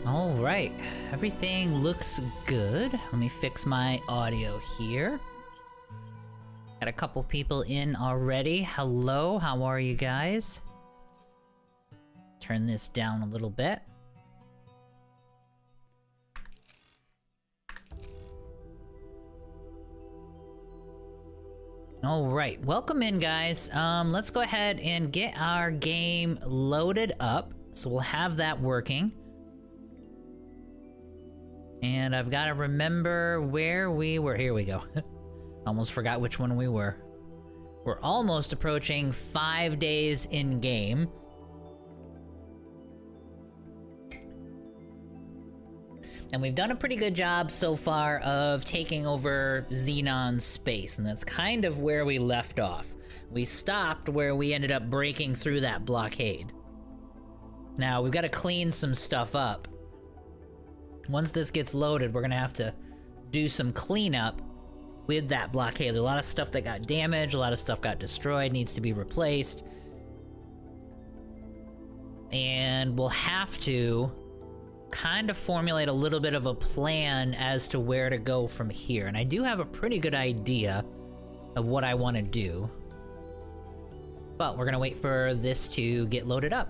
All right, everything looks good. Let me fix my audio here. Got a couple people in already. Hello, how are you guys? Turn this down a little bit. All right, welcome in, guys. Let's go ahead and get our game loaded up. So we'll have that working. And I've got to remember where we were. Here we go. Almost forgot which one we were. We're almost approaching 5 days in game. And we've done a pretty good job so far of taking over Xenon's space, and that's kind of where we left off. We stopped where we ended up breaking through that blockade. Now, we've got to clean some stuff up. Once this gets loaded, we're gonna have to do some cleanup with that blockade. There's a lot of stuff that got damaged, a lot of stuff got destroyed, needs to be replaced. And we'll have to kind of formulate a little bit of a plan as to where to go from here. And I do have a pretty good idea of what I want to do. But we're gonna wait for this to get loaded up.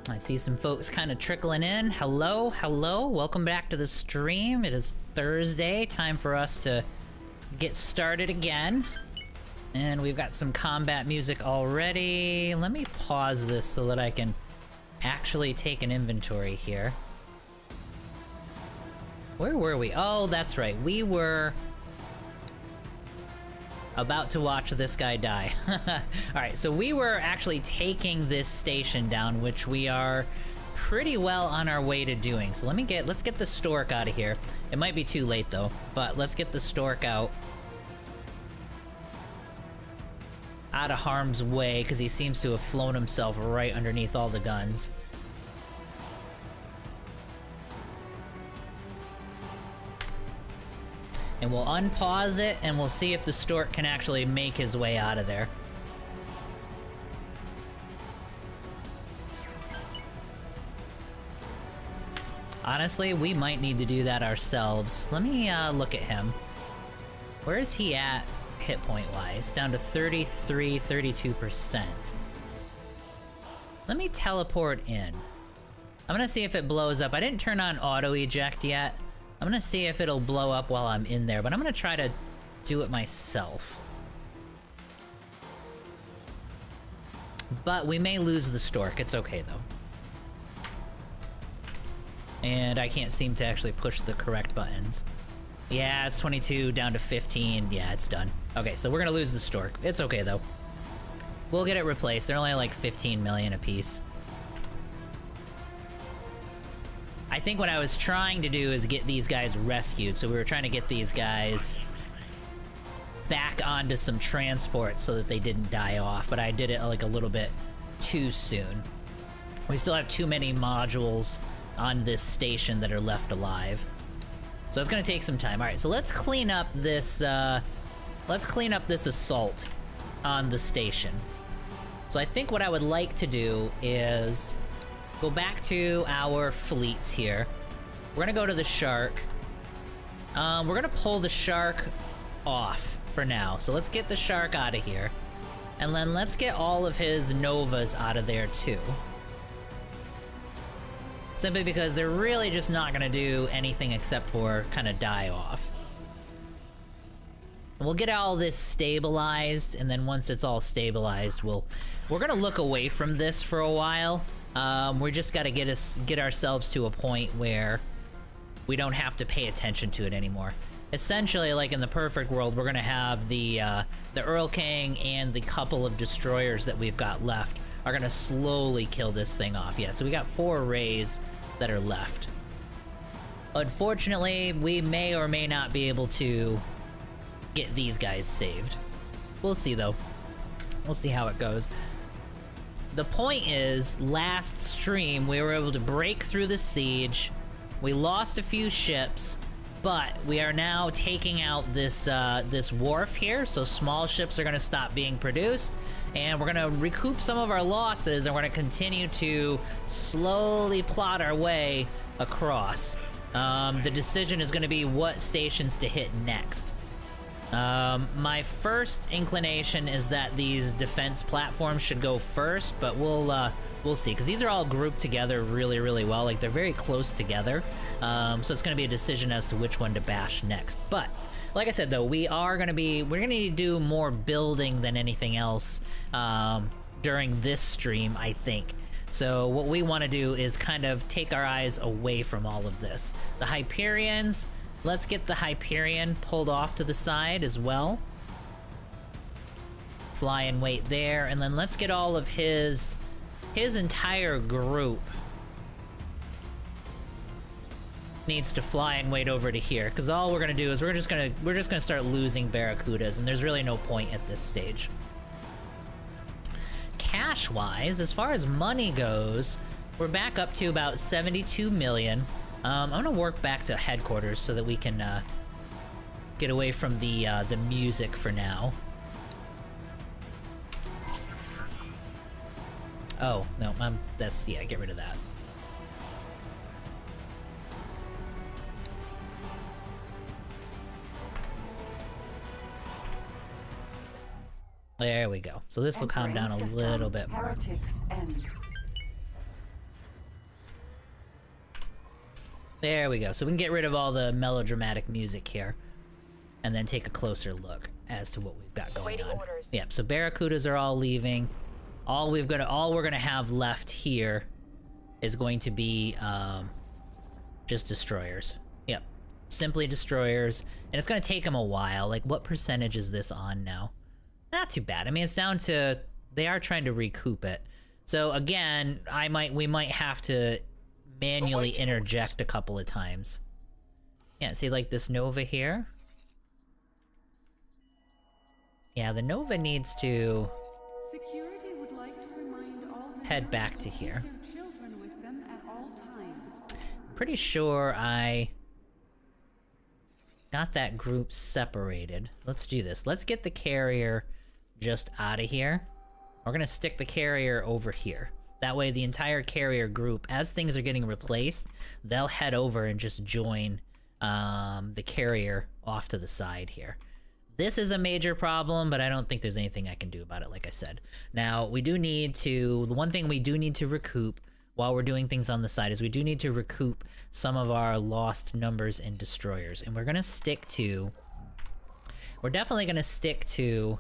I see some folks kind of trickling in. Hello, hello, welcome back to the stream. It is Thursday, time for us to get started again. And we've got some combat music already. Let me pause this so that I can actually take an inventory here. Where were we? Oh, that's right, we were about to watch this guy die. Alright, so we were actually taking this station down, which we are pretty well on our way to doing. So let's get the stork out of here. It might be too late though, but let's get the stork out of harm's way, because he seems to have flown himself right underneath all the guns. And we'll unpause it, and we'll see if the stork can actually make his way out of there. Honestly, we might need to do that ourselves. Let me look at him. Where is he at hit point-wise? Down to 33, 32%. Let me teleport in. I'm gonna see if it blows up. I didn't turn on auto-eject yet. I'm gonna see if it'll blow up while I'm in there, but I'm gonna try to do it myself. But we may lose the stork. It's okay, though. And I can't seem to actually push the correct buttons. Yeah, it's 22 down to 15. Yeah, it's done. Okay, so we're gonna lose the stork. It's okay, though. We'll get it replaced. They're only like 15 million apiece. I think what I was trying to do is get these guys rescued, so we were trying to get these guys back onto some transport so that they didn't die off, but I did it like a little bit too soon. We still have too many modules on this station that are left alive. So it's gonna take some time. Alright, so let's clean up this assault on the station. So I think what I would like to do is go back to our fleets here. We're gonna go to the shark. We're gonna pull the shark off for now. So let's get the shark out of here. And then let's get all of his novas out of there too. Simply because they're really just not gonna do anything except for kind of die off. And we'll get all this stabilized, and then once it's all stabilized, we're gonna look away from this for a while. We just gotta get ourselves to a point where we don't have to pay attention to it anymore. Essentially, like in the perfect world, we're gonna have the Earl King and the couple of destroyers that we've got left are gonna slowly kill this thing off. Yeah, so we got 4 arrays that are left. Unfortunately, we may or may not be able to get these guys saved. We'll see, though. We'll see how it goes. the point is, last stream, we were able to break through the siege. We lost a few ships, but we are now taking out this this wharf here, so small ships are going to stop being produced, and we're going to recoup some of our losses, and we're going to continue to slowly plot our way across. The decision is going to be what stations to hit next. My first inclination is that these defense platforms should go first, but we'll see, because these are all grouped together really, really well. Like, they're very close together, so it's going to be a decision as to which one to bash next. But like I said, though, we're going to need to do more building than anything else during this stream, I think. So what we want to do is kind of take our eyes away from all of this. The Hyperions, let's get the Hyperion pulled off to the side as well. Fly and wait there, and then let's get all of his entire group needs to fly and wait over to here, because all we're gonna do is we're just gonna start losing Barracudas, and there's really no point at this stage. Cash-wise, as far as money goes, we're back up to about 72 million. I'm gonna work back to headquarters so that we can get away from the music for now. Oh, no, yeah, get rid of that. There we go. So this will calm down a little bit more. There we go. So we can get rid of all the melodramatic music here, and then take a closer look as to what we've got going on. Yep. So Barracudas are all leaving. All we're gonna have left here is going to be just destroyers. Yep. Simply destroyers, and it's gonna take them a while. Like, what percentage is this on now? Not too bad. I mean, it's down to, they are trying to recoup it. So again, we might have to manually interject a couple of times. Yeah, see, like this Nova here? Yeah, the Nova needs to Security would like to remind all head back to here. children with them at all times. Pretty sure I got that group separated. Let's do this. Let's get the carrier just out of here. We're gonna stick the carrier over here. That way the entire carrier group, as things are getting replaced, they'll head over and just join the carrier off to the side here. This is a major problem, but I don't think there's anything I can do about it, like I said. Now, the one thing we do need to recoup while we're doing things on the side is we do need to recoup some of our lost numbers in destroyers. And we're definitely gonna stick to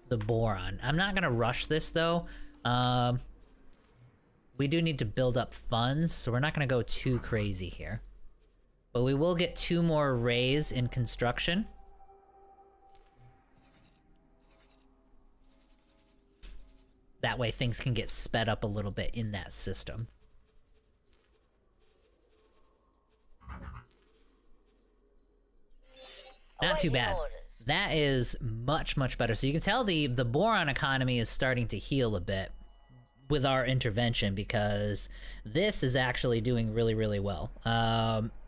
the Boron. I'm not gonna rush this though. We do need to build up funds, so we're not gonna go too crazy here. But we will get 2 more rays in construction. That way things can get sped up a little bit in that system. Not too bad. That is much, much better. So you can tell the Boron economy is starting to heal a bit with our intervention, because this is actually doing really, really well.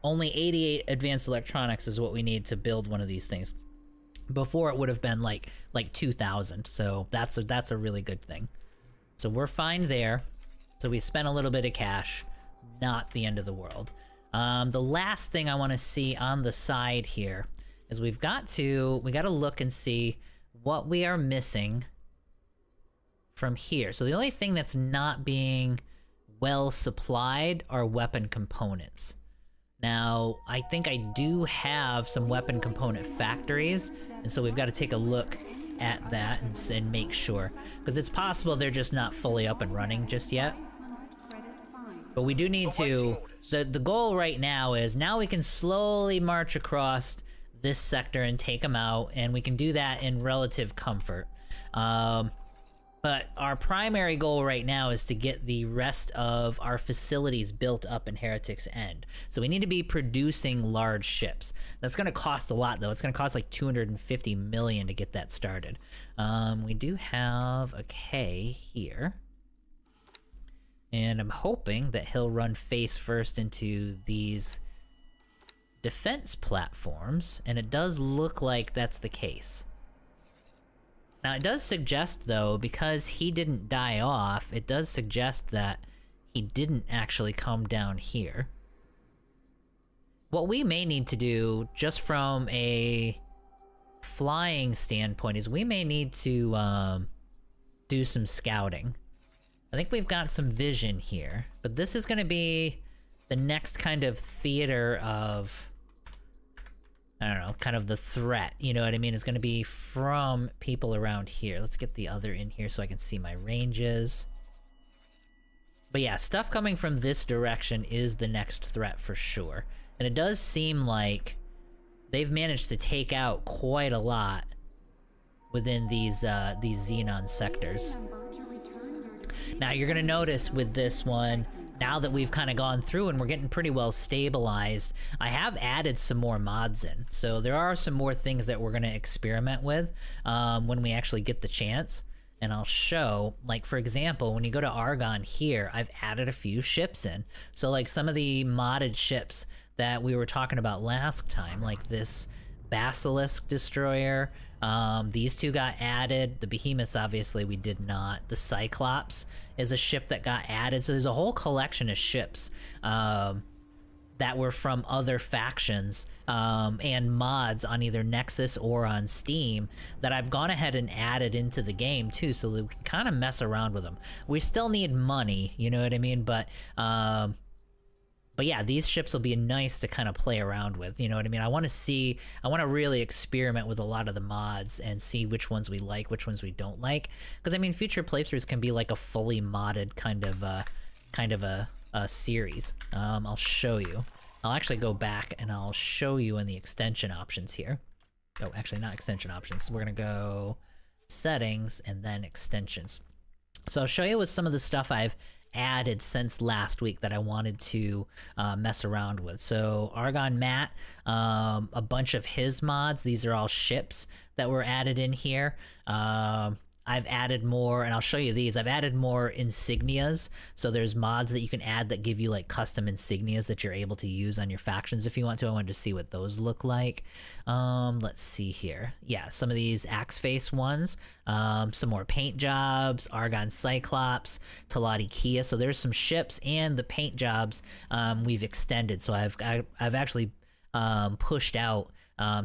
Only 88 advanced electronics is what we need to build one of these things. Before it would have been like 2,000, so that's a really good thing. So we're fine there. So we spent a little bit of cash, not the end of the world. The last thing I want to see on the side here is we got to look and see what we are missing from here. So the only thing that's not being well supplied are weapon components. Now, I think I do have some weapon component factories, and so we've got to take a look at that and make sure, because it's possible they're just not fully up and running just yet. But we do need to, the goal right now is, now we can slowly march across this sector and take them out, and we can do that in relative comfort. But our primary goal right now is to get the rest of our facilities built up in Heretic's End. So we need to be producing large ships. That's going to cost a lot, though. It's going to cost like 250 million to get that started. We do have a K here. And I'm hoping that he'll run face first into these defense platforms. And it does look like that's the case. Now, it does suggest, though, because he didn't die off, it does suggest that he didn't actually come down here. What we may need to do, just from a flying standpoint, is we may need to do some scouting. I think we've got some vision here, but this is going to be the next kind of theater of... I don't know, kind of the threat, you know what I mean? It's going to be from people around here. Let's get the other in here so I can see my ranges. But yeah, stuff coming from this direction is the next threat for sure. And it does seem like they've managed to take out quite a lot within these Xenon sectors. Now you're going to notice with this one, now that we've kind of gone through and we're getting pretty well stabilized, I have added some more mods in. So there are some more things that we're going to experiment with when we actually get the chance. And I'll show, like, for example, when you go to Argonne here, I've added a few ships in. So, like, some of the modded ships that we were talking about last time, like this Basilisk Destroyer, these two got added. The Behemoths, obviously, we did not. The Cyclops is a ship that got added. So there's a whole collection of ships that were from other factions and mods on either Nexus or on Steam that I've gone ahead and added into the game, too, so that we can kind of mess around with them. We still need money, you know what I mean? But yeah, these ships will be nice to kind of play around with, you know what I mean? I want to really experiment with a lot of the mods and see which ones we like, which ones we don't like. Because, I mean, future playthroughs can be like a fully modded kind of a series. I'll show you. I'll actually go back and I'll show you in the extension options here. Oh, actually not extension options. We're going to go settings and then extensions. So I'll show you with some of the stuff I've added since last week that I wanted to mess around with. So Argonne Matt, a bunch of his mods, these are all ships that were added in here. I've added more, and I'll show you these. I've added more insignias. So there's mods that you can add that give you like custom insignias that you're able to use on your factions if you want to. I wanted to see what those look like. Let's see here. Yeah, some of these axe face ones. Some more paint jobs, Argonne Cyclops, Talati Kia. So there's some ships and the paint jobs we've extended. So I've actually pushed out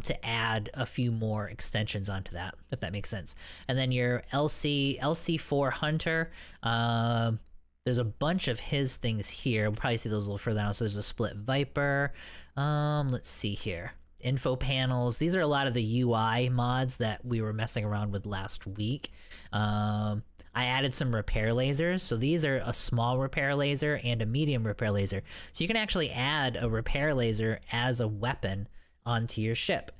to add a few more extensions onto that, if that makes sense. And then your LC4 Hunter, there's a bunch of his things here. We'll probably see those a little further down. So there's a Split Viper. Let's see here. Info panels. These are a lot of the UI mods that we were messing around with last week. I added some repair lasers. So these are a small repair laser and a medium repair laser. So you can actually add a repair laser as a weapon onto your ship,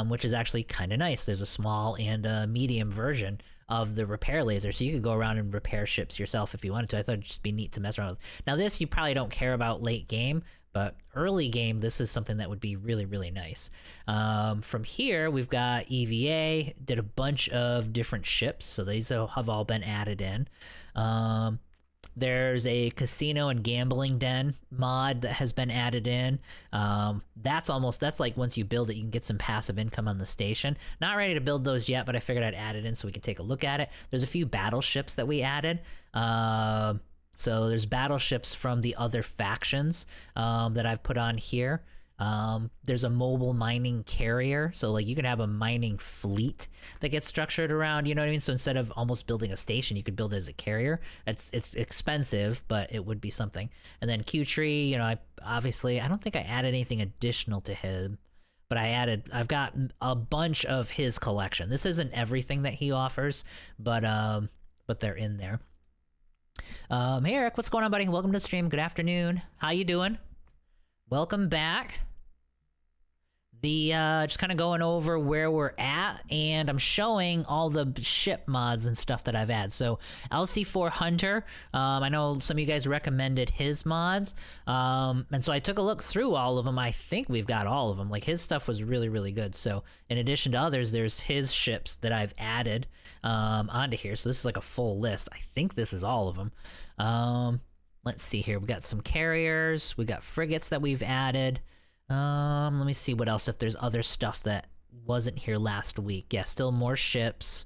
which is actually kind of nice. There's a small and a medium version of the repair laser, so you could go around and repair ships yourself if you wanted to. I thought it'd just be neat to mess around with. Now this you probably don't care about late game, but early game this is something that would be really, really nice. From here we've got EVA, did a bunch of different ships, so these have all been added in. There's a casino and gambling den mod that has been added in. That's like once you build it, you can get some passive income on the station. Not ready to build those yet, but I figured I'd add it in so we could take a look at it. There's a few battleships that we added. So there's battleships from the other factions that I've put on here. There's a mobile mining carrier, so like you can have a mining fleet that gets structured around, you know what I mean? So instead of almost building a station, you could build it as a carrier. It's expensive, but it would be something. And then Q-Tree, you know, I don't think I added anything additional to him, but I've got a bunch of his collection. This isn't everything that he offers, but they're in there. Hey Eric, what's going on, buddy? Welcome to the stream. Good afternoon. How you doing? Welcome back. the just kind of going over where we're at, and I'm showing all the ship mods and stuff that I've added. So LC4 Hunter, I know some of you guys recommended his mods, and so I took a look through all of them. I think we've got all of them. Like, his stuff was really, really good. So in addition to others, there's his ships that I've added onto here. So this is like a full list. I think this is all of them. Let's see here. We got some carriers. We got frigates that we've added. Let me see what else, if there's other stuff that wasn't here last week. Yeah, still more ships.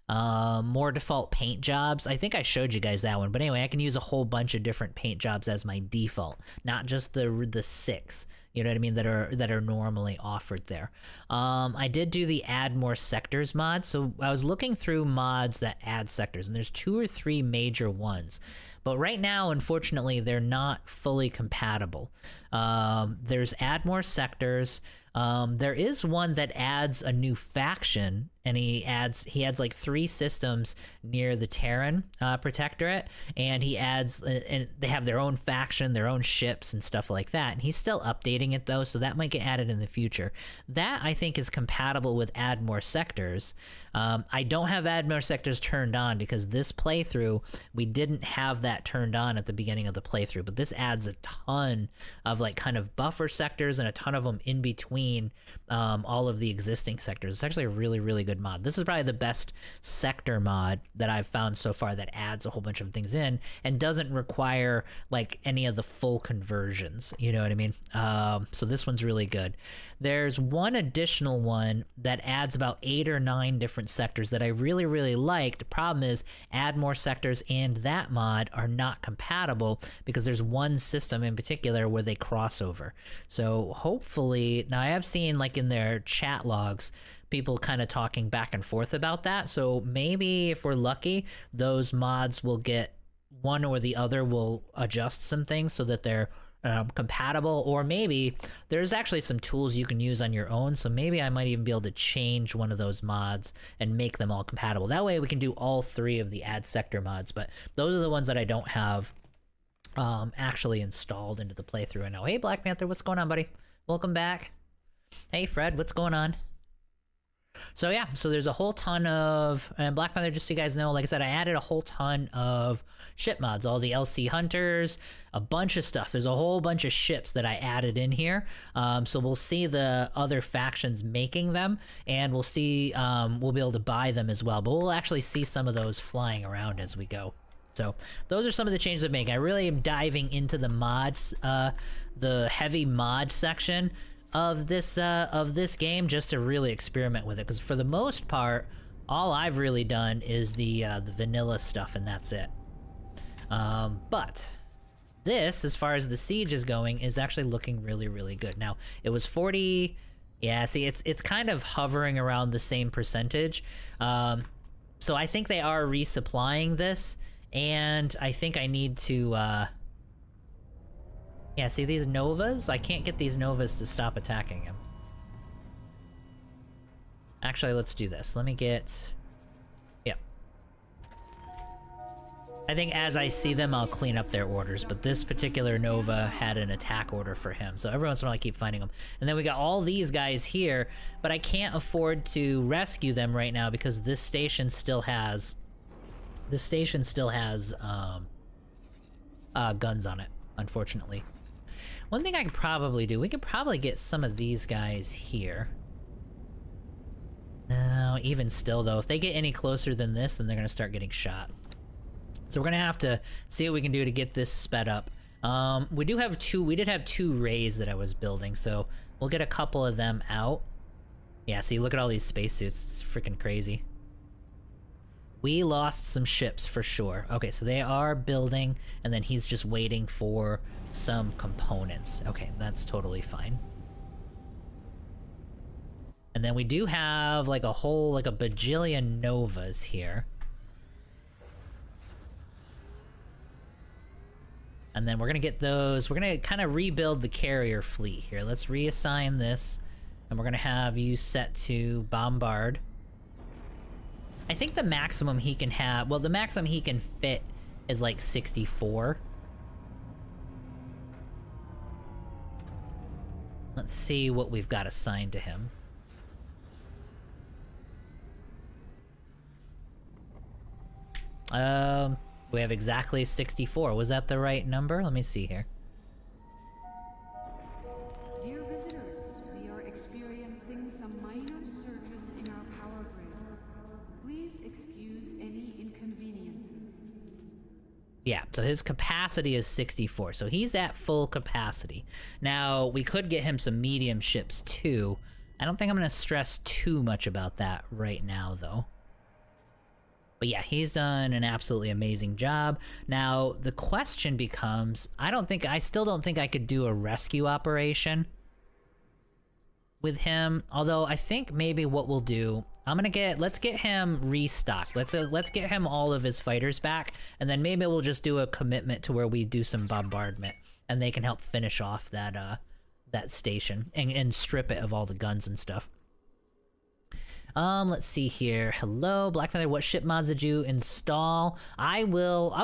More default paint jobs. I think I showed you guys that one, but anyway, I can use a whole bunch of different paint jobs as my default, not just the 6. You know what I mean? That are normally offered there. I did do the add more sectors mod. So I was looking through mods that add sectors, and there's 2 or 3 major ones. But right now, unfortunately, they're not fully compatible. There's add more sectors. There is one that adds a new faction, and he adds like 3 systems near the Terran Protectorate, and he adds, and they have their own faction, their own ships and stuff like that. And he's still updating it though, so that might get added in the future. That I think is compatible with add more sectors. I don't have add more sectors turned on because this playthrough we didn't have that turned on at the beginning of the playthrough, but this adds a ton of like kind of buffer sectors and a ton of them in between all of the existing sectors. It's actually a really, really good mod. This is probably the best sector mod that I've found so far that adds a whole bunch of things in and doesn't require like any of the full conversions, you know what I mean? So this one's really good. There's one additional one that adds about 8 or 9 different sectors that I really, really liked. The problem is add more sectors and that mod are not compatible because there's one system in particular where they cross over. So hopefully, now I have seen like in their chat logs people kind of talking back and forth about that. So maybe if we're lucky, those mods will get, one or the other will adjust some things so that they're compatible, or maybe there's actually some tools you can use on your own, so maybe I might even be able to change one of those mods and make them all compatible. That way we can do all 3 of the add sector mods, but those are the ones that I don't have actually installed into the playthrough. And now, hey Black Panther, what's going on, buddy? Welcome back. Hey Fred, what's going on? So yeah, so there's a whole ton of, and Black Panther, just so you guys know, like I said, I added a whole ton of ship mods, all the LC Hunters, a bunch of stuff. There's a whole bunch of ships that I added in here. So we'll see the other factions making them, and we'll see, we'll be able to buy them as well, but we'll actually see some of those flying around as we go. So those are some of the changes I'm making. I really am diving into the mods, the heavy mod section of this game, just to really experiment with it, because for the most part all I've really done is the vanilla stuff, and that's it. But this, as far as the siege is going, is actually looking really, really good. Now it was 40, yeah, see, it's kind of hovering around the same percentage. So I think they are resupplying this, and I think I need to yeah, see these Novas? I can't get these Novas to stop attacking him. Actually, let's do this. Let me get... Yeah. I think as I see them, I'll clean up their orders, but this particular Nova had an attack order for him, so every once in a while I keep finding them. And then we got all these guys here, but I can't afford to rescue them right now because this station still has... This station still has guns on it, unfortunately. One thing I could probably do, we could probably get some of these guys here. No, even still though, if they get any closer than this, then they're gonna start getting shot. So we're gonna have to see what we can do to get this sped up. We did have 2 rays that I was building, so we'll get a couple of them out. Yeah, see, look at all these spacesuits, it's freaking crazy. We lost some ships for sure. Okay, so they are building, and then he's just waiting for some components. Okay, that's totally fine. And then we do have like a whole, like a bajillion Novas here. And then we're gonna get those, we're gonna kind of rebuild the carrier fleet here. Let's reassign this, and we're gonna have you set to bombard. I think the maximum he can have, well, the maximum he can fit is like 64. Let's let's see what we've got assigned to him. We have exactly 64. Was that the right number? Let me see here. Dear visitors, we are experiencing some minor surges in our power grid. Please excuse any inconveniences. Yeah, so his capacity is 64, so he's at full capacity. Now, we could get him some medium ships too. I don't think I'm going to stress too much about that right now, though. But yeah, he's done an absolutely amazing job. Now, the question becomes, I still don't think I could do a rescue operation with him. Although I think maybe what we'll do, let's get him restocked. Let's get him all of his fighters back, and then maybe we'll just do a commitment to where we do some bombardment, and they can help finish off that that station and strip it of all the guns and stuff. Let's see here. Hello, Blackfeather. What ship mods did you install? I'll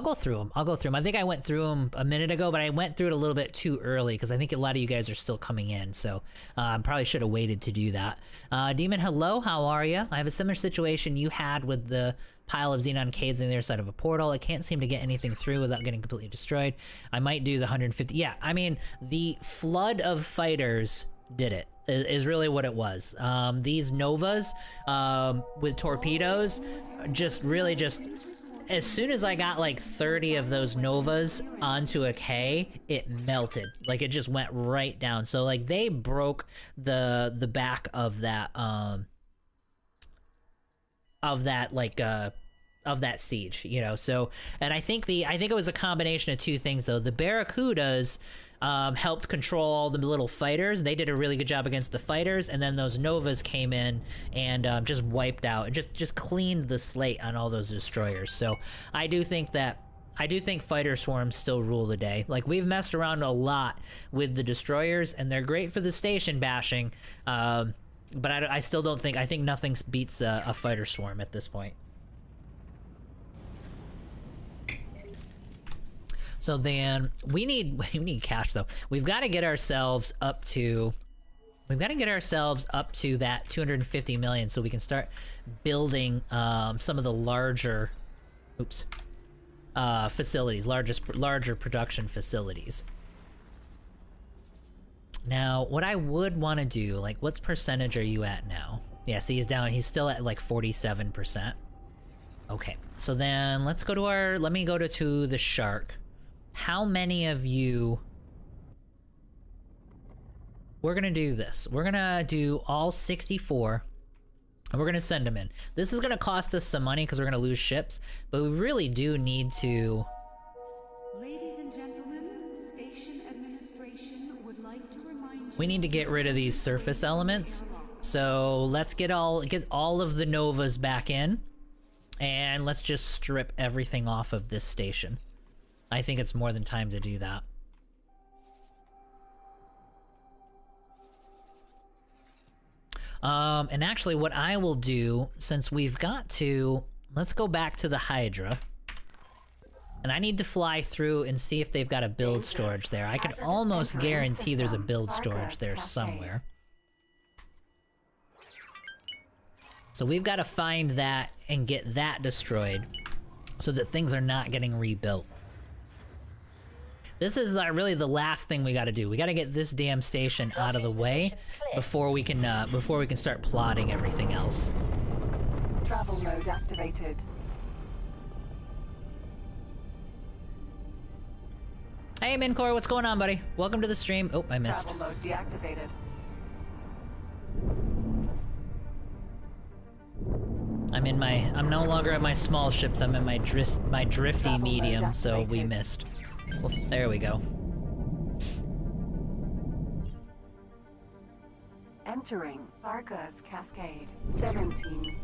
go through them. I think I went through them a minute ago, but I went through it a little bit too early because I think a lot of you guys are still coming in. So I probably should have waited to do that. Demon, hello. How are you? I have a similar situation you had with the pile of Xenon Cades on the other side of a portal. I can't seem to get anything through without getting completely destroyed. I might do the 150. Yeah, I mean, the flood of fighters did it. Is really what it was. These Novas with torpedoes, just as soon as I got like 30 of those Novas onto a K, it melted. Like it just went right down. So like they broke the back of that siege, you know. So, and I think it was a combination of two things though. The Barracudas helped control all the little fighters. They did a really good job against the fighters, and then those Novas came in and just wiped out and just cleaned the slate on all those destroyers. So I do think fighter swarms still rule the day. Like we've messed around a lot with the destroyers, and they're great for the station bashing. But I still don't think. I think nothing beats a fighter swarm at this point. So then we need cash though. We've got to get ourselves up to that 250 million so we can start building some of the larger facilities, larger production facilities. Now, what I would want to do, like, what percentage are you at now? Yeah, see, he's still at like 47%. Okay, so then let's go to let me go to the Shark. How many of you... We're gonna do this. We're gonna do all 64, and we're gonna send them in. This is gonna cost us some money because we're gonna lose ships, but we really do need to... Ladies and gentlemen, station administration would like to remind you... We need to get rid of these surface elements. So let's get all of the Novas back in, and let's just strip everything off of this station. I think it's more than time to do that. And actually what I will do, since we've got to... Let's go back to the Hydra. And I need to fly through and see if they've got a build storage there. I could almost guarantee there's a build storage there somewhere. So we've got to find that and get that destroyed so that things are not getting rebuilt. This is really the last thing we got to do. We got to get this damn station out of the way before we can start plotting everything else. Travel mode activated. Hey Mincor, what's going on, buddy? Welcome to the stream. Oh, I missed. Travel mode deactivated. I'm no longer at my small ships. I'm in my drifty medium, so we missed. Well, there we go. Entering Arcus Cascade 17.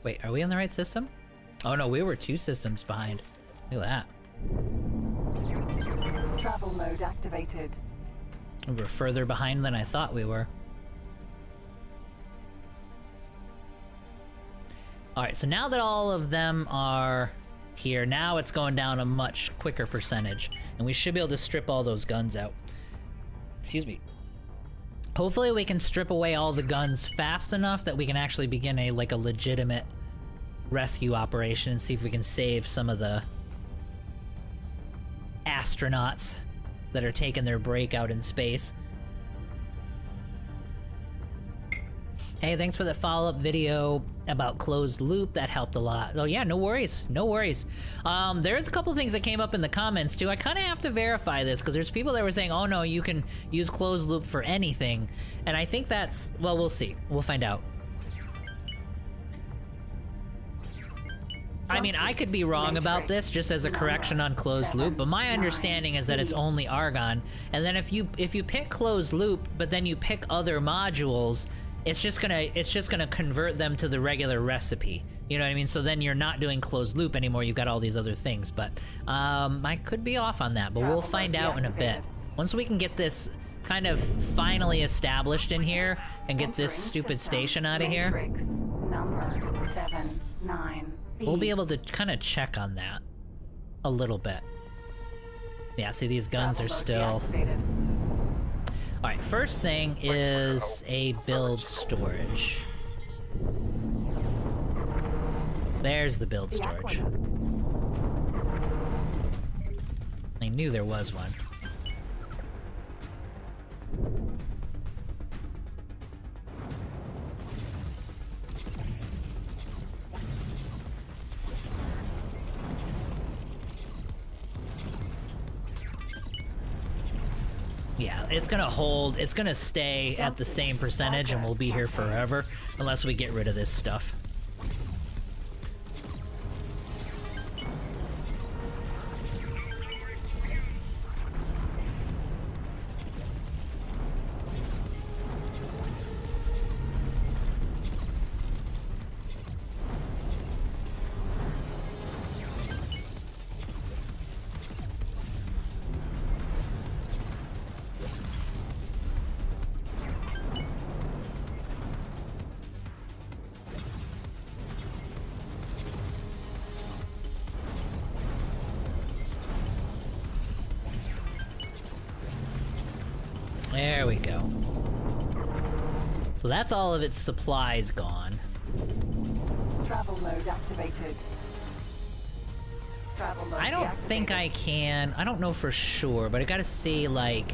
Wait, are we on the right system? Oh no, we were 2 systems behind. Look at that. Travel mode activated. We were further behind than I thought we were. Alright, so now that all of them are here. Now it's going down a much quicker percentage, and we should be able to strip all those guns out. Excuse me. Hopefully we can strip away all the guns fast enough that we can actually begin a legitimate rescue operation and see if we can save some of the astronauts that are taking their break out in space. Hey, thanks for the follow-up video about closed loop. That helped a lot. Oh yeah, no worries, no worries. There's a couple things that came up in the comments too. I kind of have to verify this because there's people that were saying, oh no, you can use closed loop for anything. And I think that's, well, we'll see. We'll find out. I mean, I could be wrong about this, just as a correction on closed loop, but my understanding is that it's only Argon. And then if you pick closed loop, but then you pick other modules, it's just gonna convert them to the regular recipe. You know what I mean? So then you're not doing closed loop anymore. You've got all these other things. But I could be off on that, but we'll find out in a bit. Once we can get this kind of finally established in here and get this stupid station out of here, Number 79. we'll be able to kind of check on that a little bit. Yeah, see, these guns are still... Alright, first thing is a build storage. There's the build storage. I knew there was one. Yeah, it's gonna hold, it's gonna stay at the same percentage and we'll be here forever unless we get rid of this stuff. There we go. So that's all of its supplies gone. Travel mode activated. Travel mode I don't think I can, I don't know for sure, but I gotta see, like,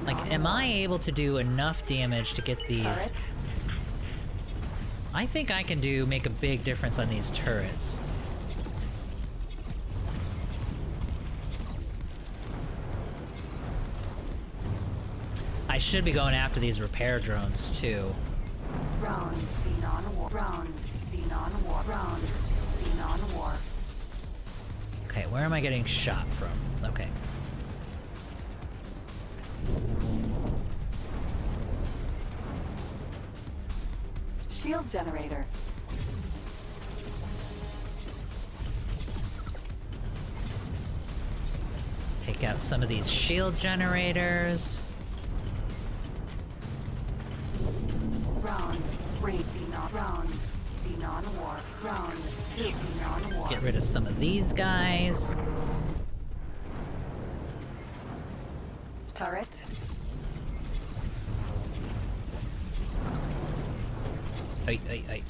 am I able to do enough damage to get these? Turret. I think I can make a big difference on these turrets. I should be going after these repair drones too. Round Xenon War. Round Xenon War. Round Xenon War. Okay, where am I getting shot from? Okay. Shield generator. Take out some of these shield generators. Round 3 Xenon. Round Xenon War. Round 2 Xenon War. Get rid of some of these guys. Turret. Ay.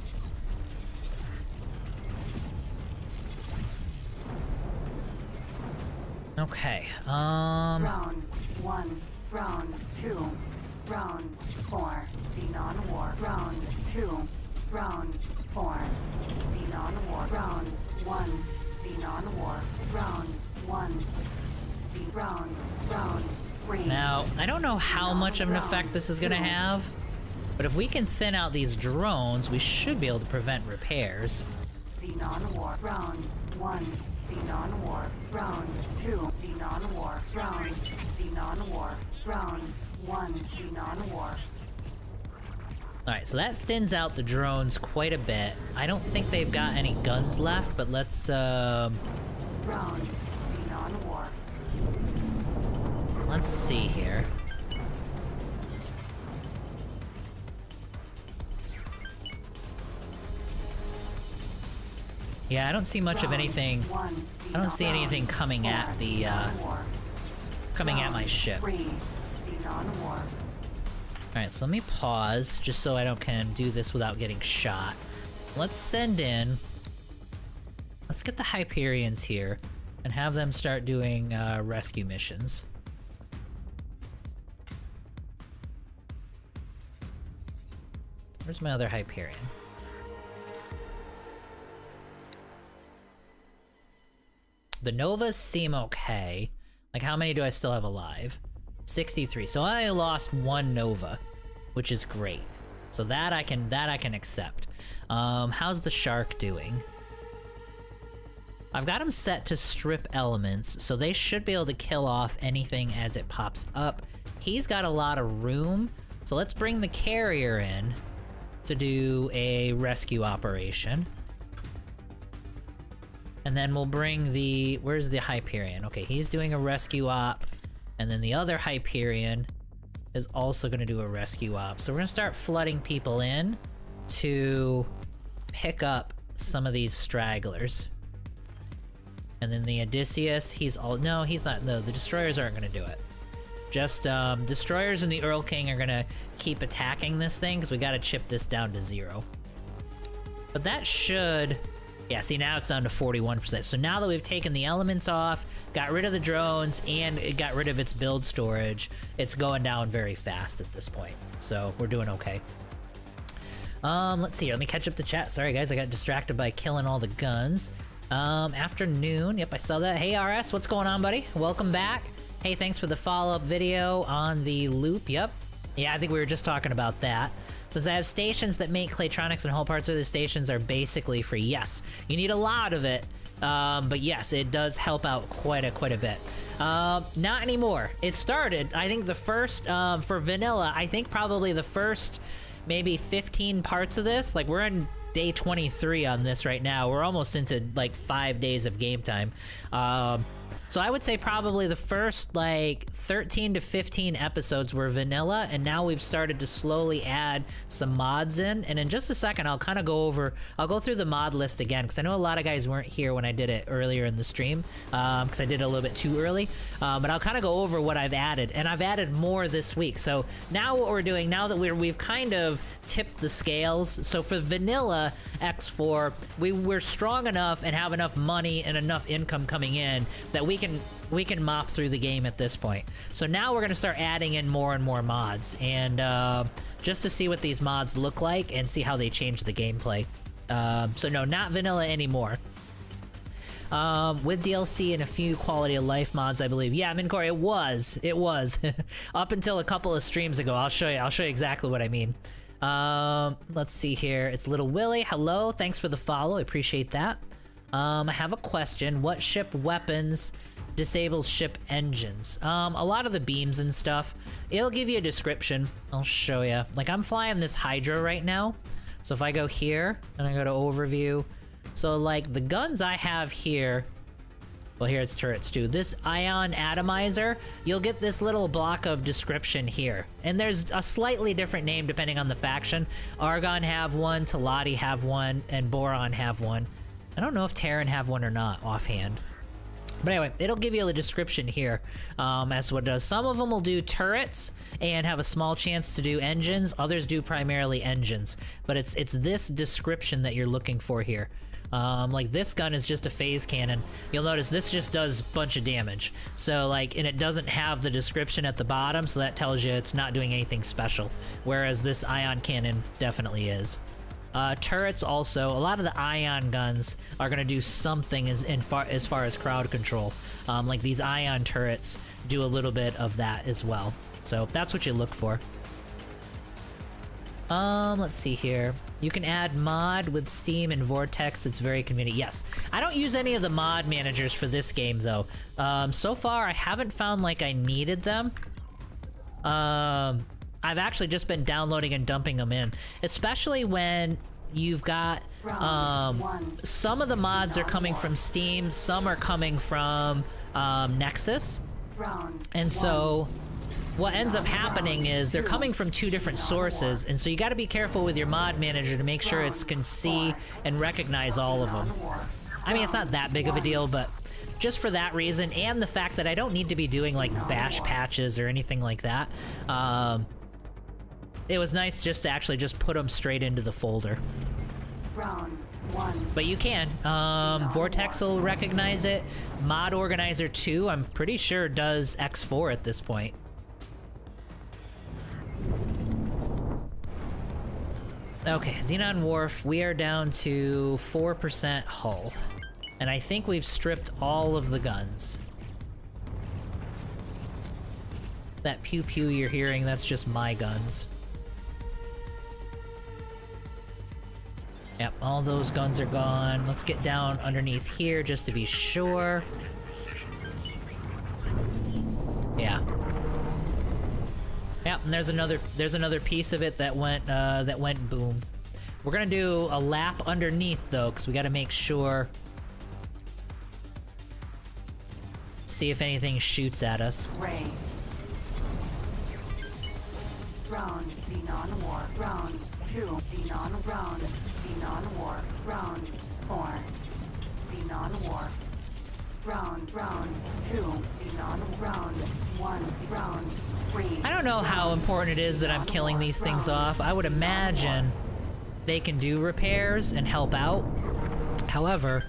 Okay, Round 1. Round 2. Round 4. Xenon War. Round 2. Round 4. Xenon War. Round 1. Xenon War. Round 1. Round 3. now, I don't know how much of an effect this is gonna have, but if we can thin out these drones, we should be able to prevent repairs. Xenon War. Round 1. Xenon War. Round 2. Xenon War. Round Xenon War. Round 1. Xenon War. Alright, so that thins out the drones quite a bit. I don't think they've got any guns left, but let's, Round Xenon War. let's see here. Yeah, I don't see much of anything. I don't see anything coming at the, coming at my ship. Alright, so let me pause, just so I can do this without getting shot. Let's send in... Let's get the Hyperions here, and have them start doing, rescue missions. Where's my other Hyperion? The Novas seem okay. Like, how many do I still have alive? 63. So I lost one Nova, which is great. So that I can accept. How's the Shark doing? I've got him set to strip elements, so they should be able to kill off anything as it pops up. He's got a lot of room, so let's bring the Carrier in to do a rescue operation. And then we'll bring the... Where's the Hyperion? Okay, he's doing a rescue op. And then the other Hyperion is also going to do a rescue op. So we're going to start flooding people in to pick up some of these stragglers. And then the Odysseus, he's all... No, he's not... No, the Destroyers aren't going to do it. Just, Destroyers and the Earl King are going to keep attacking this thing, because we got to chip this down to 0. But that should... Yeah, see, now it's down to 41%. So now that we've taken the elements off, got rid of the drones, and it got rid of its build storage, it's going down very fast at this point. So we're doing okay. Let's see. Let me catch up the chat. Sorry, guys. I got distracted by killing all the guns. Afternoon. Yep, I saw that. Hey, RS. What's going on, buddy? Welcome back. Hey, thanks for the follow-up video on the loop. Yep. Yeah, I think we were just talking about that. Since I have stations that make Claytronics and whole parts of the stations are basically free. Yes, you need a lot of it, but yes, it does help out quite a bit. Not anymore. It started, I think the first, for vanilla, I think probably the first maybe 15 parts of this, like we're in day 23 on this right now. We're almost into like 5 days of game time. So I would say probably the first like 13 to 15 episodes were vanilla, and now we've started to slowly add some mods in. And in just a second, I'll kind of go through the mod list again, because I know a lot of guys weren't here when I did it earlier in the stream, because I did it a little bit too early. But I'll kind of go over what I've added, and I've added more this week. So now what we're doing, now that we've kind of tipped the scales, so for vanilla X4, we're strong enough and have enough money and enough income coming in that we can mop through the game at this point. So now we're gonna start adding in more and more mods, and just to see what these mods look like and see how they change the gameplay. So no, not vanilla anymore. With DLC and a few quality of life mods, I believe. Yeah, Mincor, it was up until a couple of streams ago. I'll show you exactly what I mean. Let's see here. It's Little Willie. Hello, thanks for the follow. I appreciate that. I have a question. What ship weapons disables ship engines? A lot of the beams and stuff. It'll give you a description. I'll show you. Like, I'm flying this Hydra right now. So if I go here, and I go to overview. So, like, the guns I have here... Well, here it's turrets too. This ion atomizer, you'll get this little block of description here. And there's a slightly different name depending on the faction. Argon have one, Talati have one, and Boron have one. I don't know if Terran have one or not offhand. But anyway, it'll give you a description here as to what it does. Some of them will do turrets and have a small chance to do engines. Others do primarily engines. But it's this description that you're looking for here. Like this gun is just a phase cannon. You'll notice this just does a bunch of damage. So like, and it doesn't have the description at the bottom, so that tells you it's not doing anything special. Whereas this ion cannon definitely is. Turrets also, a lot of the ion guns are gonna do something as far as crowd control. Like these ion turrets do a little bit of that as well. So that's what you look for. Let's see here. You can add mod with Steam and Vortex. It's very convenient. Yes. I don't use any of the mod managers for this game, though. So far, I haven't found like I needed them. I've actually just been downloading and dumping them in. Especially when you've got... some of the mods are coming from Steam. Some are coming from Nexus. And so... what ends up happening is they're coming from two different sources, and so you got to be careful with your mod manager to make sure it can see and recognize all of them. I mean, it's not that big of a deal, but just for that reason, and the fact that I don't need to be doing like bash patches or anything like that, it was nice just to actually just put them straight into the folder. Round 1. But you can. Vortex will recognize it. Mod Organizer 2, I'm pretty sure, does X4 at this point. Okay, Xenon Wharf, we are down to 4% hull. And I think we've stripped all of the guns. That pew pew you're hearing, that's just my guns. Yep, all those guns are gone. Let's get down underneath here just to be sure. Yeah. Yep, and there's another piece of it that went boom. We're gonna do a lap underneath though, because we gotta make sure. See if anything shoots at us. Ray. Round Xenon War. Round 2 Xenon Round. Xenon War. Round 4. Xenon War. Round 2 Xenon Round 1 Round 3. I don't know how important it is that I'm killing these things off. I would imagine they can do repairs and help out. However,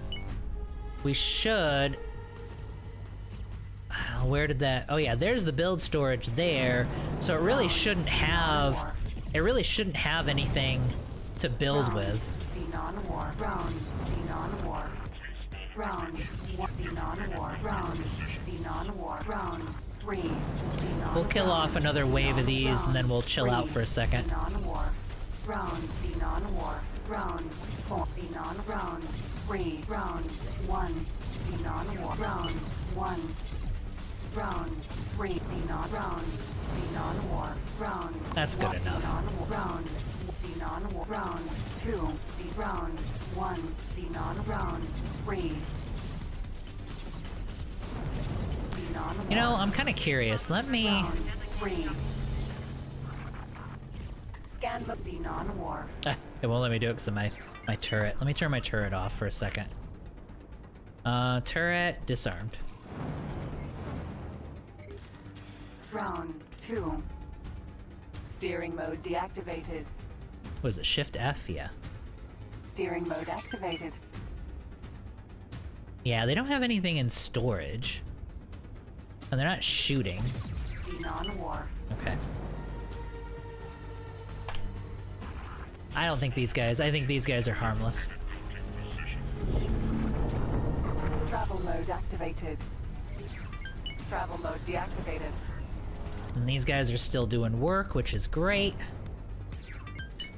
we should... Where did that... Oh yeah, there's the build storage there. So it really shouldn't have... It really shouldn't have anything to build with. Xenon War. Round Xenon War. Round 1 Xenon War. Round Xenon War. Round 3 Xenon. We'll kill off another wave of these and then we'll chill out for a second. Xenon War. Round Xenon War. Round 4 Xenon. Round 3 Round 1 Xenon War. Round 1 Round 3 Xenon. Round Xenon War. Round. That's good enough. Xenon Round Xenon War. Round 2 Round 1 Xenon. Round 3 Xenon. You know, I'm kind of curious. Let me... Round 3. Scan the Xenon War. It won't let me do it because of my turret. Let me turn my turret off for a second. Turret disarmed. Round 2. Steering mode deactivated. Was it Shift F? Yeah. Steering mode activated. Yeah, they don't have anything in storage. And they're not shooting. Xenon War. Okay. I don't think these guys... I think these guys are harmless. Travel mode activated. Travel mode deactivated. And these guys are still doing work, which is great.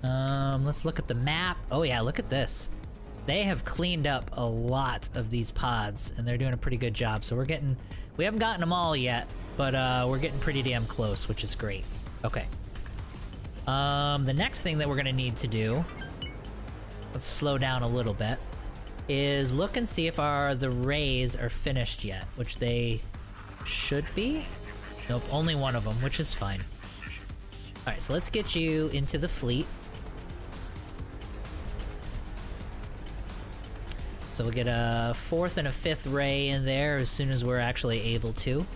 Let's look at the map. Oh yeah, look at this. They have cleaned up a lot of these pods, and they're doing a pretty good job. So we haven't gotten them all yet, but we're getting pretty damn close, which is great. Okay. The next thing that we're gonna need to do, let's slow down a little bit, is look and see if the rays are finished yet, which they should be. Nope, only one of them, which is fine. Alright, so let's get you into the fleet. So we'll get a 4th and a 5th ray in there as soon as we're actually able to.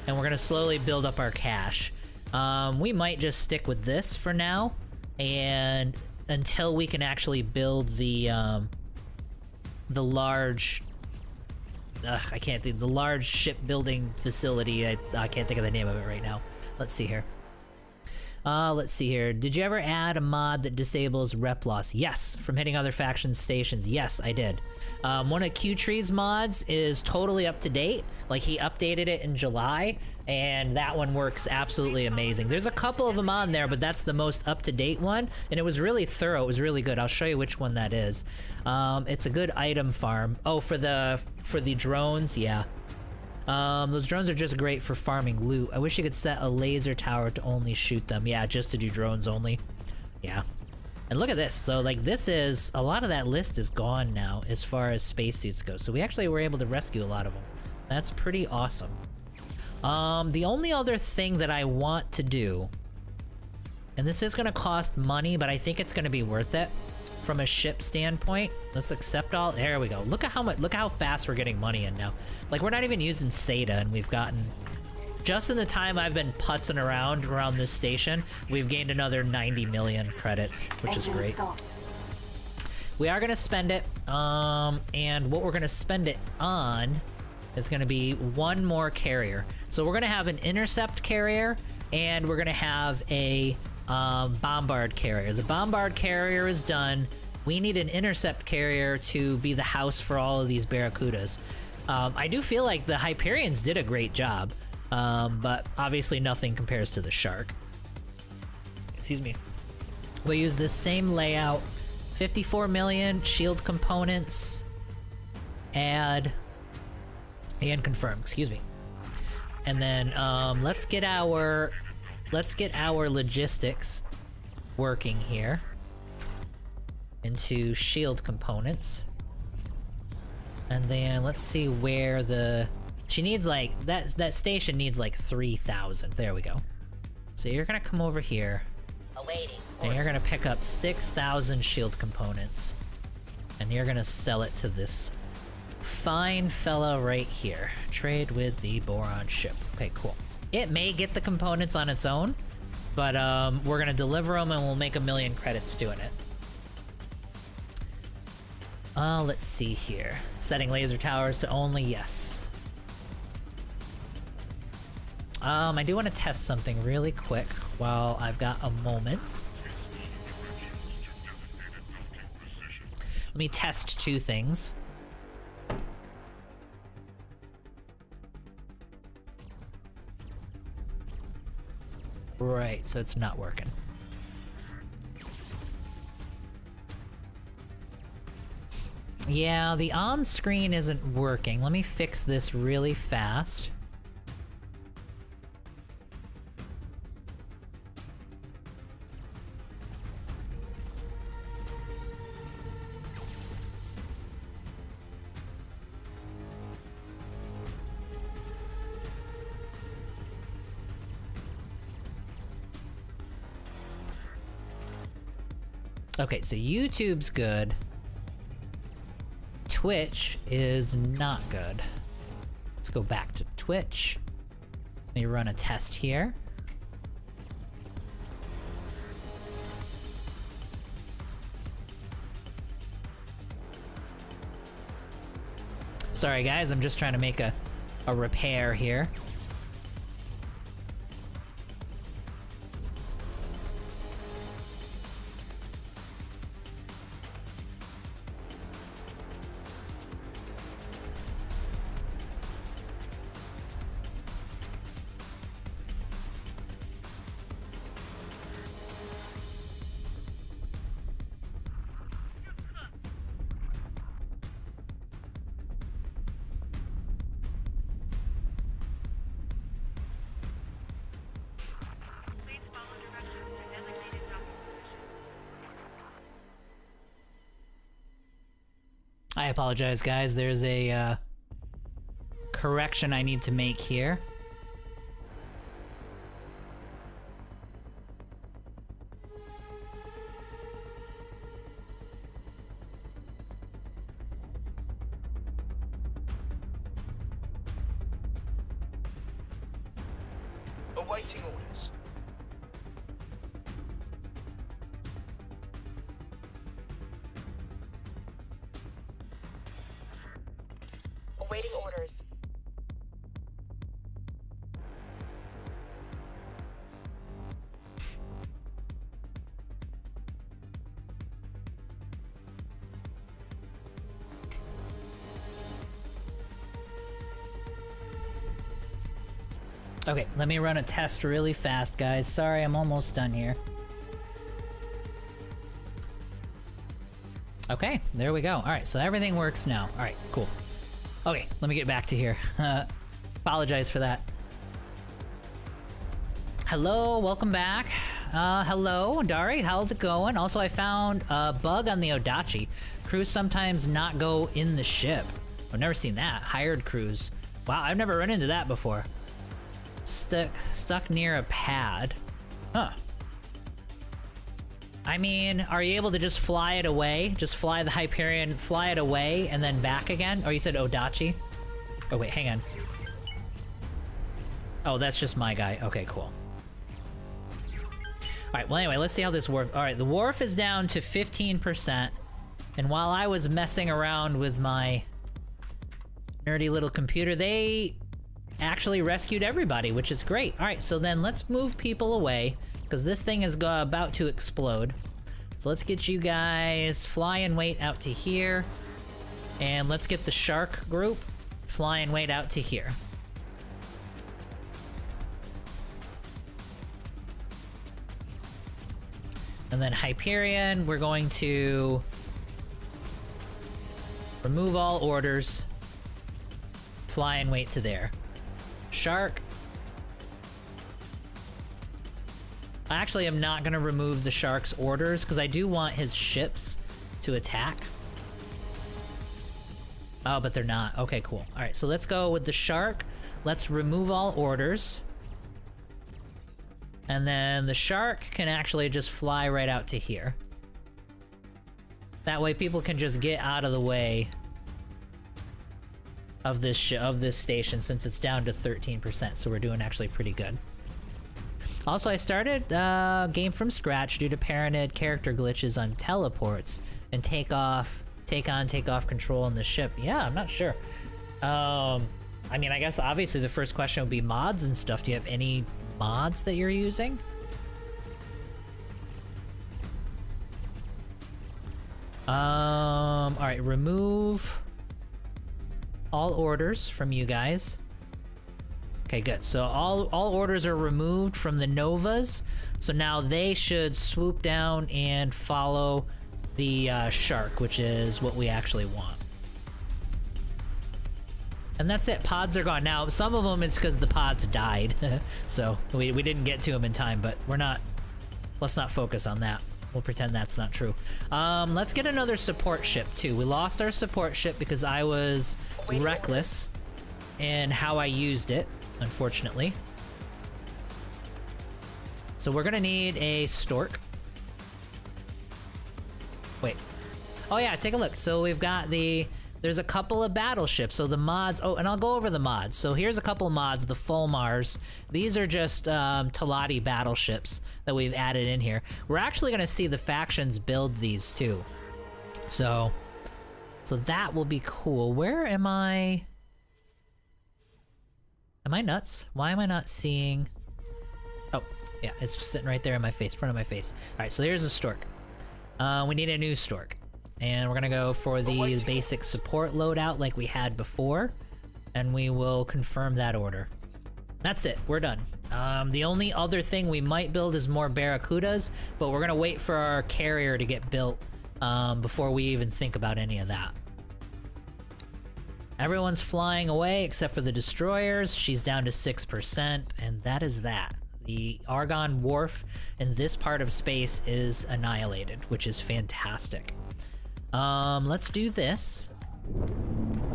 And we're gonna slowly build up our cache. We might just stick with this for now, and until we can actually build the large... I can't think. The large shipbuilding facility. I can't think of the name of it right now. Let's see here. Let's see here. Did you ever add a mod that disables rep loss? Yes. From hitting other faction stations. Yes, I did. One of Q-Tree's mods is totally up to date. Like, he updated it in July, and that one works absolutely amazing. There's a couple of them on there, but that's the most up-to-date one, and it was really thorough. It was really good. I'll show you which one that is. It's a good item farm. Oh, for the drones? Yeah. Those drones are just great for farming loot. I wish you could set a laser tower to only shoot them. Yeah, just to do drones only. Yeah. And look at this. So, like, a lot of that list is gone now as far as spacesuits go. So we actually were able to rescue a lot of them. That's pretty awesome. The only other thing that I want to do, and this is gonna cost money, but I think it's gonna be worth it, from a ship standpoint. Let's accept all. There we go. Look at how much. Look how fast we're getting money in now. Like, we're not even using SATA, and we've gotten, just in the time I've been putzing around this station, we've gained another 90 million credits, which is great. We are gonna spend it, and what we're gonna spend it on is gonna be one more carrier. So we're gonna have an intercept carrier, and we're gonna have a bombard carrier. The bombard carrier is done. We need an intercept carrier to be the house for all of these Barracudas. I do feel like the Hyperions did a great job, but obviously nothing compares to the Shark. Excuse me. We'll use this same layout. 54 million shield components. Add and confirm. Excuse me. And then let's get our logistics working here into shield components. And then let's see where she needs, like, that station needs like 3,000. There we go. So you're gonna come over here. Awaiting. And you're gonna pick up 6,000 shield components. And you're gonna sell it to this fine fella right here. Trade with the Boron ship. Okay, cool. It may get the components on its own, but we're gonna deliver them and we'll make 1 million credits doing it. Let's see here. Setting laser towers to only, yes. I do want to test something really quick while I've got a moment. Let me test 2 things. Right, so it's not working. Yeah, the on-screen isn't working. Let me fix this really fast. Okay, so YouTube's good. Twitch is not good. Let's go back to Twitch. Let me run a test here. Sorry guys, I'm just trying to make a repair here. I apologize, guys. There's a correction I need to make here. Awaiting orders. Awaiting orders. Okay, let me run a test really fast, guys. Sorry, I'm almost done here. Okay, there we go. All right, so everything works now. All right, cool. Okay, let me get back to here. Apologize for that. Hello, welcome back. Hello, Dari, how's it going? Also, I found a bug on the Odachi. Crews sometimes not go in the ship. I've never seen that. Hired crews. Wow, I've never run into that before. Stuck near a pad. Huh. I mean, are you able to just fly it away? Just fly the Hyperion, fly it away, and then back again? Oh, you said Odachi? Oh, wait, hang on. Oh, that's just my guy. Okay, cool. Alright, well anyway, let's see how this wharf... Alright, the wharf is down to 15%. And while I was messing around with my nerdy little computer, they actually rescued everybody, which is great. Alright, so then let's move people away, because this thing is about to explode. So let's get you guys fly and wait out to here. And let's get the shark group fly and wait out to here. And then Hyperion, we're going to remove all orders, fly and wait to there. Shark. I actually am not going to remove the shark's orders because I do want his ships to attack. Oh, but they're not. Okay, cool. All right, so let's go with the shark. Let's remove all orders. And then the shark can actually just fly right out to here. That way people can just get out of the way of this station since it's down to 13%, so we're doing actually pretty good. Also, I started game from scratch due to Paranid character glitches on teleports and take off control on the ship. Yeah, I'm not sure. I mean, I guess obviously the first question would be mods and stuff. Do you have any mods that you're using? All right, remove all orders from you guys. Okay, good. So all orders are removed from the Novas. So now they should swoop down and follow the shark, which is what we actually want. And that's it. Pods are gone. Now, some of them it's because the pods died. So we didn't get to them in time, but let's not focus on that. We'll pretend that's not true. Let's get another support ship too. We lost our support ship because I was reckless in how I used it, unfortunately. So we're gonna need a stork. Wait. Oh yeah, take a look. So we've got there's a couple of battleships. So the mods, oh, and I'll go over the mods. So here's a couple of mods, the Fulmars. These are just Talati battleships that we've added in here. We're actually gonna see the factions build these too. So that will be cool. Where am I? Am I nuts? Why am I not seeing? Oh, yeah, it's sitting right there in my face, front of my face. All right, so here's a stork. We need a new stork. And we're gonna go for the basic support loadout like we had before. And we will confirm that order. That's it, we're done. The only other thing we might build is more Barracudas, but we're gonna wait for our carrier to get built before we even think about any of that. Everyone's flying away except for the destroyers. She's down to 6%, and that is that. The Argon Wharf in this part of space is annihilated, which is fantastic. Let's do this.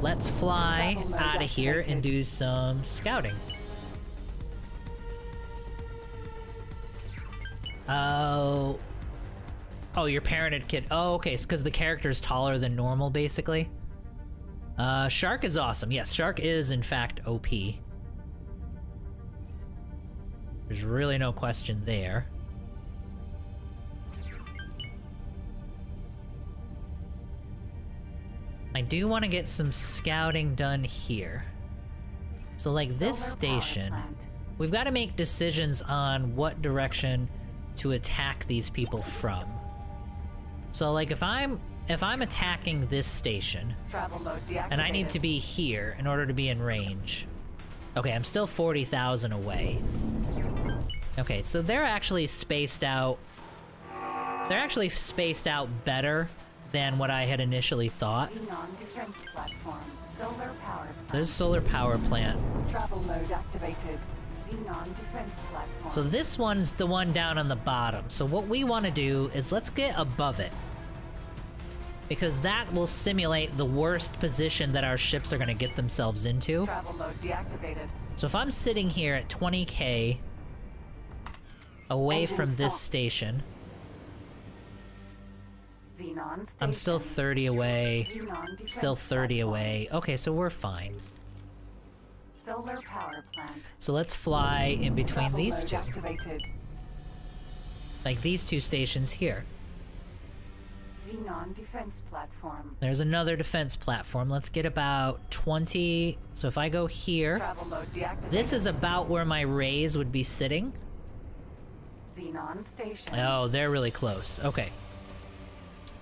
Let's fly out of here and do some scouting. Oh, your Paranid kid. Oh, okay, it's because the character's taller than normal, basically. Shark is awesome. Yes, Shark is, in fact, OP. There's really no question there. I do want to get some scouting done here. So, like, this station, we've got to make decisions on what direction to attack these people from. So, like, if I'm attacking this station, and I need to be here in order to be in range. Okay, I'm still 40,000 away. Okay, so they're actually spaced out. They're actually spaced out better than what I had initially thought. There's solar power plant. Travel mode activated. Xenon defense platform. So this one's the one down on the bottom. So what we want to do is let's get above it, because that will simulate the worst position that our ships are going to get themselves into. Travel mode deactivated. So if I'm sitting here at 20k away from this station, Xenon station. I'm still 30 away. Xenon defense Still 30 platform. away. Okay, so we're fine. Solar power plant. So let's fly in between Travel these mode two. activated. Like these two stations here. Xenon defense platform. There's another defense platform. Let's get about 20. So if I go here, Travel mode deactivated. this is about where my rays would be sitting. Xenon station. Oh, they're really close. Okay.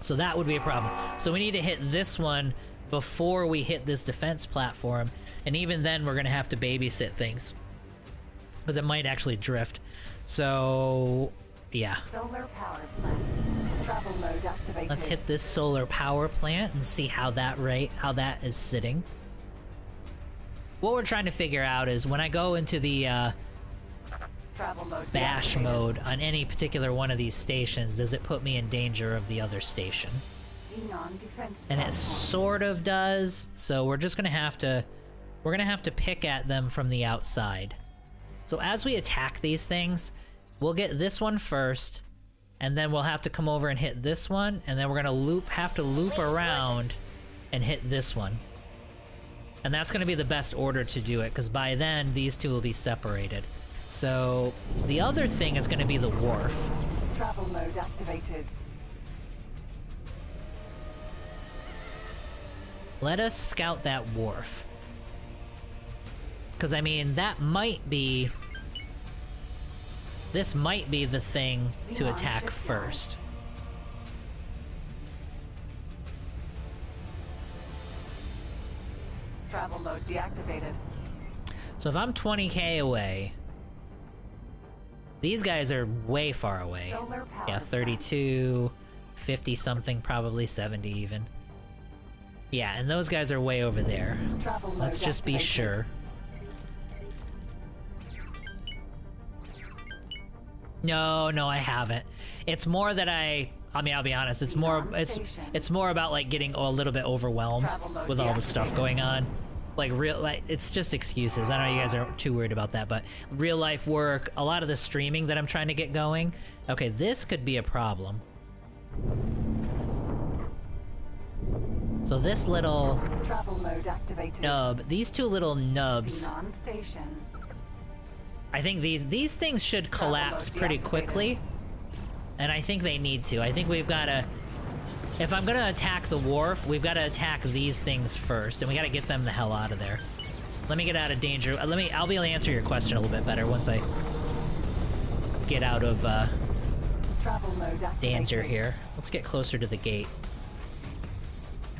So that would be a problem. So we need to hit this one before we hit this defense platform. And even then, we're going to have to babysit things. Because it might actually drift. So, yeah. Solar power plant. Travel mode activated. Let's hit this solar power plant and see how that is sitting. What we're trying to figure out is when I go into the Travel mode bash deactivated. mode on any particular one of these stations, does it put me in danger of the other station? Xenon defense And it platform. sort of does, so we're just gonna have to pick at them from the outside. So as we attack these things, we'll get this one first, and then we'll have to come over and hit this one, and then we're gonna have to loop around and hit this one. And that's gonna be the best order to do it, because by then these two will be separated. So the other thing is gonna be the wharf. Travel mode activated. Let us scout that wharf. Because, I mean, that might be... This might be the thing to Xenon attack shipyard. first. Travel mode deactivated. So if I'm 20k away... These guys are way far away. Solar power Yeah, 32, 50 something, probably 70 even. Yeah, and those guys are way over there. Travel mode Let's just be activated. sure. No, I haven't. It's more that I mean, I'll be honest, it's more it's more about like getting a little bit overwhelmed Travel mode with all the stuff deactivated. going on. Like it's just excuses. I know you guys aren't too worried about that, but real life work, a lot of the streaming that I'm trying to get going. Okay, this could be a problem. So this little Travel mode activated. nub, these two little nubs, Xenon station. I think these things should collapse pretty quickly. And I think they need to. I think we've got to... If I'm gonna attack the wharf, we've got to attack these things first, and we got to get them the hell out of there. Let me get out of danger. I'll be able to answer your question a little bit better once I get out of Travel mode activated. danger here. Let's get closer to the gate.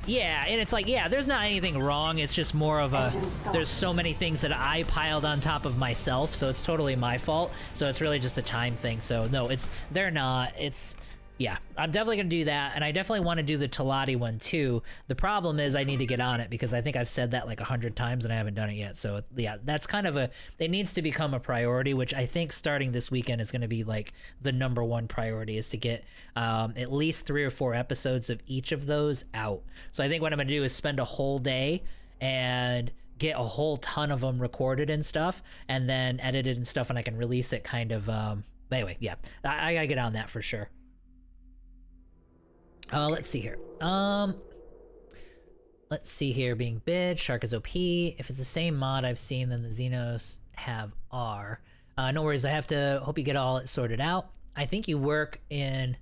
Yeah, and it's like, yeah, there's not anything wrong. It's just more of a... Engine stop. There's so many things that I piled on top of myself, so it's totally my fault. So it's really just a time thing. So no, they're not. It's... Yeah, I'm definitely going to do that, and I definitely want to do the Talati one too. The problem is I need to get on it, because I think I've said that like 100 times and I haven't done it yet. So yeah, that's kind of it needs to become a priority, which I think starting this weekend is going to be like the #1 priority, is to get at least 3 or 4 episodes of each of those out. So I think what I'm going to do is spend a whole day and get a whole ton of them recorded and stuff, and then edited and stuff, and I can release it kind of... But anyway, yeah, I got to get on that for sure. Let's see here. Let's see here. Being bid, Shark is OP. If it's the same mod I've seen, then the Xenos have R. No worries. I have to hope you get all sorted out. I think you work in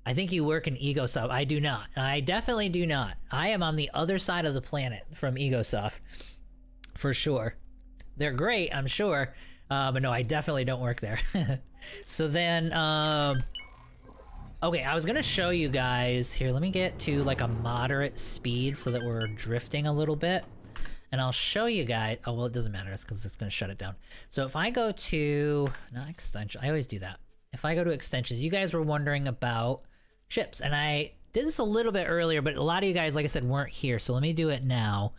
EgoSoft. I do not. I definitely do not. I am on the other side of the planet from EgoSoft, for sure. They're great, I'm sure, but no, I definitely don't work there. So then, okay, I was gonna show you guys here. Let me get to like a moderate speed so that we're drifting a little bit, and I'll show you guys. Oh well, it doesn't matter. It's because it's gonna shut it down. So if I go to not extension, I always do that. If I go to extensions, you guys were wondering about ships, and I did this a little bit earlier, but a lot of you guys, like I said, weren't here. So let me do it now.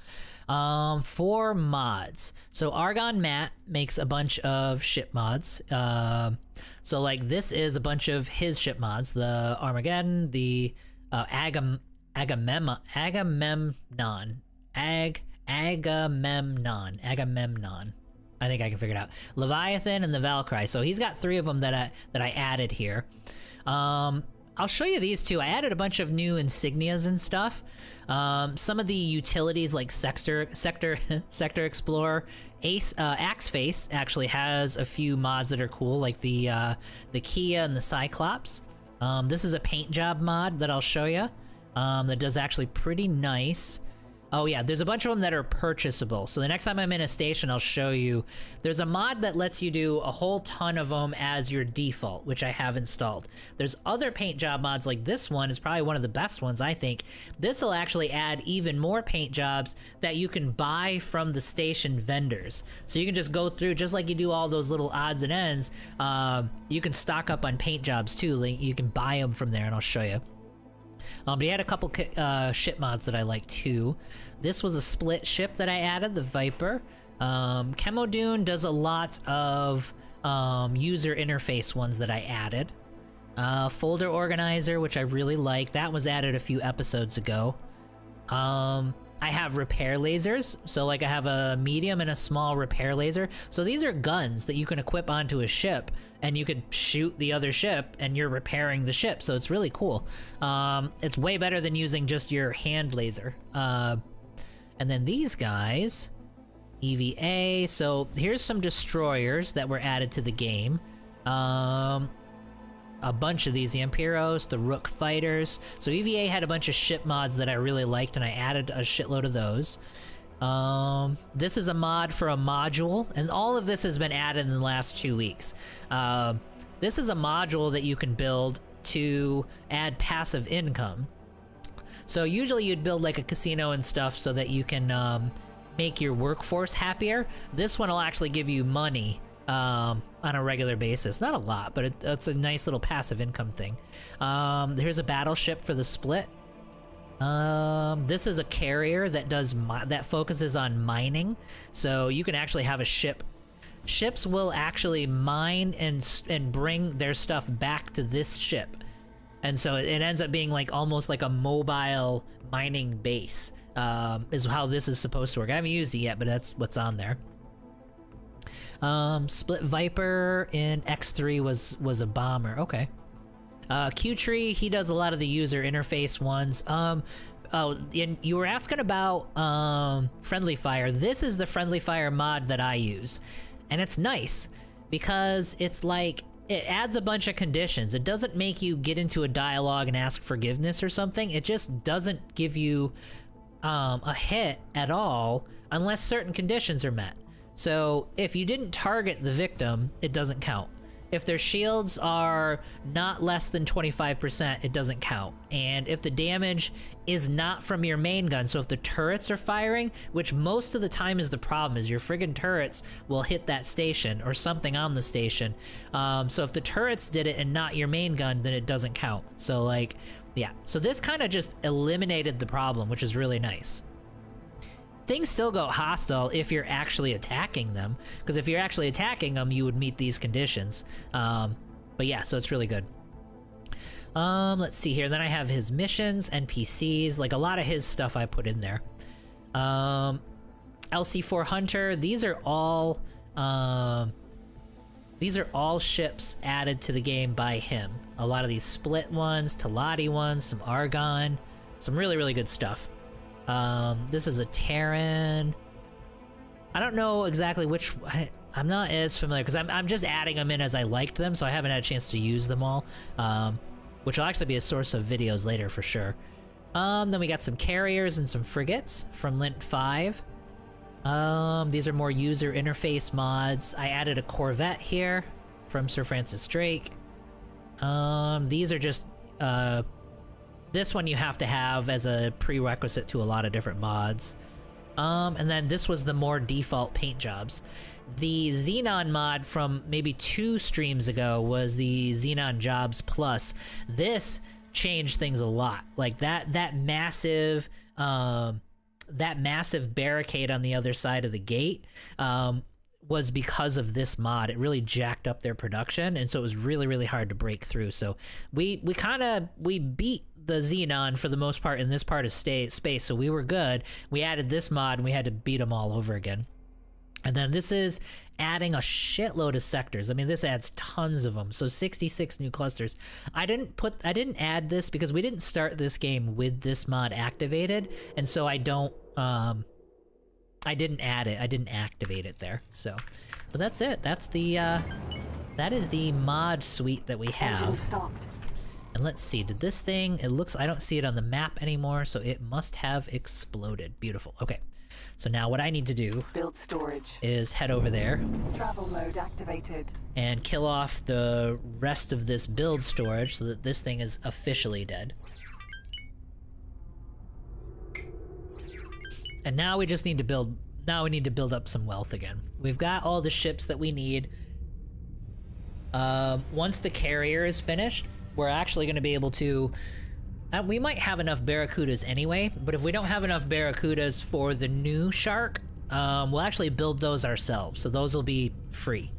For mods, so Argon Matt makes a bunch of ship mods. So like this is a bunch of his ship mods: the Armageddon, the Agamemnon. I think I can figure it out. Leviathan and the Valkyrie. So he's got 3 of them that I added here. I'll show you these two. I added a bunch of new insignias and stuff. Some of the utilities like Sector Explorer, Axe Face actually has a few mods that are cool, like the Kia and the Cyclops. This is a paint job mod that I'll show you. That does actually pretty nice. Oh yeah, there's a bunch of them that are purchasable. So the next time I'm in a station, I'll show you. There's a mod that lets you do a whole ton of them as your default, which I have installed. There's other paint job mods, like this one is probably one of the best ones, I think. This will actually add even more paint jobs that you can buy from the station vendors. So you can just go through, just like you do all those little odds and ends, you can stock up on paint jobs too. Like, you can buy them from there, and I'll show you. But he had a couple ship mods that I like too. This was a split ship that I added, the Viper. Chemodune does a lot of user interface ones that I added. Folder organizer, which I really like. That was added a few episodes ago. I have repair lasers. So like I have a medium and a small repair laser. So these are guns that you can equip onto a ship, and you could shoot the other ship and you're repairing the ship. So it's really cool. It's way better than using just your hand laser. And then these guys, EVA. So here's some destroyers that were added to the game. A bunch of these, the Imperos, the Rook fighters. So EVA had a bunch of ship mods that I really liked, and I added a shitload of those. This is a mod for a module, and all of this has been added in the last 2 weeks. This is a module that you can build to add passive income. So usually you'd build like a casino and stuff so that you can make your workforce happier. This one will actually give you money on a regular basis. Not a lot, but it's a nice little passive income thing. Here's a battleship for the split. This is a carrier that does that focuses on mining, so you can actually have a ship. Ships will actually mine and bring their stuff back to this ship, and so it ends up being like almost like a mobile mining base. Is how this is supposed to work. I haven't used it yet, but that's what's on there. Split Viper in X3 was a bomber. Okay. Q-Tree, he does a lot of the user interface ones. Oh, and you were asking about Friendly Fire. This is the Friendly Fire mod that I use, and it's nice because it's like it adds a bunch of conditions. It doesn't make you get into a dialogue and ask forgiveness or something. It just doesn't give you a hit at all unless certain conditions are met. So if you didn't target the victim, it doesn't count. If their shields are not less than 25%, it doesn't count. And if the damage is not from your main gun, so if the turrets are firing, which most of the time is the problem, is your friggin' turrets will hit that station or something on the station. So if the turrets did it and not your main gun, then it doesn't count. So like, yeah. So this kind of just eliminated the problem, which is really nice. Things still go hostile if you're actually attacking them, because if you're actually attacking them, you would meet these conditions. But yeah, so it's really good. Let's see here. Then I have his missions, NPCs, like a lot of his stuff I put in there. LC4 Hunter. These are all ships added to the game by him. A lot of these split ones, Talati ones, some Argon, some really, really good stuff. This is a Terran. I don't know exactly which. I'm not as familiar because I'm just adding them in as I liked them, so I haven't had a chance to use them all. Which will actually be a source of videos later for sure. Then we got some carriers and some frigates from Lint 5. These are more user interface mods. I added a Corvette here from Sir Francis Drake. These are just this one you have to have as a prerequisite to a lot of different mods. And then this was the more default paint jobs. The Xenon mod from maybe 2 streams ago was the Xenon Jobs Plus. This changed things a lot. Like that massive barricade on the other side of the gate was because of this mod. It really jacked up their production, and so it was really, really hard to break through. So we beat the Xenon for the most part in this part of space, so we were good. We added this mod and we had to beat them all over again. And then this is adding a shitload of sectors. I mean, this adds tons of them. So 66 new clusters. I didn't add this because we didn't start this game with this mod activated, and so I didn't add it. I didn't activate it there. So, but that's it. That's the that is the mod suite that we Engine have. stopped. And let's see, did this thing, it looks, I don't see it on the map anymore, so it must have exploded. Beautiful. Okay. So now what I need to do Build storage. is head over there Travel mode activated. and kill off the rest of this build storage so that this thing is officially dead. And now we just need to build, now we need to build up some wealth again. We've got all the ships that we need. Once the carrier is finished, we're actually going to be able to, we might have enough Barracudas anyway, but if we don't have enough Barracudas for the new Shark, we'll actually build those ourselves. So those will be free,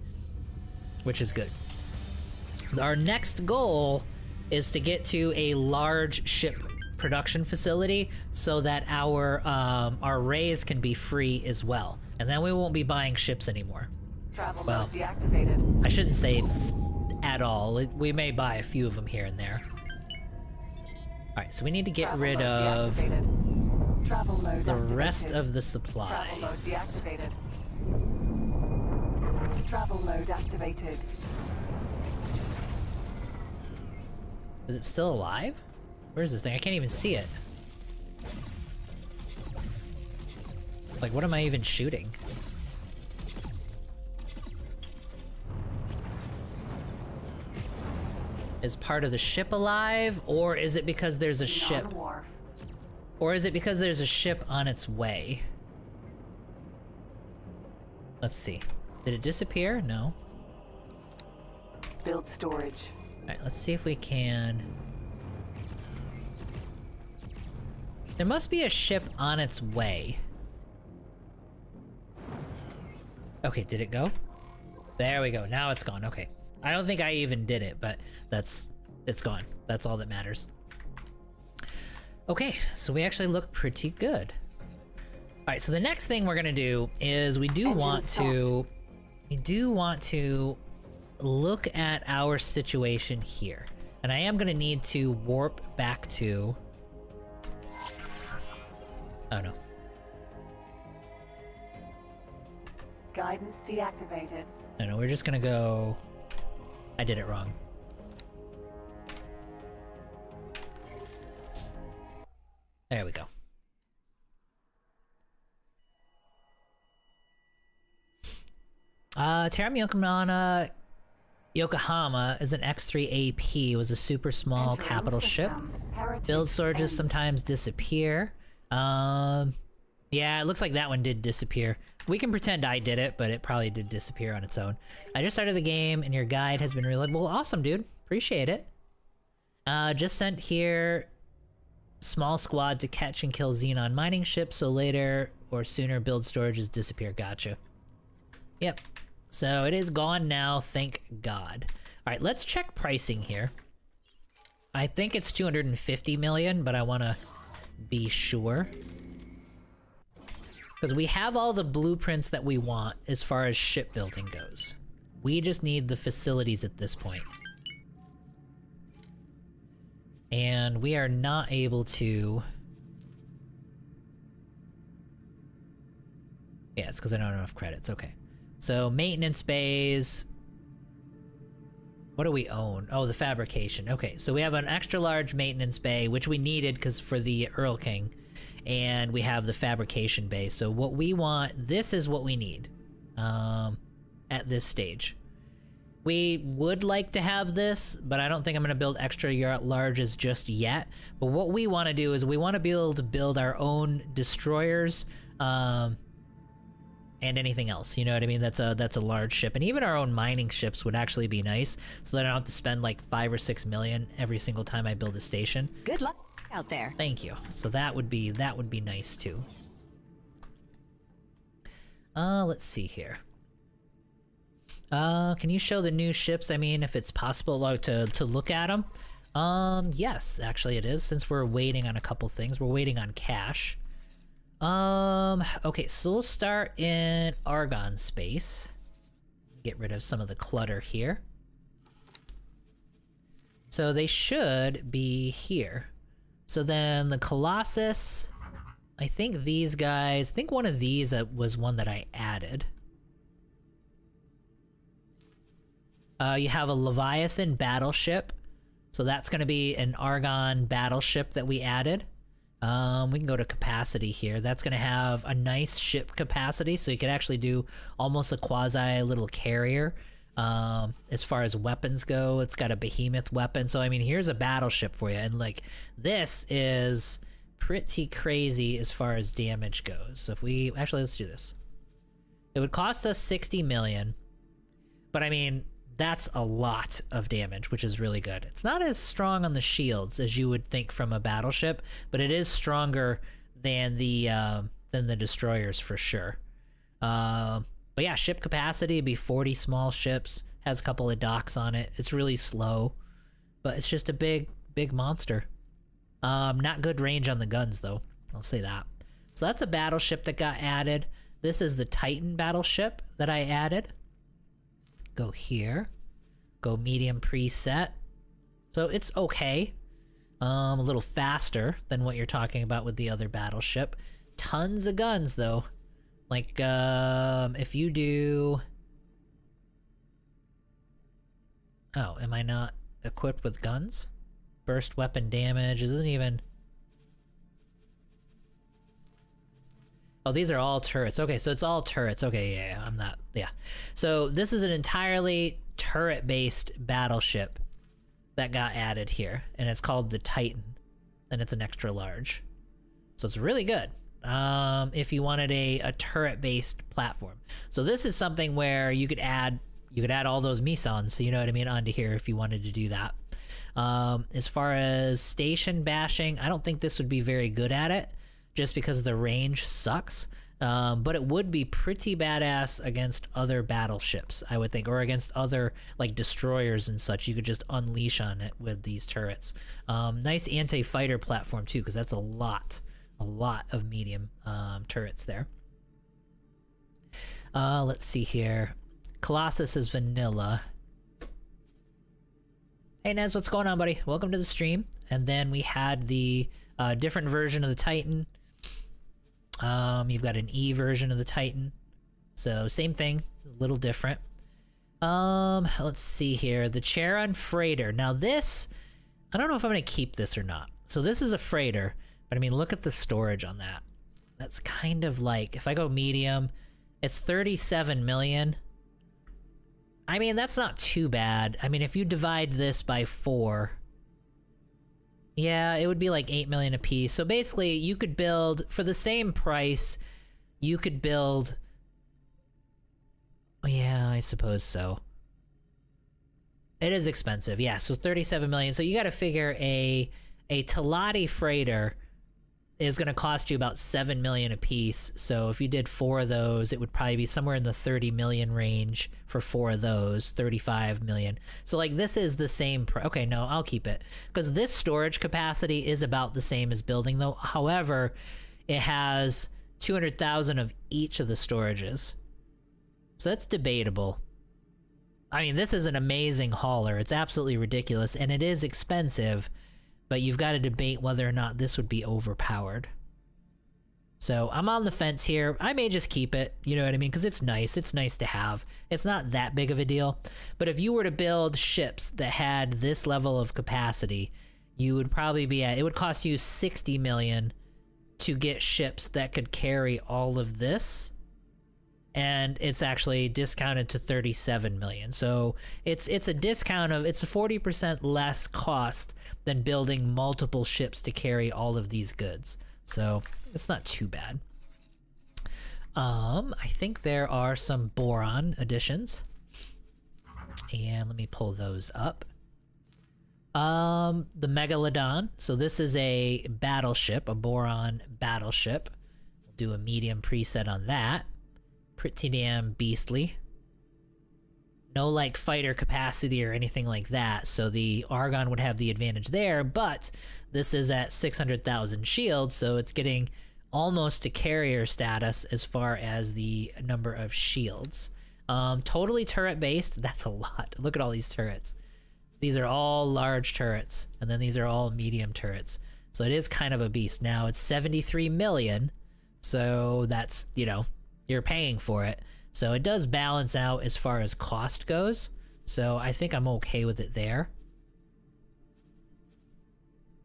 which is good. Our next goal is to get to a large ship production facility so that our rays can be free as well. And then we won't be buying ships anymore. Travel Well. mode deactivated. I shouldn't say at all. We may buy a few of them here and there. Alright, so we need to get Travel rid mode of deactivated. Travel mode the activated. rest of the Travel mode supplies. deactivated. Travel mode activated. Is it still alive? Where's this thing? I can't even see it. Like, what am I even shooting? Is part of the ship alive, or is it because there's a ship? Non-wharf. Or is it because there's a ship on its way? Let's see. Did it disappear? No. Build storage. Alright, let's see if we can... There must be a ship on its way. Okay, did it go? There we go. Now it's gone. Okay. I don't think I even did it, but it's gone. That's all that matters. Okay, so we actually look pretty good. Alright, so the next thing we're gonna do is we do want to look at our situation here. And I am gonna need to warp back to... Oh no. Guidance deactivated. No, we're just gonna go... I did it wrong. There we go. Terra Yokohama is an X3 AP. It was a super small Entering capital ship. system. Heritage Build storages end. sometimes disappear. Yeah, it looks like that one did disappear. We can pretend I did it, but it probably did disappear on its own. I just started the game, and your guide has been reloaded. Well, awesome, dude. Appreciate it. Just sent here small squad to catch and kill Xenon mining ships, so later or sooner build storages disappear. Gotcha. Yep. So it is gone now, thank God. All right, let's check pricing here. I think it's 250 million, but I want to be sure. Because we have all the blueprints that we want as far as shipbuilding goes. We just need the facilities at this point. And we are not able to... Yeah, it's because I don't have enough credits. Okay. So, maintenance bays... What do we own? Oh, the fabrication. Okay, so we have an extra large maintenance bay, which we needed because for the Earl King. And we have the fabrication bay. So what we want, this is what we need at this stage. We would like to have this, but I don't think I'm going to build extra larges just yet. But what we want to do is we want to be able to build our own destroyers and anything else. You know what I mean? That's a large ship. And even our own mining ships would actually be nice, so that I don't have to spend like 5 or 6 million every single time I build a station. Good luck out there. Thank you. So that would be nice too. Let's see here. Can you show the new ships? I mean, if it's possible to look at them. Yes, actually it is. Since we're waiting on a couple things, we're waiting on cash. Okay, so we'll start in Argon space. Get rid of some of the clutter here. So they should be here. So then the Colossus, I think these guys, I think one of these was one that I added. You have a Leviathan battleship. So that's going to be an Argon battleship that we added. We can go to capacity here. That's going to have a nice ship capacity, so you could actually do almost a quasi little carrier. As far as weapons go, it's got a behemoth weapon. So I mean, here's a battleship for you, and like this is pretty crazy as far as damage goes. So if we actually, let's do this. It would cost us 60 million, but I mean, that's a lot of damage, which is really good. It's not as strong on the shields as you would think from a battleship, but it is stronger than the destroyers for sure. But yeah, ship capacity would be 40 small ships. Has a couple of docks on it. It's really slow, but it's just a big monster. Not good range on the guns though. I'll say that. So that's a battleship that got added. This is the Titan battleship that I added. Go here, go medium preset. So it's okay. A little faster than what you're talking about with the other battleship. Tons of guns though. Like, if you do... Oh, am I not equipped with guns? Burst weapon damage, it doesn't even... Oh, these are all turrets. Okay, so it's all turrets. Okay, yeah, I'm not... Yeah. So this is an entirely turret-based battleship that got added here, and it's called the Titan, and it's an extra large. So it's really good if you wanted a turret-based platform. So this is something where you could add all those Mesons, so you know what I mean, onto here if you wanted to do that. As far as station bashing, I don't think this would be very good at it, just because the range sucks. But it would be pretty badass against other battleships, I would think, or against other like destroyers and such. You could just unleash on it with these turrets. Nice anti-fighter platform too, because that's a lot of medium turrets there. Let's see here. Colossus is vanilla. Hey Nez, what's going on, buddy? Welcome to the stream. And then we had the different version of the Titan. You've got an E version of the Titan. So same thing, a little different. Let's see here. The Charon Freighter. Now this, I don't know if I'm gonna keep this or not. So this is a freighter, but I mean, look at the storage on that. That's kind of like, if I go medium, it's 37 million. I mean, that's not too bad. I mean, if you divide this by 4, yeah, it would be like 8 million a piece. So basically, you could build, for the same price, you could build... Yeah, I suppose so. It is expensive, yeah, so 37 million. So you gotta figure a Talati freighter is gonna cost you about 7 million a piece. So if you did 4 of those, it would probably be somewhere in the 30 million range for 4 of those, 35 million. So like this is the same, okay, no, I'll keep it. Because this storage capacity is about the same as building though. However, it has 200,000 of each of the storages. So that's debatable. I mean, this is an amazing hauler. It's absolutely ridiculous, and it is expensive, but you've got to debate whether or not this would be overpowered. So I'm on the fence here. I may just keep it, you know what I mean? Because it's nice to have. It's not that big of a deal. But if you were to build ships that had this level of capacity, you would probably be at, it would cost you 60 million to get ships that could carry all of this. And it's actually discounted to 37 million. So it's a discount of, it's a 40% less cost than building multiple ships to carry all of these goods. So it's not too bad. I think there are some Boron additions. And let me pull those up. The Megalodon. So this is a battleship, a Boron battleship. We'll do a medium preset on that. Pretty damn beastly. No like fighter capacity or anything like that, so the Argon would have the advantage there, but this is at 600,000 shield, so it's getting almost to carrier status as far as the number of shields. Totally turret based, that's a lot. Look at all these turrets. These are all large turrets, and then these are all medium turrets. So it is kind of a beast. Now it's 73 million, so that's, you know, you're paying for it. So it does balance out as far as cost goes. So I think I'm okay with it there.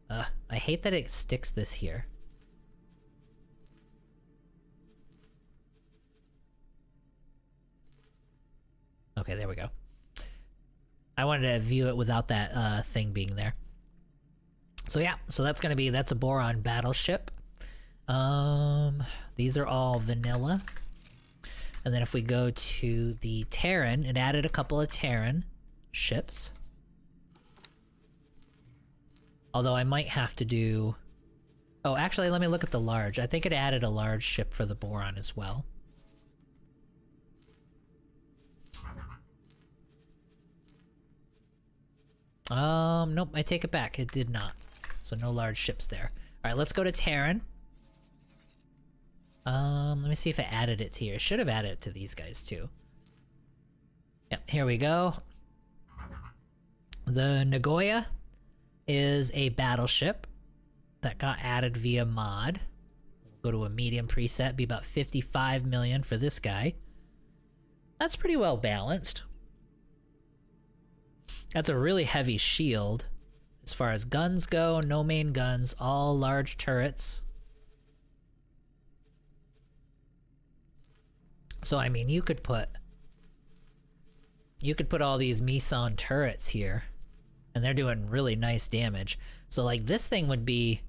I hate that it sticks this here. Okay, there we go. I wanted to view it without that thing being there. So yeah, so that's gonna be, that's a Boron battleship. These are all vanilla. And then if we go to the Terran, it added a couple of Terran ships. Although I might have to do... Oh, actually, let me look at the large. I think it added a large ship for the Boron as well. Nope, I take it back. It did not. So no large ships there. Alright, let's go to Terran. Let me see if it added it to here. It should have added it to these guys too. Yep, here we go. The Nagoya is a battleship that got added via mod. We'll go to a medium preset, be about 55 million for this guy. That's pretty well balanced. That's a really heavy shield. As far as guns go, no main guns, all large turrets. So I mean, you could put all these Meson turrets here, and they're doing really nice damage. So like this thing would be,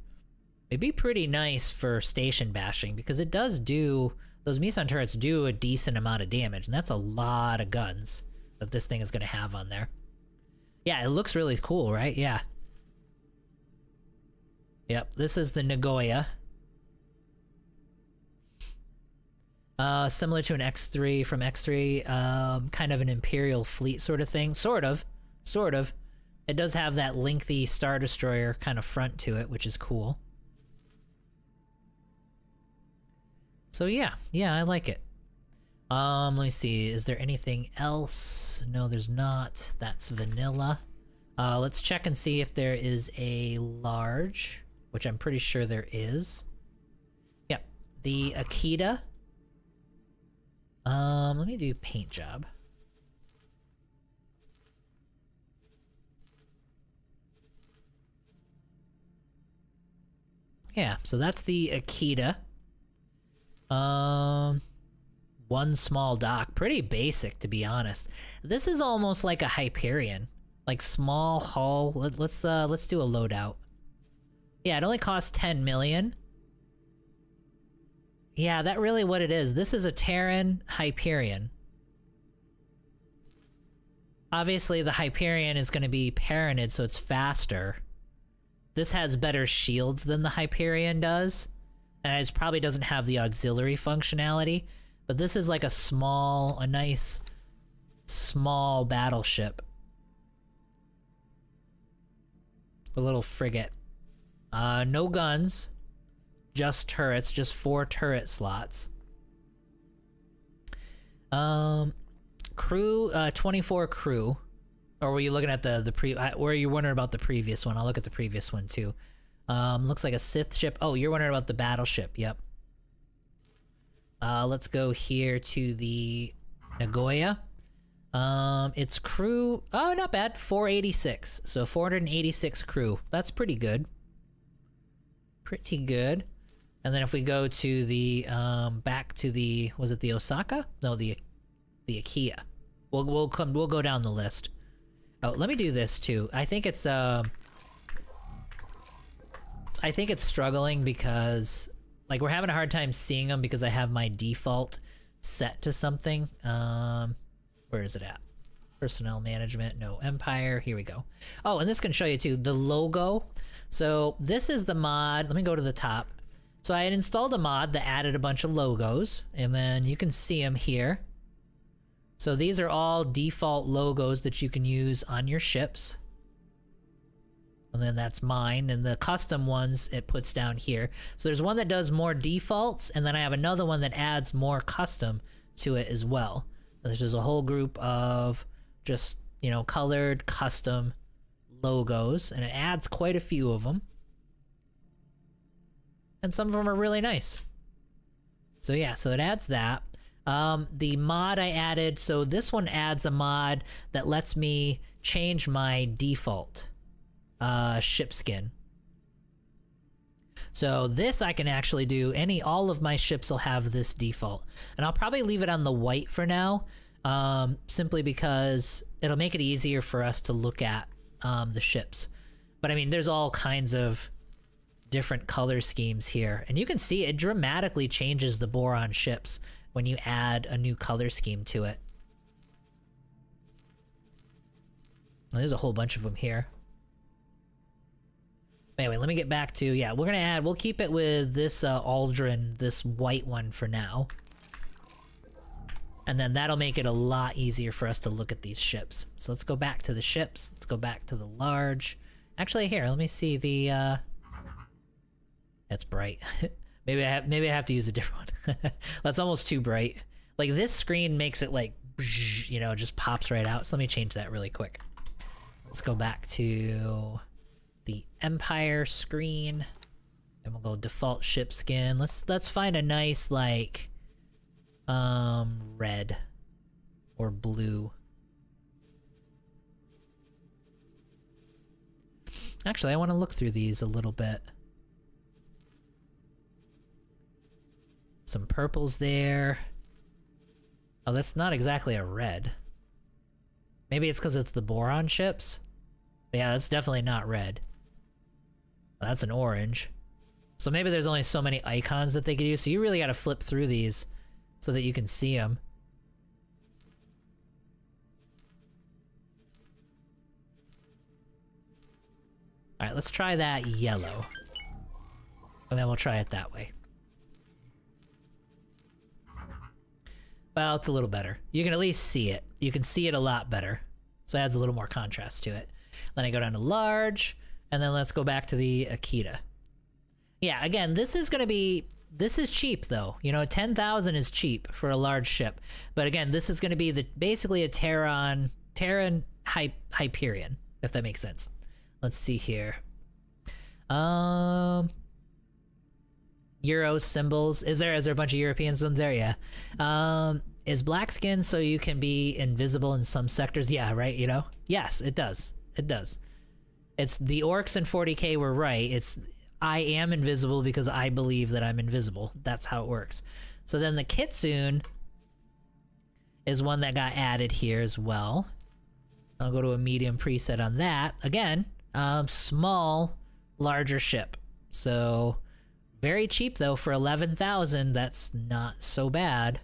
it'd be pretty nice for station bashing, because it does do, those Meson turrets do a decent amount of damage, and that's a lot of guns that this thing is going to have on there. Yeah, it looks really cool, right? Yeah. Yep, this is the Nagoya. Similar to an X3 from X3, kind of an Imperial fleet sort of thing. Sort of. It does have that lengthy Star Destroyer kind of front to it, which is cool. So yeah, I like it. Let me see, is there anything else? No, there's not. That's vanilla. Let's check and see if there is a large, which I'm pretty sure there is. Yep, the Akita. Let me do paint job. Yeah, so that's the Akita. One small dock. Pretty basic, to be honest. This is almost like a Hyperion. Like small hull. Let's do a loadout. Yeah, it only costs 10 million. Yeah, that really what it is. This is a Terran Hyperion. Obviously, the Hyperion is going to be Paranid, so it's faster. This has better shields than the Hyperion does. And it probably doesn't have the auxiliary functionality. But this is like a nice, small battleship. A little frigate. No guns. Just turrets, just 4 turret slots. Crew, 24 crew. Or were you looking at were you wondering about the previous one? I'll look at the previous one too. Looks like a Sith ship. Oh, you're wondering about the battleship, yep. Let's go here to the Nagoya. Its crew, oh, not bad, 486. So 486 crew. That's pretty good. Pretty good. And then if we go to the, back to the, was it the Osaka? No, the Akia. We'll go down the list. Oh, let me do this too. I think it's struggling because, like, we're having a hard time seeing them because I have my default set to something. Where is it at? Personnel management, no, Empire, here we go. Oh, and this can show you too, the logo. So this is the mod, let me go to the top. So I had installed a mod that added a bunch of logos, and then you can see them here. So these are all default logos that you can use on your ships. And then that's mine, and the custom ones it puts down here. So there's one that does more defaults, and then I have another one that adds more custom to it as well. There's just a whole group of just, you know, colored custom logos, and it adds quite a few of them. And some of them are really nice. So yeah, so it adds that. The mod I added, so this one adds a mod that lets me change my default ship skin. So this I can actually do. All of my ships will have this default, and I'll probably leave it on the white for now, simply because it'll make it easier for us to look at the ships. But I mean, there's all kinds of different color schemes here, and you can see it dramatically changes the Boron ships when you add a new color scheme to it. Well, there's a whole bunch of them here. Anyway, let me get back to, yeah, we'll keep it with this Aldrin, this white one for now. And then that'll make it a lot easier for us to look at these ships. So let's go back to the ships. Let's go back to the large. Actually, here, let me see the, that's bright. maybe I have to use a different one. That's almost too bright. Like, this screen makes it like, you know, just pops right out. So let me change that really quick. Let's go back to the Empire screen, and we'll go default ship skin. Let's find a nice, like, red or blue. Actually, I want to look through these a little bit. Some purples there. Oh, that's not exactly a red. Maybe it's because it's the Boron ships. But yeah, that's definitely not red. That's an orange. So maybe there's only so many icons that they could use, so you really gotta flip through these so that you can see them. Alright, let's try that yellow. And then we'll try it that way. Well, it's a little better. You can at least see it. You can see it a lot better. So it adds a little more contrast to it. Then I go down to large, and then let's go back to the Akita. Yeah, again, this is cheap though. You know, 10,000 is cheap for a large ship. But again, this is gonna be basically a Terran Hyperion, if that makes sense. Let's see here. Euro symbols. Is there a bunch of European ones there? Yeah. Is black skin so you can be invisible in some sectors? Yeah, right, you know? Yes, it does. It does. It's the orcs in 40k were right. I am invisible because I believe that I'm invisible. That's how it works. So then the Kitsune is one that got added here as well. I'll go to a medium preset on that. Again, small, larger ship. So very cheap though for 11,000. That's not so bad.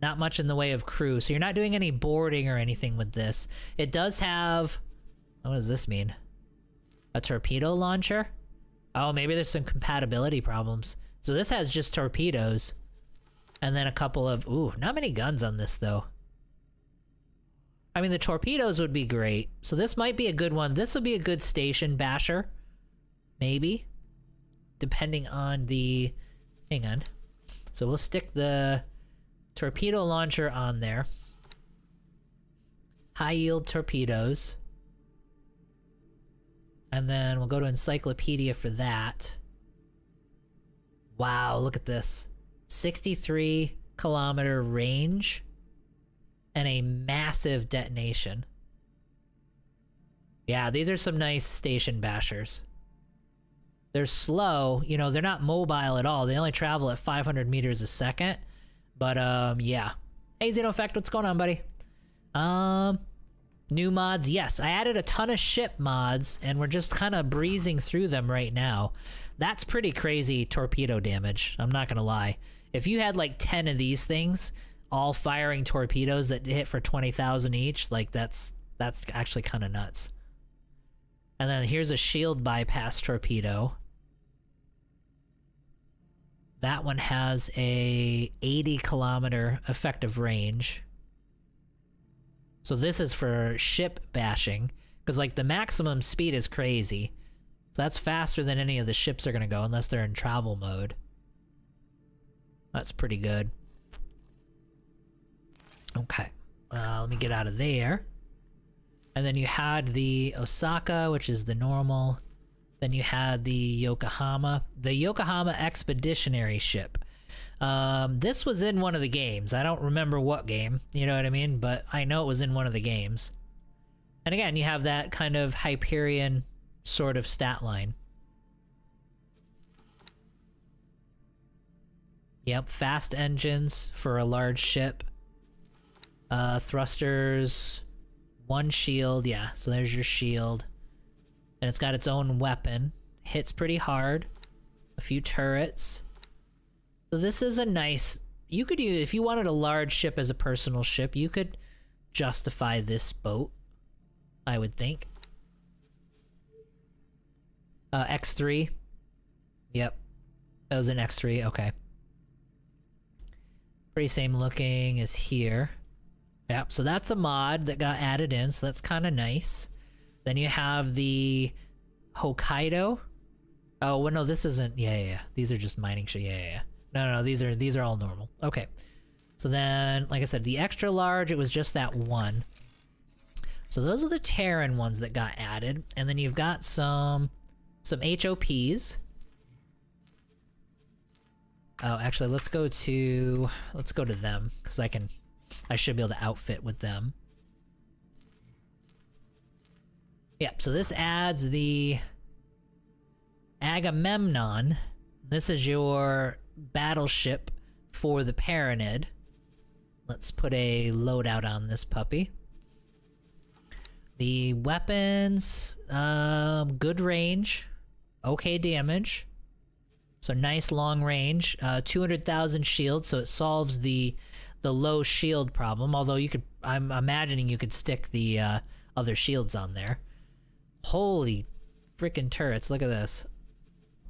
Not much in the way of crew. So you're not doing any boarding or anything with this. It does have, what does this mean? A torpedo launcher? Oh, maybe there's some compatibility problems. So this has just torpedoes. And then a couple of, ooh, not many guns on this though. I mean, the torpedoes would be great. So this might be a good one. This would be a good station basher. Maybe. Depending on the, hang on. So we'll stick the torpedo launcher on there. High yield torpedoes. And then we'll go to Encyclopedia for that. Wow, look at this. 63 kilometer range and a massive detonation. Yeah, these are some nice station bashers. They're slow, you know, they're not mobile at all. They only travel at 500 meters a second. But, yeah. Hey, Xenoeffect, what's going on, buddy? New mods, yes. I added a ton of ship mods, and we're just kind of breezing through them right now. That's pretty crazy torpedo damage, I'm not gonna lie. If you had like 10 of these things, all firing torpedoes that hit for 20,000 each, like that's actually kind of nuts. And then here's a shield bypass torpedo. That one has a 80 kilometer effective range. So this is for ship bashing, Because, like, the maximum speed is crazy. So that's faster than any of the ships are going to go, unless they're in travel mode. That's pretty good. Okay. Let me get out of there. And then you had the Osaka, which is the normal. Then you had the Yokohama. The Yokohama Expeditionary ship. This was in one of the games. I don't remember what game, you know what I mean? But I know it was in one of the games. And again, you have that kind of Hyperion sort of stat line. Yep, fast engines for a large ship. Thrusters, 1 shield, yeah, so there's your shield. And it's got its own weapon. Hits pretty hard. A few turrets. So this is a nice... You could use... If you wanted a large ship as a personal ship, you could justify this boat, I would think. X3. Yep. That was an X3, okay. Pretty same looking as here. Yep, so that's a mod that got added in, so that's kind of nice. Then you have the Hokkaido. Oh, well, no, this isn't... Yeah. These are just mining shit. Yeah. No, these are all normal. Okay. So then, like I said, the extra large, it was just that one. So those are the Terran ones that got added. And then you've got some HOPs. Oh, actually, let's go to them, because I should be able to outfit with them. Yep, so this adds the Agamemnon. This is your battleship for the Paranid. Let's put a loadout on this puppy. The weapons, good range, okay damage. So nice long range, 200,000 shield, so it solves the low shield problem. Although I'm imagining you could stick the other shields on there. Holy freaking turrets! Look at this.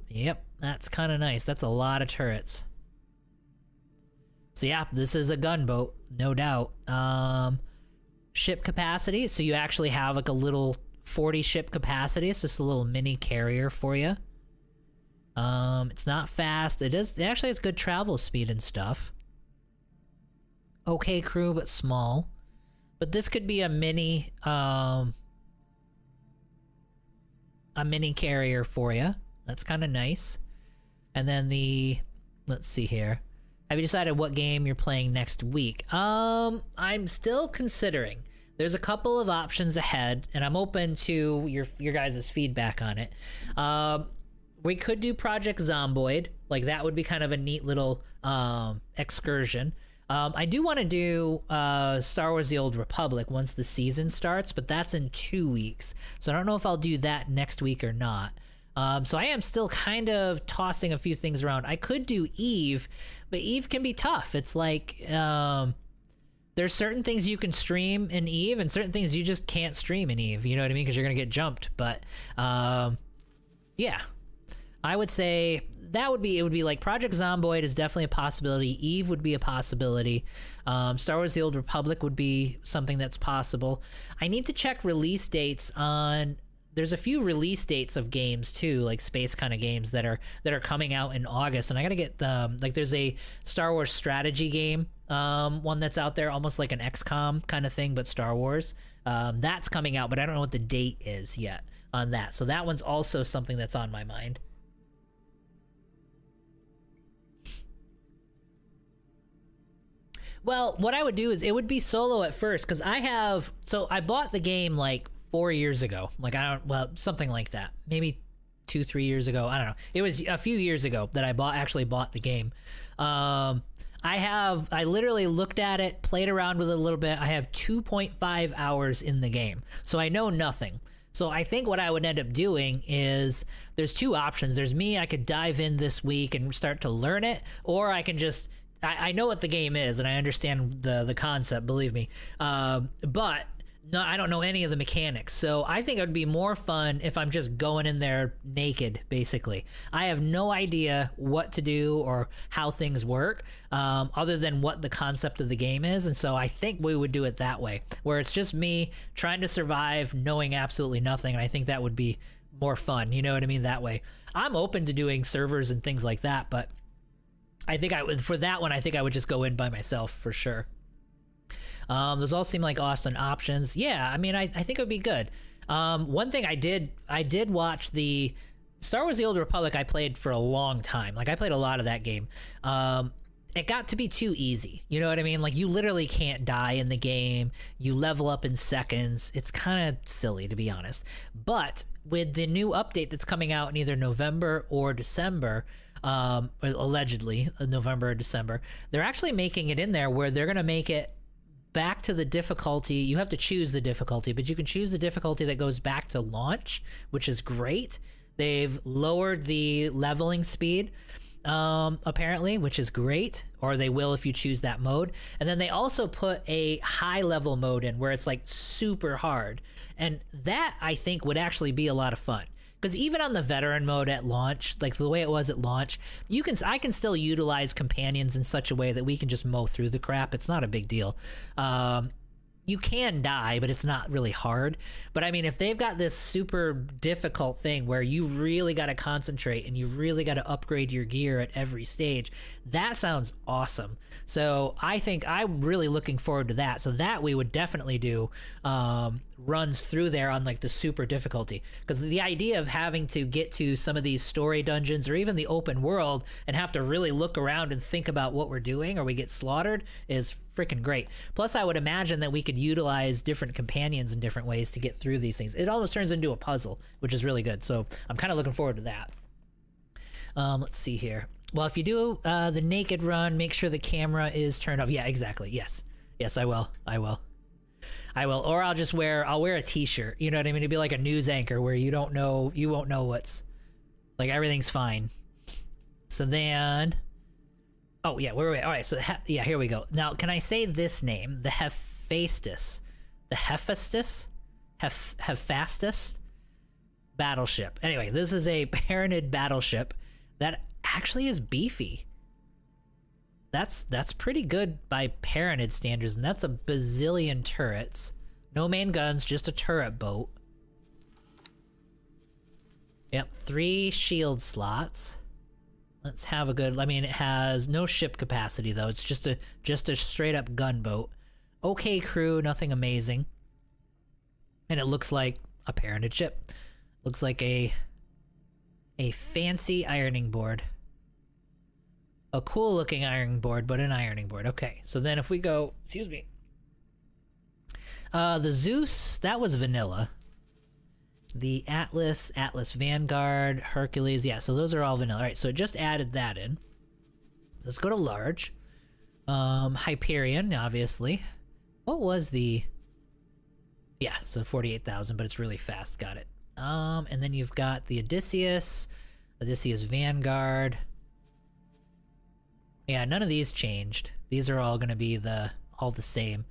Yep, that's kind of nice. That's a lot of turrets. So yeah, this is a gunboat, no doubt. Ship capacity, so you actually have like a little 40 ship capacity. It's just a little mini carrier for you. It's not fast. Actually it's good travel speed and stuff. Okay crew, but small. But this could be a mini carrier for you. That's kind of nice. And then let's see here. Have you decided what game you're playing next week? I'm still considering. There's a couple of options ahead, and I'm open to your guys' feedback on it. We could do Project Zomboid. Like, that would be kind of a neat little excursion. I do want to do Star Wars The Old Republic once the season starts, but that's in 2 weeks. So I don't know if I'll do that next week or not. So I am still kind of tossing a few things around. I could do Eve, but Eve can be tough. It's like, there's certain things you can stream in Eve and certain things you just can't stream in Eve. You know what I mean? Because you're going to get jumped. But, yeah. I would say it would be like Project Zomboid is definitely a possibility. Eve would be a possibility. Star Wars The Old Republic would be something that's possible. I need to check release dates on... There's a few release dates of games too, like space kind of games that are coming out in August, and I gotta get like there's a Star Wars strategy game, one that's out there, almost like an XCOM kind of thing, but Star Wars. That's coming out, but I don't know what the date is yet on that. So that one's also something that's on my mind. Well, what I would do is it would be solo at first, because I bought the game like 4 years ago, something like that, maybe 2-3 years ago. I don't know. It was a few years ago that I actually bought the game. I literally looked at it, played around with it a little bit. I have 2.5 hours in the game, so I know nothing. So I think what I would end up doing is there's two options. There's me, I could dive in this week and start to learn it, or I can just I know what the game is and I understand the concept, believe me. But no, I don't know any of the mechanics. So I think it would be more fun if I'm just going in there naked, basically. I have no idea what to do or how things work, other than what the concept of the game is. And so I think we would do it that way, where it's just me trying to survive, knowing absolutely nothing. And I think that would be more fun. You know what I mean? That way. I'm open to doing servers and things like that, but I think for that one, I think I would just go in by myself for sure. Those all seem like awesome options. Yeah, I mean, I think it would be good. One thing I did watch the Star Wars: The Old Republic. I played for a long time. Like, I played a lot of that game. It got to be too easy. You know what I mean? Like, you literally can't die in the game. You level up in seconds. It's kind of silly, to be honest. But with the new update that's coming out in either November or December, allegedly November or December, they're actually making it in there where they're going to make it back to the difficulty. You have to choose the difficulty, but you can choose the difficulty that goes back to launch, which is great. They've lowered the leveling speed, apparently, which is great, or they will if you choose that mode. And then they also put a high level mode in where it's like super hard. And that, I think, would actually be a lot of fun. Because even on the veteran mode at launch, like the way it was at launch, I can still utilize companions in such a way that we can just mow through the crap. It's not a big deal. You can die, but it's not really hard. But I mean, if they've got this super difficult thing where you really got to concentrate and you really got to upgrade your gear at every stage, that sounds awesome. So I think I'm really looking forward to that. So that we would definitely do runs through there on like the super difficulty. Because the idea of having to get to some of these story dungeons or even the open world and have to really look around and think about what we're doing or we get slaughtered is freaking great. Plus, I would imagine that we could utilize different companions in different ways to get through these things. It almost turns into a puzzle, which is really good. So I'm kind of looking forward to that. Let's see here. Well, if you do the naked run, make sure the camera is turned off. Yeah, exactly. Yes, I will. Or I'll wear a t-shirt. You know what I mean? It'd be like a news anchor where you won't know what's, like, everything's fine. So then, oh yeah, where are we? All right, so yeah, here we go. Now, can I say this name? The Hephaestus battleship. Anyway, this is a Paranid battleship that actually is beefy. That's pretty good by Paranid standards, and that's a bazillion turrets. No main guns, just a turret boat. Yep, 3 shield slots. Let's have a good. I mean, it has no ship capacity though. It's just a straight up gunboat. Okay, crew, nothing amazing. And it looks like a Paranid ship. Looks like a fancy ironing board. A cool looking ironing board, but an ironing board. Okay, so then if we go, excuse me. The Zeus, that was vanilla. The Atlas Vanguard, Hercules, yeah, so those are all vanilla. All right, so it just added that in. Let's go to large. Hyperion, obviously. What was the... Yeah, so 48,000, but it's really fast, got it. And then you've got the Odysseus Vanguard. Yeah, none of these changed. These are all gonna be all the same.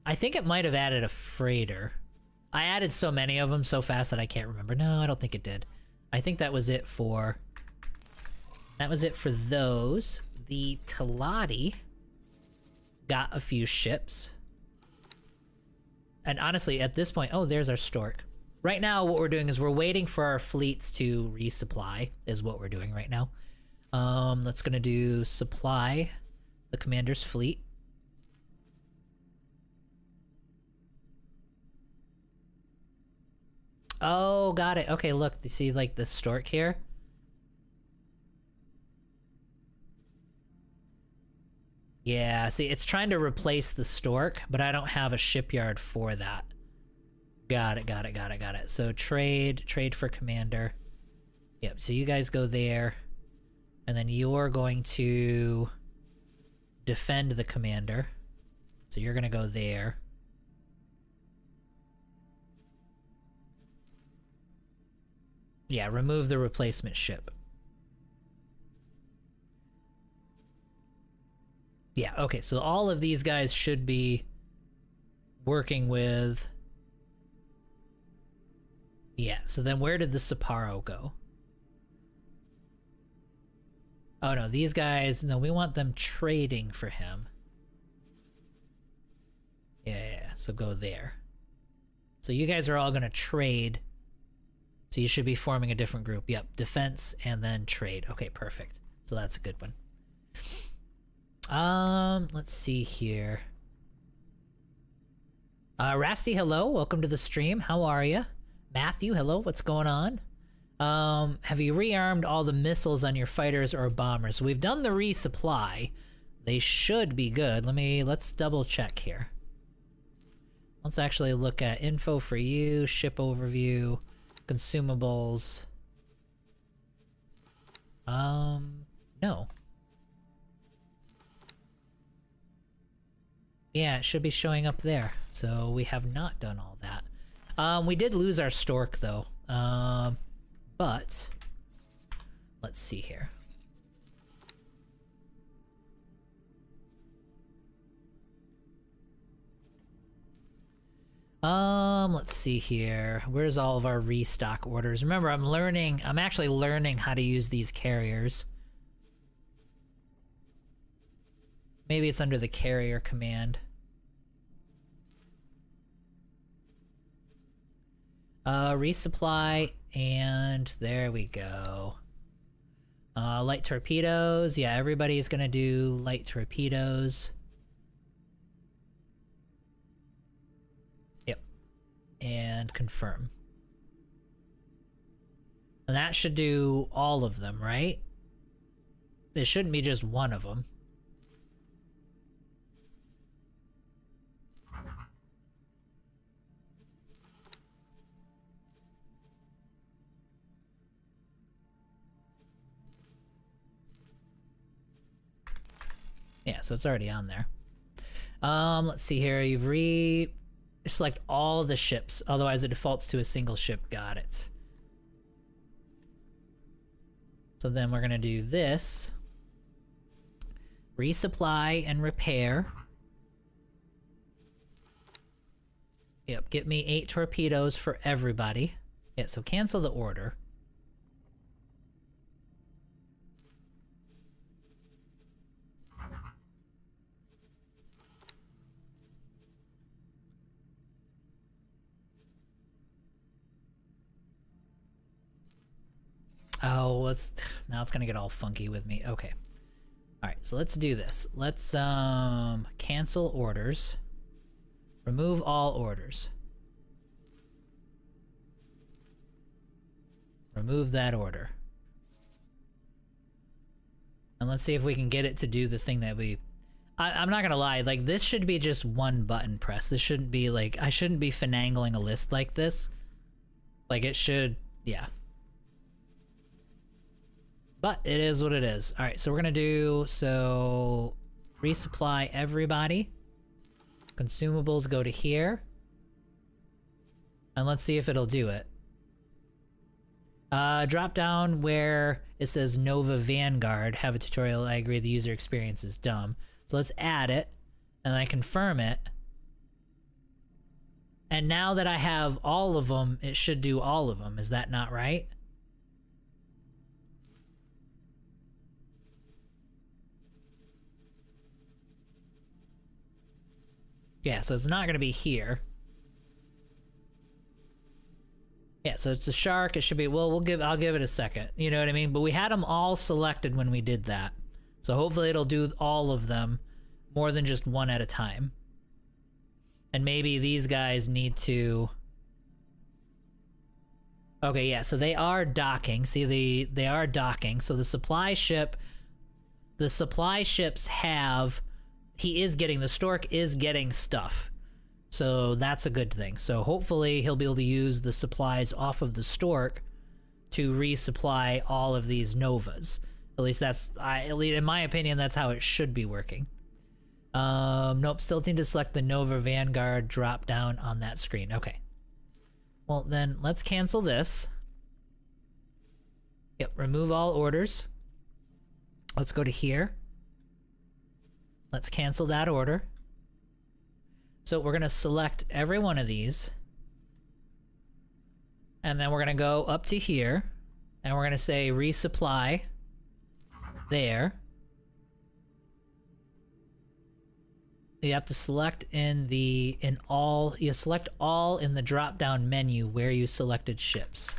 I think it might have added a freighter. I added so many of them so fast that I can't remember. No, I don't think it did. I think that was it for those. The Teladi got a few ships. And honestly, at this point, oh, there's our Stork. Right now, what we're doing is we're waiting for our fleets to resupply, is what we're doing right now. That's gonna do supply the commander's fleet. Oh, got it. Okay, look, you see like the Stork here? Yeah, see, it's trying to replace the Stork, but I don't have a shipyard for that. Got it. So trade for commander. Yep, so you guys go there. And then you're going to defend the commander. So you're gonna go there. Yeah, remove the replacement ship. Yeah, okay, so all of these guys should be working with... Yeah, so then where did the Sapporo go? Oh no, these guys, no, we want them trading for him. Yeah, so go there. So you guys are all gonna trade. So you should be forming a different group. Yep, defense and then trade. Okay, perfect. So that's a good one. Let's see here. Rasty, hello, welcome to the stream. How are you? Matthew, hello, what's going on? Have you rearmed all the missiles on your fighters or bombers? So we've done the resupply. They should be good. Let's double check here. Let's actually look at info for you, ship overview, consumables. No. Yeah, it should be showing up there. So we have not done all that. We did lose our stork though. But let's see here. Let's see here. Where's all of our restock orders? Remember, I'm actually learning how to use these carriers. Maybe it's under the carrier command. Resupply, and there we go. Light torpedoes. Yeah, everybody's gonna do light torpedoes. Yep. And confirm. And that should do all of them, right? It shouldn't be just one of them. Yeah, so it's already on there. Let's see here. You've select all the ships, otherwise it defaults to a single ship. Got it. So then we're gonna do this. Resupply and repair. Yep, get me 8 torpedoes for everybody. Yeah, so cancel the order. Oh, now it's gonna get all funky with me. Okay. Alright, so let's do this. Let's cancel orders. Remove all orders. Remove that order. And let's see if we can get it to do the thing that I'm not gonna lie, like, this should be just one button press. This shouldn't be like, I shouldn't be finagling a list like this. Like, it should, yeah. But it is what it is. Alright, so we're gonna do, resupply everybody. Consumables go to here. And let's see if it'll do it. Drop down where it says Nova Vanguard. Have a tutorial. I agree the user experience is dumb. So let's add it. And I confirm it. And now that I have all of them, it should do all of them. Is that not right? Yeah, so it's not gonna be here. Yeah, so it's the shark. It should be, well, I'll give it a second. You know what I mean? But we had them all selected when we did that. So hopefully it'll do all of them more than just one at a time. And maybe these guys need to... Okay, yeah, so they are docking. See, they are docking. So the supply ships have... the stork is getting stuff. So that's a good thing. So hopefully he'll be able to use the supplies off of the stork to resupply all of these Novas. At least in my opinion, that's how it should be working. Nope, still need to select the Nova Vanguard drop down on that screen. Okay. Well, then let's cancel this. Yep, remove all orders. Let's go to here. Let's cancel that order. So we're gonna select every one of these. And then we're gonna go up to here. And we're gonna say resupply. There. You have to select you select all in the drop down menu where you selected ships.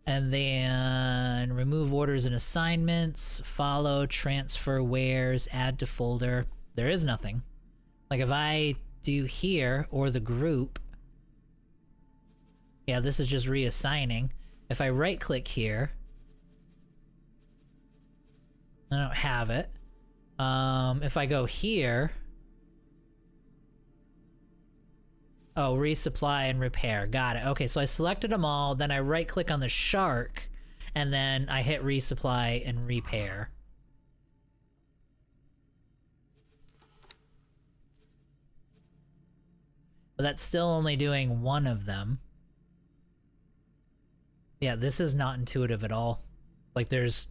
And then remove orders and assignments, follow, transfer wares, add to folder. There is nothing. Like if I do here or the group, yeah, this is just reassigning. If I right click here, I don't have it. If I go here, oh, resupply and repair. Got it. Okay, so I selected them all, then I right click on the shark, and then I hit resupply and repair. But that's still only doing one of them. Yeah, this is not intuitive at all. Like this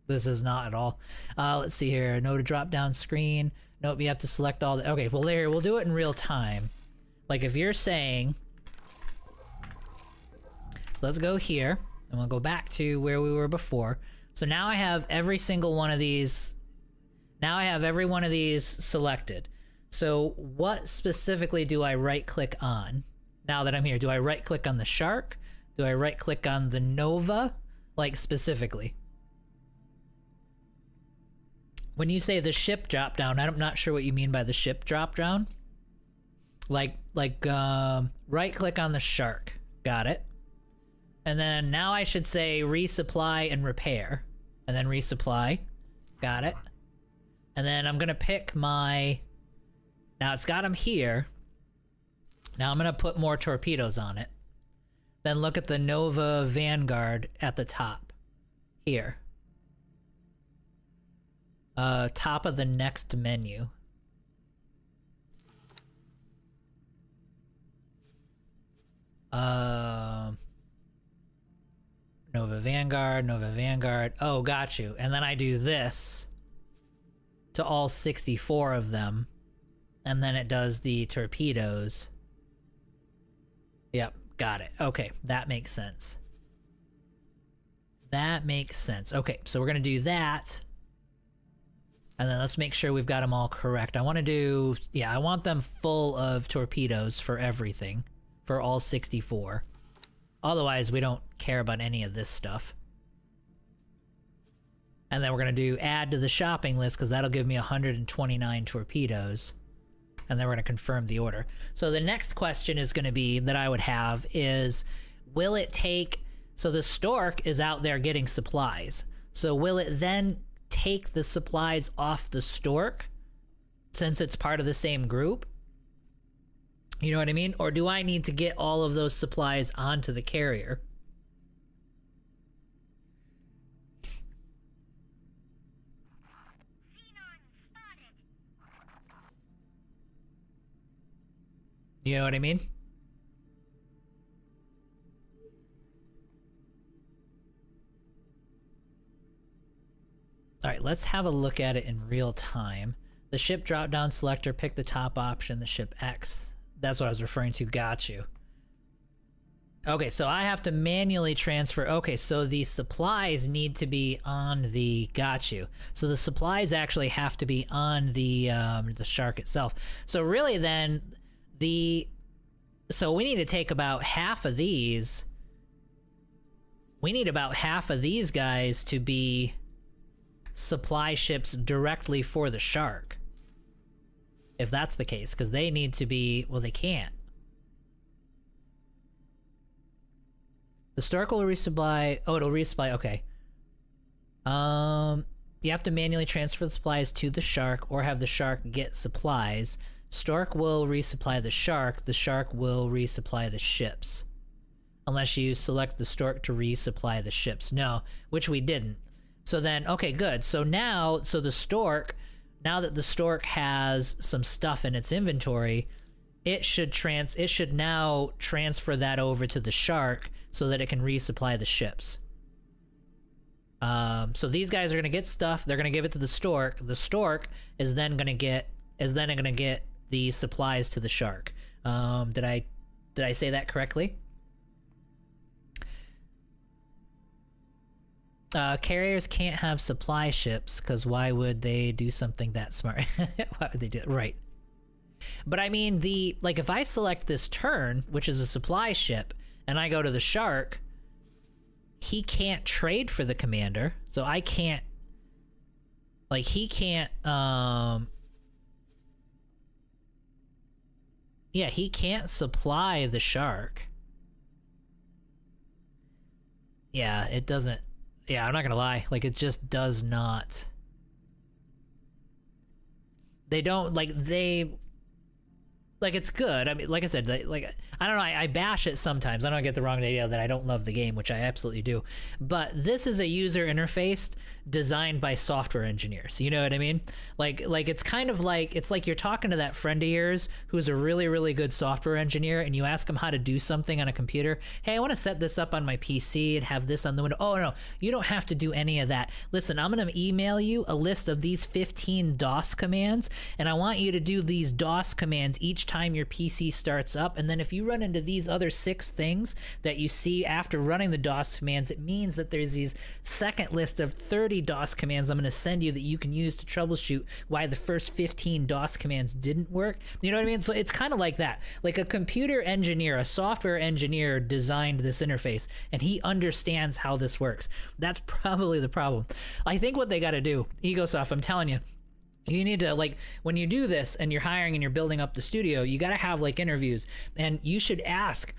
is not at all. Let's see here. No to drop down screen. Nope, you have to select all the, okay, well there, we'll do it in real time. Like if you're saying, so let's go here, and we'll go back to where we were before. So now I have every single one of these, now I have every one of these selected. So what specifically do I right click on now that I'm here? Do I right click on the shark? Do I right click on the Nova? Like specifically. When you say the ship drop down, I'm not sure what you mean by the ship drop down. Right click on the shark. Got it. And then now I should say resupply and repair. And then resupply. Got it. And then I'm gonna pick my, now it's got them here. Now I'm gonna put more torpedoes on it. Then look at the Nova Vanguard at the top. Here. Top of the next menu. Nova Vanguard. Oh, got you. And then I do this to all 64 of them. And then it does the torpedoes. Yep, got it. Okay, that makes sense. That makes sense. Okay, so we're gonna do that. And then let's make sure we've got them all correct. I want to do, yeah, I want them full of torpedoes for everything. For all 64. Otherwise, we don't care about any of this stuff. And then we're going to do add to the shopping list, because that'll give me 129 torpedoes. And then we're going to confirm the order. So the next question is going to be, that I would have, is will it take, so the Stork is out there getting supplies. So will it then take the supplies off the Stork, since it's part of the same group? You know what I mean? Or do I need to get all of those supplies onto the carrier? You know what I mean? All right, let's have a look at it in real time. The ship drop-down selector, pick the top option, the ship X. That's what I was referring to. Got you. Okay, so I have to manually transfer. Okay, so the supplies need to be on the, got you. So the supplies actually have to be on the shark itself. So really then, so we need to take about half of these. We need about half of these guys to be supply ships directly for the shark. If that's the case, because they need to be, well, they can't. The Stork will resupply, oh, it'll resupply, okay. You have to manually transfer the supplies to the shark or have the shark get supplies. Stork will resupply the shark will resupply the ships. Unless you select the Stork to resupply the ships. No, which we didn't. So then, okay, good. So now, so the Stork, now that the Stork has some stuff in its inventory, it should now transfer that over to the shark so that it can resupply the ships. So these guys are gonna get stuff, they're gonna give it to the Stork. The Stork is then gonna get is then gonna get the supplies to the shark. Did I say that correctly? Carriers can't have supply ships, because why would they do something that smart? Why would they do it? Right. But I mean, like, if I select this turn, which is a supply ship, and I go to the shark, he can't trade for the commander, so I can't, like, he can't, yeah, he can't supply the shark. Yeah, it doesn't, yeah, I'm not gonna lie, like, it just does not. They don't, like, it's good. I mean, like I said, like, I don't know, I bash it sometimes. I don't get the wrong idea that I don't love the game, which I absolutely do. But this is a user interface designed by software engineers. You know what I mean? Like it's kind of like, it's like you're talking to that friend of yours who's a really, really good software engineer, and you ask him how to do something on a computer. Hey, I want to set this up on my PC and have this on the window. Oh, no, you don't have to do any of that. Listen, I'm going to email you a list of these 15 DOS commands, and I want you to do these DOS commands each time your PC starts up. And then if you run into these other 6 things that you see after running the DOS commands, it means that there's these second list of 30 DOS commands I'm going to send you that you can use to troubleshoot why the first 15 DOS commands didn't work. You know what I mean? So it's kind of like that. Like a computer engineer, a software engineer designed this interface, and he understands how this works. That's probably the problem. I think what they got to do, Egosoft, I'm telling you, you need to, like, when you do this and you're hiring and you're building up the studio, you got to have, like, interviews, and you should ask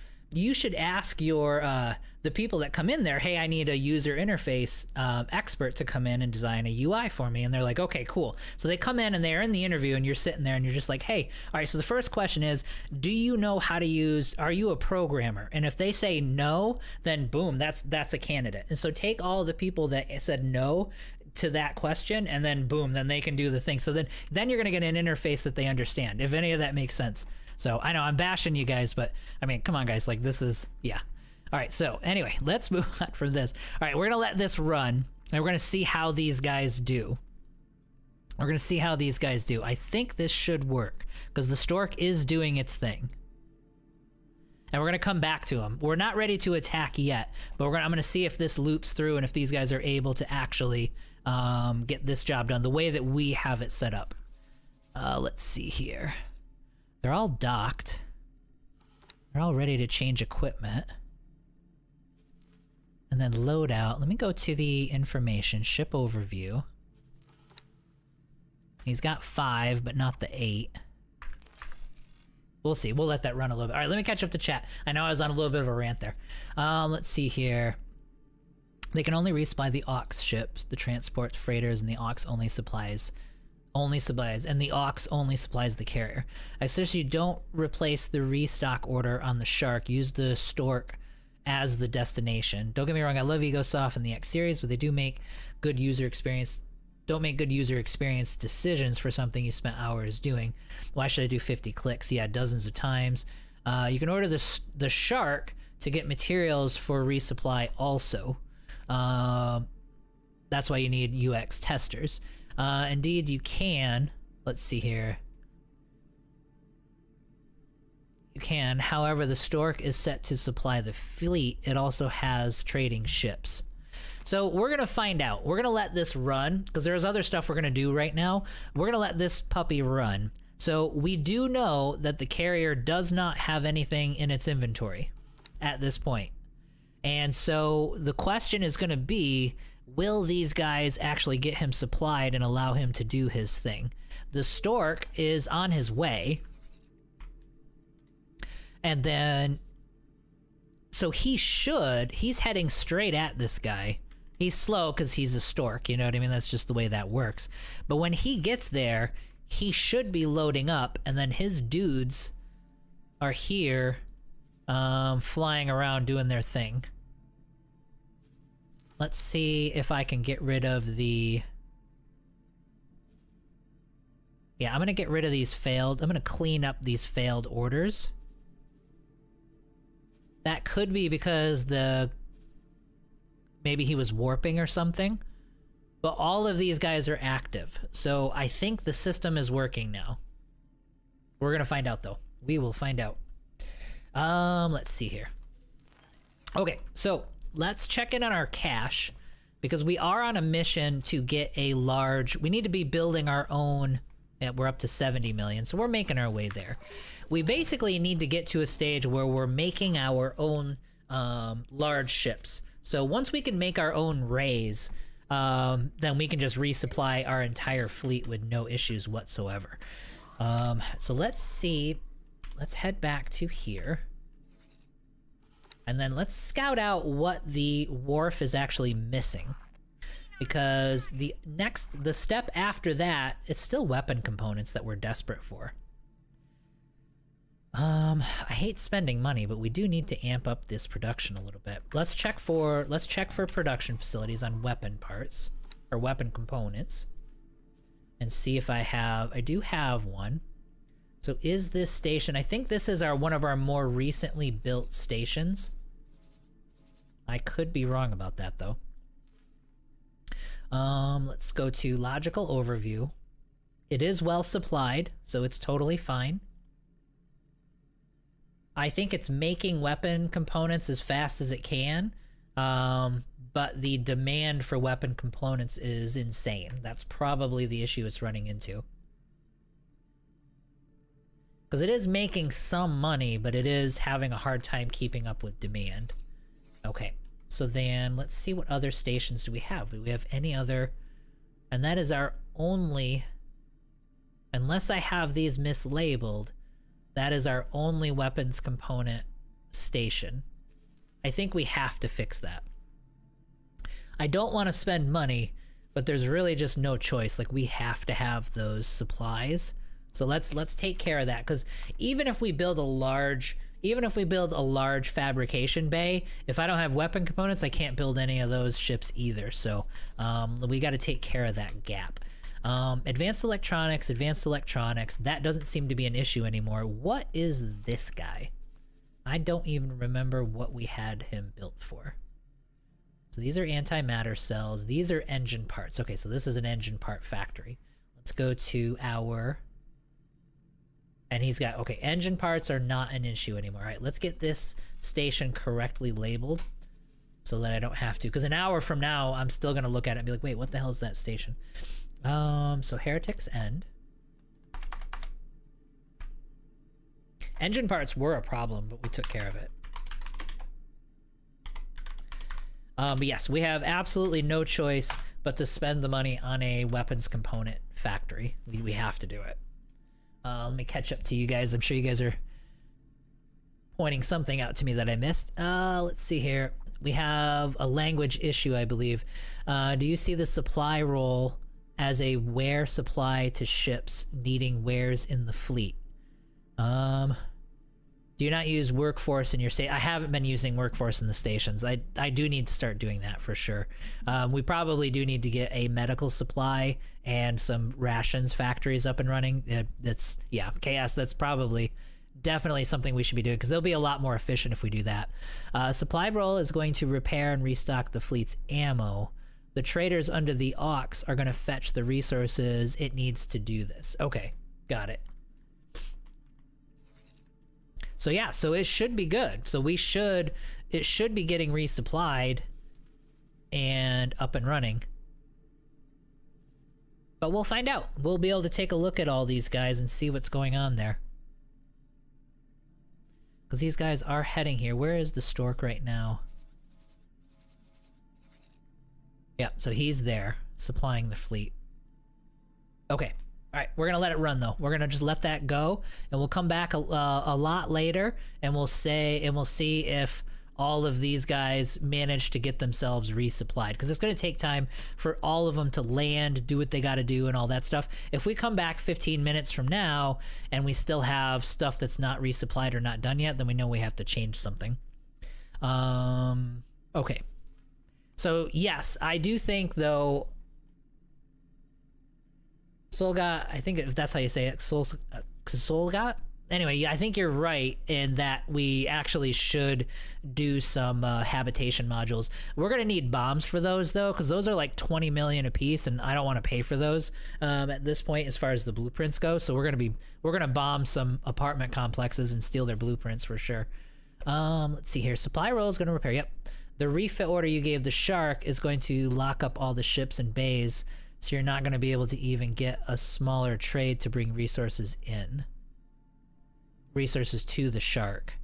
your the people that come in there, hey, I need a user interface expert to come in and design a UI for me. And they're like, okay, cool. So they come in and they're in the interview, and you're sitting there and you're just like, hey, all right, so the first question is, do you know how to use, are you a programmer? And if they say no, then boom, that's a candidate. And so take all the people that said no to that question, and then boom, then they can do the thing. So then you're gonna get an interface that they understand, if any of that makes sense. So I know I'm bashing you guys, but I mean, come on guys, like, this is, yeah. All right, so anyway, let's move on from this. All right, we're gonna let this run, and we're gonna see how these guys do. We're gonna see how these guys do. I think this should work, because the stork is doing its thing. And we're gonna come back to them. We're not ready to attack yet, but I'm gonna see if this loops through and if these guys are able to actually get this job done the way that we have it set up. Let's see here. They're all docked. They're all ready to change equipment. And then load out. Let me go to the information, ship overview. He's got 5, but not the 8. We'll see. We'll let that run a little bit. All right, let me catch up to chat. I know I was on a little bit of a rant there. Let's see here. They can only resupply the aux ships, the transport freighters, and the aux only supplies, and the aux only supplies the carrier. I suggest you don't replace the restock order on the shark. Use the stork as the destination. Don't get me wrong, I love Egosoft and the X series, but they do make good user experience. Don't make good user experience decisions for something you spent hours doing. Why should I do 50 clicks? Yeah, dozens of times. You can order the shark to get materials for resupply also. That's why you need UX testers. Indeed, you can. Let's see here. You can. However, the stork is set to supply the fleet. It also has trading ships. So we're going to find out. We're going to let this run, because there's other stuff we're going to do right now. We're going to let this puppy run. So we do know that the carrier does not have anything in its inventory at this point. And so the question is going to be, will these guys actually get him supplied and allow him to do his thing? The stork is on his way. And then, so he's heading straight at this guy. He's slow because he's a stork, you know what I mean? That's just the way that works. But when he gets there, he should be loading up, and then his dudes are here, flying around doing their thing. Let's see if I can get rid of the... Yeah, I'm gonna get rid of these failed... I'm gonna clean up these failed orders. That could be because maybe he was warping or something. But all of these guys are active. So I think the system is working now. We're gonna find out though. We will find out. Let's see here. Okay, so let's check in on our cash because we are on a mission to get a large. We need to be building our own. Yeah, we're up to 70 million, so we're making our way there. We basically need to get to a stage where we're making our own large ships. So once we can make our own rays, then we can just resupply our entire fleet with no issues whatsoever. So let's see. Let's head back to here. And then let's scout out what the wharf is actually missing. Because the step after that, it's still weapon components that we're desperate for. I hate spending money, but we do need to amp up this production a little bit. Let's check for production facilities on weapon parts or weapon components and see if I do have one. So is this station, I think this is one of our more recently built stations. I could be wrong about that though. Let's go to logical overview. It is well supplied, so it's totally fine. I think it's making weapon components as fast as it can, but the demand for weapon components is insane. That's probably the issue it's running into. Because it is making some money, but it is having a hard time keeping up with demand. Okay, so then let's see what other stations do we have. Do we have any other? And that is our only, unless I have these mislabeled, that is our only weapons component station. I think we have to fix that. I don't want to spend money, but there's really just no choice. Like, we have to have those supplies. So let's take care of that, because even if we build a large fabrication bay, if I don't have weapon components, I can't build any of those ships either. So we got to take care of that gap. Advanced electronics, that doesn't seem to be an issue anymore. What is this guy? I don't even remember what we had him built for. So these are antimatter cells. These are engine parts. Okay, so this is an engine part factory. Let's go to our... And he's got... Okay, engine parts are not an issue anymore. All right, let's get this station correctly labeled so that I don't have to. Because an hour from now, I'm still going to look at it and be like, wait, what the hell is that station? So Heretics End. Engine parts were a problem, but we took care of it. But yes, we have absolutely no choice but to spend the money on a weapons component factory. We have to do it. Let me catch up to you guys. I'm sure you guys are pointing something out to me that I missed. Let's see here. We have a language issue, I believe. Do you see the supply role as a ware supply to ships needing wares in the fleet? Do you not use workforce in your state? I haven't been using workforce in the stations. I do need to start doing that for sure. We probably do need to get a medical supply and some rations factories up and running. Yeah, Chaos, that's probably definitely something we should be doing, because they'll be a lot more efficient if we do that. Supply role is going to repair and restock the fleet's ammo. The traders under the aux are going to fetch the resources it needs to do this. Okay, got it. So yeah, so it should be good. So it should be getting resupplied and up and running. But we'll find out. We'll be able to take a look at all these guys and see what's going on there. Because these guys are heading here. Where is the Stork right now? Yeah, so he's there, supplying the fleet. Okay. All right, we're gonna let it run though. We're gonna just let that go, and we'll come back a lot later, and we'll see if all of these guys manage to get themselves resupplied, because it's gonna take time for all of them to land, do what they got to do, and all that stuff. If we come back 15 minutes from now and we still have stuff that's not resupplied or not done yet, then we know we have to change something. Okay. So yes, I do think though. Solgat, I think if that's how you say it, Solgat, anyway, yeah, I think you're right in that we actually should do some habitation modules. We're gonna need bombs for those though, because those are like 20 million a piece, and I don't want to pay for those at this point as far as the blueprints go. So we're gonna bomb some apartment complexes and steal their blueprints for sure. Let's see here. Supply roll is gonna repair. Yep. The refit order you gave the shark is going to lock up all the ships and bays, so you're not gonna be able to even get a smaller trade to bring resources in. Resources to the shark.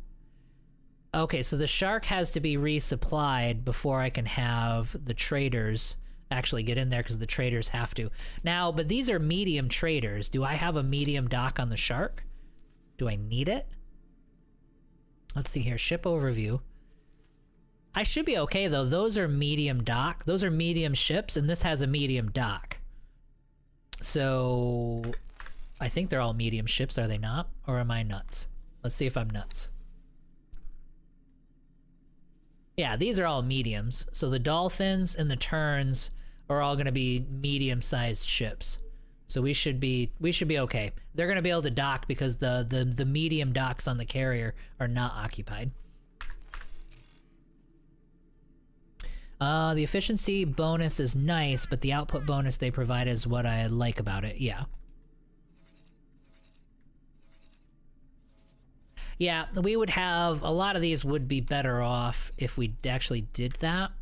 Okay, so the shark has to be resupplied before I can have the traders actually get in there, because the traders have to. Now, but these are medium traders. Do I have a medium dock on the shark? Do I need it? Let's see here. Ship overview. I should be okay though. Those are medium dock. Those are medium ships, and this has a medium dock. So I think they're all medium ships, are they not? Or am I nuts? Let's see if I'm nuts. Yeah, these are all mediums. So the dolphins and the terns are all going to be medium-sized ships. So we should be okay. They're going to be able to dock because the medium docks on the carrier are not occupied. The efficiency bonus is nice, but the output bonus they provide is what I like about it. Yeah. Yeah, we would have, a lot of these would be better off if we actually did that.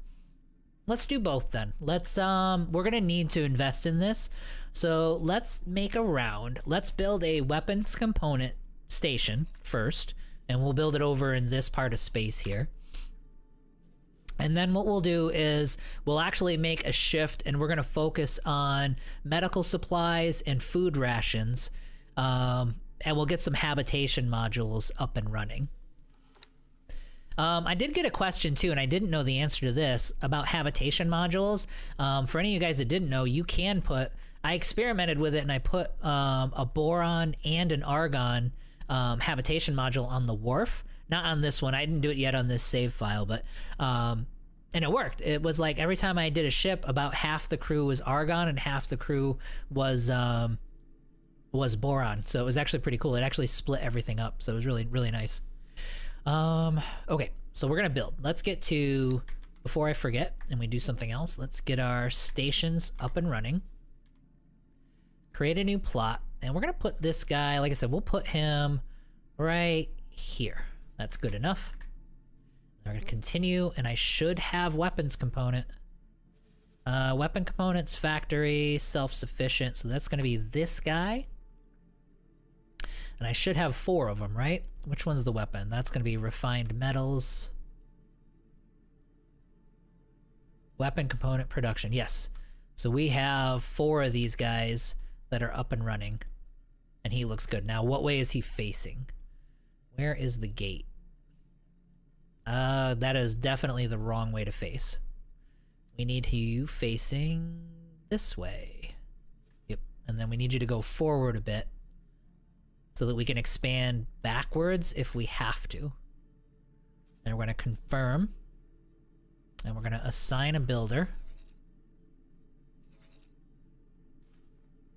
Let's do both then. Let's, we're gonna need to invest in this. So let's make a round. Let's build a weapons component station first, and we'll build it over in this part of space here. And then what we'll do is we'll actually make a shift, and we're gonna focus on medical supplies and food rations. And we'll get some habitation modules up and running. I did get a question too, and I didn't know the answer to this, about habitation modules. For any of you guys that didn't know, you can put, I experimented with it and I put a boron and an argon habitation module on the wharf. Not on this one, I didn't do it yet on this save file, but, and it worked. It was like every time I did a ship, about half the crew was argon and half the crew was boron. So it was actually pretty cool. It actually split everything up. So it was really, really nice. Okay, so we're gonna build. Let's get to, before I forget and we do something else, let's get our stations up and running. Create a new plot, and we're gonna put this guy, like I said, we'll put him right here. That's good enough. We're gonna continue, and I should have weapons component. Weapon components, factory, self-sufficient, so that's gonna be this guy. And I should have 4 of them, right? Which one's the weapon? That's going to be refined metals. Weapon component production, yes. So we have 4 of these guys that are up and running. And he looks good. Now, what way is he facing? Where is the gate? That is definitely the wrong way to face. We need you facing this way. Yep. And then we need you to go forward a bit, so that we can expand backwards if we have to. And we're going to confirm. And we're going to assign a builder.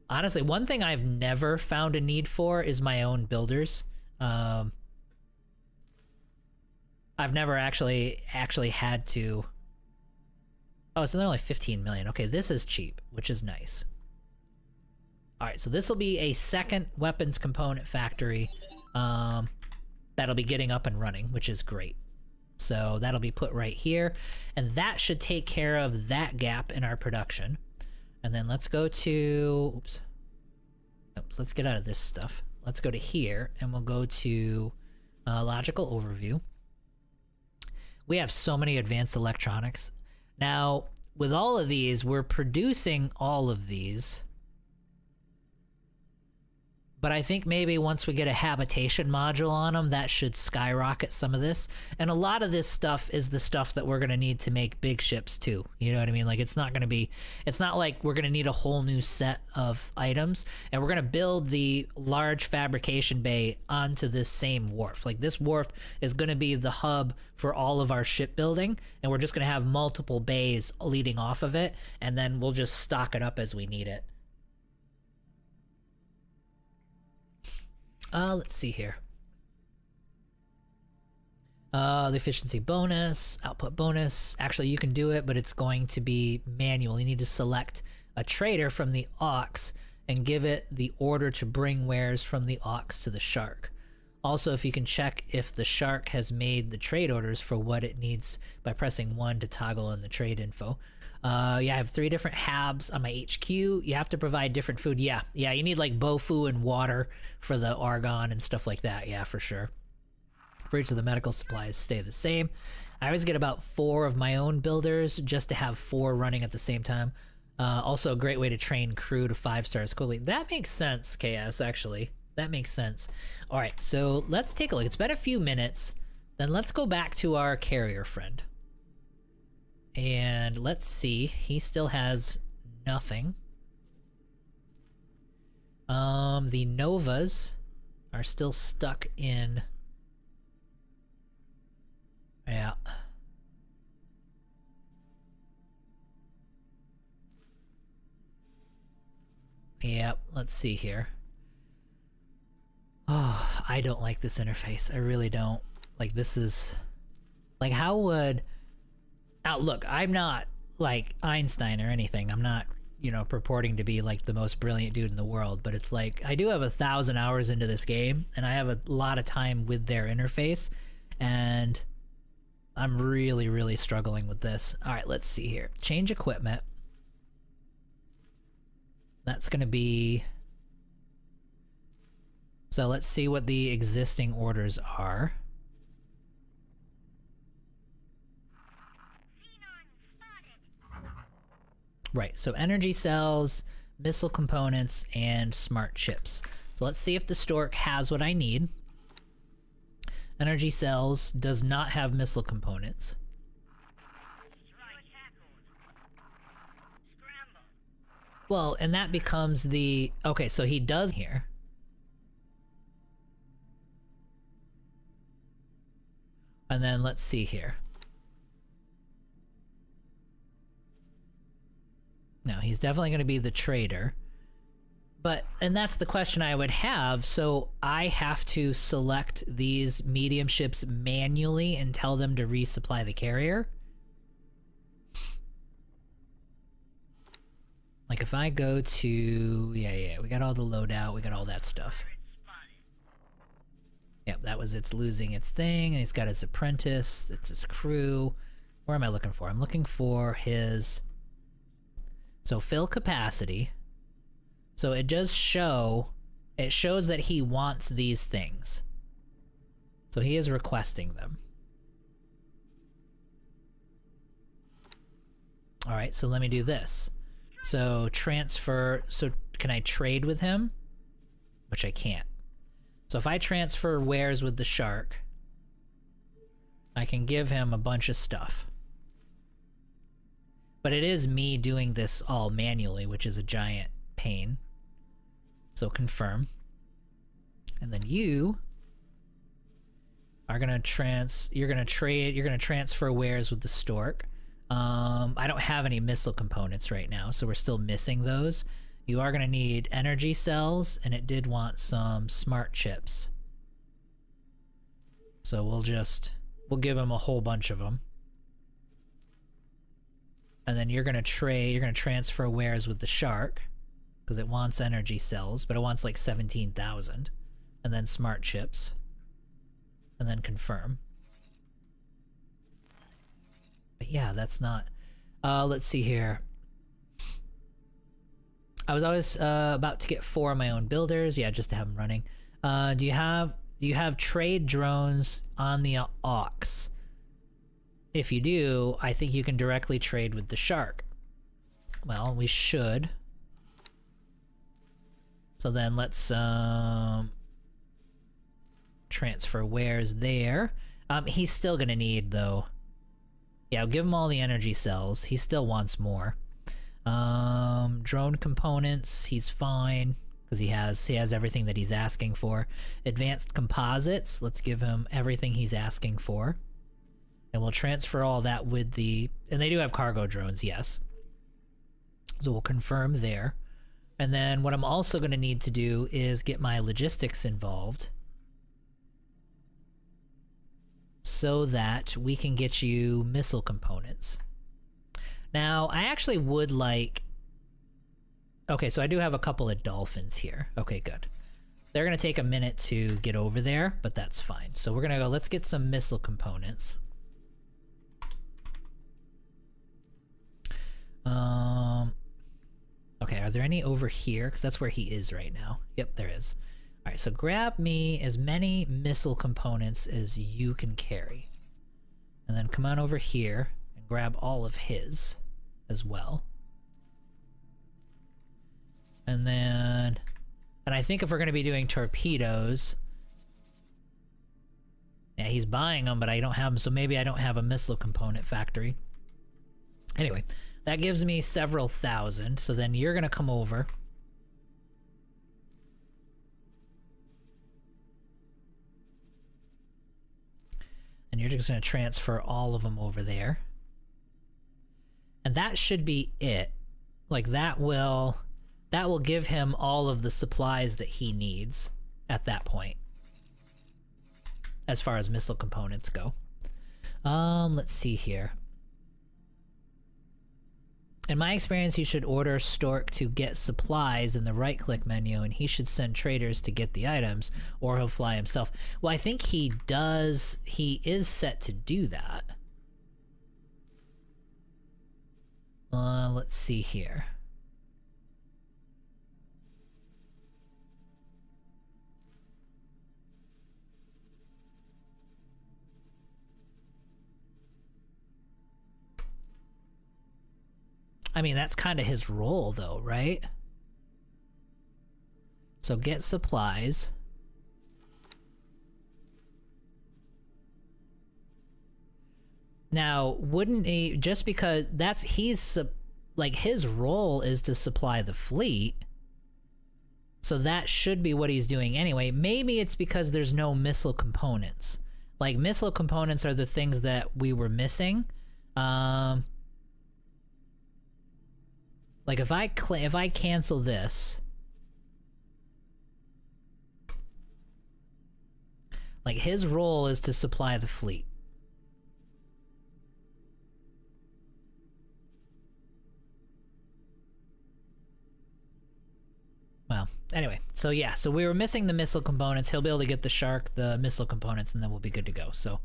Honestly, one thing I've never found a need for is my own builders. I've never actually had to. Oh, so they're only 15 million. Okay, this is cheap, which is nice. All right, so this will be a second weapons component factory that'll be getting up and running, which is great. So that'll be put right here, and that should take care of that gap in our production. And then let's go to, oops, let's get out of this stuff. Let's go to here, and we'll go to logical overview. We have so many advanced electronics. Now, with all of these, we're producing all of these. But I think maybe once we get a habitation module on them, that should skyrocket some of this. And a lot of this stuff is the stuff that we're going to need to make big ships too. You know what I mean? Like, it's not like we're going to need a whole new set of items. And we're going to build the large fabrication bay onto this same wharf. Like, this wharf is going to be the hub for all of our shipbuilding. And we're just going to have multiple bays leading off of it. And then we'll just stock it up as we need it. Let's see here. The efficiency bonus, output bonus. Actually, you can do it, but it's going to be manual. You need to select a trader from the Ox and give it the order to bring wares from the Ox to the Shark. Also, if you can check if the Shark has made the trade orders for what it needs by pressing 1 to toggle in the trade info. Yeah, I have 3 different habs on my HQ. You have to provide different food. Yeah, you need like Bofu and water for the Argon and stuff like that. Yeah, for sure. For each of the medical supplies stay the same. I always get about 4 of my own builders just to have 4 running at the same time. Also a great way to train crew to 5 stars quickly. That makes sense, KS, actually. That makes sense. All right, so let's take a look. It's been a few minutes. Then let's go back to our carrier friend. And let's see. He still has nothing. The Novas are still stuck in... Yeah. Yep, let's see here. Oh, I don't like this interface. I really don't. Like, this is... Like, how would... Now, look, I'm not, like, Einstein or anything. I'm not, you know, purporting to be, like, the most brilliant dude in the world. But it's like, I do have 1,000 hours into this game, and I have a lot of time with their interface. And... I'm really, really struggling with this. All right, let's see here. Change equipment. That's going to be... So let's see what the existing orders are. Right, so energy cells, missile components, and smart chips. So let's see if the Stork has what I need. Energy cells does not have missile components. Well, and that becomes the... Okay, so he does here. And then let's see here. No, he's definitely going to be the trader. But, and that's the question I would have, so I have to select these medium ships manually and tell them to resupply the carrier? Like if I go to, yeah, we got all the loadout, we got all that stuff. Yep, that was it's losing its thing, and he's got his apprentice, it's his crew. Where am I looking for? I'm looking for his... So fill capacity. So it does show, it shows that he wants these things. So he is requesting them. All right, so let me do this. So transfer, so can I trade with him? Which I can't. So if I transfer wares with the Shark, I can give him a bunch of stuff. But it is me doing this all manually, which is a giant pain. So confirm. And then you are gonna you're gonna transfer wares with the Stork. I don't have any missile components right now, so we're still missing those. You are gonna need energy cells, and it did want some smart chips. So we'll give him a whole bunch of them. And then you're gonna transfer wares with the Shark, because it wants energy cells, but it wants like 17,000. And then smart chips. And then confirm. But yeah, that's not... let's see here. I was always about to get 4 of my own builders. Yeah, just to have them running. Do you have trade drones on the Ox? If you do, I think you can directly trade with the Shark. Well, we should. So then let's transfer wares there. He's still gonna need, though. Yeah, I'll give him all the energy cells. He still wants more. Drone components, he's fine, because he has everything that he's asking for. Advanced composites, let's give him everything he's asking for. And we'll transfer all that with the... And they do have cargo drones, yes. So we'll confirm there. And then what I'm also going to need to do is get my logistics involved so that we can get you missile components. Now, I actually would like... Okay, so I do have a couple of dolphins here. Okay, good. They're going to take a minute to get over there, but that's fine. So we're going to go, let's get some missile components. Okay, are there any over here? Because that's where he is right now. Yep, there is. All right, so grab me as many missile components as you can carry. And then come on over here and grab all of his as well. And then... And I think if we're going to be doing torpedoes... Yeah, he's buying them, but I don't have them, so maybe I don't have a missile component factory. Anyway, that gives me several thousand, so then you're going to come over. And you're just going to transfer all of them over there. And that should be it. Like, that will give him all of the supplies that he needs at that point, as far as missile components go. Let's see here. In my experience, you should order Stork to get supplies in the right-click menu, and he should send traders to get the items, or he'll fly himself. Well, I think he does. He is set to do that. Let's see here. I mean, that's kind of his role, though, right? So get supplies. Now, wouldn't he, just because like, his role is to supply the fleet, so that should be what he's doing anyway. Maybe it's because there's no missile components. Like, missile components are the things that we were missing. Like, if I cancel this, like, his role is to supply the fleet. Well, anyway, so yeah, so we were missing the missile components. He'll be able to get the Shark, the missile components, and then we'll be good to go. So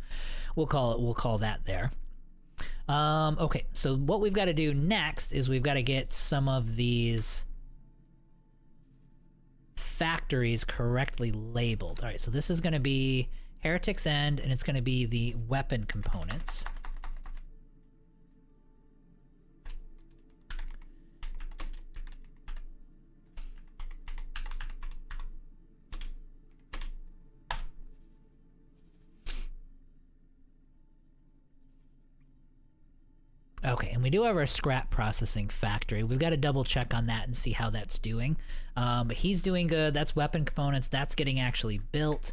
we'll call that there. Okay, so what we've got to do next is we've got to get some of these factories correctly labeled. All right, so this is going to be Heretic's End, and it's going to be the weapon components. Okay, and we do have our scrap processing factory. We've got to double check on that and see how that's doing. But he's doing good. That's weapon components. That's getting actually built.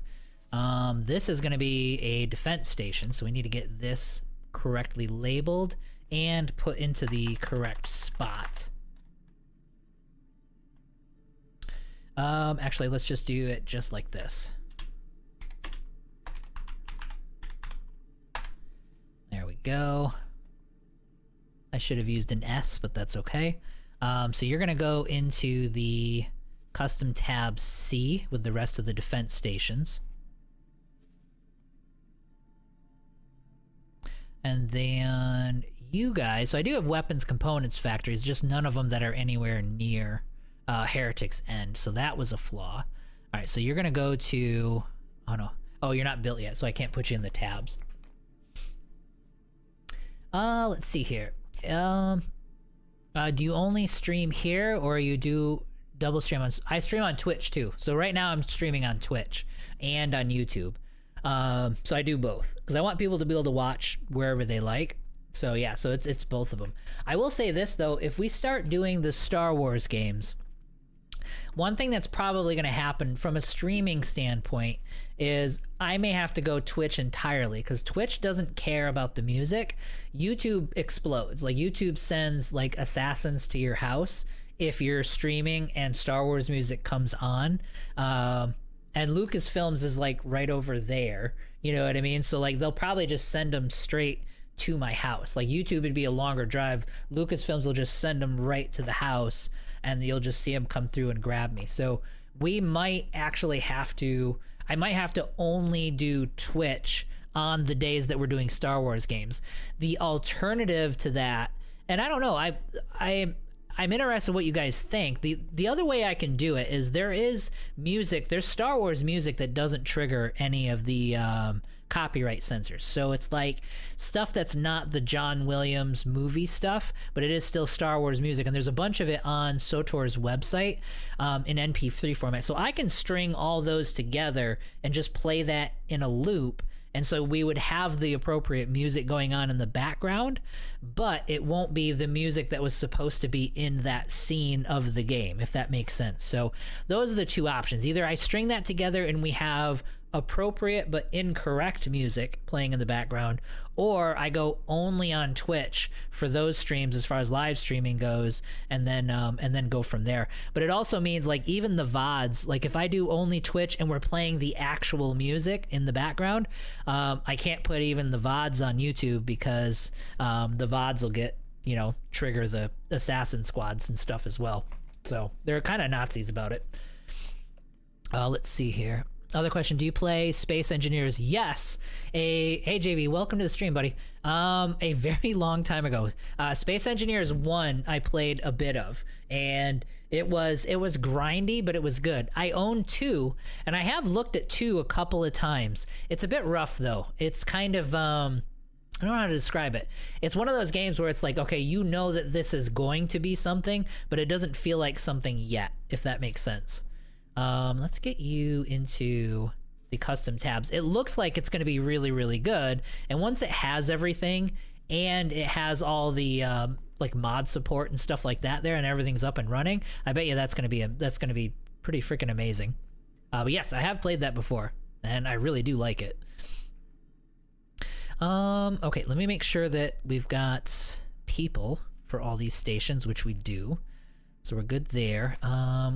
This is going to be a defense station, so we need to get this correctly labeled and put into the correct spot. Actually, let's just do it just like this. There we go. I should have used an S, but that's okay. So you're going to go into the custom tab C with the rest of the defense stations. And then you guys, so I do have weapons components factories, just none of them that are anywhere near Heretic's End, so that was a flaw. All right, so you're going to go to, oh no, oh, you're not built yet, so I can't put you in the tabs. Let's see here. Do you only stream here, or you do double stream on... I stream on Twitch too. So right now I'm streaming on Twitch and on YouTube. So I do both because I want people to be able to watch wherever they like. So yeah, so it's both of them. I will say this though, if we start doing the Star Wars games, one thing that's probably going to happen from a streaming standpoint is I may have to go Twitch entirely because Twitch doesn't care about the music. YouTube explodes. Like, YouTube sends like assassins to your house if you're streaming and Star Wars music comes on. And Lucasfilms is like right over there. You know what I mean? So like they'll probably just send them straight to my house. Like YouTube would be a longer drive. Lucasfilms will just send them right to the house, and you'll just see them come through and grab me. So we might actually have to, I might have to only do Twitch on the days that we're doing Star Wars games. The alternative to that, and I don't know, I'm interested in what you guys think. The other way I can do it is there's Star Wars music that doesn't trigger any of the copyright censors. So it's like stuff that's not the John Williams movie stuff, but it is still Star Wars music. And there's a bunch of it on SOTOR's website in MP3 format. So I can string all those together and just play that in a loop. And so we would have the appropriate music going on in the background, but it won't be the music that was supposed to be in that scene of the game, if that makes sense. So those are the two options. Either I string that together and we have appropriate but incorrect music playing in the background, or I go only on Twitch for those streams as far as live streaming goes, and then go from there. But it also means like even the VODs, like if I do only Twitch and we're playing the actual music in the background, I can't put even the VODs on YouTube because the VODs will get, trigger the assassin squads and stuff as well. So they're kind of Nazis about it. Let's see here. Other question, do you play Space Engineers? Yes. Hey JB, welcome to the stream, buddy. A very long time ago. Space Engineers 1 I played a bit of, and it was grindy, but it was good. I own 2, and I have looked at 2 a couple of times. It's a bit rough though. It's kind of I don't know how to describe it. It's one of those games where it's like, okay, you know that this is going to be something, but it doesn't feel like something yet, if that makes sense. Let's get you into the custom tabs. It looks like it's going to be really, really good. And once it has everything and it has all the like mod support and stuff like that there, and everything's up and running, I bet you that's going to be pretty freaking amazing. But yes, I have played that before, and I really do like it. Okay, let me make sure that we've got people for all these stations, which we do. So we're good there.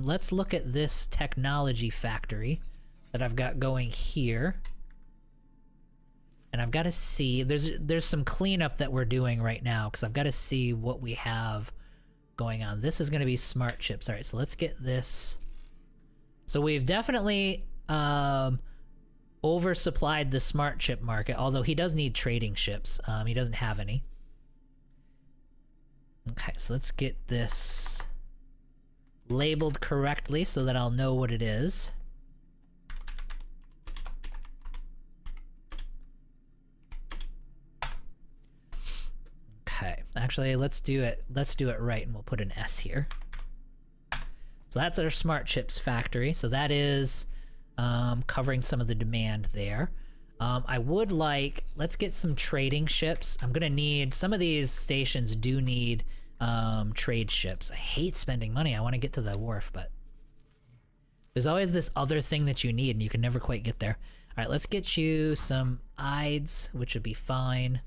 Let's look at this technology factory that I've got going here. And I've got to see, there's some cleanup that we're doing right now, because I've got to see what we have going on. This is going to be smart chips. All right, so let's get this. So we've definitely oversupplied the smart chip market, although he does need trading ships. He doesn't have any. Okay, so let's get this labeled correctly so that I'll know what it is. Okay, actually let's do it right, and we'll put an S here. So that's our smart chips factory. So that is covering some of the demand there. I would like, let's get some trading ships. I'm gonna need, some of these stations do need trade ships. I hate spending money. I want to get to the wharf, but there's always this other thing that you need and you can never quite get there. All right, let's get you some IDEs, which would be fine.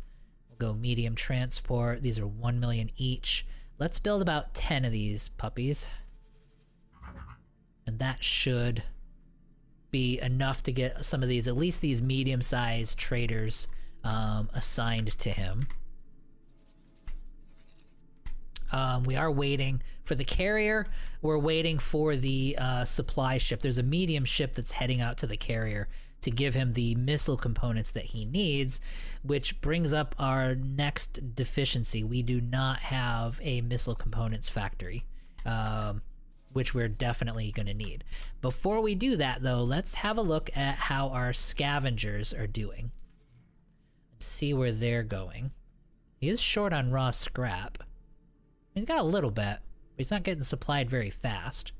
We'll go medium transport. These are 1 million each. Let's build about 10 of these puppies, and that should be enough to get some of these, at least these medium-sized traders assigned to him. We are waiting for the carrier. We're waiting for the supply ship. There's a medium ship that's heading out to the carrier to give him the missile components that he needs, which brings up our next deficiency. We do not have a missile components factory, which we're definitely going to need. Before we do that, though, let's have a look at how our scavengers are doing. Let's see where they're going. He is short on raw scrap. He's got a little bit, but he's not getting supplied very fast.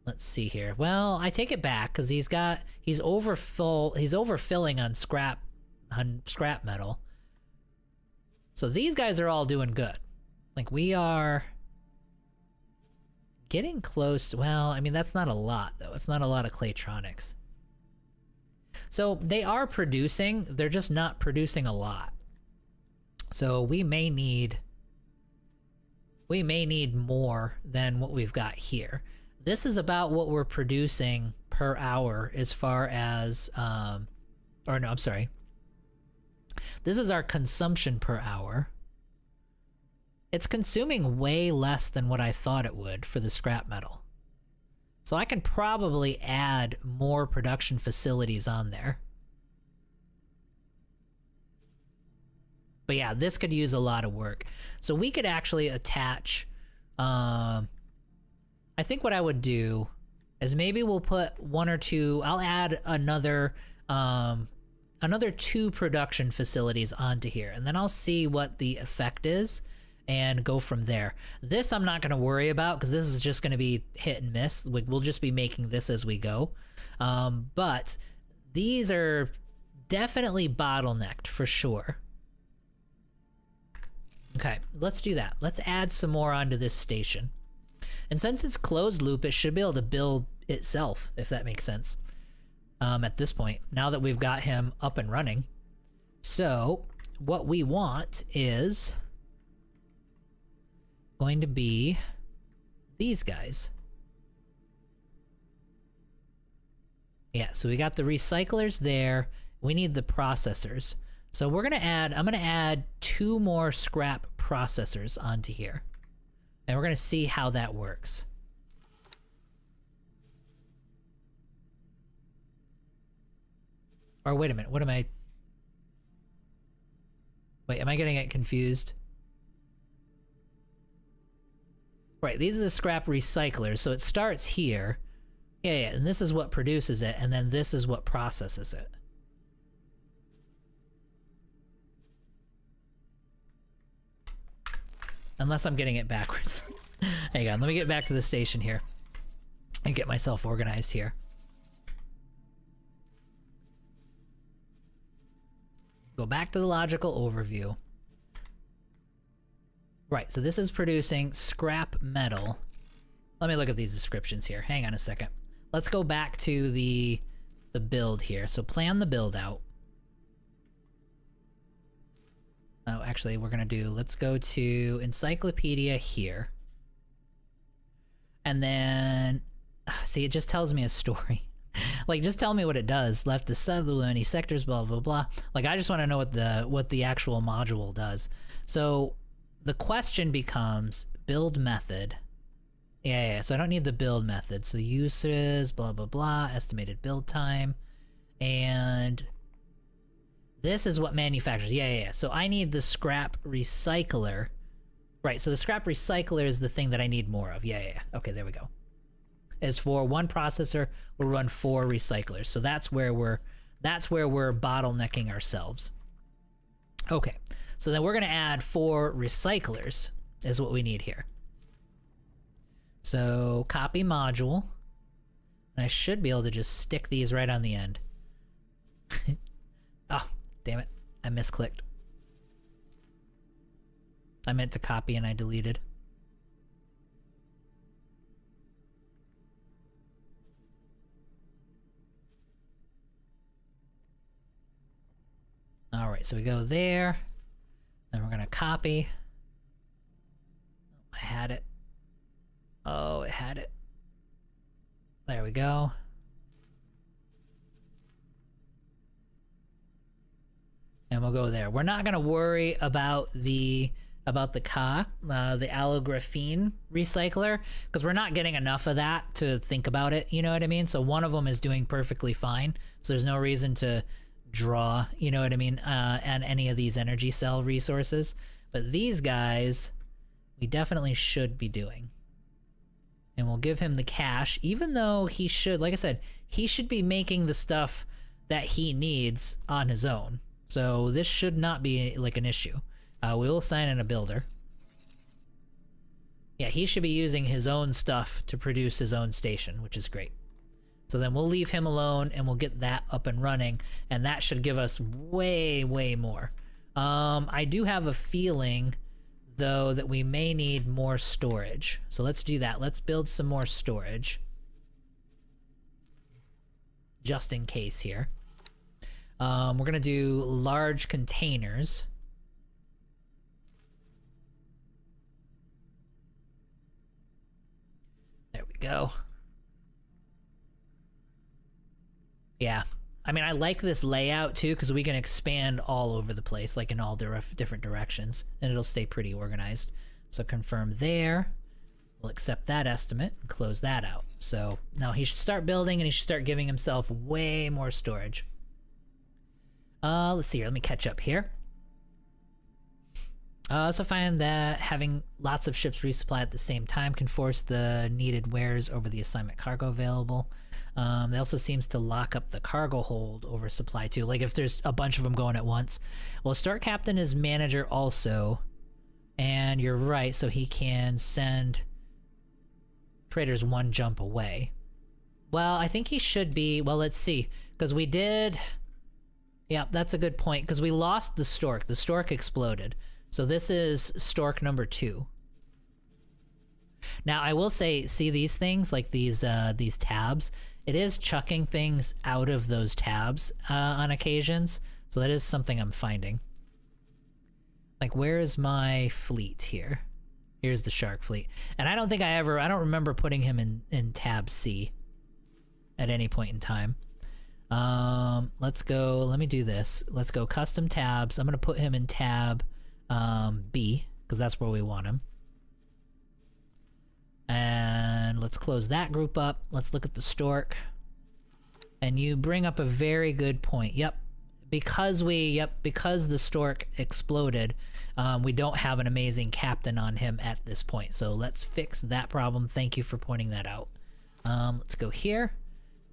Let's see here. Well, I take it back, because he's overfilling on scrap metal. So these guys are all doing good. Like, we are getting close. Well, I mean, that's not a lot, though. It's not a lot of Claytronics. So they are producing, they're just not producing a lot. So we may need we may need more than what we've got here. This is about what we're producing per hour as far as, or no, I'm sorry. This is our consumption per hour. It's consuming way less than what I thought it would for the scrap metal. So I can probably add more production facilities on there. But yeah, this could use a lot of work. So we could actually attach, I think what I would do is maybe we'll put one or two, I'll add another 2 production facilities onto here, and then I'll see what the effect is and go from there. This I'm not going to worry about because this is just going to be hit and miss. We'll just be making this as we go. But these are definitely bottlenecked for sure. Okay, let's do that. Let's add some more onto this station. And since it's closed loop, it should be able to build itself, if that makes sense, at this point, now that we've got him up and running. So what we want is going to be these guys. Yeah, so we got the recyclers there. We need the processors. So we're gonna add, I'm gonna add 2 more scrap processors onto here. And we're gonna see how that works. Or wait a minute, what am I? Wait, am I getting it confused? Right, these are the scrap recyclers, so it starts here. Yeah, and this is what produces it, and then this is what processes it. Unless I'm getting it backwards. Hang on, let me get back to the station here and get myself organized here. Go back to the logical overview. Right, so this is producing scrap metal. Let me look at these descriptions here. Hang on a second. Let's go back to the build here. So plan the build out. Oh, actually, we're gonna do, let's go to encyclopedia here. And then, see, it just tells me a story. Like, just tell me what it does. Left to sublunar, any sectors, blah, blah, blah. Like, I just want to know what the actual module does. So the question becomes build method. Yeah, so I don't need the build method. So uses, blah, blah, blah, estimated build time. And this is what manufactures. Yeah. So I need the scrap recycler. Right, so the scrap recycler is the thing that I need more of. Yeah. Okay, there we go. As for 1 processor, we'll run 4 recyclers. So that's where we're bottlenecking ourselves. Okay, so then we're gonna add 4 recyclers is what we need here. So copy module. And I should be able to just stick these right on the end. Oh, damn it. I misclicked. I meant to copy and I deleted. All right, so we go there. Then we're gonna copy. I had it. Oh, it had it. There we go. And we'll go there. We're not gonna worry about the Ka, the allographene recycler, because we're not getting enough of that to think about it, you know what I mean? So one of them is doing perfectly fine, so there's no reason to draw, you know what I mean, and any of these energy cell resources. But these guys, we definitely should be doing. And we'll give him the cash, even though he should, like I said, he should be making the stuff that he needs on his own. So this should not be like an issue. We will assign in a builder. Yeah, he should be using his own stuff to produce his own station, which is great. So then we'll leave him alone and we'll get that up and running, and that should give us way, way more. I do have a feeling, though, that we may need more storage. So let's do that. Let's build some more storage. Just in case here. We're gonna do large containers. go. Yeah. I mean, I like this layout too because we can expand all over the place, like in all different directions, and it'll stay pretty organized. So confirm there. We'll accept that estimate and close that out. So now he should start building and he should start giving himself way more storage. Let's see here. Let me catch up here. Also find that having lots of ships resupply at the same time can force the needed wares over the assignment cargo available. They also seems to lock up the cargo hold over supply too. Like if there's a bunch of them going at once. Well, Store Captain is manager also. And you're right, so he can send traders one jump away. Well, I think he should be, well, let's see. Because we did, yeah, that's a good point. Because we lost the Stork. The Stork exploded. So this is Stork number 2. Now I will say, see these things, like these tabs, it is chucking things out of those tabs on occasions. So that is something I'm finding. Like, where is my fleet here? Here's the Shark fleet. And I don't think I don't remember putting him in tab C at any point in time. Let's go, let me do this. Let's go custom tabs. I'm gonna put him in tab B, because that's where we want him. And let's close that group up. Let's look at the Stork. And you bring up a very good point. Yep. Because the Stork exploded, we don't have an amazing captain on him at this point. So let's fix that problem. Thank you for pointing that out. Let's go here.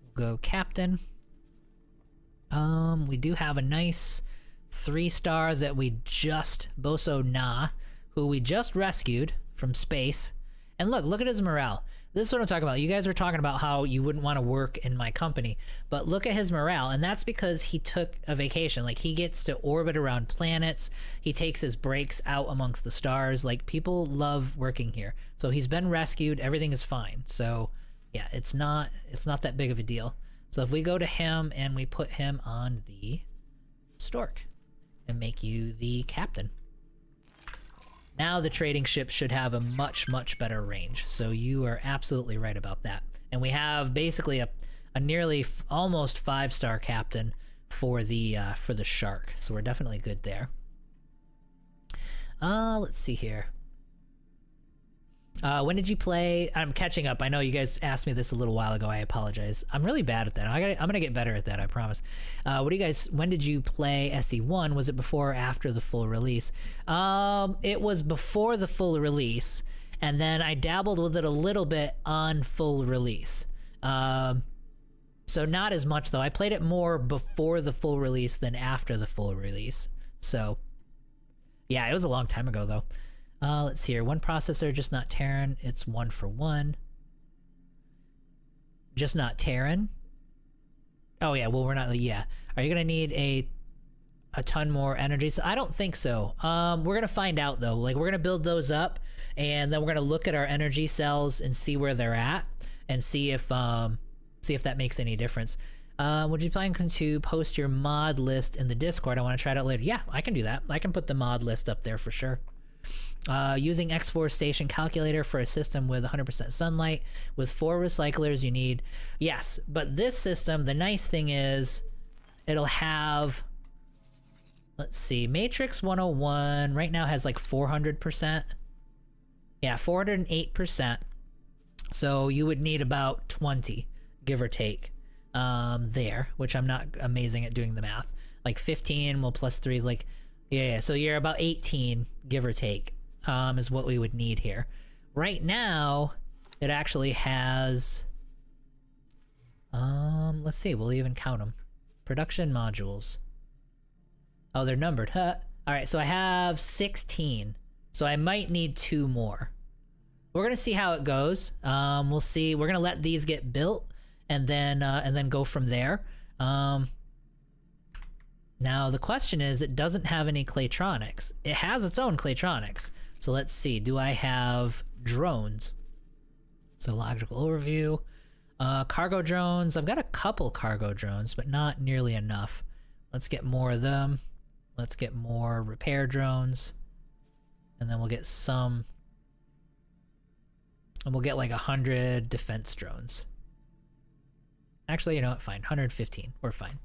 We'll go captain. We do have a nice 3-star that we just, Boso Na, who we just rescued from space. And look at his morale. This is what I'm talking about. You guys were talking about how you wouldn't want to work in my company, but look at his morale, and that's because he took a vacation. Like, he gets to orbit around planets. He takes his breaks out amongst the stars. Like, people love working here. So he's been rescued. Everything is fine. So yeah, it's not that big of a deal. So if we go to him and we put him on the Stork and make you the captain. Now the trading ship should have a much, much better range. So you are absolutely right about that. And we have basically a nearly almost 5-star captain for the Shark. So we're definitely good there. Let's see here. When did you play? I'm catching up. I know you guys asked me this a little while ago. I apologize. I'm really bad at that. I'm gonna get better at that, I promise. When did you play SE1? Was it before or after the full release? It was before the full release, and then I dabbled with it a little bit on full release. So not as much though. I played it more before the full release than after the full release. So yeah, it was a long time ago though. Let's see here. One processor, just not Terran. It's 1 for 1. Just not Terran. Oh yeah, well we're not, yeah. Are you gonna need a ton more energy? So I don't think so. We're gonna find out though. Like, we're gonna build those up, and then we're gonna look at our energy cells and see where they're at, and see if that makes any difference. Would you plan to post your mod list in the Discord? I want to try it out later. Yeah, I can do that. I can put the mod list up there for sure. Using X4 station calculator for a system with 100% sunlight with 4 recyclers you need. Yes, but this system, the nice thing is it'll have, let's see, Matrix 101 right now has like 400%. Yeah, 408%. So you would need about 20, give or take, there, which I'm not amazing at doing the math. Like 15, well, plus 3, like, yeah, so you're about 18, give or take, is what we would need here. Right now, it actually has, let's see, we'll even count them. Production modules. Oh, they're numbered, huh? All right, so I have 16, so I might need 2 more. We're gonna see how it goes. We'll see. We're gonna let these get built, and then go from there. Now the question is, it doesn't have any Claytronics. It has its own Claytronics. So let's see, do I have drones? So logical overview. Cargo drones, I've got a couple cargo drones, but not nearly enough. Let's get more of them. Let's get more repair drones. And then we'll get some And we'll get like 100 defense drones. Actually, you know what? Fine. 115. We're fine.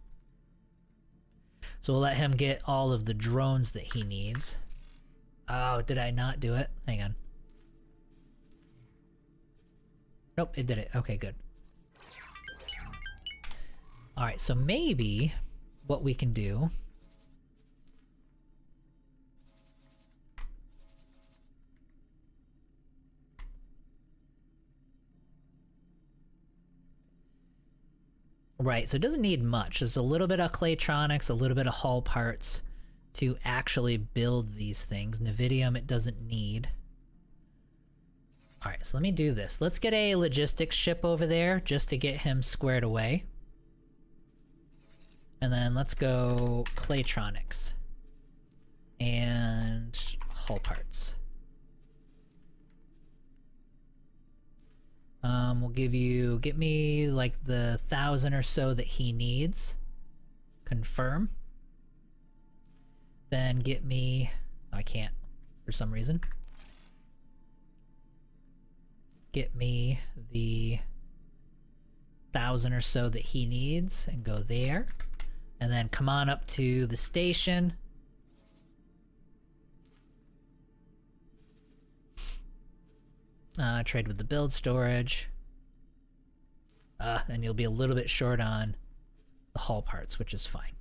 So we'll let him get all of the drones that he needs. Oh, did I not do it? Hang on. Nope, it did it. Okay, good. Alright, so maybe what we can do... Right, so it doesn't need much. There's a little bit of Claytronics, a little bit of hull parts to actually build these things. Navidium it doesn't need. Alright, so let me do this. Let's get a logistics ship over there just to get him squared away. And then let's go Claytronics. And hull parts. We'll give you, get me like the 1,000 or so that he needs. Confirm. Then get me, I can't for some reason. Get me the 1,000 or so that he needs and go there. And then come on up to the station. Trade with the build storage. And you'll be a little bit short on the hull parts, which is fine.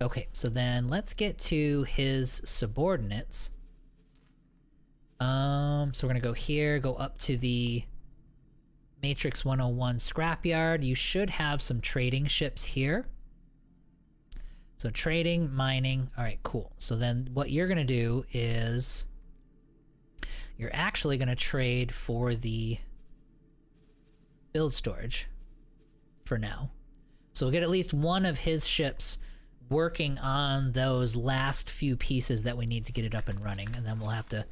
Okay, so then let's get to his subordinates. So we're gonna go here, go up to the Matrix 101 scrapyard. You should have some trading ships here. So trading, mining, all right, cool. So then what you're gonna do is you're actually gonna trade for the build storage for now. So we'll get at least one of his ships working on those last few pieces that we need to get it up and running, and then we'll have to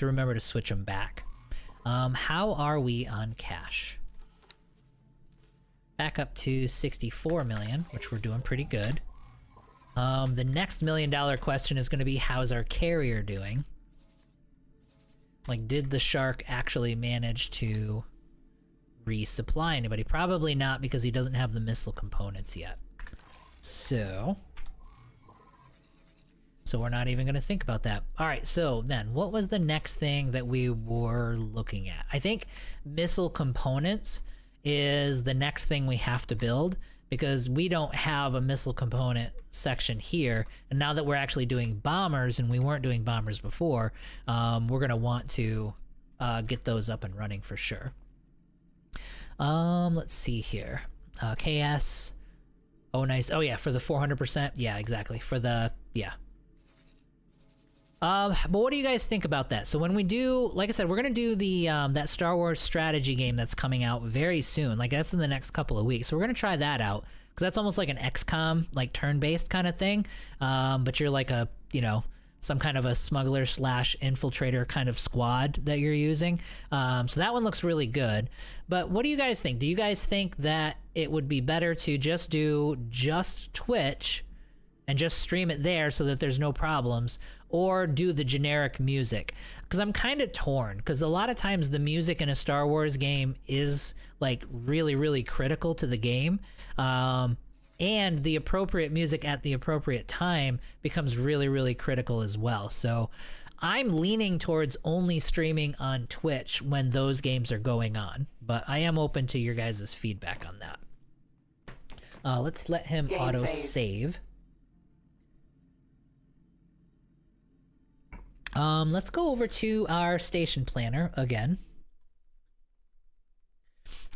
remember to switch them back. How are we on cash? Back up to 64 million, which we're doing pretty good. The next $1 million question is going to be, how's our carrier doing? Like, did the Shark actually manage to resupply anybody? Probably not, because he doesn't have the missile components yet. So we're not even going to think about that. All right, so then what was the next thing that we were looking at? I think missile components is the next thing we have to build, because we don't have a missile component section here. And now that we're actually doing bombers, and we weren't doing bombers before, we're going to want to get those up and running for sure. Let's see here. KS. Oh, nice. Oh, yeah, for the 400%. Yeah, exactly. For the, yeah. But what do you guys think about that? So when we do, like I said, we're gonna do the that Star Wars strategy game that's coming out very soon. Like, that's in the next couple of weeks. So we're gonna try that out, because that's almost like an XCOM, like turn-based kind of thing. But you're like a, you know, some kind of a smuggler / infiltrator kind of squad that you're using. So that one looks really good. But what do you guys think? Do you guys think that it would be better to just do just Twitch and just stream it there so that there's no problems, or do the generic music? Because I'm kind of torn, because a lot of times the music in a Star Wars game is like really, really critical to the game. And the appropriate music at the appropriate time becomes really, really critical as well. So I'm leaning towards only streaming on Twitch when those games are going on, but I am open to your guys' feedback on that. Let's let him auto save. Let's go over to our station planner again.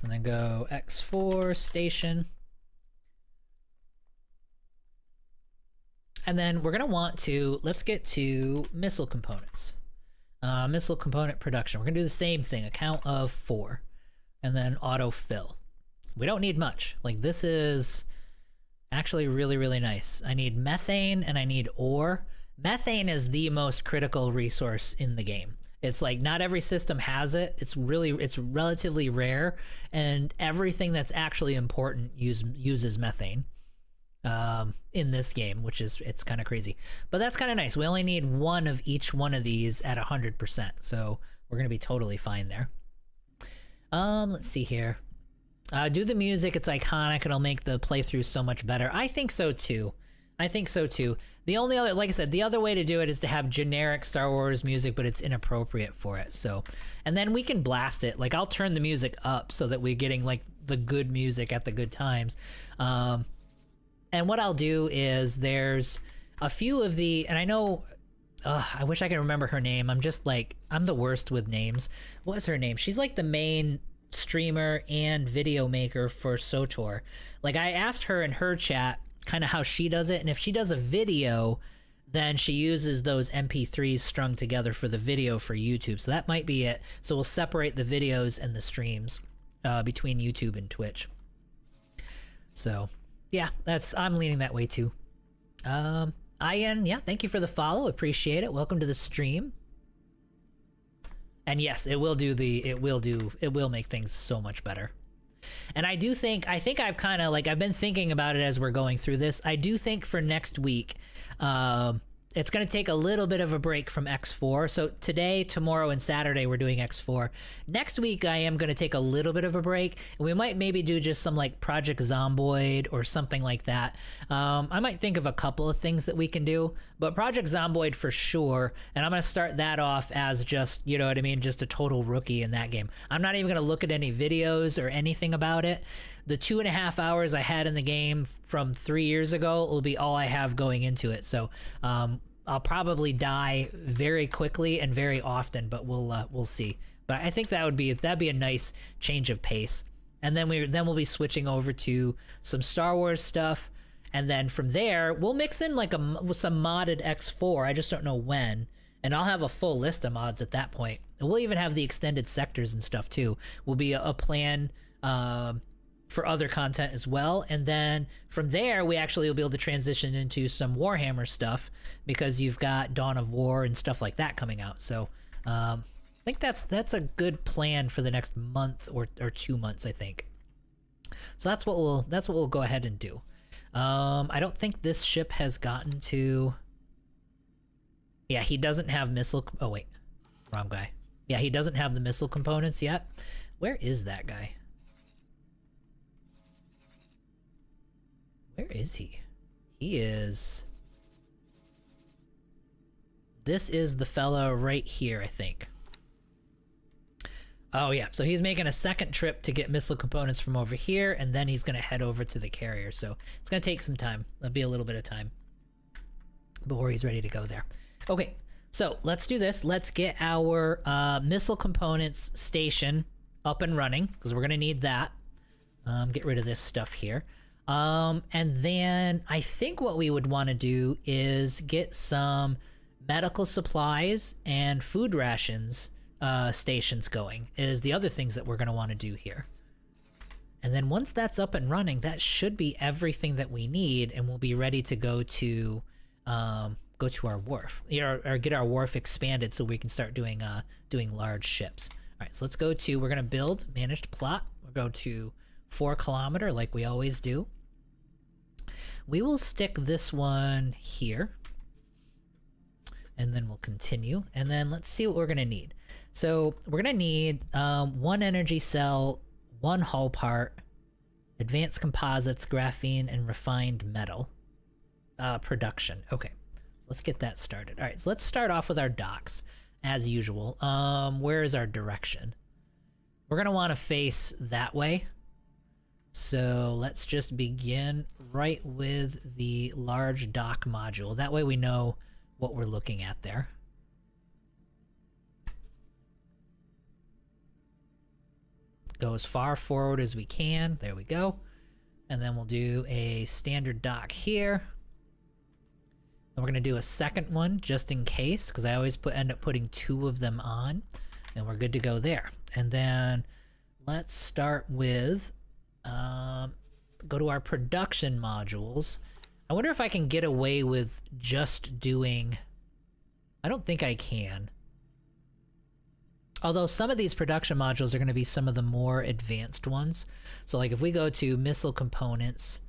And then go X4 station. And then we're going to want to, let's get to missile components. Missile component production. We're going to do the same thing, a count of 4. And then auto fill. We don't need much. Like, this is actually really, really nice. I need methane and I need ore. Methane is the most critical resource in the game. It's like not every system has it. It's relatively rare, and everything that's actually important uses methane in this game, which is, it's kind of crazy. But that's kind of nice. We only need one of each one of these at 100%, so we're gonna be totally fine there. Let's see here. Do the music. It's iconic. It'll make the playthrough so much better. I think so too. The only other, like I said, the other way to do it is to have generic Star Wars music, but it's inappropriate for it. So, and then we can blast it. Like I'll turn the music up so that we're getting like the good music at the good times. And what I'll do is there's a few of the, and I know, I wish I could remember her name. I'm the worst with names. What is her name? She's like the main streamer and video maker for SWTOR. Like I asked her in her chat kind of how she does it, and if she does a video, then she uses those MP3s strung together for the video for YouTube. So that might be it. So we'll separate the videos and the streams between YouTube and Twitch. So yeah, I'm leaning that way too. Ian, yeah, thank you for the follow. Appreciate it. Welcome to the stream. And yes, it will make things so much better. And I think I've kind of I've been thinking about it as we're going through this. I do think for next week, it's going to take a little bit of a break from X4. So today, tomorrow, and Saturday, we're doing X4. Next week, I am going to take a little bit of a break. And we might maybe do just some like Project Zomboid or something like that. I might think of a couple of things that we can do, but Project Zomboid for sure. And I'm going to start that off as just, you know what I mean, just a total rookie in that game. I'm not even going to look at any videos or anything about it. The 2.5 hours I had in the game from 3 years ago will be all I have going into it. So I'll probably die very quickly and very often, but we'll see. But I think that'd be a nice change of pace. And then we'll be switching over to some Star Wars stuff, and then from there we'll mix in some modded X4. I just don't know when. And I'll have a full list of mods at that point. And we'll even have the extended sectors and stuff too. Will be a plan for other content as well. And then from there, we actually will be able to transition into some Warhammer stuff because you've got Dawn of War and stuff like that coming out. So I think that's a good plan for the next month or 2 months, I think. So that's what we'll go ahead and do. I don't think this ship has gotten to. Yeah, he doesn't have missile. Oh wait, wrong guy. Yeah, he doesn't have the missile components yet. Where is that guy? Where is he? He is... This is the fellow right here, I think. Oh yeah, so he's making a second trip to get missile components from over here, and then he's going to head over to the carrier. So it's going to take some time. That'll be a little bit of time before he's ready to go there. Okay, so let's do this. Let's get our missile components station up and running, because we're going to need that. Get rid of this stuff here. And then I think what we would want to do is get some medical supplies and food rations stations going, is the other things that we're going to want to do here. And then once that's up and running, that should be everything that we need, and we'll be ready to go to our wharf, or get our wharf expanded so we can start doing large ships. All right, so let's go to, we're going to build managed plot. We'll go to 4 kilometer like we always do. We will stick this one here, and then we'll continue, and then let's see what we're gonna need. So we're gonna need 1 energy cell, 1 hull part, advanced composites, graphene, and refined metal production. Okay, so let's get that started. All right, so let's start off with our docks as usual. Where is our direction? We're gonna want to face that way. So let's just begin right with the large dock module. That way we know what we're looking at there. Go as far forward as we can. There we go. And then we'll do a standard dock here. And we're going to do a second one just in case, because I always end up putting 2 of them on. And we're good to go there. And then let's start with... go to our production modules. I wonder if I can get away with just doing... I don't think I can. Although some of these production modules are going to be some of the more advanced ones. So like if we go to missile components,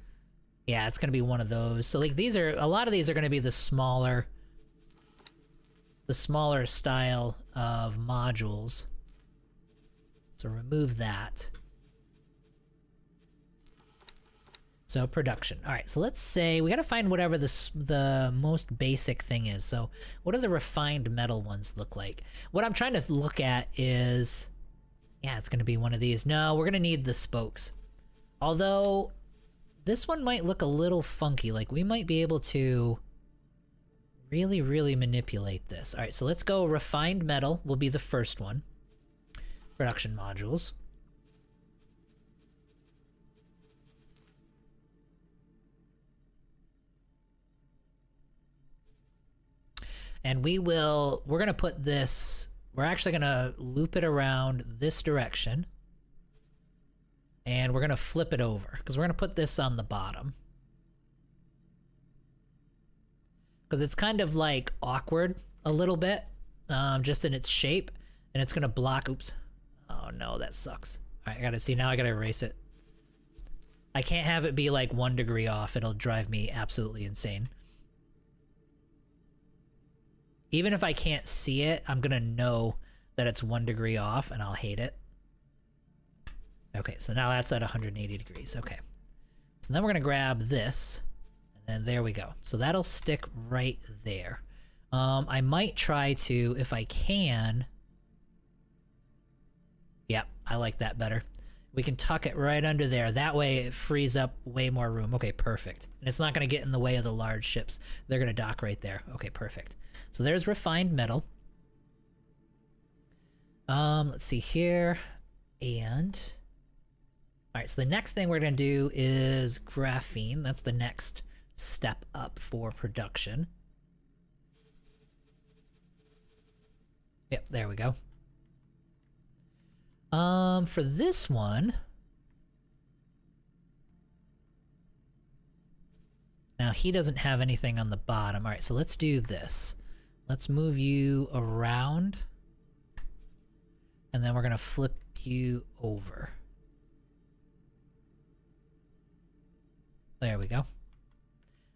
yeah, it's going to be one of those. So like these are, a lot of these are going to be the smaller style of modules. So remove that. So production. All right, so let's say we gotta find whatever the most basic thing is. So what do the refined metal ones look like? What I'm trying to look at is, yeah, it's gonna be one of these. No, we're gonna need the spokes. Although this one might look a little funky. Like we might be able to really, really manipulate this. All right, so let's go refined metal will be the first one. Production modules. And we're gonna put this, we're actually gonna loop it around this direction. And we're gonna flip it over, because we're gonna put this on the bottom. Because it's kind of like awkward a little bit, just in its shape. And it's gonna block, oops. Oh no, that sucks. All right, I gotta see, now I gotta erase it. I can't have it be like 1 degree off, it'll drive me absolutely insane. Even if I can't see it, I'm gonna know that it's 1 degree off and I'll hate it. Okay, so now that's at 180 degrees, okay. So then we're gonna grab this, and then there we go. So that'll stick right there. I might try to, if I can, yep, I like that better. We can tuck it right under there. That way it frees up way more room. Okay, perfect. And it's not gonna get in the way of the large ships. They're gonna dock right there. Okay, perfect. So there's refined metal. Let's see here. And all right, so the next thing we're gonna do is graphene. That's the next step up for production. Yep, there we go. For this one, now he doesn't have anything on the bottom. All right, so let's do this. Let's move you around, and then we're gonna flip you over. There we go.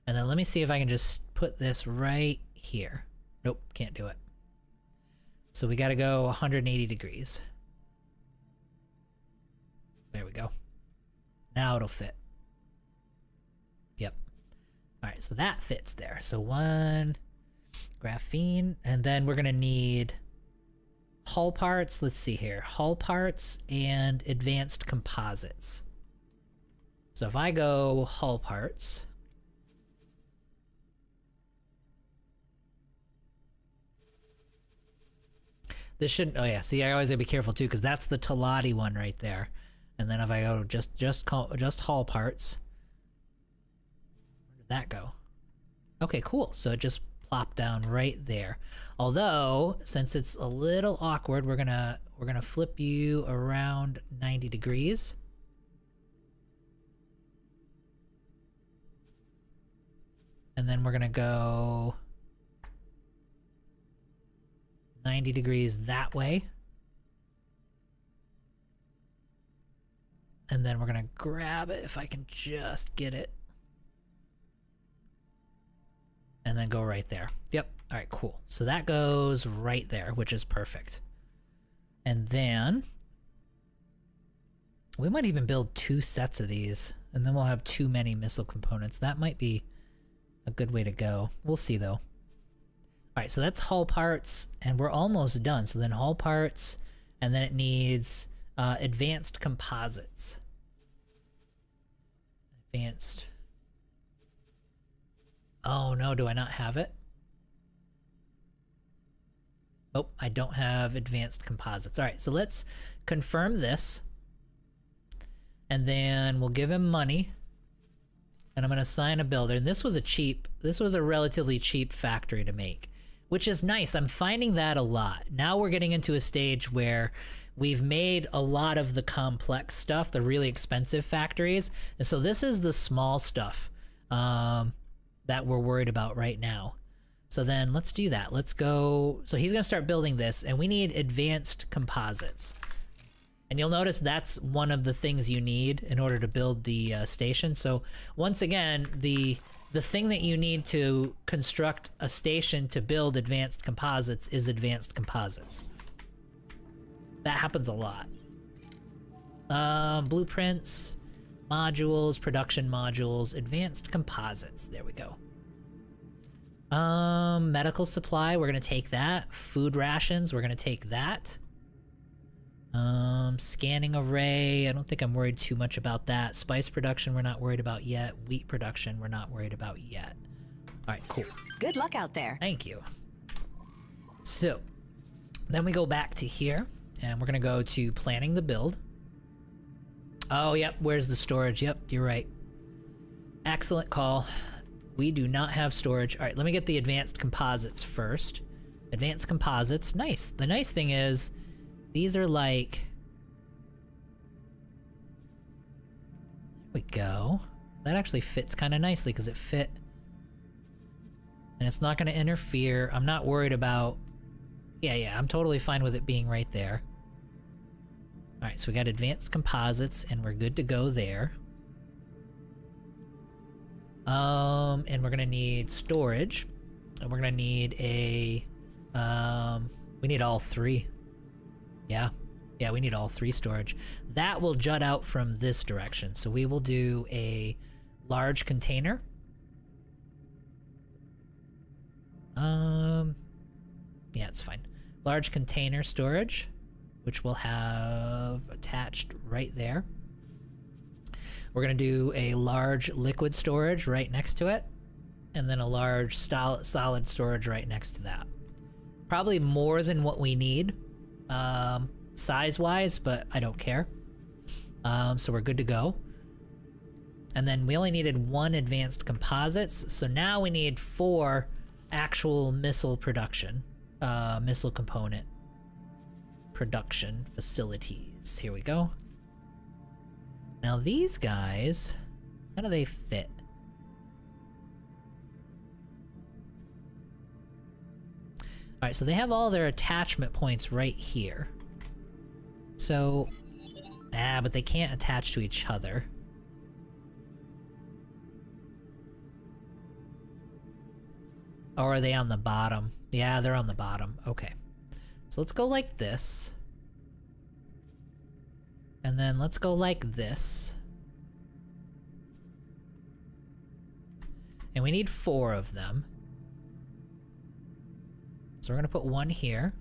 And then let me see if I can just put this right here. Nope, can't do it. So we gotta go 180 degrees. There we go. Now it'll fit. Yep. All right, so that fits there. So 1 graphene, and then we're gonna need hull parts. Let's see here. Hull parts and advanced composites. So if I go hull parts, this shouldn't, oh yeah, see, I always gotta be careful too, because that's the Talati one right there. And then if I go just hull parts, where did that go? Okay, cool. So it just plopped down right there. Although, since it's a little awkward, we're gonna flip you around 90 degrees. And then we're gonna go 90 degrees that way. And then we're gonna grab it if I can just get it. And then go right there. Yep, all right, cool. So that goes right there, which is perfect. And then we might even build 2 sets of these, and then we'll have too many missile components. That might be a good way to go. We'll see though. All right, so that's hull parts, and we're almost done. So then hull parts, and then it needs advanced composites. Advanced. Oh no, do I not have it? Oh, I don't have advanced composites. All right, so let's confirm this. And then we'll give him money. And I'm gonna assign a builder. And this was a relatively cheap factory to make, which is nice. I'm finding that a lot. Now we're getting into a stage where we've made a lot of the complex stuff, the really expensive factories. And so this is the small stuff that we're worried about right now. So then let's do that. Let's go. So he's gonna start building this, and we need advanced composites. And you'll notice that's one of the things you need in order to build the station. So once again, the thing that you need to construct a station to build advanced composites is advanced composites. That happens a lot. Blueprints, modules, production modules, advanced composites. There we go. Medical supply, we're gonna take that. Food rations, we're gonna take that. Scanning array, I don't think I'm worried too much about that. Spice production, we're not worried about yet. Wheat production, we're not worried about yet. Alright, cool. Good luck out there. Thank you. So, then we go back to here, and we're gonna go to planning the build. Oh, yep, where's the storage? Yep, you're right. Excellent call. We do not have storage. All right, let me get the advanced composites first. Advanced composites, nice. The nice thing is, these are like... There we go. That actually fits kind of nicely because it fit. And it's not going to interfere. I'm not worried about... Yeah, I'm totally fine with it being right there. All right, so we got advanced composites, and we're good to go there. And we're gonna need storage, and we're gonna need a, we need all three. Yeah, we need all three storage. That will jut out from this direction, so we will do a large container. Yeah, it's fine. Large container storage, which we'll have attached right there. We're gonna do a large liquid storage right next to it, and then a large solid storage right next to that. Probably more than what we need, size-wise, but I don't care. So we're good to go. And then we only needed 1 advanced composites, so now we need 4 actual missile production, missile component production facilities. Here we go. Now these guys, how do they fit? Alright, so they have all their attachment points right here. So, but they can't attach to each other. Or are they on the bottom? Yeah, they're on the bottom. Okay. So let's go like this. And then let's go like this. And we need 4 of them. So we're gonna put 1 here.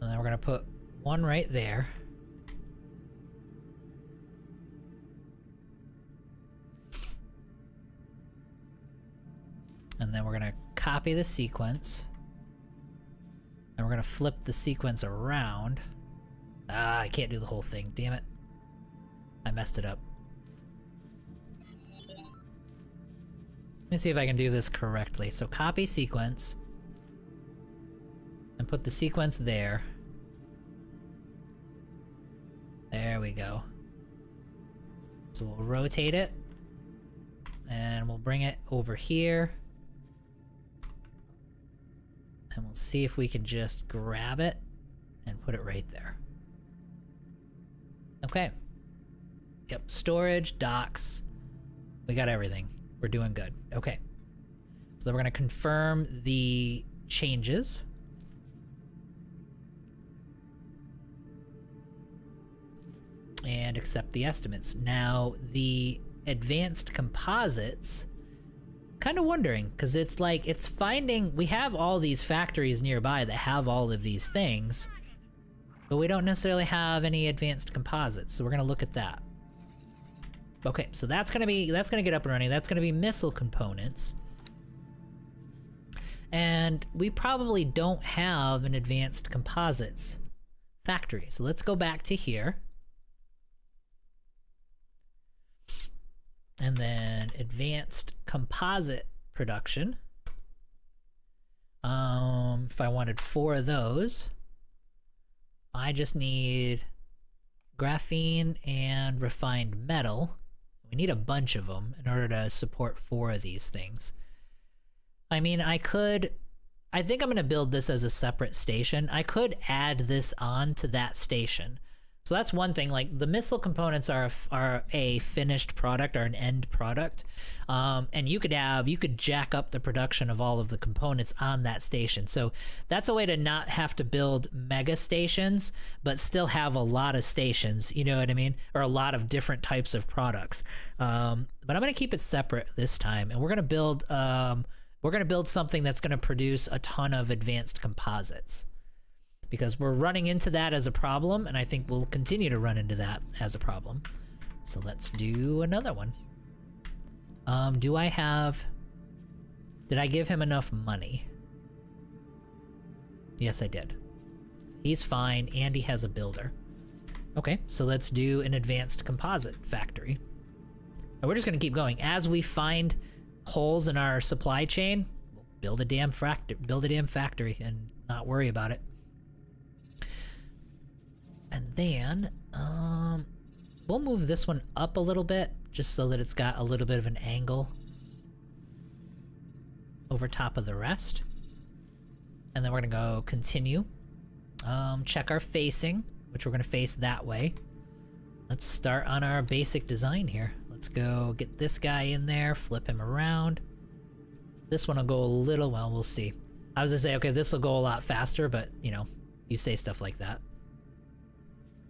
And then we're gonna put 1 right there. And then we're gonna copy the sequence. And we're gonna flip the sequence around. Ah, I can't do the whole thing, damn it. I messed it up. Let me see if I can do this correctly. So copy sequence. And put the sequence there. There we go. So we'll rotate it. And we'll bring it over here. And we'll see if we can just grab it and put it right there. Okay. Yep, storage, docks. We got everything. We're doing good. Okay. So then we're gonna confirm the changes. And accept the estimates. Now, the advanced composites, kind of wondering, because it's like, it's finding, we have all these factories nearby that have all of these things, but we don't necessarily have any advanced composites, so we're gonna look at that. Okay, so that's gonna get up and running. That's gonna be missile components. And we probably don't have an advanced composites factory. So let's go back to here. And then advanced composite production. If I wanted 4 of those, I just need graphene and refined metal. We need a bunch of them in order to support 4 of these things. I mean, I think I'm gonna build this as a separate station. I could add this on to that station, So that's one thing. Like the missile components are a finished product or an end product, and you could jack up the production of all of the components on that station. So that's a way to not have to build mega stations, but still have a lot of stations. You know what I mean? Or a lot of different types of products. But I'm gonna keep it separate this time, and we're gonna build something that's gonna produce a ton of advanced composites. Because we're running into that as a problem, and I think we'll continue to run into that as a problem. So let's do another one. Did I give him enough money? Yes, I did. He's fine, and he has a builder. Okay, so let's do an advanced composite factory. And we're just gonna keep going. As we find holes in our supply chain, we'll build a damn factory and not worry about it. And then, we'll move this one up a little bit, just so that it's got a little bit of an angle over top of the rest. And then we're gonna go continue. Check our facing, which we're gonna face that way. Let's start on our basic design here. Let's go get this guy in there, flip him around. This one will go a little, well, we'll see. I was gonna say, okay, this will go a lot faster, but, you know, you say stuff like that.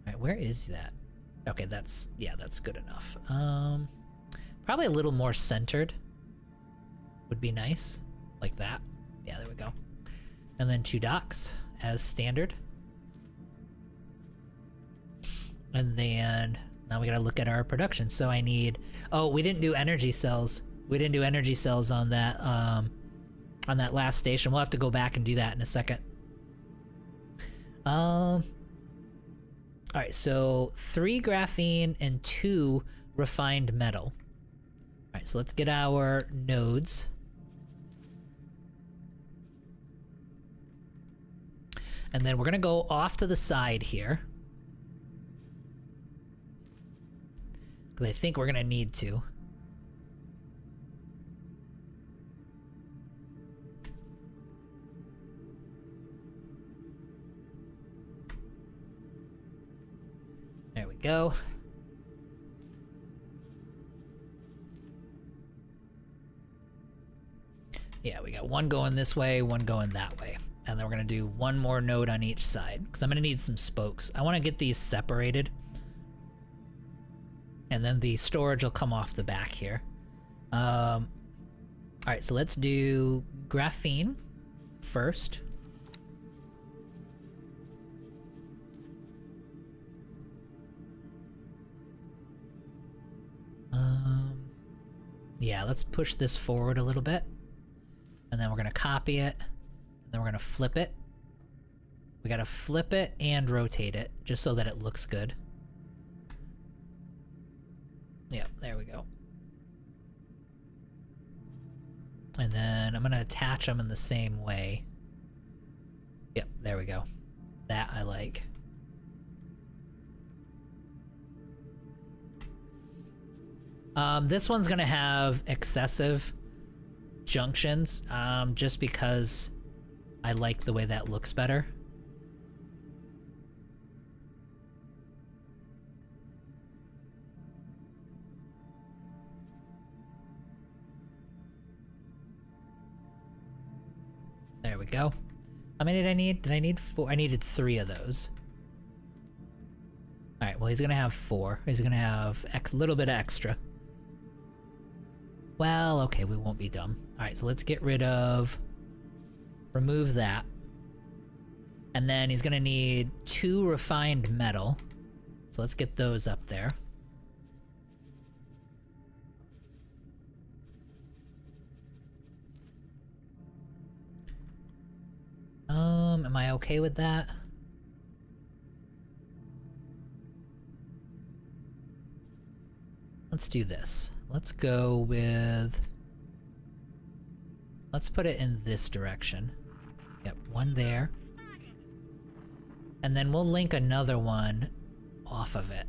Alright, where is that? Okay, that's good enough. Probably a little more centered would be nice. Like that. Yeah, there we go. And then 2 docks as standard. And then now we gotta look at our production. So I need, oh, we didn't do energy cells. We didn't do energy cells on that last station. We'll have to go back and do that in a second. Alright, so 3 graphene and 2 refined metal. Alright, so let's get our nodes. And then we're gonna go off to the side here. Because I think we're gonna need to. There we go. Yeah, we got one going this way, one going that way. And then we're gonna do one more node on each side, because I'm gonna need some spokes. I wanna get these separated. And then the storage will come off the back here. Alright, so let's do graphene first. Yeah, let's push this forward a little bit. And then we're gonna copy it. And then we're gonna flip it. We gotta flip it and rotate it, just so that it looks good. Yeah, there we go. And then I'm gonna attach them in the same way. Yep, there we go. That I like. This one's gonna have excessive junctions, just because I like the way that looks better. There we go. How many did I need? Did I need 4? I needed 3 of those. Alright, well he's gonna have 4. He's gonna have a little bit extra. Well, okay, we won't be dumb. Alright, so let's get rid of... remove that. And then he's gonna need 2 refined metal. So let's get those up there. Am I okay with that? Let's do this. Let's go with... let's put it in this direction. Yep, one there. And then we'll link another one off of it.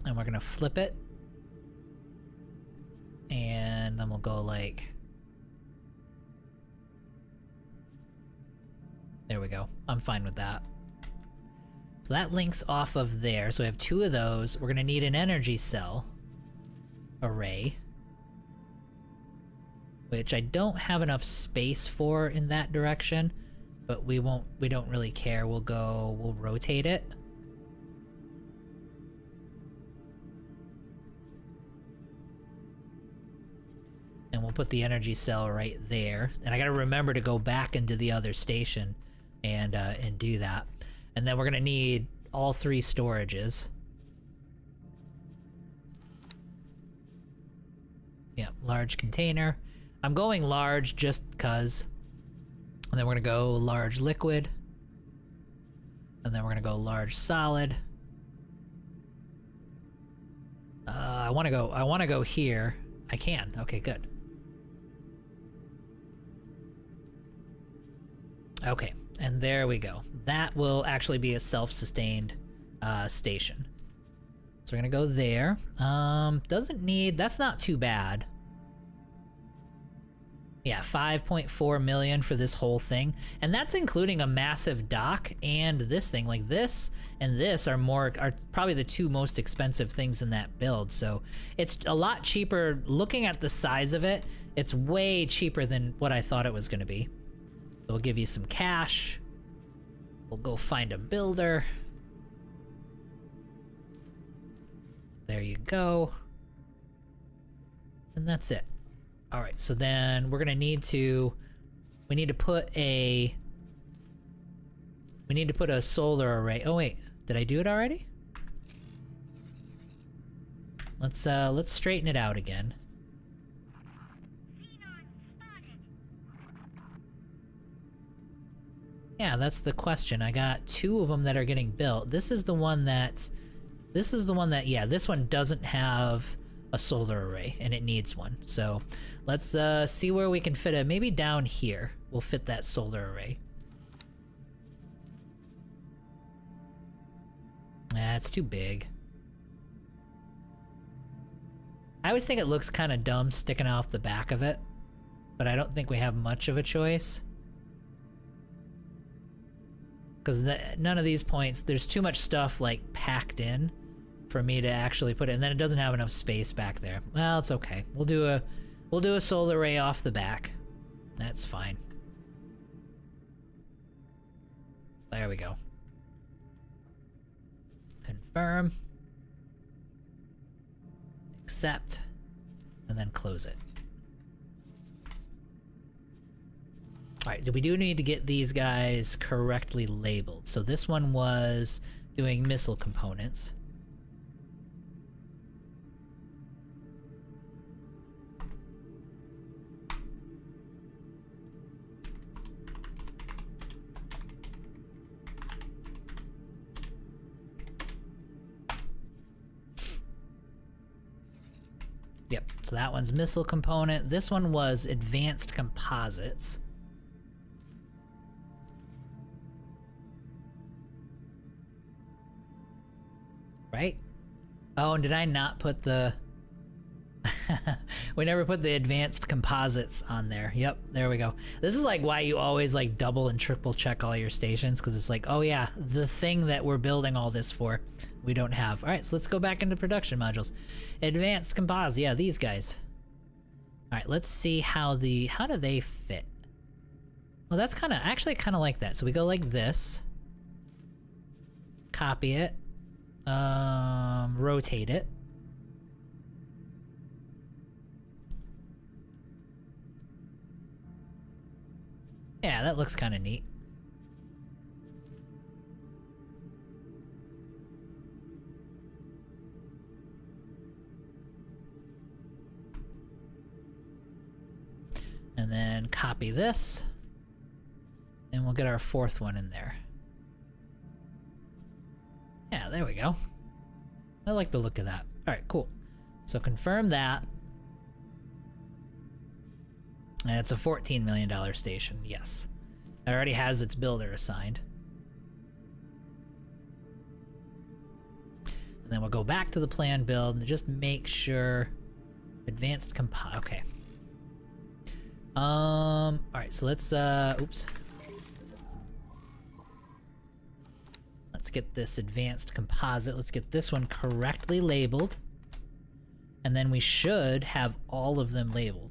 And we're gonna flip it. And then we'll go like... there we go. I'm fine with that. So that links off of there. So we have 2 of those. We're gonna need an energy cell array, which I don't have enough space for in that direction, but we don't really care. We'll rotate it. And we'll put the energy cell right there. And I gotta remember to go back into the other station and do that. And then we're gonna need all 3 storages. Yeah, large container. I'm going large just cause. And then we're gonna go large liquid. And then we're gonna go large solid. I wanna go here. I can. Okay, good. Okay, and there we go. That will actually be a self-sustained station. So we're gonna go there. Doesn't need, that's not too bad. Yeah, 5.4 million for this whole thing. And that's including a massive dock and this thing. Like this and this are probably the 2 most expensive things in that build. So it's a lot cheaper. Looking at the size of it, it's way cheaper than what I thought it was gonna be. So we'll give you some cash. We'll go find a builder. There you go. And that's it. All right, so then we're gonna need to, we need to put a solar array. Oh wait, did I do it already? Let's straighten it out again. Yeah, that's the question. I got 2 of them that are getting built. This is the one that, yeah, this one doesn't have a solar array, and it needs one. So let's see where we can fit it. Maybe down here we'll fit that solar array. It's too big. I always think it looks kind of dumb sticking off the back of it, but I don't think we have much of a choice. Because none of these points, there's too much stuff like packed in for me to actually put it, and then it doesn't have enough space back there. Well, it's okay. We'll do a solar array off the back. That's fine. There we go. Confirm. Accept. And then close it. Alright, we do need to get these guys correctly labeled. So this one was doing missile components. Yep, so that one's missile component. This one was advanced composites. Right? Oh, and did I not put the... we never put the advanced composites on there. Yep, there we go. This is like why you always like double and triple check all your stations, because it's like, oh yeah, the thing that we're building all this for, we don't have. All right, so let's go back into production modules. Advanced composites, yeah, these guys. All right, let's see how do they fit? Well, that's actually kind of like that. So we go like this. Copy it. Rotate it. Yeah, that looks kind of neat. And then copy this. And we'll get our 4th one in there. Yeah, there we go. I like the look of that. Alright, cool. So confirm that. And it's a $14 million station, yes. It already has its builder assigned. And then we'll go back to the plan build and just make sure advanced okay. Alright, so let's Let's get this advanced composite. Let's get this one correctly labeled. And then we should have all of them labeled.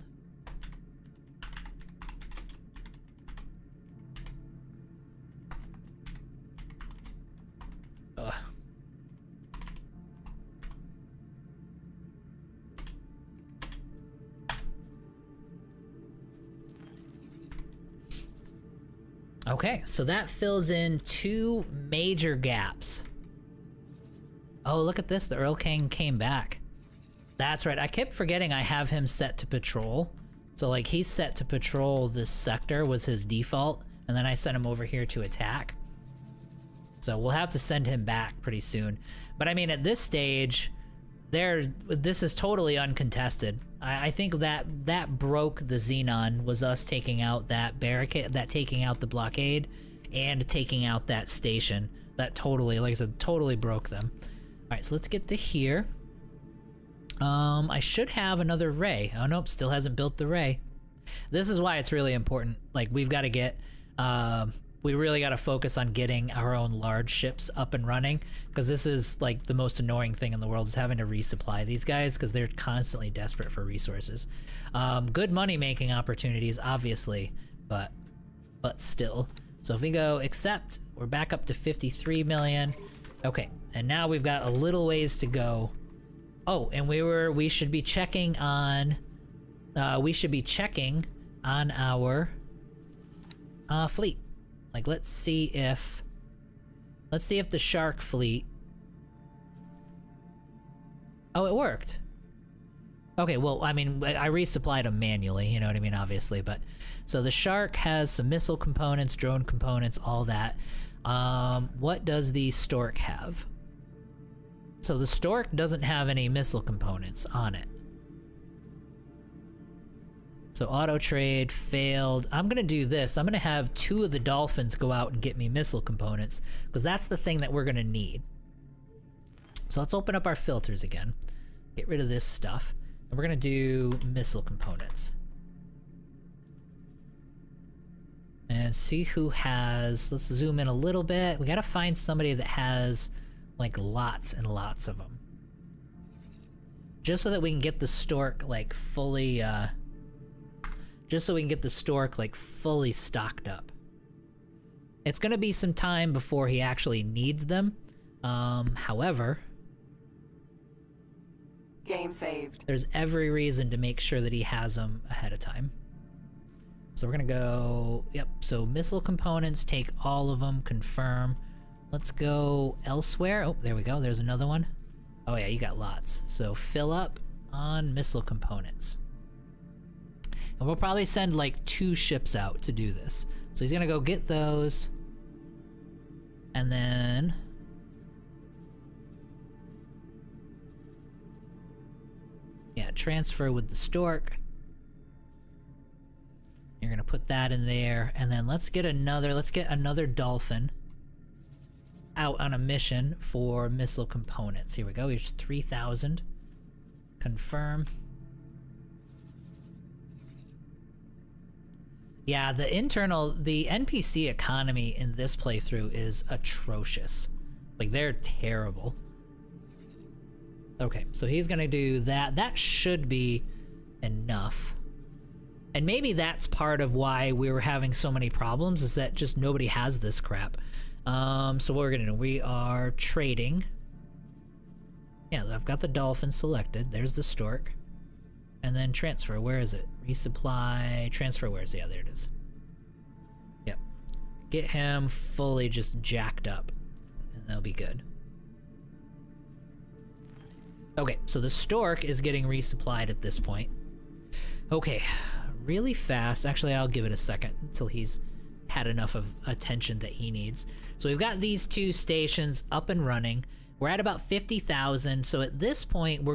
Ugh. Okay, so that fills in 2 major gaps. Oh, look at this. The Earl King came back. That's right. I kept forgetting I have him set to patrol. So, like, he's set to patrol this sector was his default, and then I sent him over here to attack. So we'll have to send him back pretty soon. But, I mean, at this stage, this is totally uncontested. I think that broke the Xenon, was us taking out that barricade, taking out the blockade, and taking out that station. That totally, like I said, totally broke them. All right, so let's get to here. I should have another ray. Oh, nope, still hasn't built the ray. This is why it's really important. Like, we've got to get, we really got to focus on getting our own large ships up and running, because this is, like, the most annoying thing in the world, is having to resupply these guys, because they're constantly desperate for resources. Good money-making opportunities, obviously, but still. So if we go accept, we're back up to 53 million. Okay, and now we've got a little ways to go. Oh, and we should be checking on our fleet. Like, let's see if the Shark fleet. Oh, it worked. Okay, well, I mean, I resupplied them manually, you know what I mean, obviously, but so the Shark has some missile components, drone components, all that. What does the Stork have? So the Stork doesn't have any missile components on it. So auto trade failed. I'm gonna do this. I'm gonna have 2 of the Dolphins go out and get me missile components, because that's the thing that we're gonna need. So let's open up our filters again. Get rid of this stuff. And we're gonna do missile components. And see who has, let's zoom in a little bit. We gotta find somebody that has like lots and lots of them. Just so that we can get the Stork like fully, fully stocked up. It's gonna be some time before he actually needs them. However, Game saved. there's every reason to make sure that he has them ahead of time. So we're gonna go, yep, so missile components, take all of them, confirm. Let's go elsewhere. Oh, there we go, there's another one. Oh yeah, you got lots. So fill up on missile components. And we'll probably send like 2 ships out to do this. So he's gonna go get those. And then yeah, transfer with the Stork. You're gonna put that in there, and then let's get another Dolphin out on a mission for missile components. Here we go, here's 3,000. Confirm. Yeah, the NPC economy in this playthrough is atrocious. Like, they're terrible. Okay, so he's gonna do that. That should be enough. And maybe that's part of why we were having so many problems, is that just nobody has this crap. So what we're gonna do, we are trading. Yeah, I've got the Dolphin selected. There's the Stork. And then transfer, where is it? Resupply, transfer, where is it? Yeah, there it is. Yep. Get him fully just jacked up, and that'll be good. Okay, so the Stork is getting resupplied at this point. Okay, really fast. Actually, I'll give it a second until he's had enough of attention that he needs. So we've got these 2 stations up and running. We're at about 50,000. So at this point, we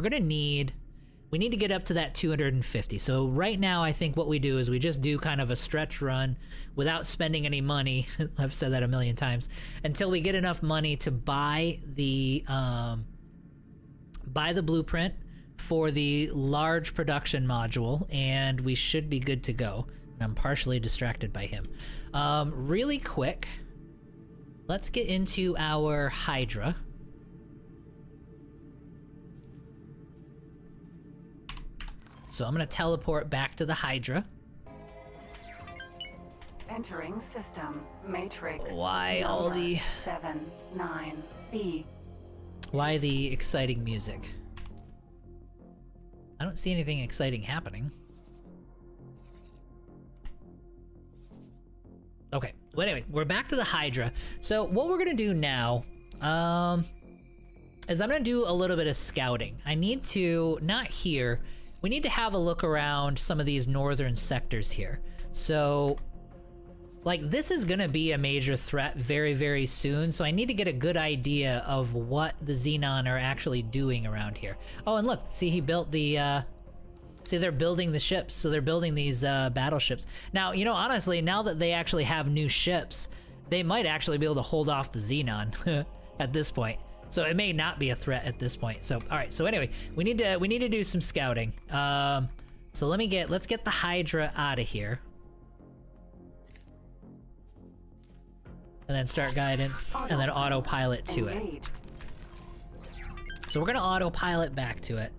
need to get up to that 250. So right now, I think what we do is we just do kind of a stretch run without spending any money. I've said that a million times, until we get enough money to buy the blueprint for the large production module, and we should be good to go. I'm partially distracted by him. Really quick, let's get into our Hydra. So I'm gonna teleport back to the Hydra. Entering system. Matrix. Why all number the... 79B. Why the exciting music? I don't see anything exciting happening. Okay, well anyway, we're back to the Hydra. So what we're gonna do now, is I'm gonna do a little bit of scouting. I need to, not here, we need to have a look around some of these northern sectors here. So, like, this is gonna be a major threat very, very soon, so I need to get a good idea of what the Xenon are actually doing around here. Oh, and look, see, he built the, see, they're building the ships, so they're building these battleships. Now, you know, honestly, now that they actually have new ships, they might actually be able to hold off the Xenon at this point. So it may not be a threat at this point. So, all right. So anyway, we need to do some scouting. So let's get the Hydra out of here, and then start guidance, and then autopilot to it. Engage. So we're gonna autopilot back to it.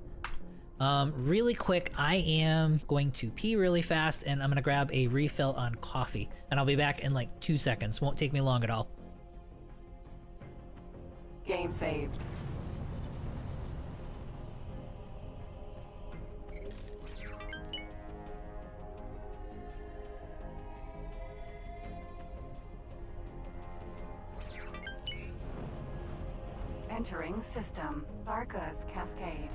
Really quick, I am going to pee really fast, and I'm gonna grab a refill on coffee, and I'll be back in like 2 seconds. Won't take me long at all. Game saved. Entering system. Barca's Cascade.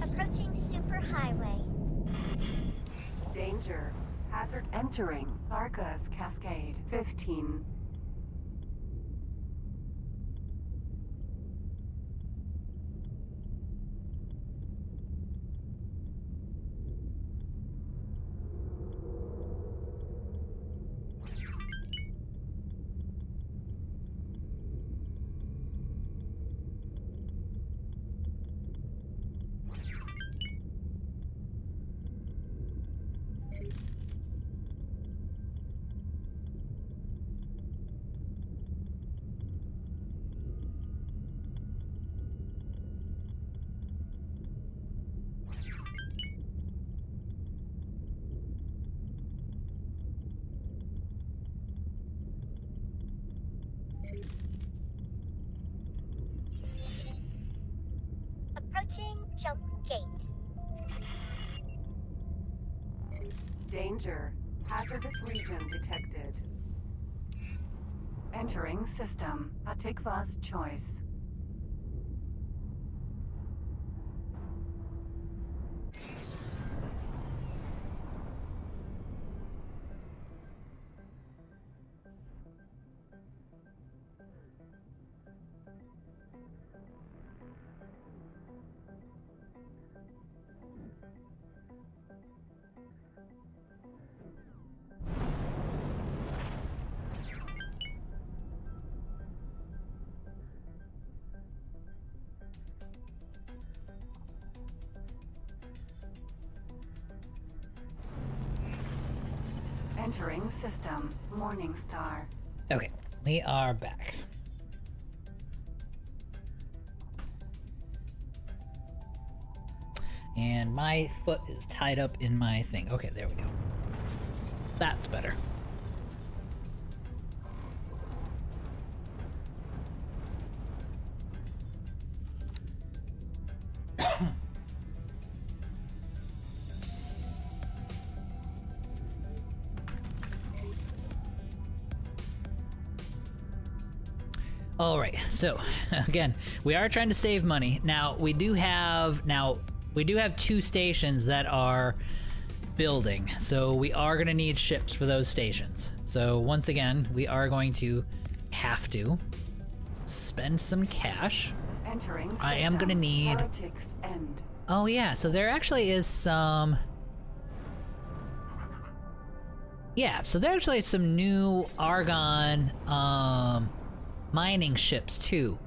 Approaching Superhighway. Danger. Hazard. Entering Barca's Cascade. 15. Approaching Jump Gate. Danger. Hazardous region detected. Entering system. Atikva's choice. Entering system. Morningstar. Okay, we are back. And my foot is tied up in my thing. Okay, there we go. That's better. All right, so again, we are trying to save money. Now we do have 2 stations that are building, so we are going to need ships for those stations. So once again, we are going to have to spend some cash. Entering I am gonna need- Heretics End. Oh yeah, so there actually is some... Yeah, so there actually is some new Argon mining ships too.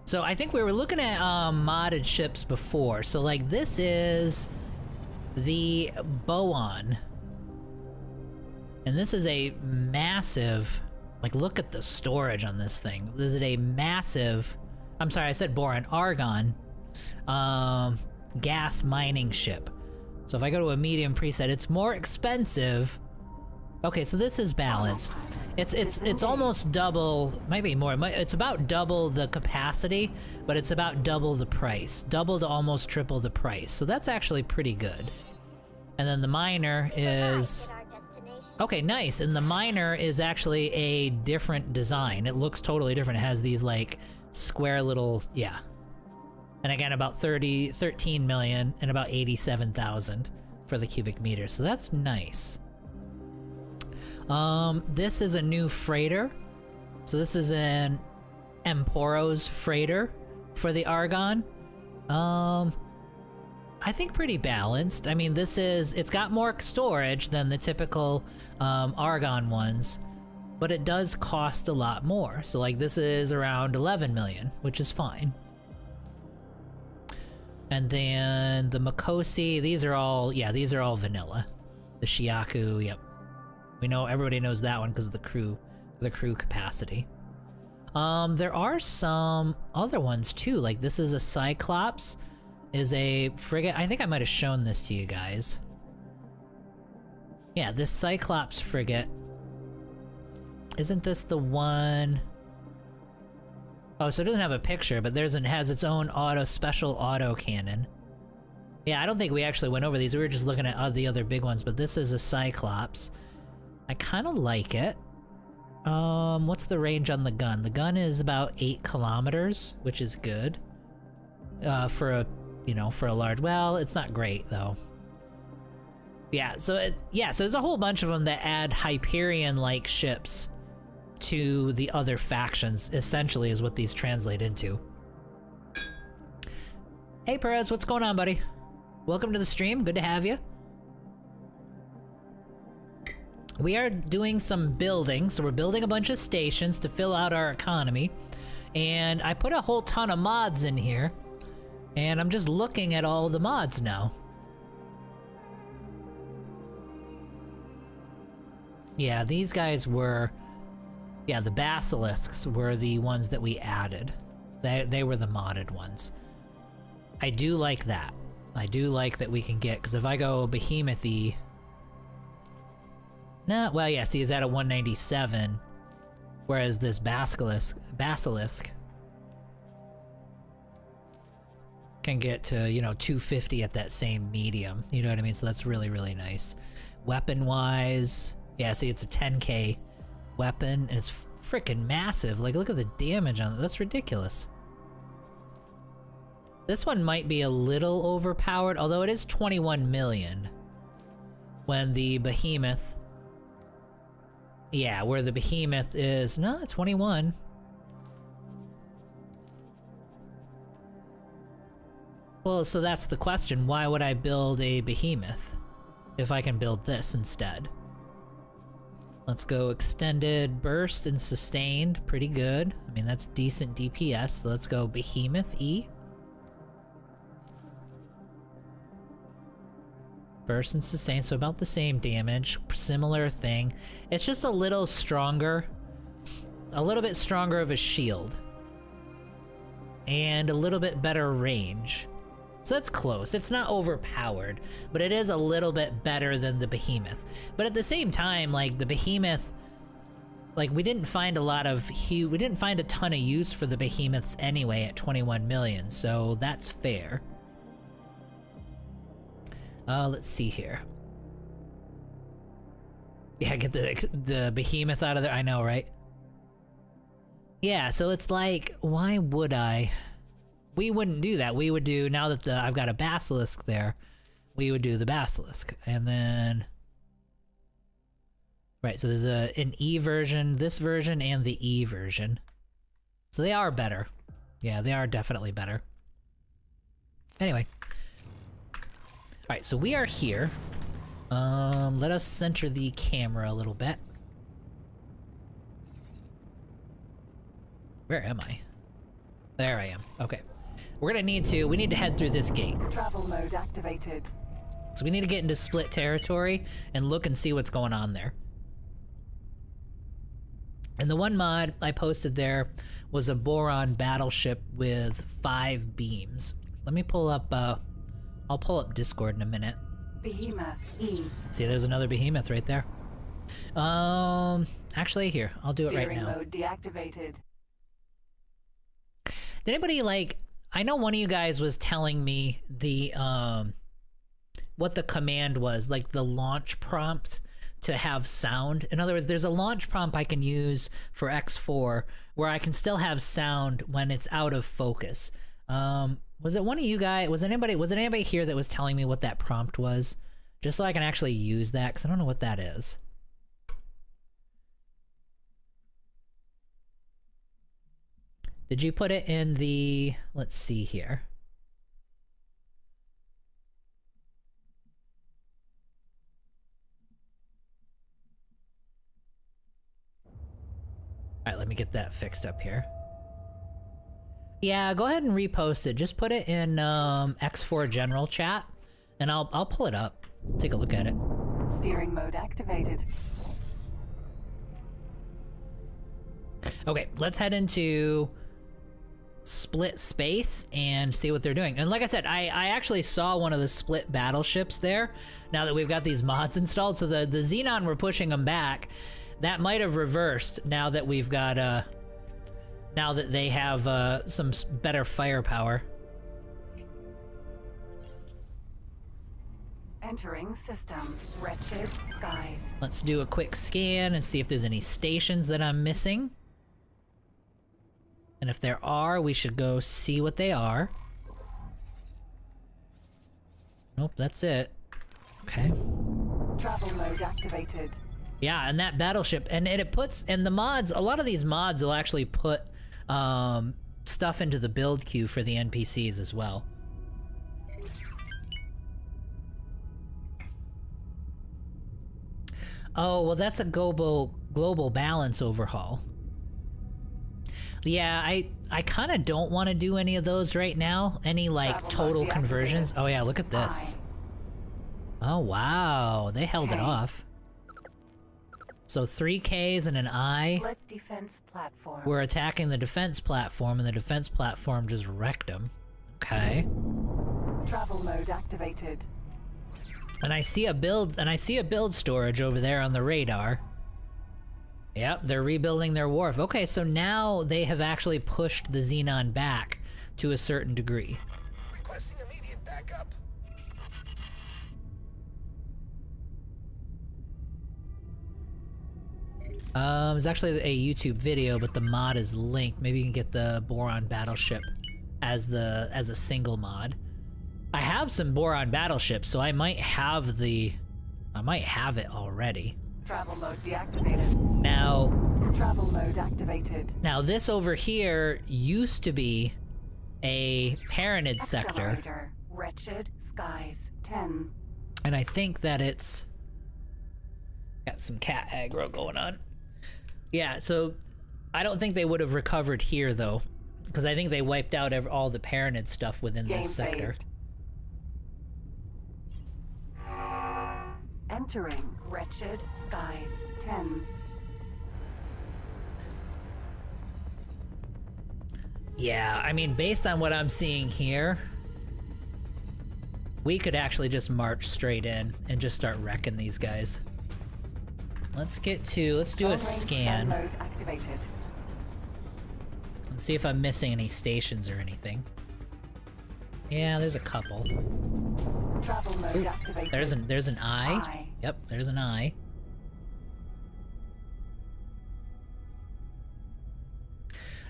So I think we were looking at modded ships before. So like this is the Boan. And this is a massive, like look at the storage on this thing. This is a massive, I'm sorry, I said boron, Argon gas mining ship. So if I go to a medium preset, it's more expensive. Okay, so this is balanced. It's almost double, maybe more. It's about double the capacity, but it's about double the price. Double to almost triple the price. So that's actually pretty good. And then the miner is... Arrived at our destination. Okay, nice. And the miner is actually a different design. It looks totally different. It has these like square little, yeah. And again, about 13 million and about 87,000 for the cubic meter. So that's nice. This is a new freighter. So this is an Emporos freighter for the Argon. I think pretty balanced. I mean, it's got more storage than the typical Argon ones, but it does cost a lot more. So like this is around 11 million, which is fine. And then the Makosi, these are all vanilla. The Shiaku, yep. We know, everybody knows that one because of the crew capacity. There are some other ones too, like this is a Cyclops, is a frigate. I think I might have shown this to you guys. Yeah, this Cyclops frigate. Isn't this the one? Oh, so it doesn't have a picture, but it has its own special auto cannon. Yeah, I don't think we actually went over these. We were just looking at the other big ones, but this is a Cyclops. I kind of like it. What's the range on the gun? The gun is about 8 kilometers, which is good. For a large, well, it's not great though. Yeah, so there's a whole bunch of them that add Hyperion-like ships to the other factions, essentially is what these translate into. Hey Perez, what's going on, buddy? Welcome to the stream, good to have you. We are doing some building, so we're building a bunch of stations to fill out our economy. And I put a whole ton of mods in here, and I'm just looking at all the mods now. Yeah, these guys were... Yeah, the basilisks were the ones that we added. They were the modded ones. I do like that. I do like that we can get, because if I go behemoth-y... Nah, well, yeah, see, it's at a 197, whereas this basilisk can get to, 250 at that same medium. You know what I mean? So that's really, really nice. Weapon-wise, yeah, see, it's a 10k weapon, and it's freaking massive. Like, look at the damage on it. That's ridiculous. This one might be a little overpowered, although it is 21 million. When the behemoth... Yeah, where the behemoth is... No, 21. Well, so that's the question. Why would I build a behemoth if I can build this instead? Let's go extended burst and sustained. Pretty good. I mean, that's decent DPS. So let's go behemoth E. Burst and sustain, so about the same damage. Similar thing. It's just a little stronger. A little bit stronger of a shield. And a little bit better range. So that's close. It's not overpowered, but it is a little bit better than the Behemoth. But at the same time, like the Behemoth, like we didn't find a ton of use for the Behemoths anyway at 21 million, so that's fair. Let's see here. Yeah, get the Behemoth out of there. I know, right? Yeah, so it's like, why would I? We wouldn't do that. We would do, now that I've got a Basilisk there, we would do the Basilisk. And then... Right, so there's an E version, this version, and the E version. So they are better. Yeah, they are definitely better. Anyway. Alright, so we are here. Let us center the camera a little bit. Where am I? There I am. Okay. We need to head through this gate. Travel mode activated. So we need to get into split territory and look and see what's going on there. And the one mod I posted there was a Boron battleship with 5 beams. Let me pull up, I'll pull up Discord in a minute. Behemoth E. See, there's another Behemoth right there. Actually, here, I'll do it right now. Steering mode deactivated. Did anybody, like, I know one of you guys was telling me the, what the command was, like the launch prompt to have sound. In other words, there's a launch prompt I can use for X4 where I can still have sound when it's out of focus. Was it one of you guys, was it anybody here that was telling me what that prompt was? Just so I can actually use that, because I don't know what that is. Did you put it in the, let's see here. All right, let me get that fixed up here. Yeah, go ahead and repost it. Just put it in X4 general chat, and I'll pull it up. Take a look at it. Steering mode activated. Okay, let's head into split space and see what they're doing. And like I said, I actually saw one of the split battleships there, now that we've got these mods installed. So the Xenon, we're pushing them back. That might have reversed now that we've got, now that they have some better firepower. Entering system. Wretched skies. Let's do a quick scan and see if there's any stations that I'm missing. And if there are, we should go see what they are. Nope, that's it. Okay. Travel mode activated. Yeah, and that battleship, and it puts, and the mods, a lot of these mods will actually put stuff into the build queue for the NPCs as well. Oh, well that's a global balance overhaul. Yeah, I kind of don't want to do any of those right now. Any, like, Travel total mode conversions. deactivated. Oh yeah, look at this. Oh wow, they held it Okay. off. So 3Ks and an I. Split defense platform. We're attacking the defense platform, and the defense platform just wrecked them. Okay. Travel mode activated. And I see a build storage over there on the radar. Yep, they're rebuilding their wharf. Okay, so now they have actually pushed the Xenon back to a certain degree. Requesting immediate backup. It's actually a YouTube video, but the mod is linked. Maybe you can get the Boron battleship as a single mod. I have some Boron battleships, so I might have it already. Travel mode deactivated. Now, Travel mode activated. Now this over here used to be a Paranid sector, Accelerator. Wretched skies. 10. and I think that it's got some cat aggro going on. Yeah, so I don't think they would have recovered here though, because I think they wiped out all the Paranid stuff within Game this sector. saved. Entering wretched skies. 10. Yeah, I mean, based on what I'm seeing here, we could actually just march straight in and just start wrecking these guys. Let's do a scan. Mode activated. And see if I'm missing any stations or anything. Yeah, there's a couple. Travel mode activated. There's an eye. Eye. Yep, there's an eye.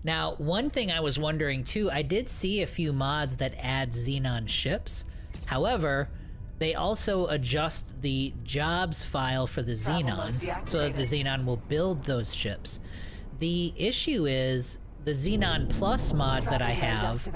Now, one thing I was wondering too, I did see a few mods that add Xenon ships. However, they also adjust the jobs file for the Xenon so that the Xenon will build those ships. The issue is the Xenon Plus mod that I have,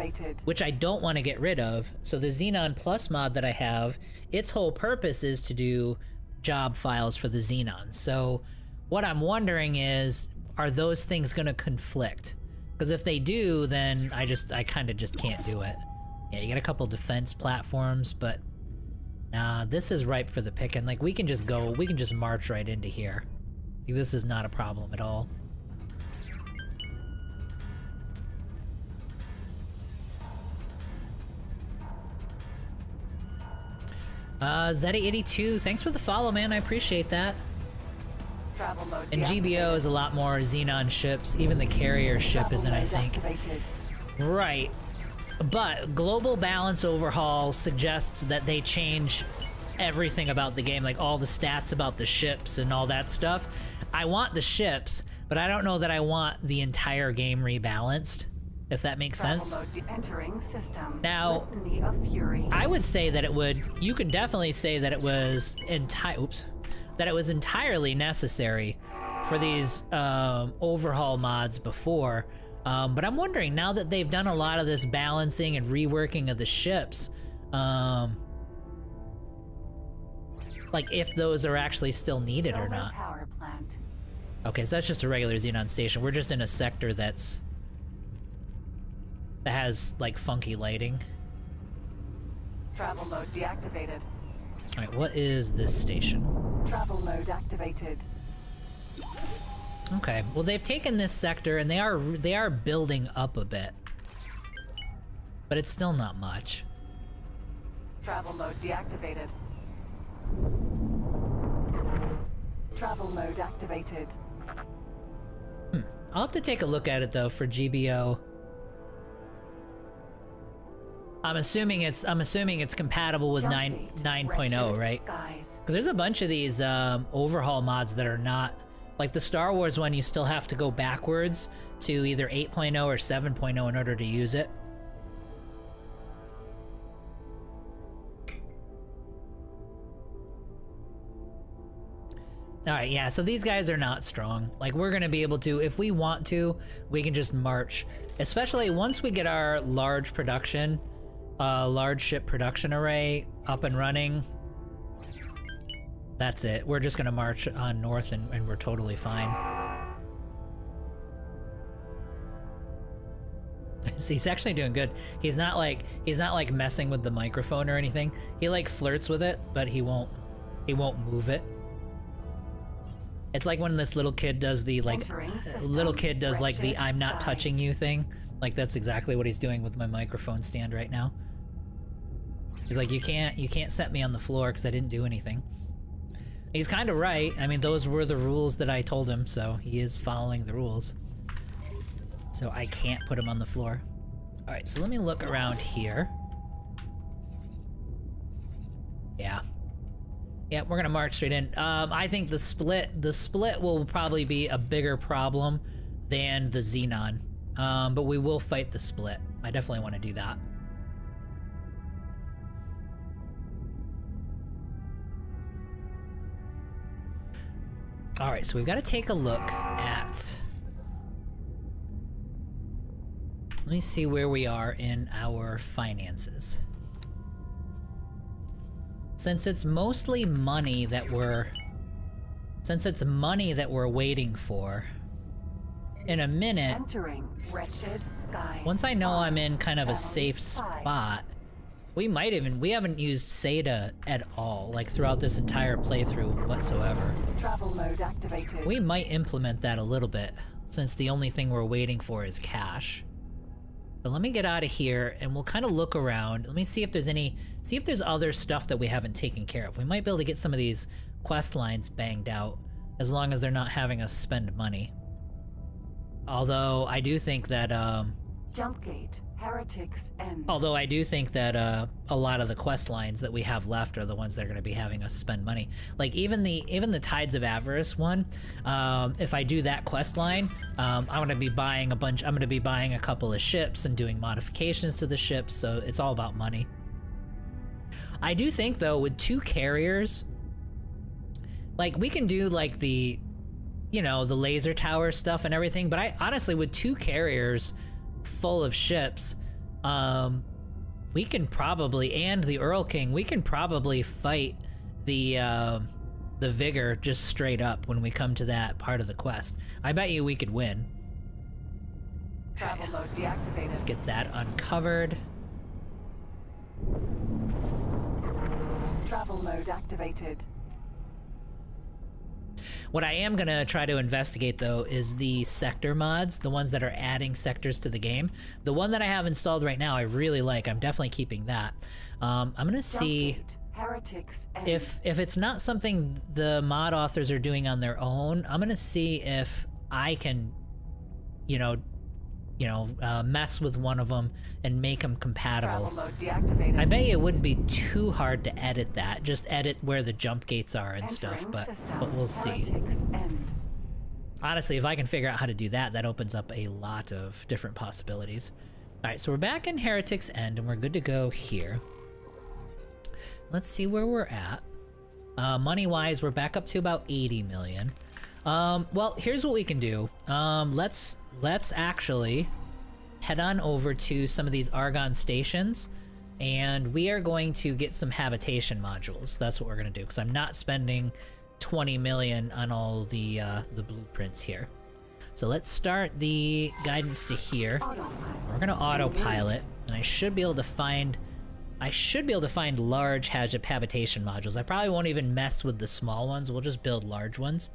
which I don't want to get rid of. So the Xenon Plus mod that I have, its whole purpose is to do job files for the Xenon. So what I'm wondering is, are those things going to conflict? Because if they do, then I kind of just can't do it. Yeah, you get a couple defense platforms, but nah, this is ripe for the picking. Like, we can just march right into here. Like, this is not a problem at all. Zeddy82, thanks for the follow, man. I appreciate that. Travel mode And GBO is a lot more Xenon ships. Even the carrier ship isn't, I think. Right. But Global Balance Overhaul suggests that they change everything about the game, like all the stats about the ships and all that stuff. I want the ships, but I don't know that I want the entire game rebalanced, if that makes sense. Entering system. Now, Litany of Fury. I would say that you can definitely say that it was entirely necessary for these overhaul mods before. But I'm wondering, now that they've done a lot of this balancing and reworking of the ships, like if those are actually still needed or not. Power plant. Okay, so that's just a regular Xenon station. We're just in a sector that has like funky lighting. Travel mode deactivated. All right, what is this station? Travel mode activated. Okay, well they've taken this sector and they are building up a bit, but it's still not much. Travel mode deactivated. Travel mode activated. I'll have to take a look at it though for GBO. I'm assuming it's compatible with 9.0, right? Because there's a bunch of these overhaul mods that are not, like the Star Wars one. You still have to go backwards to either 8.0 or 7.0 in order to use it. All right, yeah, so these guys are not strong. Like, we're gonna be able to, if we want to, we can just march. Especially once we get our large ship production array up and running. That's it. We're just gonna march on north and we're totally fine. He's actually doing good. He's not like messing with the microphone or anything. He like flirts with it, but he won't move it. It's like when this little kid does the like I'm not touching you thing. Like that's exactly what he's doing with my microphone stand right now. He's like, you can't set me on the floor because I didn't do anything. He's kind of right. I mean, those were the rules that I told him, so he is following the rules. So I can't put him on the floor. All right, so let me look around here. Yeah. Yeah, we're gonna march straight in. I think the split will probably be a bigger problem than the Xenon. But we will fight the split. I definitely want to do that. All right, so we've got to take a look at... Let me see where we are in our finances. Since it's mostly money that we're waiting for, in a minute, Entering wretched skies. once I know I'm in kind of a safe spot, we haven't used SATA at all, like throughout this entire playthrough whatsoever. Travel mode activated. We might implement that a little bit, since the only thing we're waiting for is cash. But let me get out of here and we'll kind of look around. Let me see if there's other stuff that we haven't taken care of. We might be able to get some of these quest lines banged out as long as they're not having us spend money. Although I do think that Jumpgate, Heretics End. Although I do think that a lot of the quest lines that we have left are the ones that are going to be having us spend money. Like even the Tides of Avarice one, if I do that quest line, I'm going to be buying a couple of ships and doing modifications to the ships, so it's all about money. I do think though, with 2 carriers, like we can do like the, you know, the laser tower stuff and everything, but I honestly, with 2 carriers full of ships, we can probably, and the Earl King, we can probably fight the Vigor just straight up when we come to that part of the quest. I bet you we could win. Travel mode deactivated. Let's get that uncovered. Travel mode activated. What I am gonna try to investigate though is the sector mods, the ones that are adding sectors to the game. The one that I have installed right now I really like. I'm definitely keeping that. I'm gonna see Heretics End. if it's not something the mod authors are doing on their own. I'm gonna see if I can, mess with one of them and make them compatible. Travel mode deactivated. I bet you it wouldn't be too hard to edit that. Just edit where the jump gates are and stuff, Entering but system. we'll see. Heretics End. Honestly, if I can figure out how to do that, that opens up a lot of different possibilities. All right, so we're back in Heretics End and we're good to go here. Let's see where we're at. Money-wise, we're back up to about 80 million. Well, here's what we can do. Let's actually head on over to some of these Argon stations, and we are going to get some habitation modules. That's what we're gonna do, because I'm not spending 20 million on all the blueprints here. So let's start the guidance to here. We're gonna autopilot, and I should be able to find large habitation modules. I probably won't even mess with the small ones. We'll just build large ones.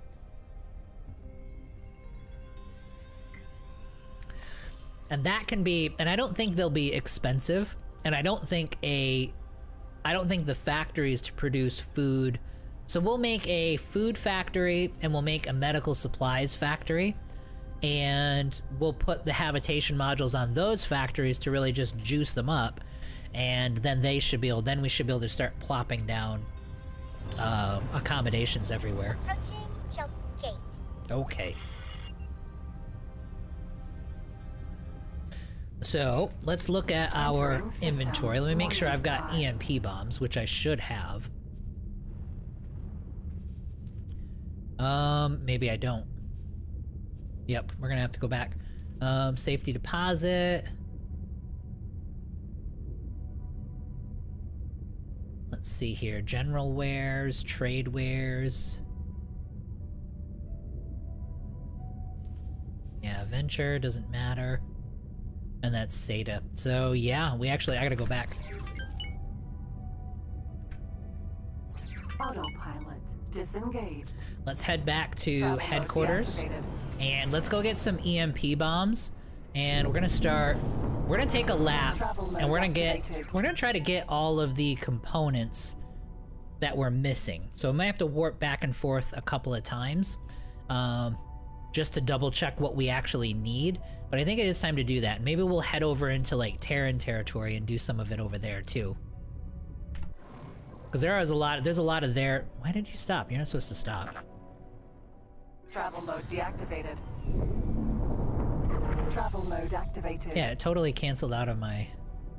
And that can be, and I don't think they'll be expensive, and I don't think the factories to produce food. So we'll make a food factory and we'll make a medical supplies factory, and we'll put the habitation modules on those factories to really just juice them up, and then we should be able to start plopping down accommodations everywhere. Approaching jump gate. Okay. So let's look at our inventory. Let me make sure I've got EMP bombs, which I should have. Maybe I don't. Yep, we're gonna have to go back. Safety deposit. Let's see here. General wares, trade wares. Yeah, venture doesn't matter. And that's SATA. So yeah, I gotta go back. Autopilot. Disengage. Let's head back to Travel mode headquarters. deactivated. And let's go get some EMP bombs. And we're gonna take a lap, Travel mode and we're activated. gonna try to get all of the components that we're missing. So we might have to warp back and forth a couple of times, just to double check what we actually need. But I think it is time to do that. Maybe we'll head over into like Terran territory and do some of it over there too. Because there's a lot of there. Why did you stop? You're not supposed to stop. Travel mode deactivated. Travel mode activated. Yeah, it totally canceled out of my...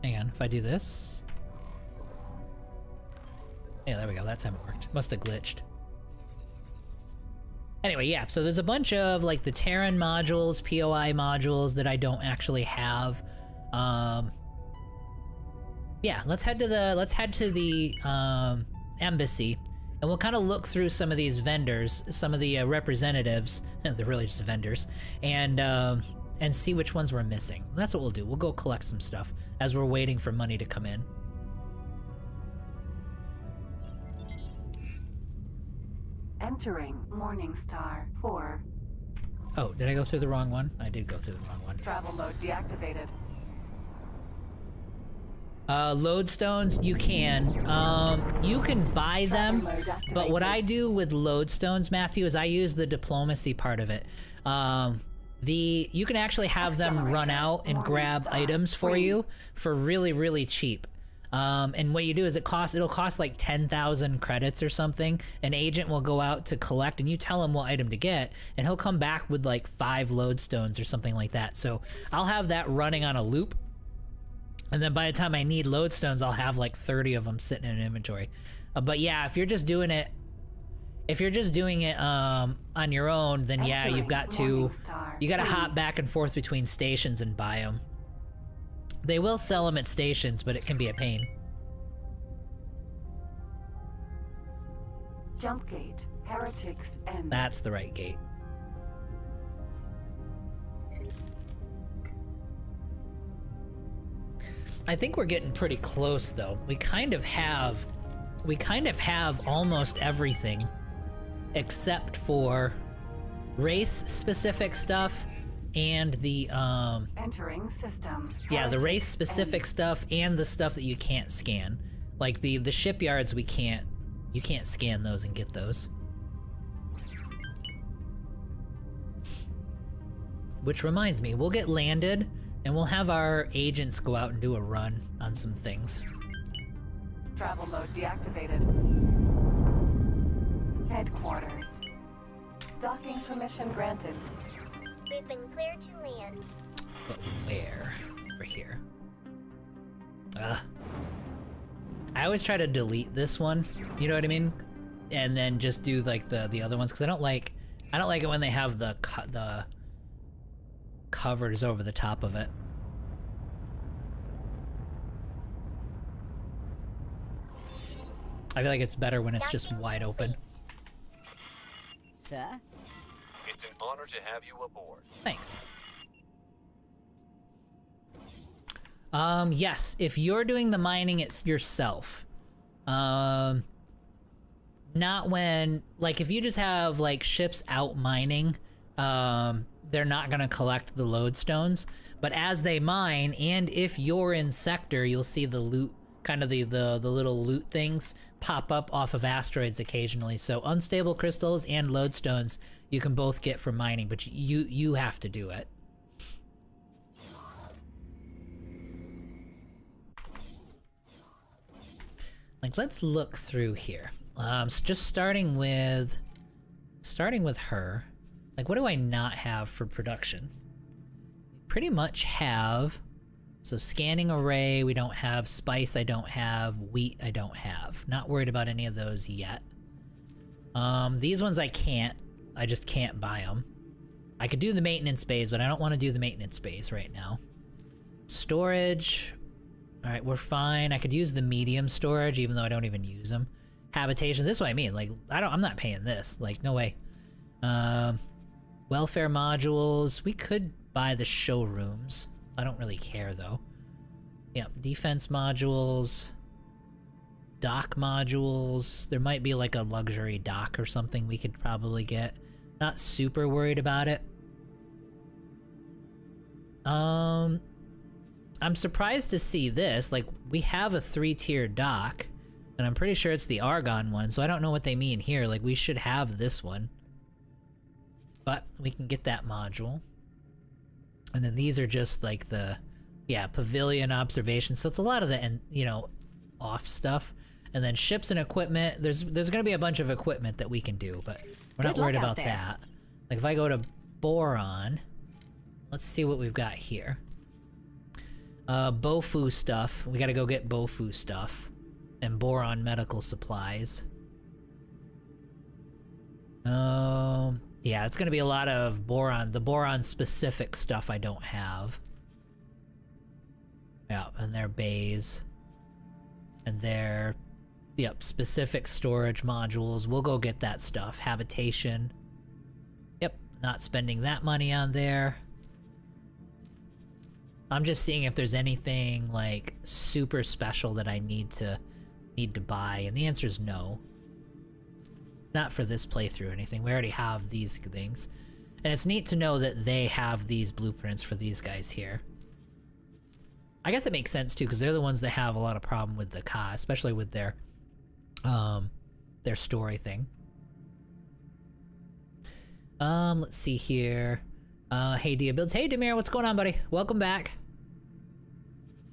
Hang on, if I do this... Yeah, there we go, that time it worked. Must have glitched. Anyway, yeah, so there's a bunch of, like, the Terran modules, POI modules that I don't actually have. Yeah, let's head to the embassy, and we'll kind of look through some of these vendors, some of the representatives, they're really just vendors, and see which ones we're missing. That's what we'll do. We'll go collect some stuff as we're waiting for money to come in. Entering Morningstar 4. Oh, did I go through the wrong one? I did go through the wrong one. Travel mode deactivated. Lodestones, you can. You can buy them, but what I do with lodestones, Matthew, is I use the diplomacy part of it. You can actually have them run out and grab items for you for really, really cheap. And what you do is it'll cost like 10,000 credits or something. An agent will go out to collect, and you tell him what item to get, and he'll come back with like 5 lodestones or something like that. So I'll have that running on a loop. And then by the time I need lodestones, I'll have like 30 of them sitting in an inventory. But yeah, if you're just doing it on your own, then yeah, you gotta hop back and forth between stations and buy them. They will sell them at stations, but it can be a pain. Jump gate. Heretics end. That's the right gate. I think we're getting pretty close though. We kind of have almost everything except for race specific stuff and the entering system. Yeah, the race specific stuff and the stuff that you can't scan. Like the shipyards you can't scan those and get those. Which reminds me, we'll get landed and we'll have our agents go out and do a run on some things. Travel mode deactivated. Headquarters. Docking permission granted. We've been cleared to land. But where? Over here. I always try to delete this one, you know what I mean? And then just do like the other ones, because I don't like it when they have the covers over the top of it. I feel like it's better when it's just wide open. Sir? It's an honor to have you aboard. Thanks. Yes, if you're doing the mining it's yourself. Not when, like, if you just have like ships out mining, they're not gonna collect the lodestones, but as they mine, and if you're in sector, you'll see the loot, kind of the little loot things pop up off of asteroids occasionally. So unstable crystals and lodestones you can both get from mining, but you have to do it. Like, let's look through here. Just starting with her. Like, what do I not have for production? Pretty much have, so scanning array we don't have, spice I don't have, wheat I don't have. Not worried about any of those yet. These ones I just can't buy them. I could do the maintenance bays, but I don't want to do the maintenance bays right now. Storage, all right, we're fine. I could use the medium storage even though I don't even use them. Habitation, this is what I mean, like, I'm not paying this, like, no way. Welfare modules, we could buy the showrooms. I don't really care though. Yeah, defense modules, dock modules. There might be like a luxury dock or something we could probably get. Not super worried about it. I'm surprised to see this. Like, we have a 3-tier dock, and I'm pretty sure it's the Argon one, so I don't know what they mean here. Like, we should have this one. But we can get that module. And then these are just like the, yeah, pavilion observation. So it's a lot of the, you know, off stuff. And then ships and equipment. There's gonna be a bunch of equipment that we can do, but we're not worried about that. Like, if I go to Boron, let's see what we've got here. Bofu stuff. We gotta go get Bofu stuff. And Boron medical supplies. Yeah, it's gonna be a lot of Boron. The Boron specific stuff I don't have. Yeah, and their bays. And their, yep, specific storage modules. We'll go get that stuff. Habitation. Yep, not spending that money on there. I'm just seeing if there's anything like super special that I need to buy, and the answer is no. Not for this playthrough or anything. We already have these things. And it's neat to know that they have these blueprints for these guys here. I guess it makes sense too, because they're the ones that have a lot of problem with the Ka, especially with their story thing. Let's see here. Hey Dia Builds. Hey Demir, what's going on, buddy? Welcome back.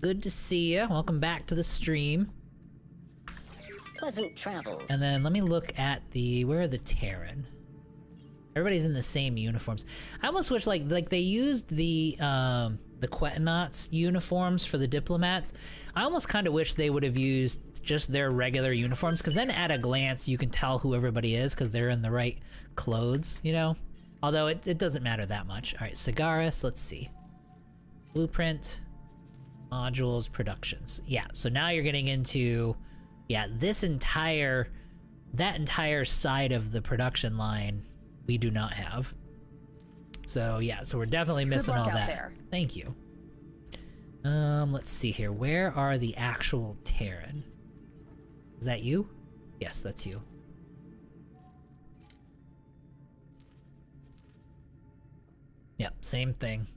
Good to see you. Welcome back to the stream. Pleasant travels. And then let me look at the, where are the Terran? Everybody's in the same uniforms. I almost wish like they used the Quetanauts uniforms for the diplomats. I almost kind of wish they would have used just their regular uniforms, because then at a glance you can tell who everybody is because they're in the right clothes, you know? Although it doesn't matter that much. All right, Sagaris, let's see. Blueprint, modules, productions. Yeah, so now you're getting into, yeah, that entire side of the production line we do not have. So yeah, so we're definitely missing all that. There. Thank you. Let's see here. Where are the actual Terran? Is that you? Yes, that's you. Yep, same thing.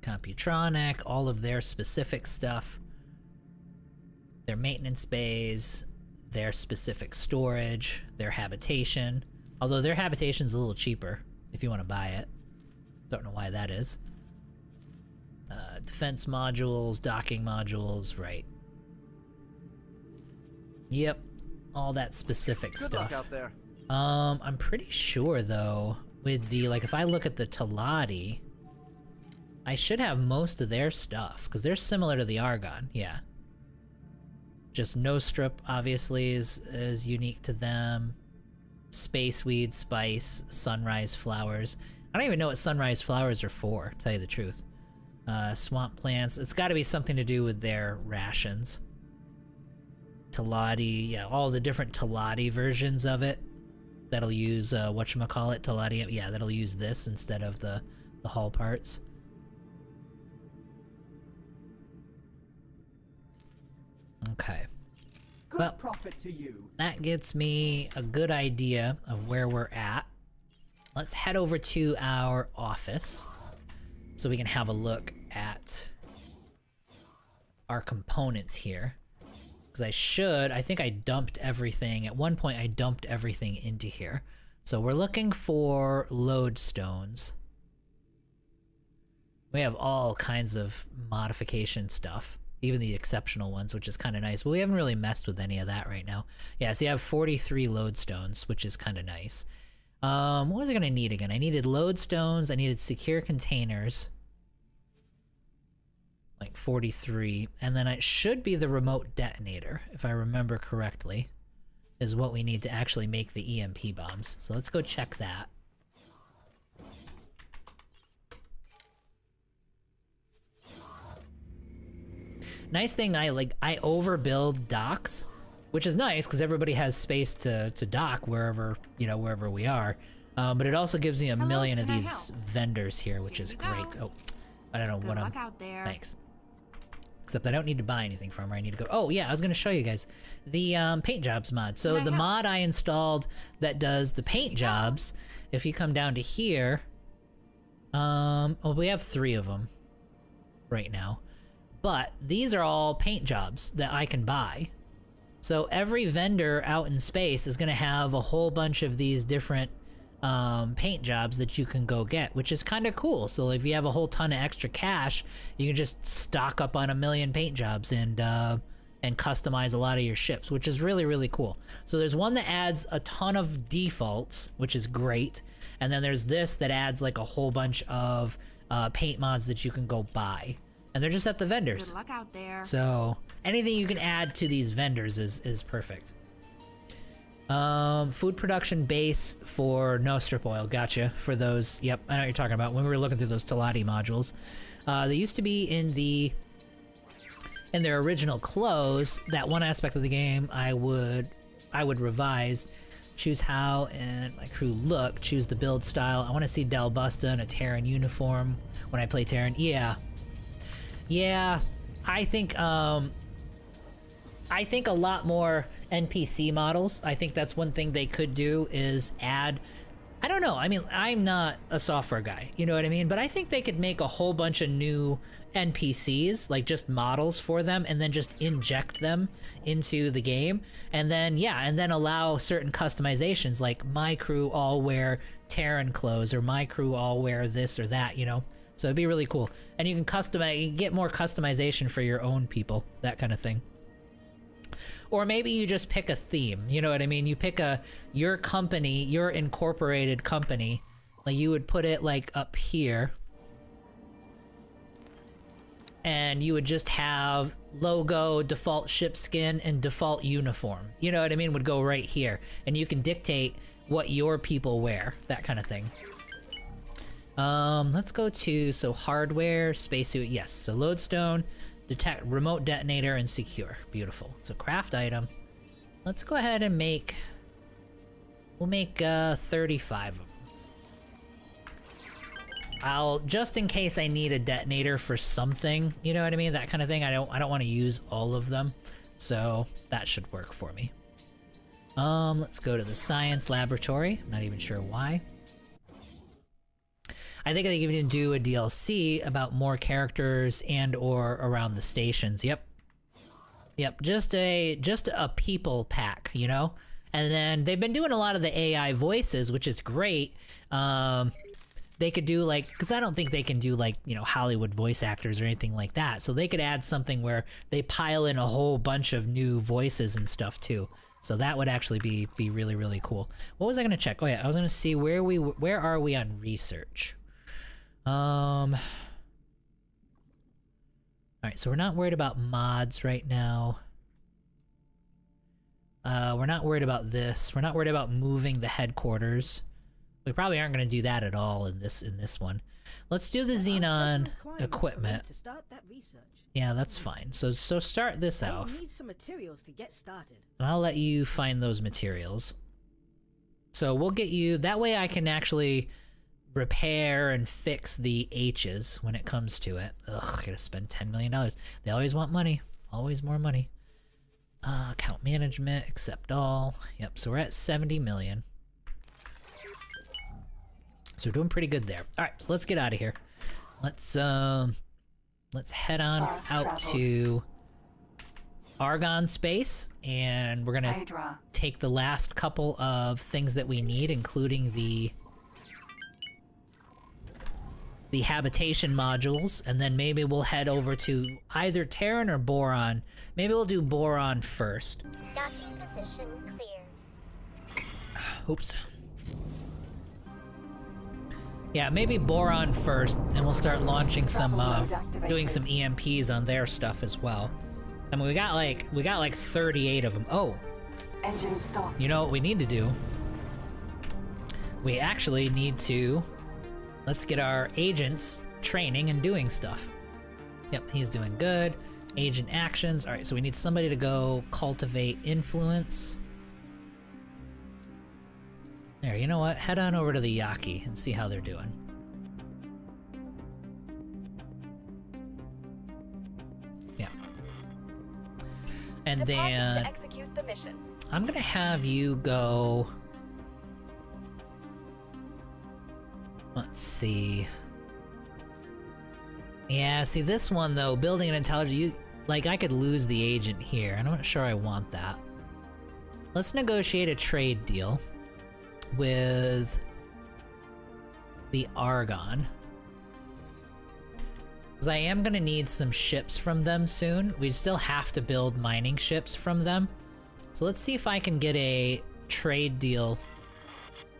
Computronic, all of their specific stuff. Their maintenance bays, their specific storage, their habitation. Although their habitation's a little cheaper if you want to buy it. Don't know why that is. Defense modules, docking modules, right. Yep, all that specific stuff. Good luck out there. I'm pretty sure though, with the, like, if I look at the Talati, I should have most of their stuff, because they're similar to the Argon, yeah. Just Nostrip, obviously, is unique to them. Spaceweed, Spice, Sunrise Flowers. I don't even know what Sunrise Flowers are for, to tell you the truth. Swamp Plants, it's gotta be something to do with their rations. Talati, yeah, all the different Talati versions of it. That'll use, whatchamacallit, Talati, yeah, that'll use this instead of the hull parts. Okay. Good well, profit to you. That gets me a good idea of where we're at. Let's head over to our office so we can have a look at our components here. Because I think I dumped everything. At one point I dumped everything into here. So we're looking for lodestones. We have all kinds of modification stuff. Even the exceptional ones, which is kind of nice. But we haven't really messed with any of that right now. Yeah, so you have 43 lodestones, which is kind of nice. What was I going to need again? I needed lodestones, I needed secure containers. Like 43. And then it should be the remote detonator, if I remember correctly, is what we need to actually make the EMP bombs. So let's go check that. Nice thing, I overbuild docks, which is nice because everybody has space to dock wherever, you know, wherever we are. But it also gives me a million of these vendors here, which is great. Oh, I don't know what I'm. Out there. Thanks. Except I don't need to buy anything from her. I need to go. Oh yeah, I was gonna show you guys the paint jobs mod. So the mod I installed that does the paint jobs. If you come down to here, well, we have 3 of them right now. But these are all paint jobs that I can buy. So every vendor out in space is going to have a whole bunch of these different paint jobs that you can go get, which is kind of cool. So if you have a whole ton of extra cash, you can just stock up on a million paint jobs and customize a lot of your ships, which is really, really cool. So there's one that adds a ton of defaults, which is great. And then there's this that adds like a whole bunch of paint mods that you can go buy. And they're just at the vendors. Good luck out there. So anything you can add to these vendors is perfect. Food production base for Nostrip oil. Gotcha. For those, yep, I know what you're talking about. When we were looking through those Talati modules, they used to be in their original clothes. That one aspect of the game I would revise. Choose how and my crew look. Choose the build style. I want to see Del Busta in a Terran uniform when I play Terran. Yeah, I think a lot more NPC models. I think that's one thing they could do is add. I don't know. I mean, I'm not a software guy, you know what I mean? But I think they could make a whole bunch of new NPCs, like just models for them, and then just inject them into the game. And then, yeah, and then allow certain customizations, like my crew all wear Terran clothes, or my crew all wear this or that, you know? So it'd be really cool. And you can customize, you can get more customization for your own people, that kind of thing. Or maybe you just pick a theme, you know what I mean? You pick your company, your incorporated company, like you would put it like up here. And you would just have logo, default ship skin, and default uniform. You know what I mean? Would go right here. And you can dictate what your people wear, that kind of thing. Let's go to, so hardware, spacesuit, yes. So lodestone, detect, remote detonator, and secure. Beautiful. So craft item. Let's go ahead and make, we'll make 35 of them. I'll, just in case I need a detonator for something, you know what I mean? That kind of thing. I don't want to use all of them. So that should work for me. Let's go to the science laboratory. I'm not even sure why. I think they even do a DLC about more characters and or around the stations. Yep. Yep, just a people pack, you know? And then they've been doing a lot of the AI voices, which is great. They could do like, because I don't think they can do like, you know, Hollywood voice actors or anything like that. So they could add something where they pile in a whole bunch of new voices and stuff too. So that would actually be really, really cool. What was I gonna check? Oh yeah, I was gonna see where are we on research? All right, so we're not worried about mods right now. We're not worried about this. We're not worried about moving the headquarters. We probably aren't going to do that at all in this one. Let's do the Xenon equipment. To start that research. Yeah, that's fine. So start this I off. need some materials to get started. And I'll let you find those materials. So we'll get you, that way I can actually repair and fix the H's when it comes to it. Ugh, I gotta spend $10 million. They always want money. Always more money. Account management, accept all. Yep, so we're at 70 million. So we're doing pretty good there. All right, so let's get out of here. Let's head on out to Argon space, and we're gonna Hydra. take the last couple of things that we need, including the habitation modules, and then maybe we'll head over to either Terran or Boron. Maybe we'll do Boron first. Docking position clear. Oops. Yeah, maybe Boron first, and we'll start launching some, doing some EMPs on their stuff as well. I mean, we got like 38 of them. Oh, Engine stopped. you know what we need to do? We actually need to, let's get our agents training and doing stuff. Yep, he's doing good. Agent actions. All right, so we need somebody to go cultivate influence. There, you know what? Head on over to the Yaki and see how they're doing. Yeah. And Departing then to execute the mission. I'm gonna have you go. Let's see. Yeah, see this one though, building an intelligence, like I could lose the agent here, and I'm not sure I want that. Let's negotiate a trade deal with the Argon. Because I am gonna need some ships from them soon. We still have to build mining ships from them. So let's see if I can get a trade deal.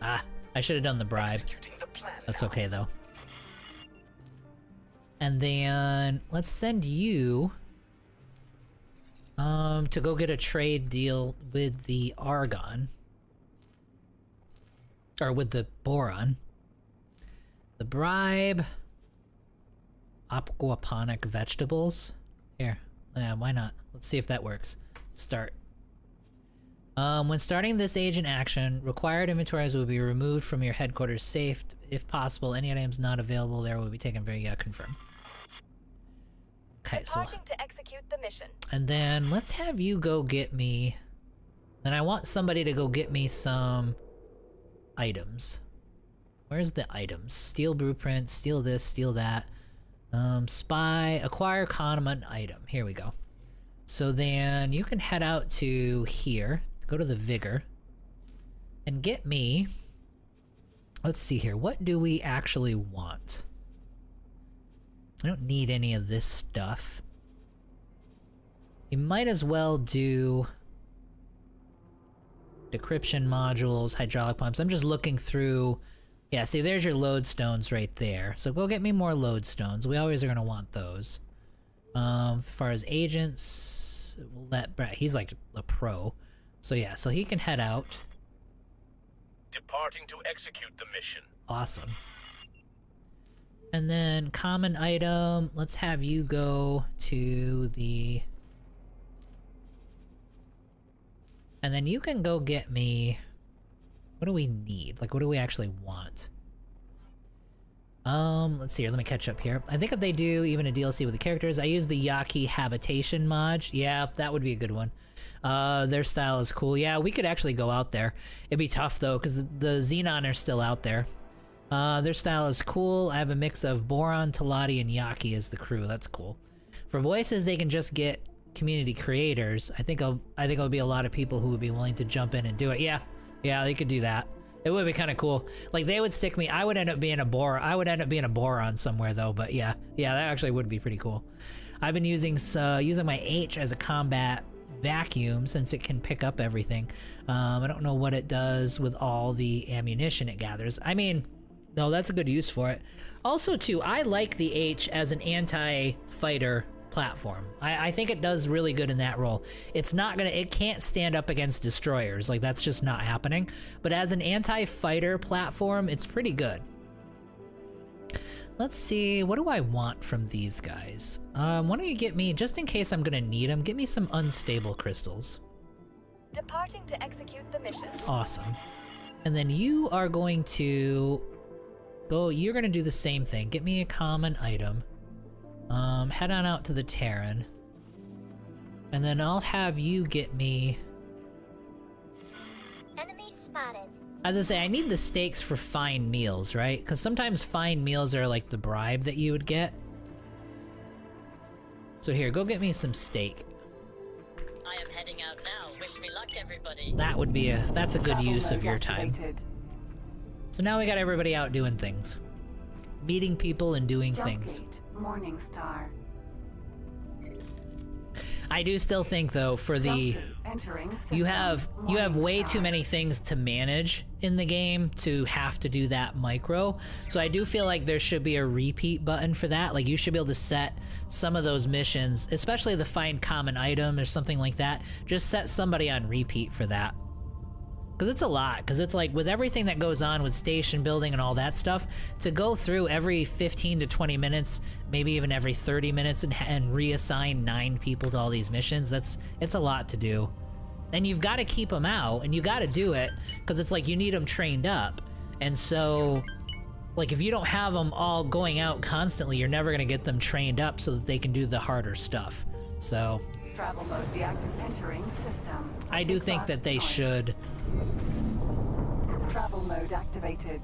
Ah, I should have done the bribe. Executing the plan That's now. okay though. And then let's send you to go get a trade deal with the Argon. Or with the Boron. The bribe. Aquaponic vegetables. Here. Yeah, why not? Let's see if that works. Start. When starting this agent action, required inventories will be removed from your headquarters safe. If possible, any items not available there will be taken very confirm. Okay, so Departing to execute the mission. and then let's have you go get me. Then I want somebody to go get me some items. Where's the items? Steal blueprint, steal this, steal that. Spy, acquire common item. Here we go. So then you can head out to here, go to the Vigor, and get me... Let's see here, what do we actually want? I don't need any of this stuff. You might as well do... decryption modules, hydraulic pumps. I'm just looking through... Yeah, see, there's your lodestones right there. So go get me more lodestones. We always are going to want those. As far as agents, we'll let Brett... He's like a pro. So yeah, so he can head out. Departing to execute the mission. Awesome. And then common item, let's have you go to the... And then you can go get me... What do we need? Like, what do we actually want? Let's see here. Let me catch up here. I think if they do even a DLC with the characters, I use the Yaki Habitation mod. Yeah, that would be a good one. Their style is cool. Yeah, we could actually go out there. It'd be tough, though, because the Xenon are still out there. Their style is cool. I have a mix of Boron, Talati, and Yaki as the crew. That's cool. For voices, they can just get community creators. I think it'll be a lot of people who would be willing to jump in and do it. Yeah, they could do that. It would be kind of cool. Like, they would stick me. I would end up being a Boron somewhere, though. But yeah, that actually would be pretty cool. I've been using my H as a combat vacuum since it can pick up everything. I don't know what it does with all the ammunition it gathers. I mean, no, that's a good use for it. Also, too, I like the H as an anti-fighter platform. I think it does really good in that role. It can't stand up against destroyers. Like, that's just not happening. But as an anti-fighter platform, it's pretty good. Let's see, what do I want from these guys? Why don't you get me, just in case I'm gonna need them, get me some unstable crystals. Departing to execute the mission. Awesome. And then you are going to go, you're gonna do the same thing. Get me a common item. Head on out to the Terran. And then I'll have you get me... Enemy spotted. As I say, I need the steaks for fine meals, right? Because sometimes fine meals are like the bribe that you would get. So here, go get me some steak. I am heading out now. Wish me luck, everybody. That would be that's a good Travel use of mode your time. activated. So now we got everybody out doing things. Meeting people and doing Jump things. gate, Morning Star. I do still think, though, for the... Jump gate, entering system. You have Morning way Star. too many things to manage in the game to have to do that micro. So I do feel like there should be a repeat button for that. Like, you should be able to set some of those missions, especially the find common item or something like that. Just set somebody on repeat for that. Because it's a lot. Because it's like, with everything that goes on with station building and all that stuff, to go through every 15 to 20 minutes, maybe even every 30 minutes, and reassign 9 people to all these missions, it's a lot to do. And you've got to keep them out, and you got to do it, because it's like you need them trained up. And so, like, if you don't have them all going out constantly, you're never going to get them trained up so that they can do the harder stuff. So... Travel mode deactivated. Entering system. I do think that they should. Travel mode activated.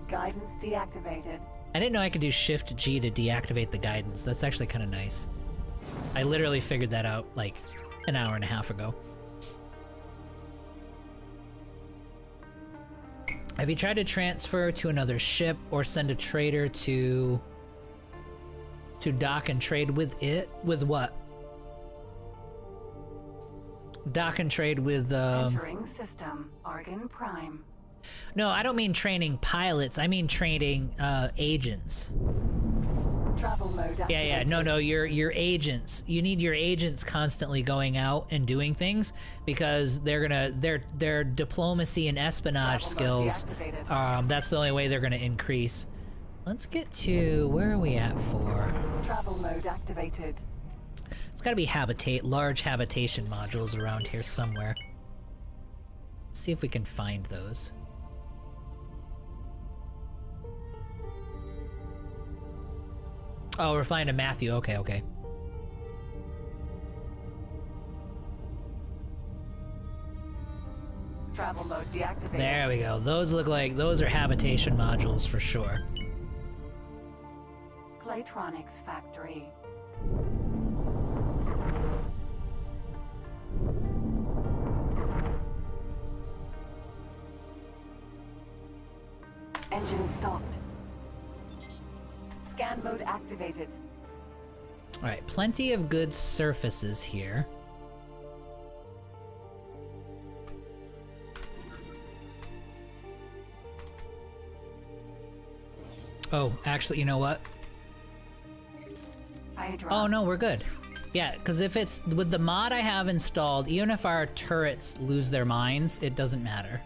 Guidance deactivated. I didn't know I could do Shift G to deactivate the guidance. That's actually kind of nice. I literally figured that out like an hour and a half ago. Have you tried to transfer to another ship or send a trader to dock and trade with it? With what? Dock and trade with Entering system. Argon Prime. No, I don't mean training pilots. I mean training agents. Travel mode activated. No, your agents. You need your agents constantly going out and doing things, because their diplomacy and espionage Travel mode skills, deactivated. that's the only way they're gonna increase. Let's get to, where are we at for? Travel mode activated. There's gotta be large habitation modules around here somewhere. Let's see if we can find those. Oh, we're finding Matthew. Okay. Travel mode deactivated. There we go. Those look like those are habitation modules for sure. Claytronics factory. Engine stopped. Scan mode activated. All right, plenty of good surfaces here. Oh, actually, you know what? Hydra. Oh no, we're good. Yeah, because if it's with the mod I have installed, even if our turrets lose their minds, it doesn't matter.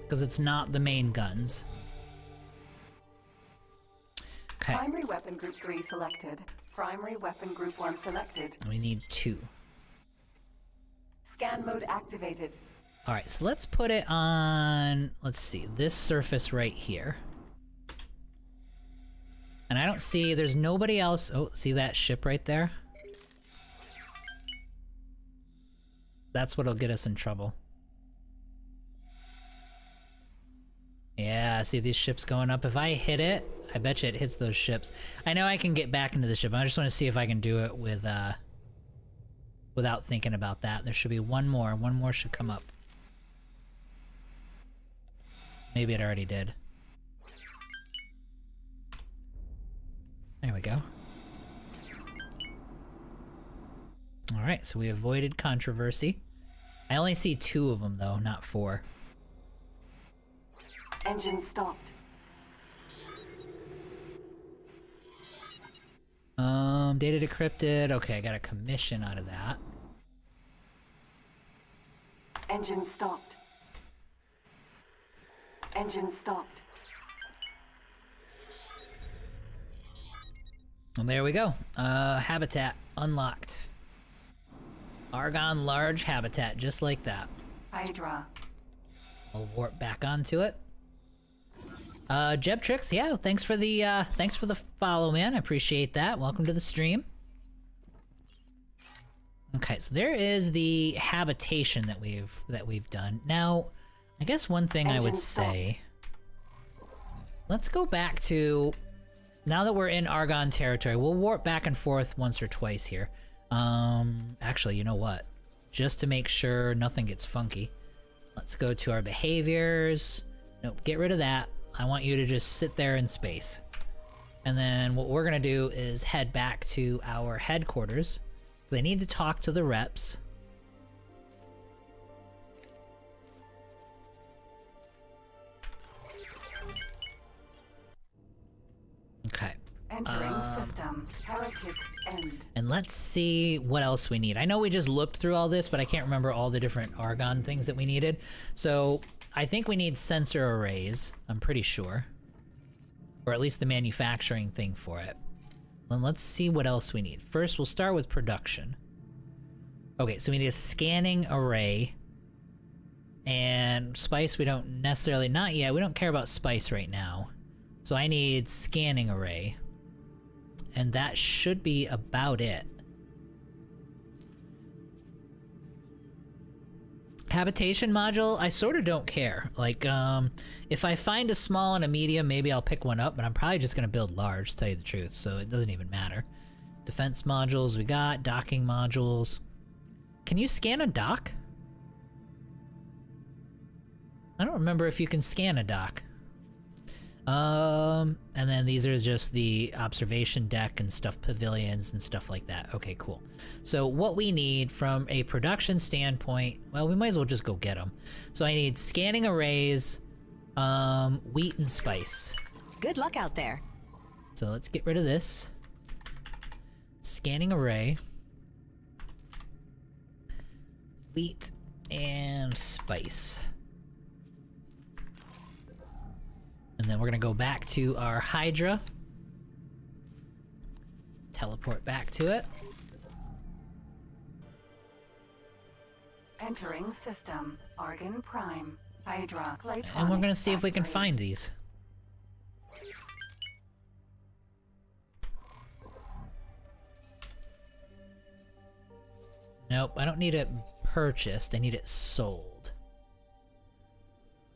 Because it's not the main guns. Okay. Primary weapon group 3 selected. Primary weapon group 1 selected. We need 2. Scan mode activated. Alright, so let's put it on, let's see, this surface right here. And I don't see, there's nobody else. Oh, see that ship right there? That's what'll get us in trouble. Yeah, see these ships going up. If I hit it, I bet you it hits those ships. I know I can get back into the ship. I just want to see if I can do it with, without thinking about that. There should be one more. One more should come up. Maybe it already did. There we go. Alright, so we avoided controversy. I only see 2 of them though, not 4. Engine stopped. Data decrypted. Okay, I got a commission out of that. Engine stopped. Engine stopped. And there we go. Habitat unlocked. Argon large habitat, just like that. Hydra. I'll warp back onto it. Jebtrix, yeah, thanks for the follow, man. I appreciate that. Welcome to the stream. Okay, so there is the habitation that we've done. Now, I guess one thing I would say, let's go back to, now that we're in Argon territory, we'll warp back and forth once or twice here. Actually, you know what? Just to make sure nothing gets funky, let's go to our behaviors. Nope, get rid of that. I want you to just sit there in space. And then what we're gonna do is head back to our headquarters. I need to talk to the reps. Okay. Entering system. Heretics end. And let's see what else we need. I know we just looked through all this, but I can't remember all the different Argon things that we needed. So I think we need sensor arrays, I'm pretty sure. Or at least the manufacturing thing for it. Then let's see what else we need. First, we'll start with production. Okay, so we need a scanning array. And spice, we don't necessarily, not yet, we don't care about spice right now. So I need scanning array. And that should be about it. Habitation module, I sort of don't care. Like, if I find a small and a medium, maybe I'll pick one up, but I'm probably just gonna build large, to tell you the truth, so it doesn't even matter. Defense modules we got, docking modules. Can you scan a dock? I don't remember if you can scan a dock. And then these are just the observation deck and stuff, pavilions and stuff like that. Okay, cool. So what we need from a production standpoint, well, we might as well just go get them. So I need scanning arrays, wheat and spice. Good luck out there. So let's get rid of this. Scanning array. Wheat and spice. And then we're gonna go back to our Hydra. Teleport back to it. Entering system. Argon Prime. Hydra. And we're gonna see if we can find these. Nope, I don't need it purchased. I need it sold.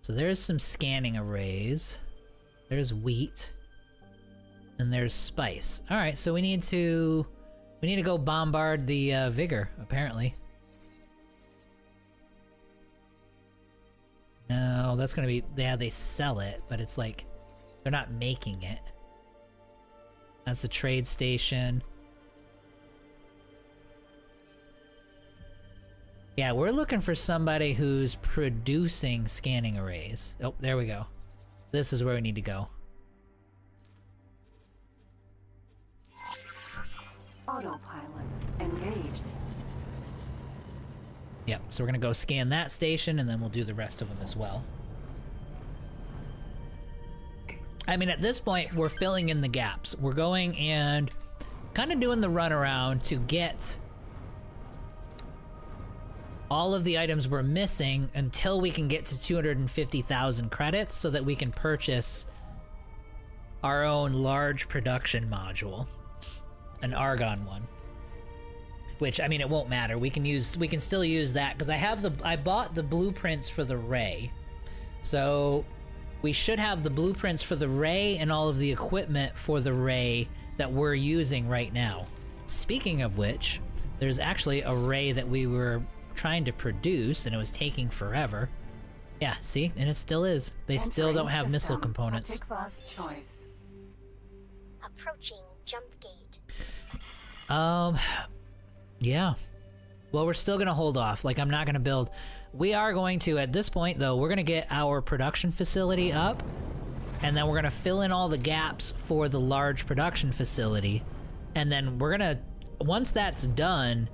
So there's some scanning arrays. There's wheat. And there's spice. Alright, so we need to go bombard the vigor, apparently. No, that's gonna be... Yeah, they sell it, but it's like... They're not making it. That's the trade station. Yeah, we're looking for somebody who's producing scanning arrays. Oh, there we go. This is where we need to go. Autopilot engaged. Yep, so we're gonna go scan that station and then we'll do the rest of them as well. I mean, at this point, we're filling in the gaps. We're going and kind of doing the runaround to get all of the items we're missing until we can get to 250,000 credits so that we can purchase our own large production module. An Argon one. Which, I mean, it won't matter. We can still use that because I bought the blueprints for the Ray. So we should have the blueprints for the Ray and all of the equipment for the Ray that we're using right now. Speaking of which, there's actually a Ray that we were trying to produce and it was taking forever. Yeah, see? And it still is. They still don't have missile components. Choice. Approaching jump gate. Yeah. Well, we're still gonna hold off. Like, I'm not gonna build. We are going to, at this point, though, we're gonna get our production facility up, and then we're gonna fill in all the gaps for the large production facility, and then we're gonna, once that's done,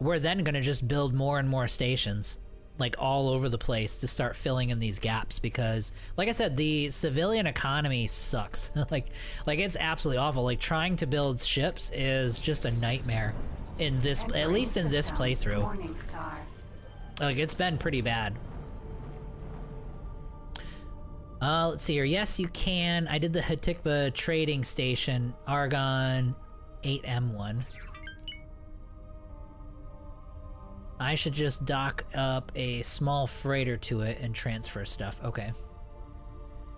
we're then gonna just build more and more stations, like all over the place, to start filling in these gaps, because, like I said, the civilian economy sucks. like it's absolutely awful. Like, trying to build ships is just a nightmare in this, at least in this playthrough. Like, it's been pretty bad. Let's see here. Yes, you can. I did the Hatikva trading station, Argon 8M1. I should just dock up a small freighter to it and transfer stuff. Okay.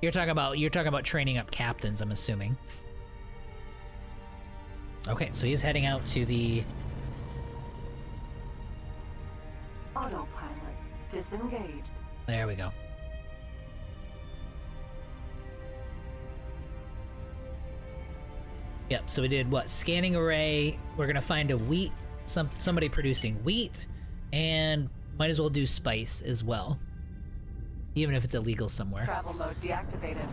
You're talking about training up captains, I'm assuming. Okay, so he's heading out to the autopilot disengaged. There we go. Yep, so we did what? Scanning array. We're gonna find a wheat, somebody producing wheat, and might as well do spice as well. Even if it's illegal somewhere. Travel mode deactivated.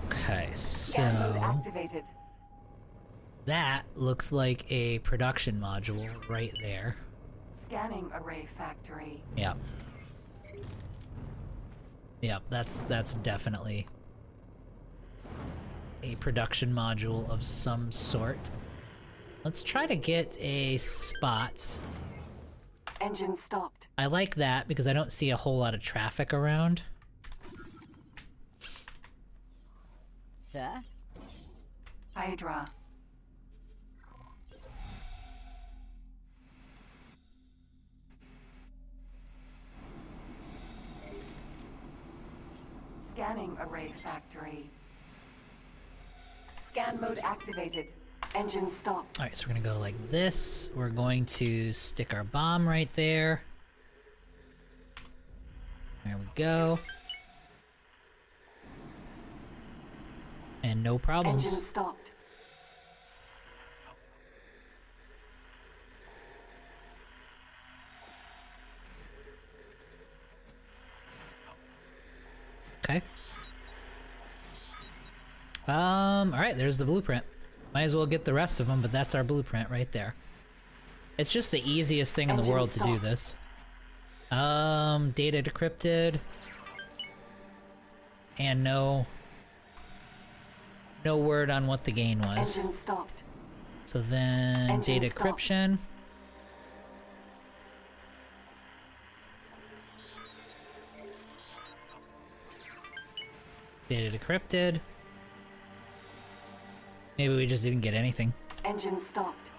Okay, so Scan mode activated. that looks like a production module right there. Scanning array factory. Yep. Yep, that's definitely a production module of some sort. Let's try to get a spot. Engine stopped. I like that because I don't see a whole lot of traffic around. Sir? Hydra. Scanning array factory. Scan mode activated. Engine stopped. Alright, so we're gonna go like this. We're going to stick our bomb right there. There we go. And no problems. Engine stopped. Okay. Alright, there's the blueprint. Might as well get the rest of them, but that's our blueprint right there. It's just the easiest thing in the world to do this. Data decrypted. And no word on what the gain was. Engine stopped. So then Engine data stopped. decryption. Data decrypted. Maybe we just didn't get anything. Engine stopped.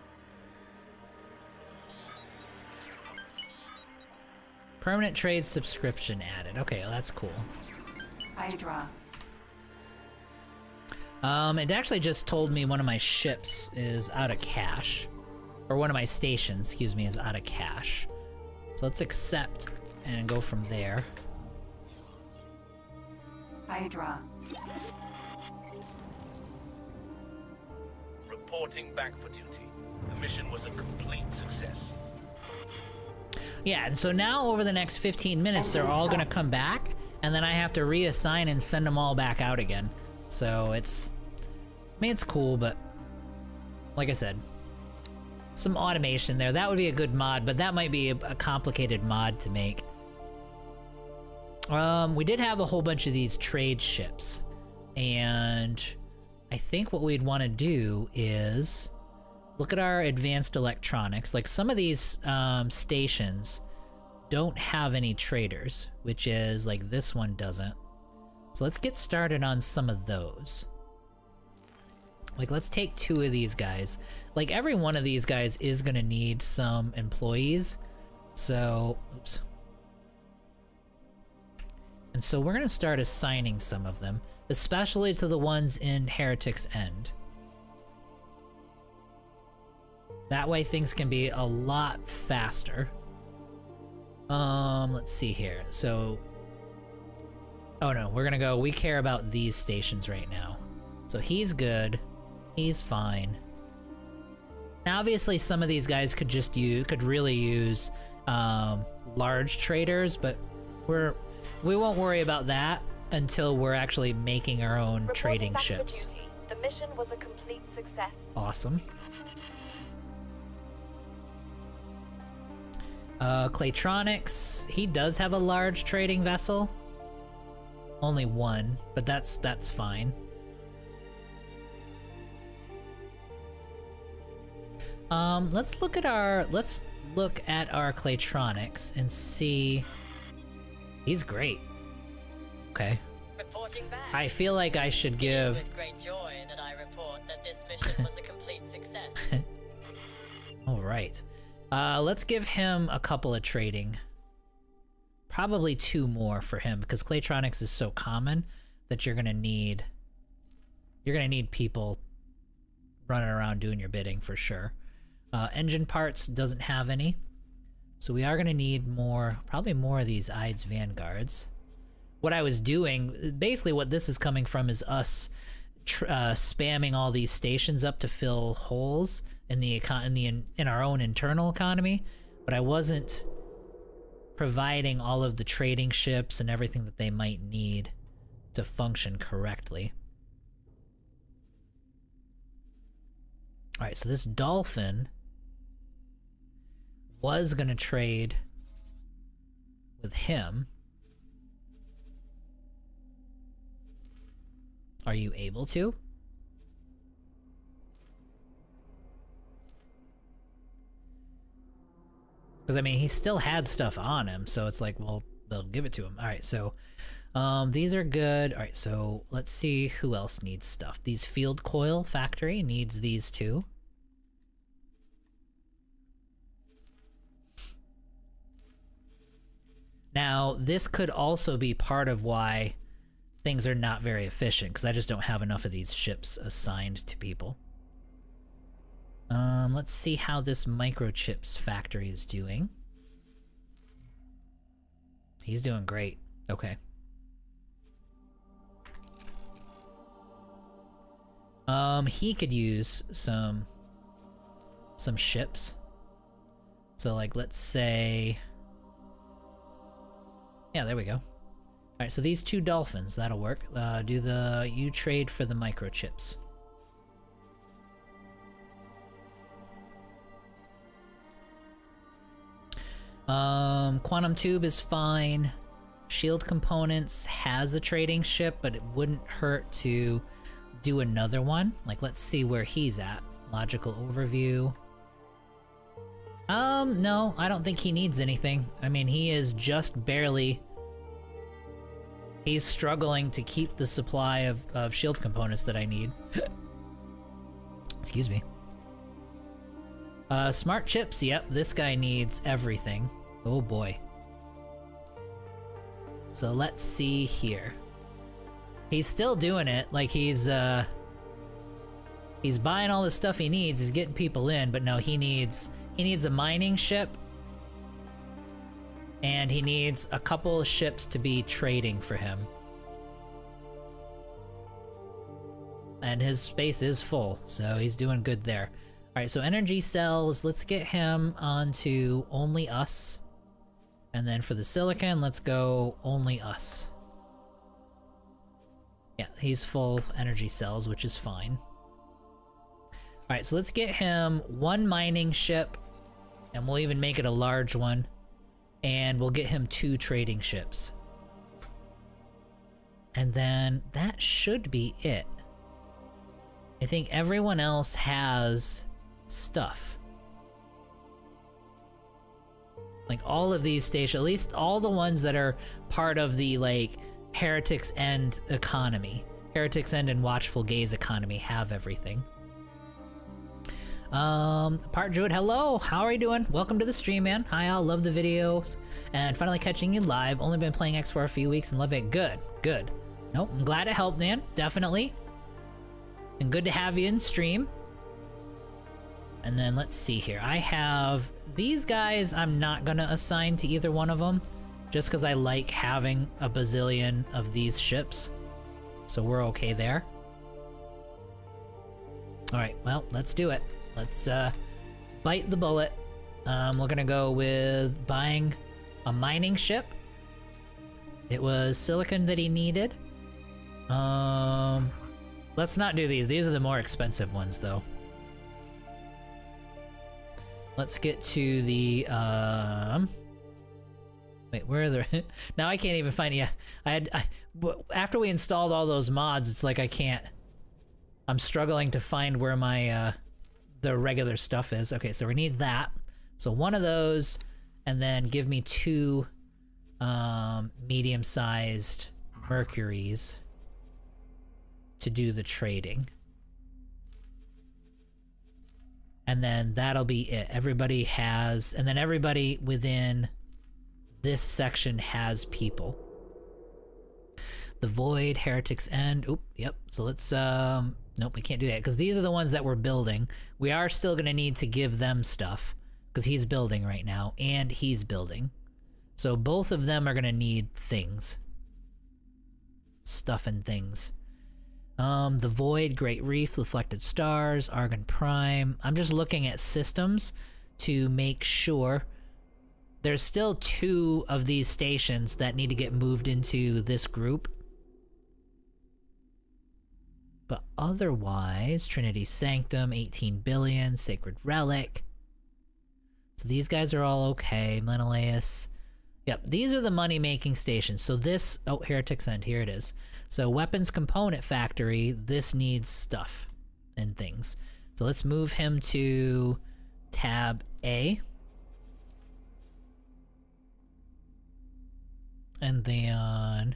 Permanent trade subscription added. Okay, well, that's cool. Hydra. It actually just told me one of my ships is out of cash. Or one of my stations, excuse me, is out of cash. So let's accept and go from there. Hydra. Reporting back for duty. The mission was a complete success. Yeah, and so now over the next 15 minutes, they're all gonna come back, and then I have to reassign and send them all back out again. So it's, I mean, it's cool, but like I said, some automation there. That would be a good mod, but that might be a complicated mod to make. We did have a whole bunch of these trade ships, and I think what we'd want to do is look at our advanced electronics. Like some of these stations don't have any traders, which is like this one doesn't. So let's get started on some of those. Like let's take 2 of these guys. Like every one of these guys is gonna need some employees. So, oops. And so we're gonna start assigning some of them, especially to the ones in Heretic's End. That way things can be a lot faster. Let's see here. So, oh no, we're gonna go, we care about these stations right now. So he's good, he's fine. Now obviously some of these guys could just could really use large traders, but we won't worry about that until we're actually making our own trading ships. For duty. The mission was a complete success. Awesome. Claytronics, he does have a large trading vessel. Only one, but that's fine. Let's look at our Claytronics and see. He's great. Okay. Reporting back. I feel like I should It is give. with great joy that I report that this mission was a complete success. All right. Let's give him a couple of trading. Probably 2 more for him because Claytronics is so common that you're gonna need people running around doing your bidding for sure. Engine parts doesn't have any, so we are gonna need more, probably more of these Ides Vanguards. What I was doing, basically what this is coming from is us spamming all these stations up to fill holes in in our own internal economy, but I wasn't providing all of the trading ships and everything that they might need to function correctly. All right, so this Dolphin was gonna trade with him. Are you able to? Because, I mean, he still had stuff on him, so it's like, well, they'll give it to him. Alright, so, these are good. Alright, so, let's see who else needs stuff. These Field Coil Factory needs these too. Now, this could also be part of why things are not very efficient, because I just don't have enough of these ships assigned to people. Let's see how this Microchips factory is doing. He's doing great. Okay. He could use some ships. So, like, let's say... Yeah, there we go. Alright, so these 2 Dolphins, that'll work. You trade for the Microchips. Quantum Tube is fine. Shield Components has a trading ship, but it wouldn't hurt to do another one. Like, let's see where he's at. Logical Overview. No, I don't think he needs anything. I mean, he is just barely... He's struggling to keep the supply of shield components that I need. Excuse me. Smart chips, yep, this guy needs everything. Oh boy. So let's see here. He's still doing it, like he's buying all the stuff he needs, he's getting people in, but no, he needs a mining ship. And he needs a couple of ships to be trading for him. And his space is full, so he's doing good there. Alright, so energy cells, let's get him onto only us. And then for the silicon, let's go only us. Yeah, he's full energy cells, which is fine. Alright, so let's get him one mining ship, and we'll even make it a large one. And we'll get him 2 trading ships. And then that should be it. I think everyone else has stuff. Like all of these stations, at least all the ones that are part of the like Heretics End economy. Heretics End and Watchful Gaze economy have everything. Part Druid, hello, how are you doing? Welcome to the stream, man. Hi all, love the videos. And finally catching you live. Only been playing X for a few weeks and love it. Good, good. Nope, I'm glad it helped, man. Definitely. And good to have you in stream. And then let's see here. I have these guys I'm not gonna assign to either one of them, just because I like having a bazillion of these ships. So we're okay there. Alright, well, let's do it. Let's bite the bullet. We're gonna go with buying a mining ship. It was silicon that he needed. Let's not do these. These are the more expensive ones, though. Let's get to the, wait, where are the, now I can't even find, yeah, after we installed all those mods, it's like I can't, I'm struggling to find where my, the regular stuff is. Okay, so we need that. So one of those, and then give me 2, medium-sized Mercuries to do the trading. And then that'll be it. Everybody has, and then everybody within this section has people. The Void, Heretics End, oop, yep. So let's, nope, we can't do that, because these are the ones that we're building. We are still gonna need to give them stuff, because he's building right now, and he's building. So both of them are gonna need things. Stuff and things. The Void, Great Reef, Reflected Stars, Argon Prime. I'm just looking at systems to make sure. There's still 2 of these stations that need to get moved into this group. But otherwise, Trinity Sanctum, 18 billion, Sacred Relic. So these guys are all okay. Menelaus. Yep, these are the money-making stations. So this, oh, Heretics End, here it is. So Weapons Component Factory, this needs stuff and things. So let's move him to tab A. And then,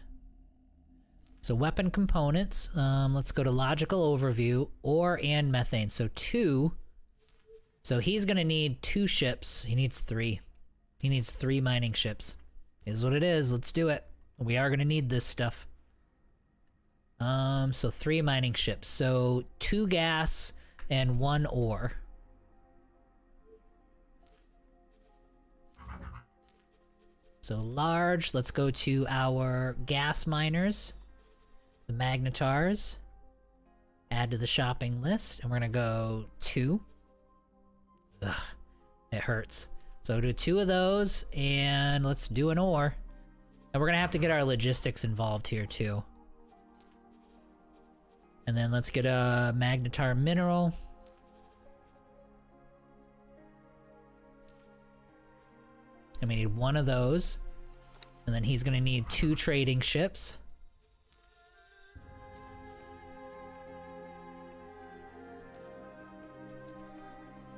so weapon components, let's go to logical overview, ore and methane. So 2, so he's gonna need 2 ships. He needs 3. He needs 3 mining ships. Is what it is, let's do it. We are gonna need this stuff. So 3 mining ships. So 2 gas and 1 ore. So large, let's go to our gas miners, the Magnetars, add to the shopping list, and we're gonna go 2. Ugh, it hurts. So do 2 of those, and let's do an ore. And we're gonna have to get our logistics involved here too. And then let's get a Magnetar mineral. And we need 1 of those. And then he's gonna need 2 trading ships.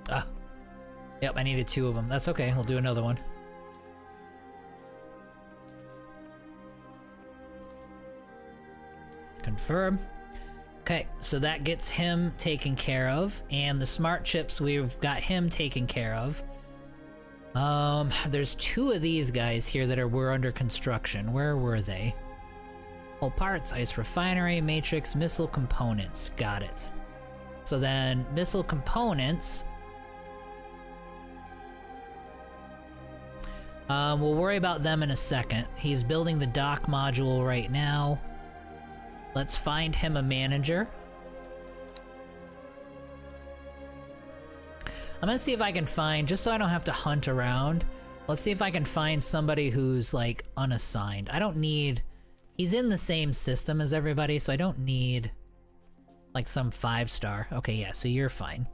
Ah. Yep, I needed 2 of them. That's okay, we'll do another one. Confirm. Okay, so that gets him taken care of, and the smart chips, we've got him taken care of. There's 2 of these guys here that were under construction. Where were they? Hull parts, ice refinery, matrix, missile components. Got it. So then, missile components. We'll worry about them in a second. He's building the dock module right now. Let's find him a manager. I'm gonna see if I can find, just so I don't have to hunt around, let's see if I can find somebody who's like unassigned. I don't need, he's in the same system as everybody, so I don't need like some 5-star. Okay, yeah, so you're fine.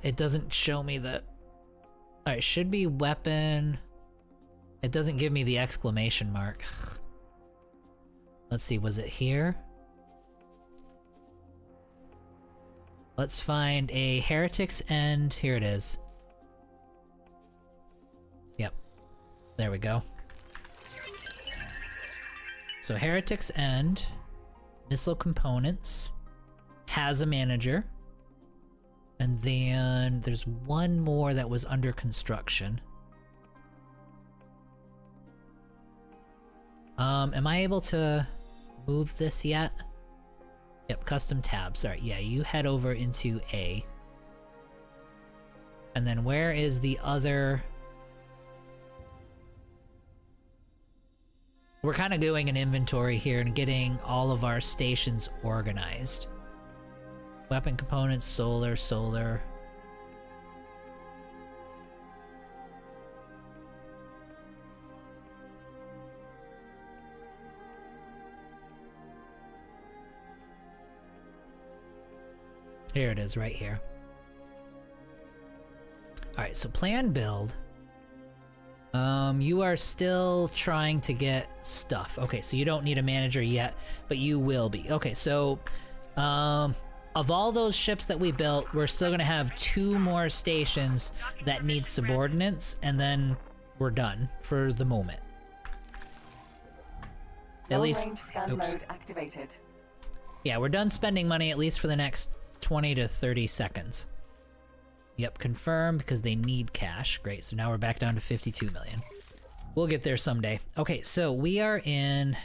It doesn't show me the, alright, should be weapon. It doesn't give me the exclamation mark. Let's see, was it here? Let's find a Heretic's End. Here it is. Yep. There we go. So Heretic's End, missile components, has a manager, and then there's one more that was under construction. Am I able to move this yet? Yep, custom tabs. Alright, yeah, you head over into A. And then where is the other... We're kind of doing an inventory here and getting all of our stations organized. Weapon components, solar. Here it is, right here. Alright, so plan build. You are still trying to get stuff. Okay, so you don't need a manager yet, but you will be. Okay, so, of all those ships that we built, we're still gonna have 2 more stations that need subordinates, and then we're done for the moment. At least, scan mode activated. Yeah, we're done spending money at least for the next 20 to 30 seconds. Yep, confirm, because they need cash. Great, so now we're back down to 52 million. We'll get there someday. Okay, so we are in...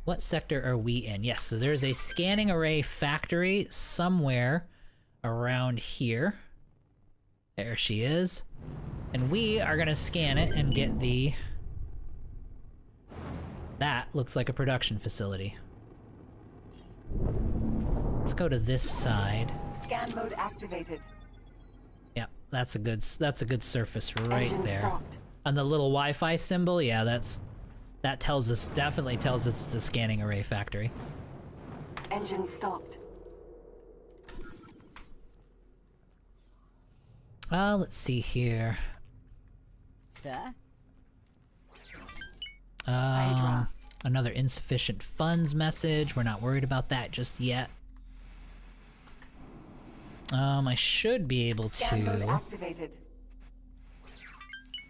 What sector are we in? Yes, so there's a scanning array factory somewhere around here. There she is. And we are gonna scan it and get the... That looks like a production facility. Let's go to this side. Scan mode activated. Yep, that's a good surface right Engine there. stopped. And the little Wi-Fi symbol, yeah, that tells us, definitely tells us it's a scanning array factory. Engine stopped. Let's see here. Sir? Hydra. Another insufficient funds message. We're not worried about that just yet. I should be able Scan mode to... activated.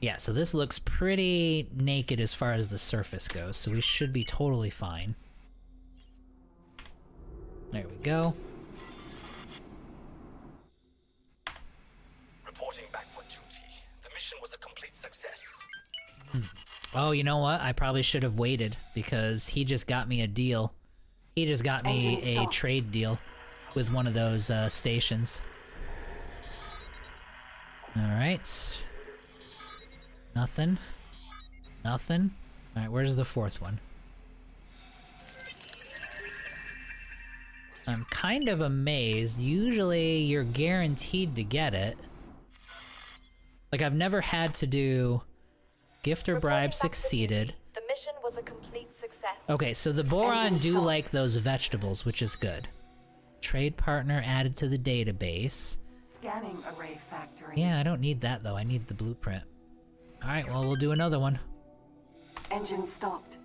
Yeah, so this looks pretty naked as far as the surface goes, so we should be totally fine. There we go. Reporting back for duty. The mission was a complete success. Oh, you know what? I probably should have waited, because he just got me a deal. He just got me Engine a stopped. trade deal with one of those stations. Alright. Nothing. Nothing. Alright, where's the 4th one? I'm kind of amazed. Usually you're guaranteed to get it. Like, I've never had to do gift or Reporting bribe back to succeeded. duty. The mission was a complete success. Okay, so the Boron Engine do stopped. like those vegetables, which is good. Trade partner added to the database. Scanning array factory. Yeah, I don't need that though. I need the blueprint. Alright, well, we'll do another one. Engine stopped.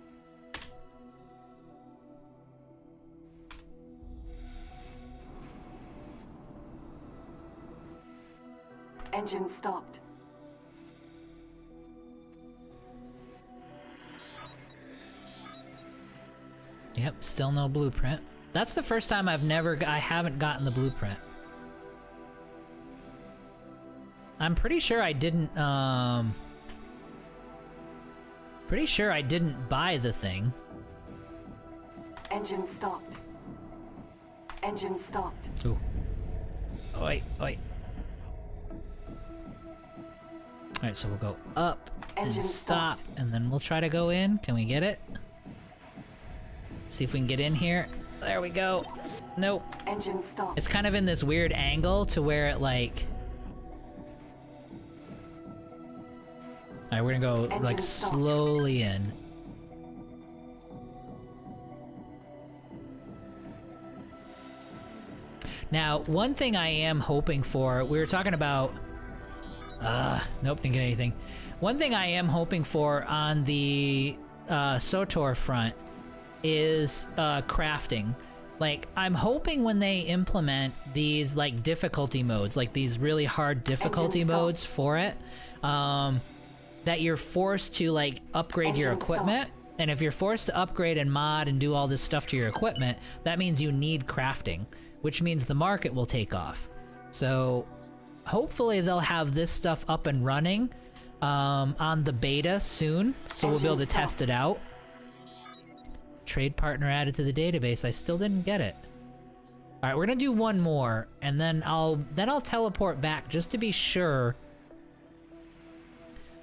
Engine stopped. Yep, still no blueprint. That's the first time I haven't gotten the blueprint. I'm pretty sure I didn't, pretty sure I didn't buy the thing. Engine stopped. Engine stopped. Ooh. Oi, oi. Alright, so we'll go up Engine and stop, stopped. and then we'll try to go in. Can we get it? See if we can get in here. There we go. Nope. Engine stopped. It's kind of in this weird angle to where it like... Alright, we're gonna go Engine like stopped. slowly in. Now, one thing I am hoping for, we were talking about... nope, didn't get anything. One thing I am hoping for on the SWTOR front is crafting. Like, I'm hoping when they implement these like difficulty modes, like these really hard difficulty Engine stopped. modes for it, that you're forced to like upgrade your Engine equipment. stopped. And if you're forced to upgrade and mod and do all this stuff to your equipment, that means you need crafting, which means the market will take off. So hopefully they'll have this stuff up and running on the beta soon, so we'll be able to Engine test it out. Trade partner added to the database. I still didn't get it. All right, we're gonna do one more, and then I'll teleport back just to be sure.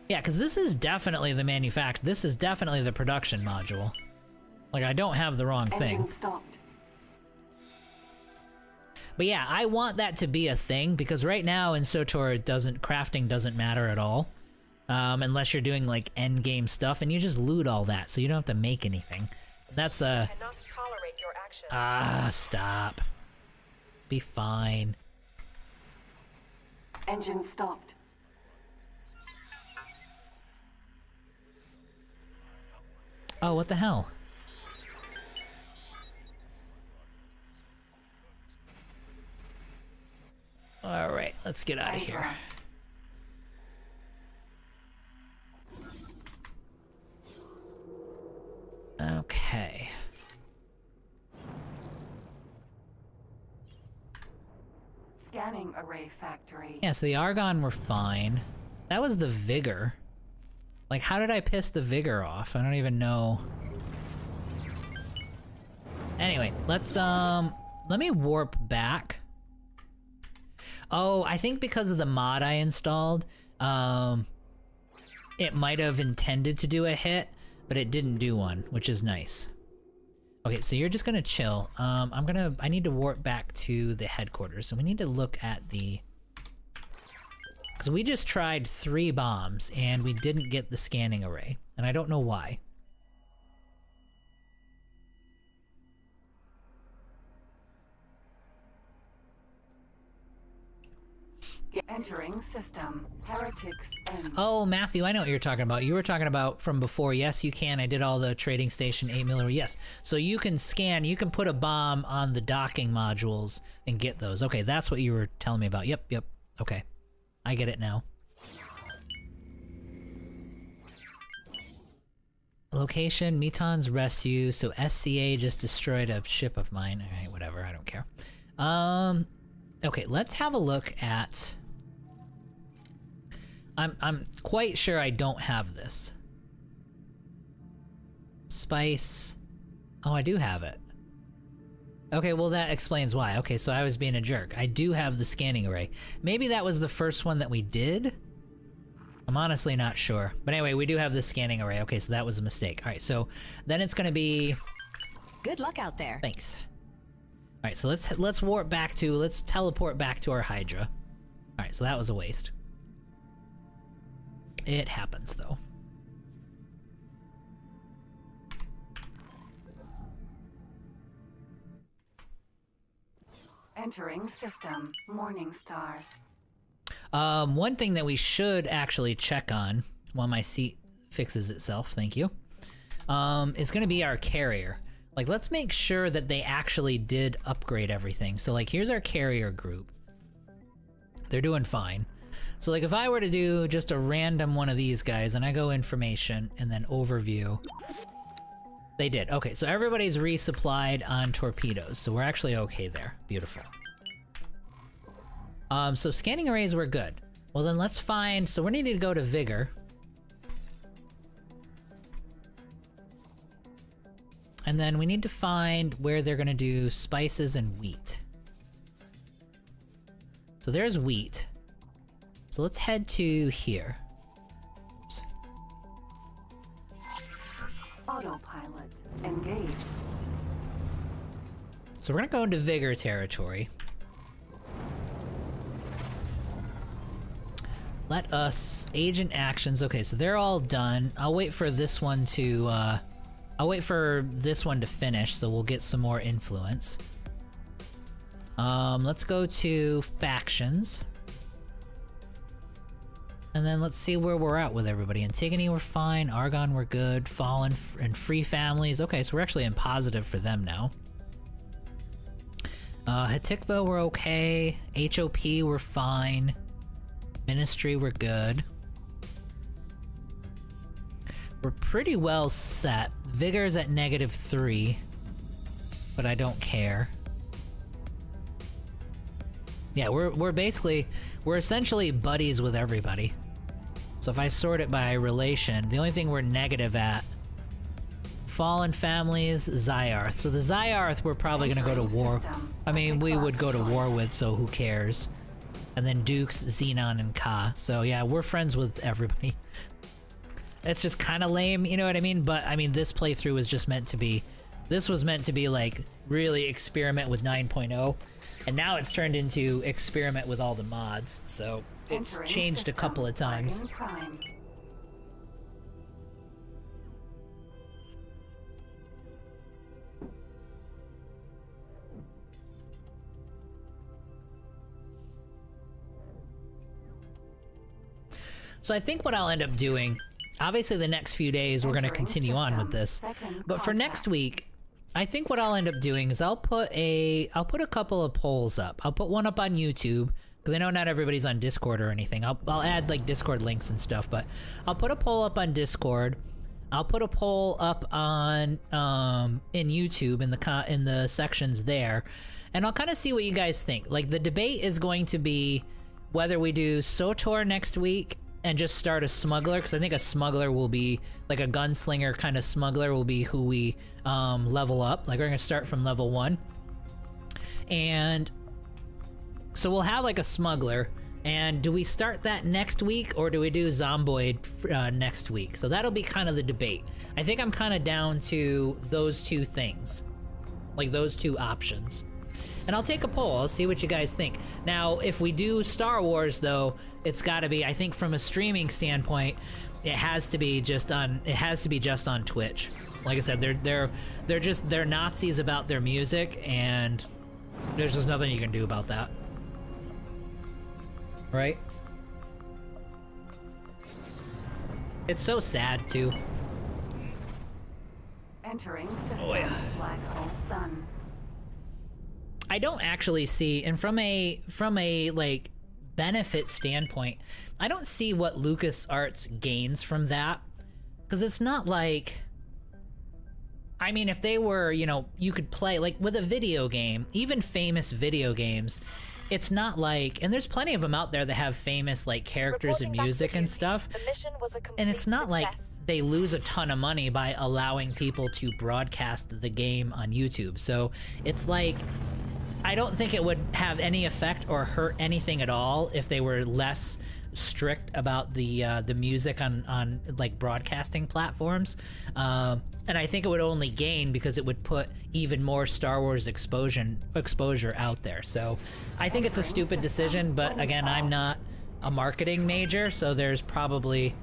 Yeah, because this is definitely the manufacturer. This is definitely the production module. Like, I don't have the wrong thing. Engine stopped. But yeah, I want that to be a thing, because right now in SWTOR crafting doesn't matter at all. Unless you're doing like end game stuff, and you just loot all that, so you don't have to make anything. That's Cannot tolerate your actions. stop. Be fine. Engine stopped. Oh, what the hell? All right, let's get out of here. Okay. Scanning array factory. Yeah, so the Argon were fine. That was the Vigor. Like, how did I piss the Vigor off? I don't even know. Anyway, let's, let me warp back. Oh, I think because of the mod I installed, it might have intended to do a hit, but it didn't do one, which is nice. Okay, so you're just gonna chill. I need to warp back to the headquarters, so we need to look at the... Because we just tried 3 bombs, and we didn't get the scanning array, and I don't know why. Entering system. Heretics end. Oh, Matthew, I know what you're talking about. You were talking about from before. Yes, you can. I did all the trading station 8 miller. Yes. So you can scan, you can put a bomb on the docking modules and get those. Okay, that's what you were telling me about. Yep, yep. Okay. I get it now. Location, Meton's rescue. So SCA just destroyed a ship of mine. All right, whatever. I don't care. Okay, let's have a look at... I'm quite sure I don't have this. Spice. Oh, I do have it. Okay, well that explains why. Okay, so I was being a jerk. I do have the scanning array. Maybe that was the first one that we did? I'm honestly not sure. But anyway, we do have the scanning array. Okay, so that was a mistake. Alright, so then it's gonna be... Good luck out there. Thanks. Alright, so let's warp back to... Let's teleport back to our Hydra. Alright, so that was a waste. It happens, though. Entering system. Morningstar. One thing that we should actually check on while my seat fixes itself, thank you, is gonna be our carrier. Like, let's make sure that they actually did upgrade everything. So, like, here's our carrier group. They're doing fine. So, like, if I were to do just a random one of these guys, and I go information, and then overview, They did. Okay, so everybody's resupplied on torpedoes, so we're actually okay there. Beautiful. So scanning arrays were good. Well then let's find, so we need to go to Vigor. And then we need to find where they're gonna do spices and wheat. So there's wheat. So let's head to here. Oops. Autopilot engaged. So we're gonna go into Vigor territory. Let us agent actions. Okay, so they're all done. I'll wait for this one to finish, so we'll get some more influence. Let's go to factions. And then let's see where we're at with everybody. Antigone, we're fine. Argon, we're good. Fallen and Free Families. Okay, so we're actually in positive for them now. Hatikva, we're okay. HOP, we're fine. Ministry, we're good. We're pretty well set. Vigor's at -3, but I don't care. Yeah, we're essentially buddies with everybody. So if I sort it by relation, the only thing we're negative at, Fallen Families, Zyarth. So the Zyarth we're probably gonna go to war. I mean, we would go to war with, so who cares? And then Dukes, Xenon, and Ka. So yeah, we're friends with everybody. It's just kind of lame, you know what I mean? But I mean, this playthrough was just meant to be, this was meant to be like really experiment with 9.0, and now it's turned into experiment with all the mods. So it's changed a couple of times. So I think what I'll end up doing, obviously the next few days we're going to continue on with this, but for next week, I think what I'll end up doing is I'll put a couple of polls up. I'll put one up on YouTube, because I know not everybody's on Discord or anything. I'll add like Discord links and stuff, but I'll put a poll up on Discord. I'll put a poll up on in YouTube in the sections there, and I'll kind of see what you guys think. Like, the debate is going to be whether we do SWTOR next week and just start a smuggler, because I think a smuggler will be like a gunslinger kind of smuggler will be who we level up. Like, we're gonna start from level 1, and so we'll have like a smuggler. And do we start that next week, or do we do Zomboid next week? So that'll be kind of the debate. I think I'm kind of down to those two things, like those two options. And I'll take a poll. I'll see what you guys think. Now, if we do Star Wars, though, it's got to be, I think, from a streaming standpoint, it has to be just on. It has to be just on Twitch. Like I said, they're Nazis about their music, and there's just nothing you can do about that. Right? It's so sad too. Entering system. Oh, yeah. Black hole sun. I don't actually see, and from a like benefit standpoint, I don't see what LucasArts gains from that, because it's not like, I mean, if they were, you know, you could play like with a video game, even famous video games. It's not like, and there's plenty of them out there that have famous like characters and music and stuff. The mission was a complete And it's not like success. they lose a ton of money by allowing people to broadcast the game on YouTube. So it's like, I don't think it would have any effect or hurt anything at all if they were less strict about the music on like broadcasting platforms. And I think it would only gain because it would put even more Star Wars exposure out there. So I think it's a stupid decision, but again, I'm not a marketing major, so there's probably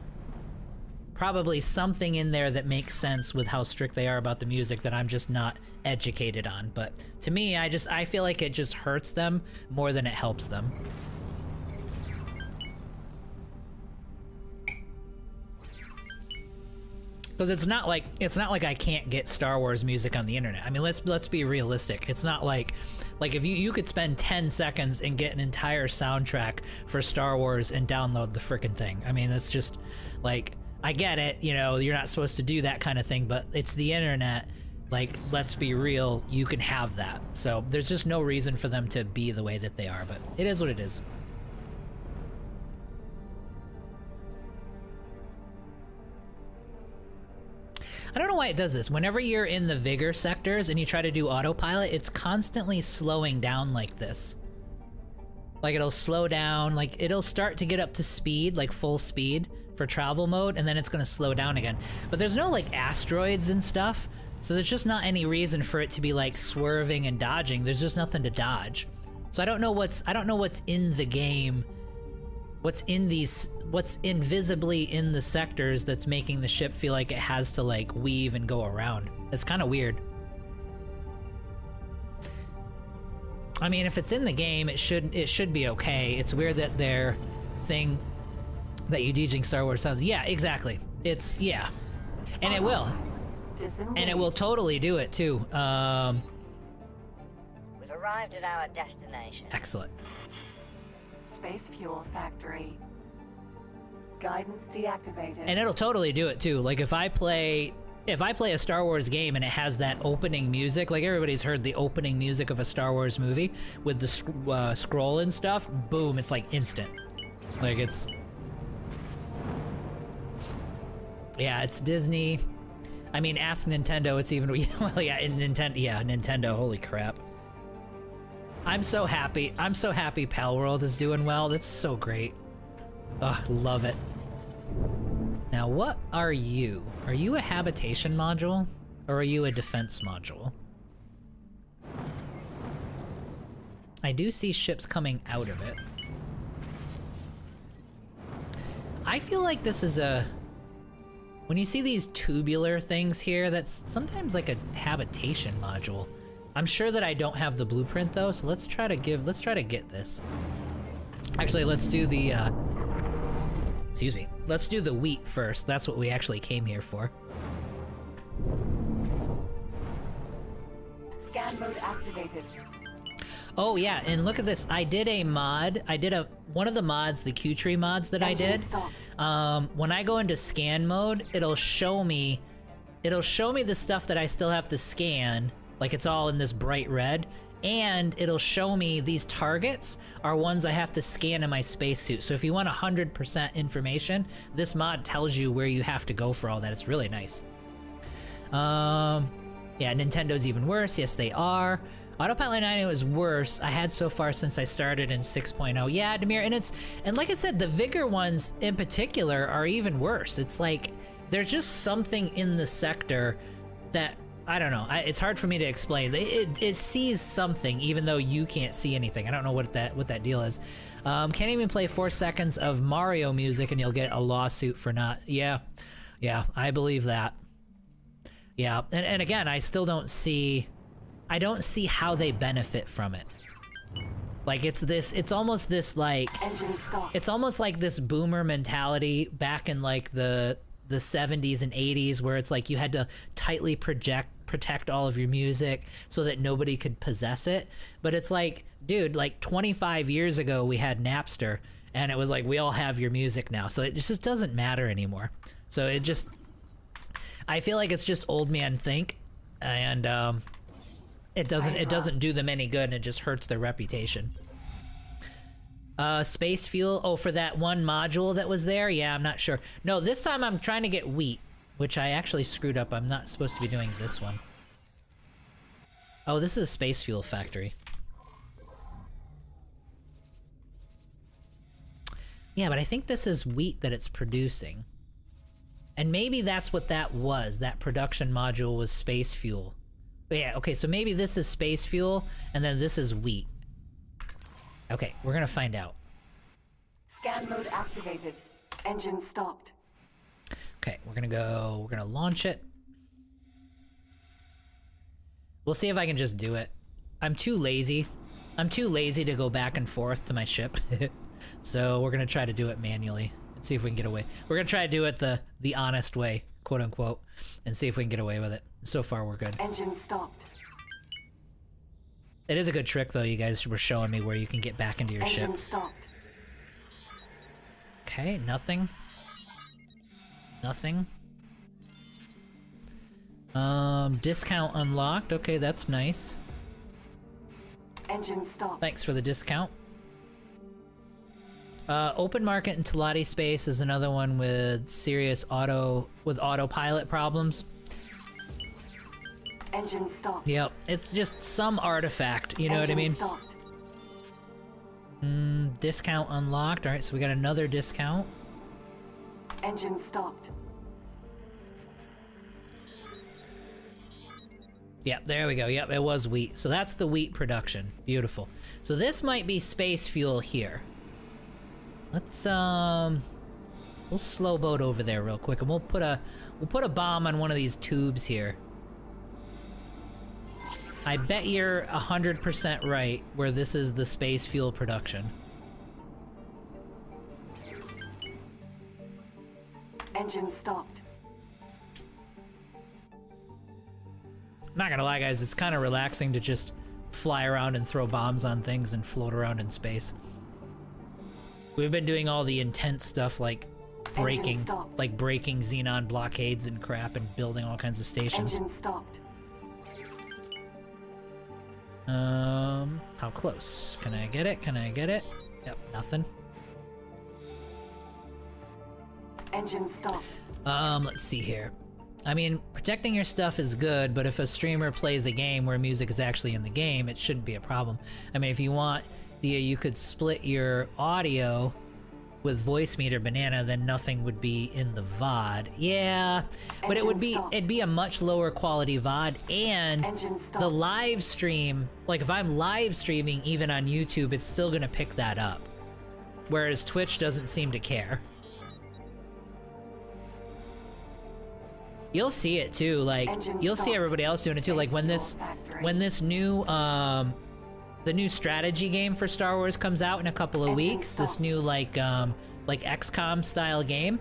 something in there that makes sense with how strict they are about the music that I'm just not educated on. But to me, I feel like it just hurts them more than it helps them. Because it's not like I can't get Star Wars music on the internet. I mean, let's be realistic. It's not like if you could spend 10 seconds and get an entire soundtrack for Star Wars and download the frickin' thing. I mean, it's just like, I get it, you know, you're not supposed to do that kind of thing, but it's the internet. Like, let's be real, you can have that. So there's just no reason for them to be the way that they are, but it is what it is. I don't know why it does this. Whenever you're in the Vigor sectors and you try to do autopilot, it's constantly slowing down like this. Like, it'll slow down, like, it'll start to get up to speed, like full speed for travel mode, and then it's gonna slow down again. But there's no, like, asteroids and stuff, so there's just not any reason for it to be, like, swerving and dodging. There's just nothing to dodge. So I don't know what's in the game, what's invisibly in the sectors that's making the ship feel like it has to, like, weave and go around. It's kind of weird. I mean, if it's in the game, it should be okay. It's weird that their thing that UDGing Star Wars sounds. Yeah, exactly. It's, yeah. And it will. And it will totally do it, too. We've arrived at our destination. Excellent. Space fuel factory. Guidance deactivated. And it'll totally do it, too. Like, if I play a Star Wars game and it has that opening music, like everybody's heard the opening music of a Star Wars movie with the scroll and stuff, boom, it's like instant. Like, it's... Yeah, it's Disney. I mean, ask Nintendo, it's even... Well, yeah, Nintendo, holy crap. I'm so happy. I'm so happy Palworld is doing well. That's so great. Ugh, love it. Now, what are you? Are you a habitation module? Or are you a defense module? I do see ships coming out of it. I feel like this is a... When you see these tubular things here, that's sometimes like a habitation module. I'm sure that I don't have the blueprint though, so let's try to get this. Actually, let's do the, excuse me. Let's do the wheat first. That's what we actually came here for. Scan mode activated. Oh yeah, and look at this. I did a mod. One of the mods, the Q-Tree mods that I did. When I go into scan mode, it'll show me the stuff that I still have to scan, like it's all in this bright red, and it'll show me these targets are ones I have to scan in my spacesuit. So if you want 100% information, this mod tells you where you have to go for all that. It's really nice. Yeah, Nintendo's even worse. Yes, they are. Autopilot 9 is worse. I had so far since I started in 6.0. Yeah, Demir, and like I said, the Vigor ones in particular are even worse. It's like there's just something in the sector that I don't know. It's hard for me to explain. It sees something even though you can't see anything. I don't know what that deal is. Can't even play 4 seconds of Mario music and you'll get a lawsuit for not. Yeah, I believe that. Yeah, and again, I still don't see. I don't see how they benefit from it. Like it's almost this like, it's almost like this boomer mentality back in like the 70s and 80s where it's like you had to tightly protect all of your music so that nobody could possess it. But it's like, dude, like 25 years ago we had Napster and it was like, we all have your music now. So it just doesn't matter anymore. So I feel like it's just old man think, and it doesn't do them any good, and it just hurts their reputation. Space fuel. Oh, for that one module that was there? Yeah, I'm not sure. No, this time I'm trying to get wheat, which I actually screwed up. I'm not supposed to be doing this one. Oh, this is a space fuel factory. Yeah, but I think this is wheat that it's producing. And maybe that's what that was. That production module was space fuel. But yeah, okay, so maybe this is space fuel, and then this is wheat. Okay, we're gonna find out. Scan mode activated. Engine stopped. Okay, we're gonna launch it. We'll see if I can just do it. I'm too lazy. I'm too lazy to go back and forth to my ship. So we're gonna try to do it manually and see if we can get away. We're gonna try to do it the honest way, quote unquote, and see if we can get away with it. So far, we're good. Engine stopped. It is a good trick, though. You guys were showing me where you can get back into your ship. Stopped. Okay, nothing. Nothing. Discount unlocked. Okay, that's nice. Engine stopped. Thanks for the discount. Open market in Teladi space is another one with serious autopilot problems. Engine stopped. Yep, it's just some artifact, you know what I mean? Stopped. Discount unlocked. Alright, so we got another discount. Engine stopped. Yep, there we go. Yep, it was wheat. So that's the wheat production. Beautiful. So this might be space fuel here. Let's we'll slow boat over there real quick, and we'll put a bomb on one of these tubes here. I bet you're 100% right where this is the space fuel production. Engine stopped. Not gonna lie, guys, it's kind of relaxing to just fly around and throw bombs on things and float around in space. We've been doing all the intense stuff like breaking Xenon blockades and crap and building all kinds of stations. Engine stopped. How close? Can I get it? Can I get it? Yep, nothing. Engine stopped. Let's see here. I mean, protecting your stuff is good, but if a streamer plays a game where music is actually in the game, it shouldn't be a problem. I mean, if you want, you could split your audio with Voice Meter Banana, then nothing would be in the VOD. Yeah, but it'd be a much lower quality VOD, and the live stream, like if I'm live streaming even on YouTube, it's still gonna pick that up. Whereas Twitch doesn't seem to care. You'll see it too, like you'll see everybody else doing it too. Like when this new the new strategy game for Star Wars comes out in a couple of weeks, this new like XCOM style game,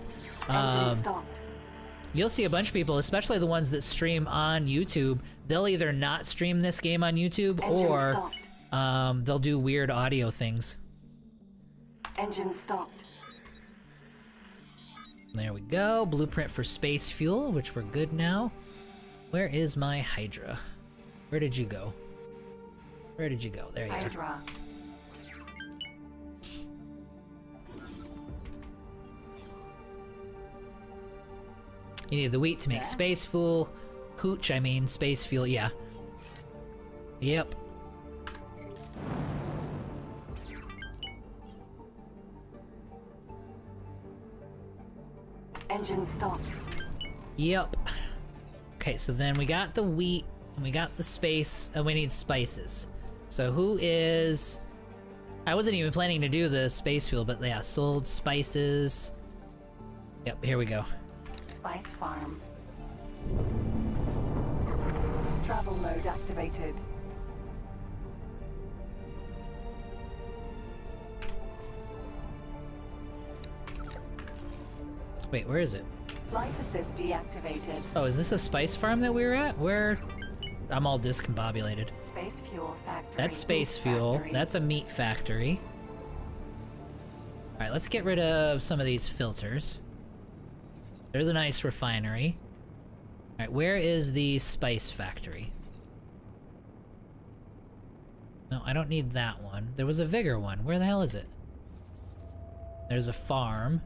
you'll see a bunch of people, especially the ones that stream on YouTube, they'll either not stream this game on YouTube or they'll do weird audio things. Engine stopped. There we go. Blueprint for space fuel, which we're good now. Where is my Hydra? Where did you go? Where did you go? There you Hydra. are. You need the wheat to make space fuel. Hooch, I mean, space fuel, yeah. Yep. Engine stopped. Yep. Okay, so then we got the wheat, and we got the space, and we need spices. So who is... I wasn't even planning to do the space fuel, but yeah, sold spices. Yep, here we go. Spice farm. Travel mode activated. Wait, where is it? Flight assist deactivated. Oh, is this a spice farm that we were at? Where? I'm all discombobulated. Space fuel factory. That's space fuel. That's a meat factory. Alright, let's get rid of some of these filters. There's a nice refinery. Alright, where is the spice factory? No, I don't need that one. There was a Vigor one. Where the hell is it? There's a farm.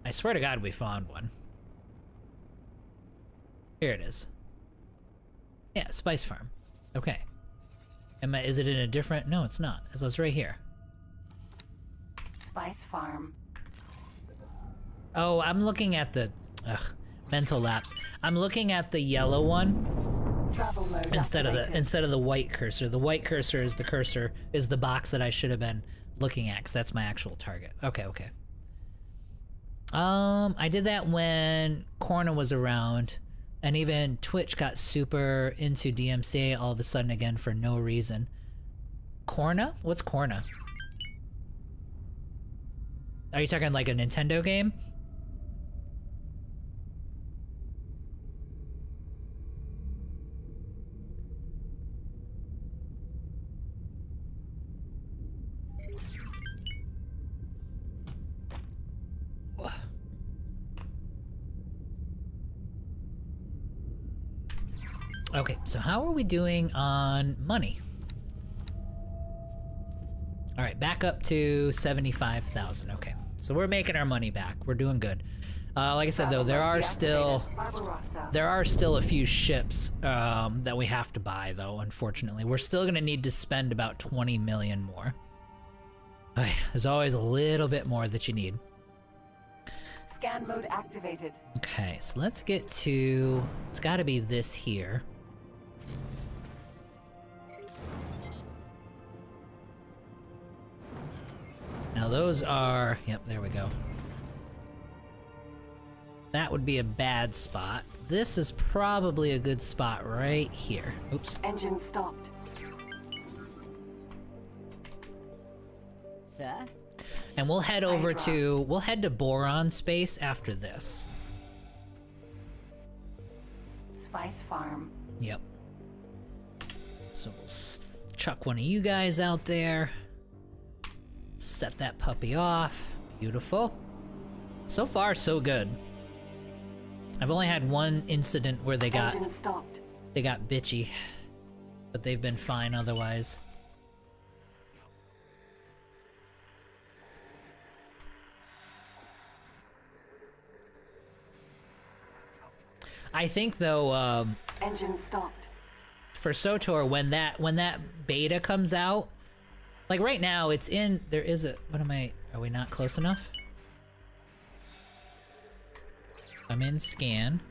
I swear to God we found one. Here it is. Yeah, Spice Farm. Okay. Is it in a different... No, it's not. So it's right here. Spice farm. Oh, I'm looking at the... Ugh, mental lapse. I'm looking at the yellow one Travel mode instead activated. of the white cursor. The white cursor is the box that I should have been looking at, because that's my actual target. Okay, okay. I did that when Corna was around, and even Twitch got super into DMCA all of a sudden again for no reason. Corna? What's Corna? Are you talking like a Nintendo game? Okay, so how are we doing on money? All right, back up to 75,000. Okay, so we're making our money back. We're doing good. Like I said, though, there are still a few ships that we have to buy, though. Unfortunately, we're still gonna need to spend about 20 million more. Okay, there's always a little bit more that you need. Scan mode activated. Okay, so let's get to. It's got to be this here. Now those are. Yep, there we go. That would be a bad spot. This is probably a good spot right here. Oops. Engine stopped. Sir? And we'll head over to, we'll head to Boron space after this. Spice farm. Yep. So we'll chuck one of you guys out there. Set that puppy off. Beautiful. So far, so good. I've only had one incident where they got bitchy, but they've been fine otherwise. I think though, engine stopped. For SWTOR, when that beta comes out, like right now it's in. There is a. What am I? Are we not close enough? I'm in scan.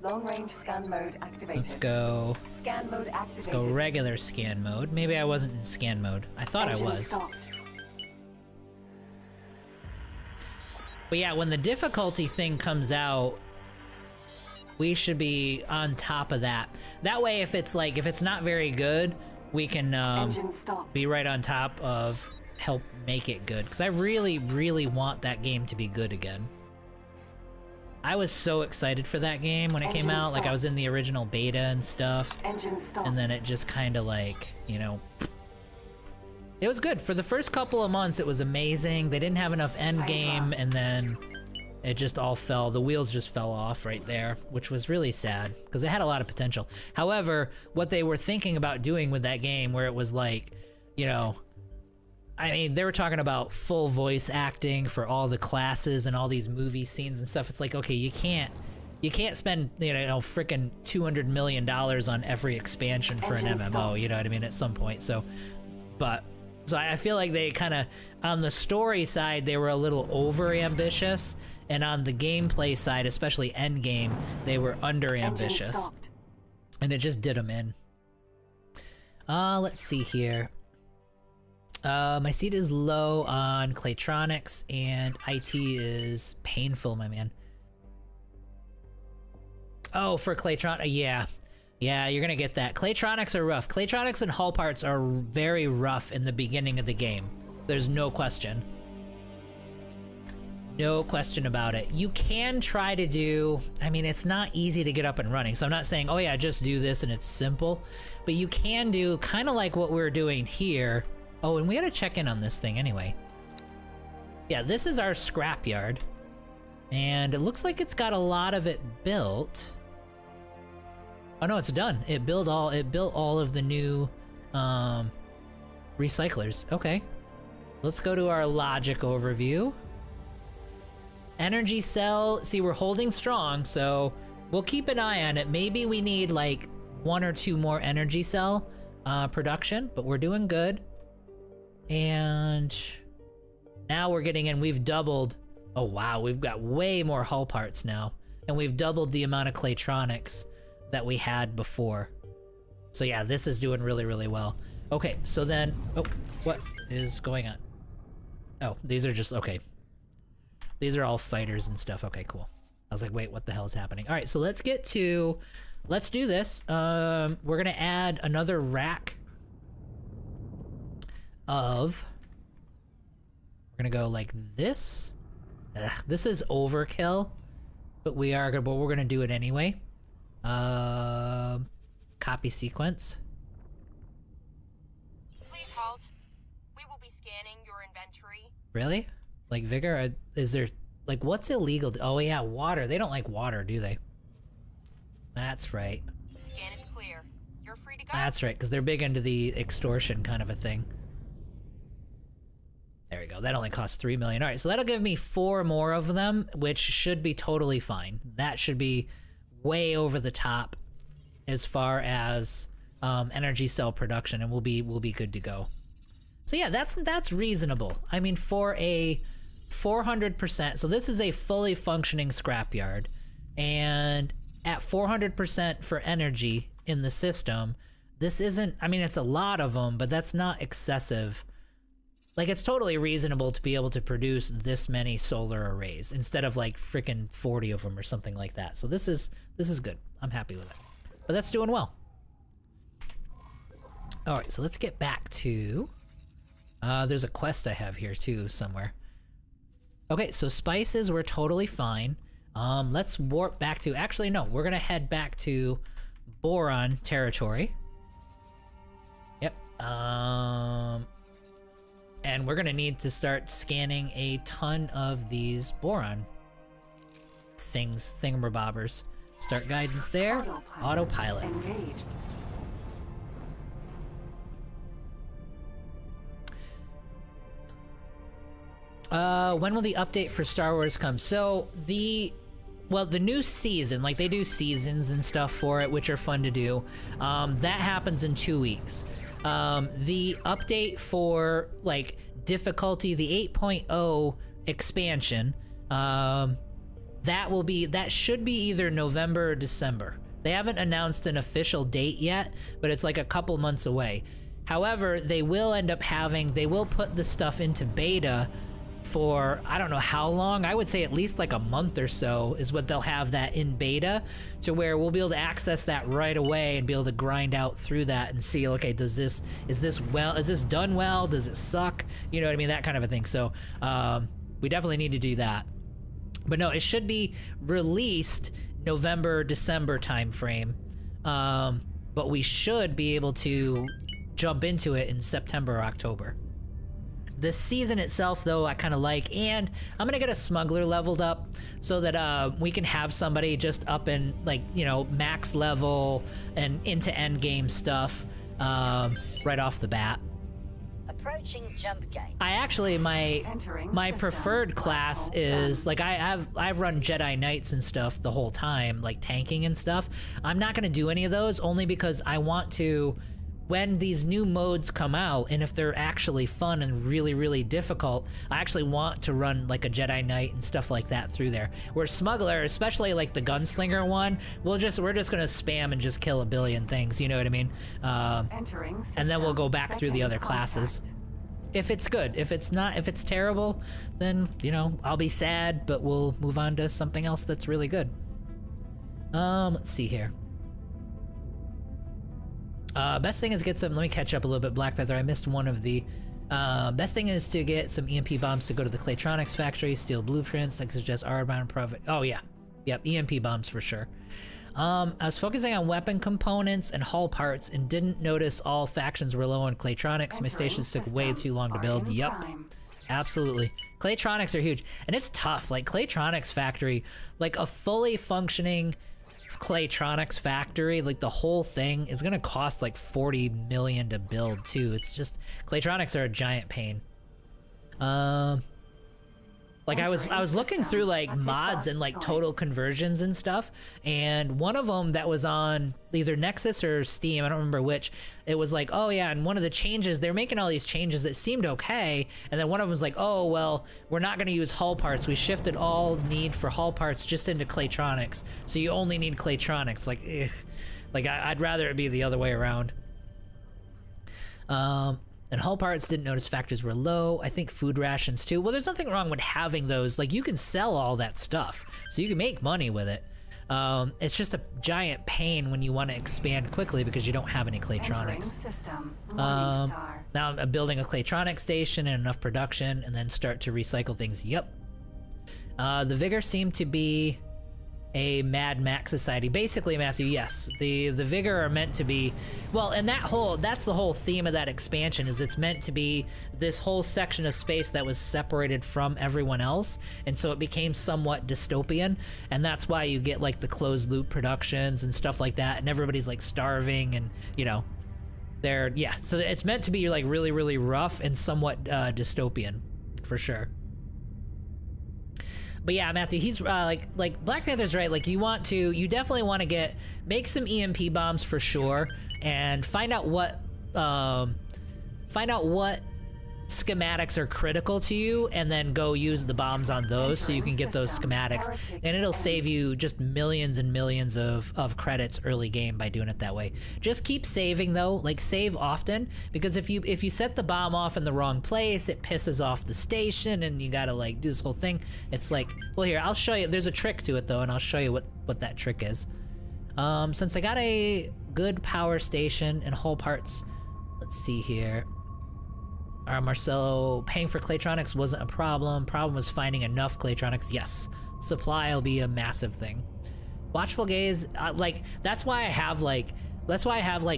Long range scan mode activated. Let's go. Scan mode activated. Let's go regular scan mode. Maybe I wasn't in scan mode. I thought I was. Stopped. But yeah, when the difficulty thing comes out, we should be on top of that. That way, if it's not very good, we can be right on top of help make it good. Because I really, really want that game to be good again. I was so excited for that game when it came out. Like I was in the original beta and stuff. And then it just kind of like, you know, it was good. For the first couple of months, it was amazing. They didn't have enough end game, and then it just all fell. The wheels just fell off right there, which was really sad because it had a lot of potential. However, what they were thinking about doing with that game, where it was like, you know, I mean, they were talking about full voice acting for all the classes and all these movie scenes and stuff. It's like, okay, you can't spend, you know, freaking $200 million on every expansion for an MMO, you know what I mean, at some point. So I feel like they kind of, on the story side, they were a little over ambitious, and on the gameplay side, especially endgame, they were under ambitious. And it just did them in. Let's see here. My seat is low on Claytronics, and IT is painful, my man. Oh, for Claytronics, yeah. Yeah, you're gonna get that. Claytronics are rough. Claytronics and hull parts are very rough in the beginning of the game. There's no question. No question about it. You can try to do, I mean, it's not easy to get up and running, so I'm not saying, oh yeah, just do this and it's simple, but you can do kind of like what we're doing here. Oh, and we gotta check in on this thing anyway. Yeah, this is our scrapyard, and it looks like it's got a lot of it built. Oh no, it's done. It built all of the new recyclers. Okay, let's go to our logic overview. Energy cell. See, we're holding strong, so we'll keep an eye on it. Maybe we need like 1 or 2 more energy cell production, but we're doing good. And now we're getting in. We've doubled. Oh wow, we've got way more hull parts now, and we've doubled the amount of Claytronics that we had before. So yeah, this is doing really, really well. Okay, so then, oh, what is going on? Oh, these are just, okay. These are all fighters and stuff. Okay, cool. I was like, wait, what the hell is happening? All right, so let's do this. We're gonna add another rack of, we're gonna go like this. Ugh, this is overkill, but we're gonna do it anyway. Copy sequence. Please halt. We will be scanning your inventory. Really? Like Vigor? Is there, like, what's illegal? Oh yeah, water. They don't like water, do they? That's right. Scanning to go? That's right, because they're big into the extortion kind of a thing. There we go. That only costs 3 million. All right, so that'll give me 4 more of them, which should be totally fine. That should be way over the top as far as energy cell production, and we'll be good to go. So yeah, that's reasonable. I mean, for a 400%, so this is a fully functioning scrapyard, and at 400% for energy in the system, this isn't, I mean, it's a lot of them, but that's not excessive. Like, it's totally reasonable to be able to produce this many solar arrays instead of like freaking 40 of them or something like that. So this is good. I'm happy with it. But that's doing well. All right, so let's get back to, there's a quest I have here too somewhere. Okay, so spices were totally fine. Let's warp back to, actually no, we're gonna head back to Boron territory. Yep. And we're gonna need to start scanning a ton of these boron thingamabobbers. Start guidance there. Autopilot. Engaged. When will the update for Star Wars come? So the new season, like they do seasons and stuff for it, which are fun to do. That happens in 2 weeks. The update for like difficulty, the 8.0 expansion, that should be either November or December. They haven't announced an official date yet, but it's like a couple months away. However, they will put the stuff into beta for, I don't know how long. I would say at least like a month or so is what they'll have that in beta, to where we'll be able to access that right away and be able to grind out through that and see, okay, is this done well? Does it suck? You know what I mean? That kind of a thing. So we definitely need to do that. But no, it should be released November, December timeframe. But we should be able to jump into it in September or October. The season itself, though, I kind of like, and I'm gonna get a smuggler leveled up so that we can have somebody just up in, like, you know, max level and into end game stuff right off the bat. Approaching jump gate. I actually, my preferred class is, like, I've run Jedi Knights and stuff the whole time, like tanking and stuff. I'm not gonna do any of those, only because I want to, when these new modes come out, and if they're actually fun and really, really difficult, I actually want to run like a Jedi Knight and stuff like that through there. Where Smuggler, especially like the Gunslinger one, we're just gonna spam and just kill a billion things, you know what I mean? And then we'll go back through the other classes. If it's good. If it's not, if it's terrible, then, you know, I'll be sad, but we'll move on to something else that's really good. Let's see here. Best thing is get some, let me catch up a little bit, Black Panther. I missed one of the, best thing is to get some EMP bombs to go to the Claytronics factory, steal blueprints, I suggest Arbon Profit. Oh yeah, yep, EMP bombs for sure. I was focusing on weapon components and hull parts and didn't notice all factions were low on Claytronics. My stations took way too long to build. Yep, absolutely. Claytronics are huge, and it's tough. Like Claytronics factory, like a fully functioning Claytronics factory, like the whole thing is gonna cost like 40 million to build too. It's just, Claytronics are a giant pain. Like I was looking through like mods and like total conversions and stuff, and one of them that was on either Nexus or Steam, I don't remember which, it was like, oh yeah, and one of the changes, they're making all these changes that seemed okay, and then one of them was like, oh well, we're not going to use hull parts, we shifted all need for hull parts just into Claytronics, so you only need Claytronics. Like, ugh. Like I'd rather it be the other way around. And hull parts, didn't notice factors were low. I think food rations too. Well, there's nothing wrong with having those. Like, you can sell all that stuff, so you can make money with it. It's just a giant pain when you want to expand quickly because you don't have any Claytronics. Now I'm building a Claytronic station and enough production, and then start to recycle things. Yep. The Vigor seemed to be a Mad Max society. Basically, Matthew, yes. The Vigor are meant to be, well, and that's the whole theme of that expansion, is it's meant to be this whole section of space that was separated from everyone else, and so it became somewhat dystopian, and that's why you get like the closed loop productions and stuff like that, and everybody's like starving, and you know, Yeah, so it's meant to be like really, really rough and somewhat dystopian, for sure. But yeah, Matthew, he's like Black Panther's right. Like you definitely want to make some EMP bombs for sure, and find out what schematics are critical to you, and then go use the bombs on those so you can get those schematics, and it'll save you just millions and millions of credits early game by doing it that way. Just keep saving though, like save often, because if you set the bomb off in the wrong place, it pisses off the station and you gotta like do this whole thing. It's like, well, here, I'll show you. There's a trick to it though, and I'll show you what that trick is. Since I got a good power station and hull parts, let's see here. Marcelo, paying for Claytronics wasn't a problem. Problem was finding enough Claytronics. Yes, supply will be a massive thing. Watchful Gaze, that's why I have like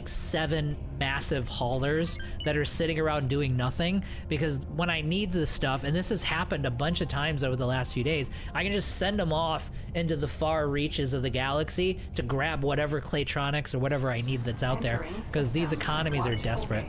7 massive haulers that are sitting around doing nothing, because when I need this stuff, and this has happened a bunch of times over the last few days, I can just send them off into the far reaches of the galaxy to grab whatever Claytronics or whatever I need that's out there, because these economies are desperate.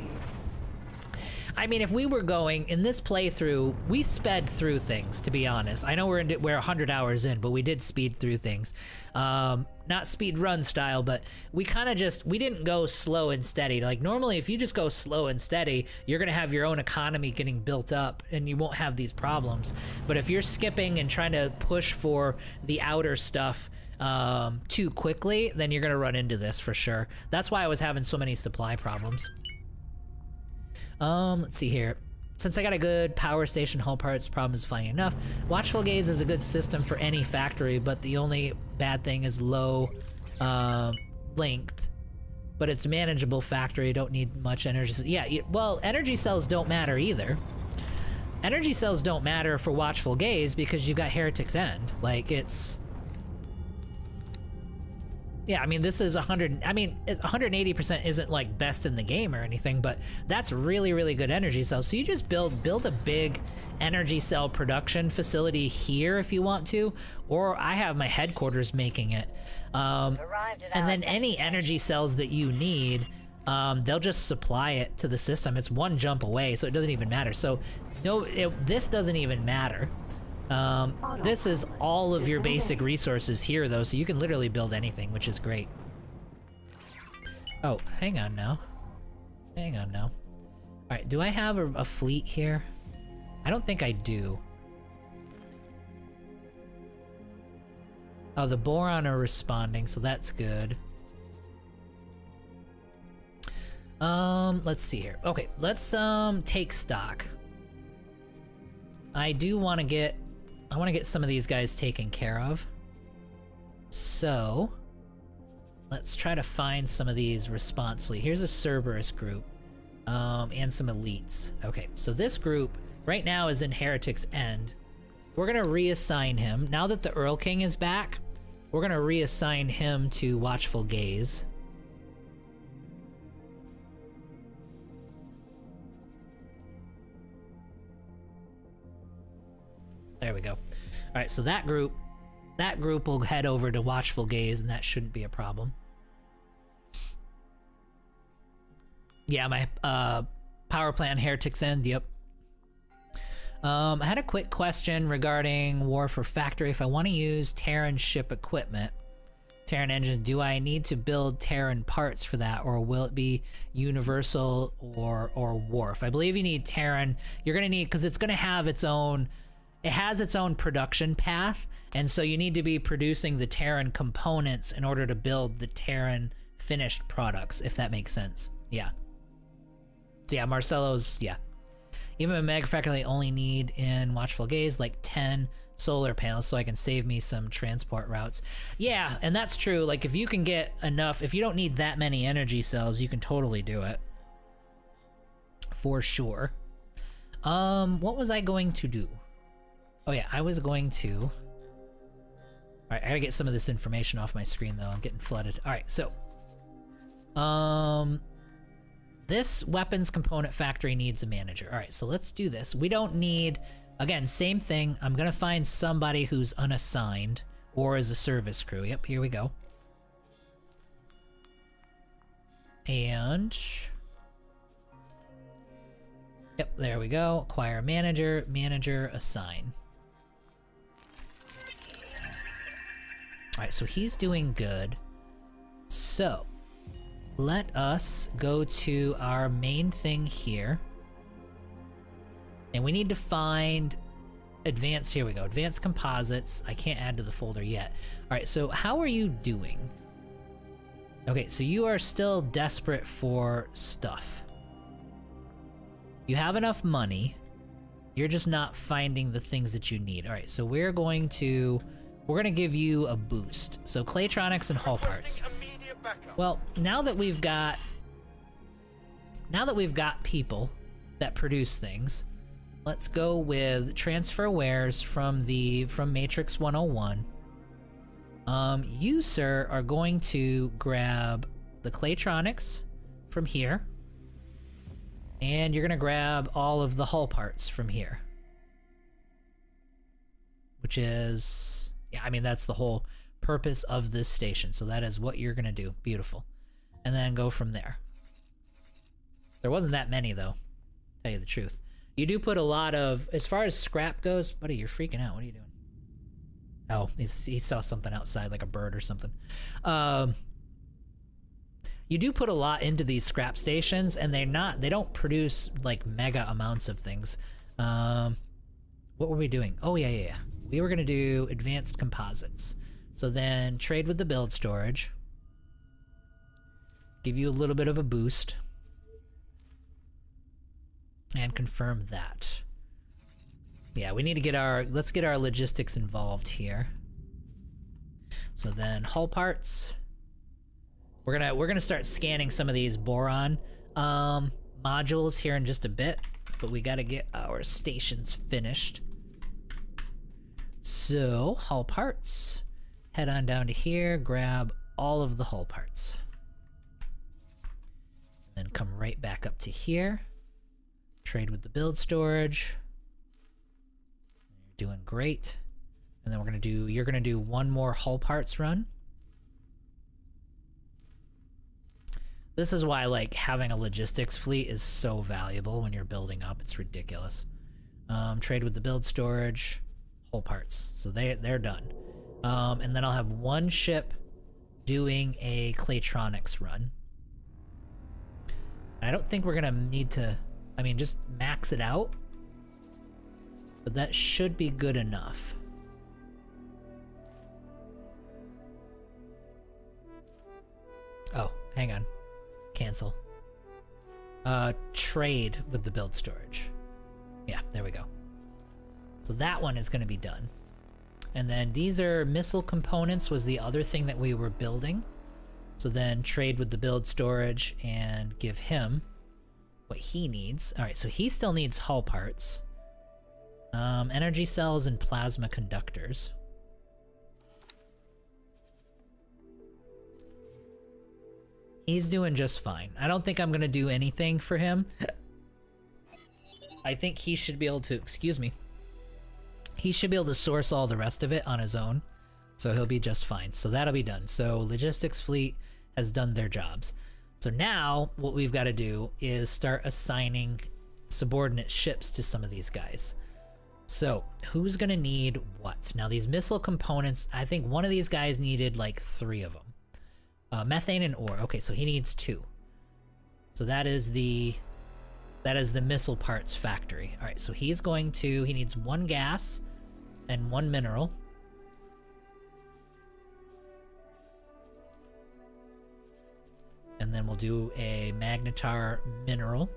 I mean, if we were going in this playthrough, we sped through things, to be honest. I know we're 100 hours in, but we did speed through things. Not speed run style, but we kind of we didn't go slow and steady. Like normally, if you just go slow and steady, you're gonna have your own economy getting built up and you won't have these problems. But if you're skipping and trying to push for the outer stuff too quickly, then you're gonna run into this for sure. That's why I was having so many supply problems. Let's see here. Since I got a good power station, hull parts, problem is finding enough. Watchful Gaze is a good system for any factory, but the only bad thing is low length. But it's manageable factory, don't need much energy. Yeah, well, energy cells don't matter either. Energy cells don't matter for Watchful Gaze because you've got Heretic's End. Like, it's... Yeah, I mean, this is 180% isn't like best in the game or anything, but that's really, really good energy cells. So you just build a big energy cell production facility here if you want to, or I have my headquarters making it. And then any energy cells that you need, they'll just supply it to the system. It's one jump away, so it doesn't even matter. So no, this doesn't even matter. This is all of your basic resources here though, so you can literally build anything, which is great. Oh, hang on now. Alright, do I have a fleet here? I don't think I do. Oh, the Boron are responding, so that's good. Let's see here. Okay, let's take stock. I want to get some of these guys taken care of. So, let's try to find some of these responsibly. Here's a Cerberus group, and some elites. Okay, so this group right now is in Heretic's End. We're gonna reassign him. Now that the Earl King is back, we're gonna reassign him to Watchful Gaze. There we go. All right, so that group will head over to Watchful Gaze, and that shouldn't be a problem. Yeah, my power plant Heretic's End, yep. I had a quick question regarding War for Factory. If I want to use Terran ship equipment, Terran engines, do I need to build Terran parts for that, or will it be Universal or Wharf? I believe you need Terran. You're gonna need, because it's gonna have its own... It has its own production path, and so you need to be producing the Terran components in order to build the Terran finished products, if that makes sense. Yeah. So yeah, Marcelo's, yeah. Even a Mega Factory, I only need in Watchful Gaze like 10 solar panels so I can save me some transport routes. Yeah, and that's true. Like, if you can get enough, if you don't need that many energy cells, you can totally do it. For sure. What was I going to do? Oh yeah, I was going to... Alright, I gotta get some of this information off my screen though, I'm getting flooded. Alright, so... This weapons component factory needs a manager. Alright, so let's do this. We don't need... Again, same thing, I'm gonna find somebody who's unassigned, or as a service crew. Yep, here we go. And... Yep, there we go. Acquire manager, manager, assign. Alright, so he's doing good. So, let us go to our main thing here. And we need to find advanced, here we go, advanced composites. I can't add to the folder yet. Alright, so how are you doing? Okay, so you are still desperate for stuff. You have enough money. You're just not finding the things that you need. Alright, so we're gonna give you a boost. So Claytronics and hull parts. Well, now that we've got people that produce things, let's go with transfer wares from Matrix 101. You, sir, are going to grab the Claytronics from here, and you're gonna grab all of the hull parts from here. Which is, yeah, I mean, that's the whole purpose of this station, so that is what you're gonna do. Beautiful. And then go from there. There wasn't that many, though, to tell you the truth. You do put a lot of, as far as scrap goes, buddy, you're freaking out. What are you doing? Oh, he saw something outside, like a bird or something. You do put a lot into these scrap stations, and they don't produce like mega amounts of things. What were we doing? Oh, yeah. We were gonna do advanced composites. So then trade with the build storage. Give you a little bit of a boost. And confirm that. Yeah, we need to get let's get our logistics involved here. So then hull parts. We're gonna start scanning some of these boron modules here in just a bit, but we gotta get our stations finished. So hull parts, head on down to here, grab all of the hull parts. Then come right back up to here. Trade with the build storage. You're doing great. And then you're gonna do one more hull parts run. This is why, like, having a logistics fleet is so valuable when you're building up. It's ridiculous. Trade with the build storage, hull parts. So they're done. And then I'll have one ship doing a Claytronics run. I don't think we're gonna need to, I mean, just max it out. But that should be good enough. Oh, hang on. Cancel. Trade with the build storage. Yeah, there we go. So that one is going to be done. And then these are missile components was the other thing that we were building. So then trade with the build storage and give him what he needs. All right, so he still needs hull parts. Energy cells and plasma conductors. He's doing just fine. I don't think I'm gonna do anything for him. I think he should be able to, excuse me. He should be able to source all the rest of it on his own. So he'll be just fine. So that'll be done. So logistics fleet has done their jobs. So now what we've got to do is start assigning subordinate ships to some of these guys. So who's gonna need what? Now these missile components, I think one of these guys needed like 3 of them. Methane and ore. Okay, so he needs 2. So that is the missile parts factory. All right, so he needs 1 gas and 1 mineral. And then we'll do a magnetar mineral.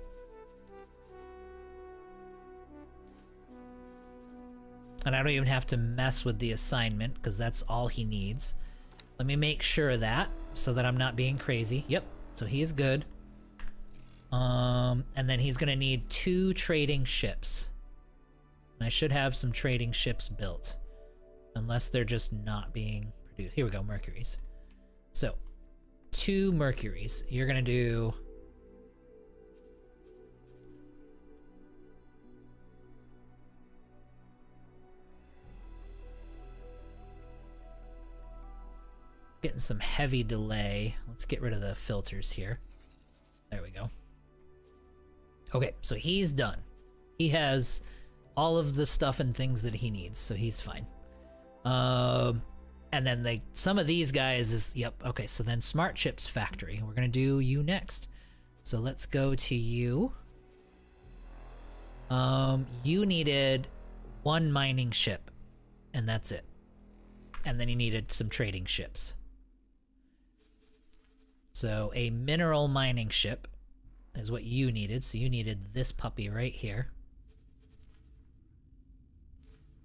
And I don't even have to mess with the assignment because that's all he needs. Let me make sure of that so that I'm not being crazy. Yep, so he's good. And then he's gonna need 2 trading ships. And I should have some trading ships built. Unless they're just not being produced. Here we go, Mercuries. So, 2 Mercuries. You're gonna do... Getting some heavy delay. Let's get rid of the filters here. There we go. Okay, so he's done. He has all of the stuff and things that he needs, so he's fine. And then some of these guys is, yep, okay, so then Smart Chips Factory. We're gonna do you next. So let's go to you. You needed 1 mining ship, and that's it. And then you needed some trading ships. So a mineral mining ship is what you needed, so you needed this puppy right here.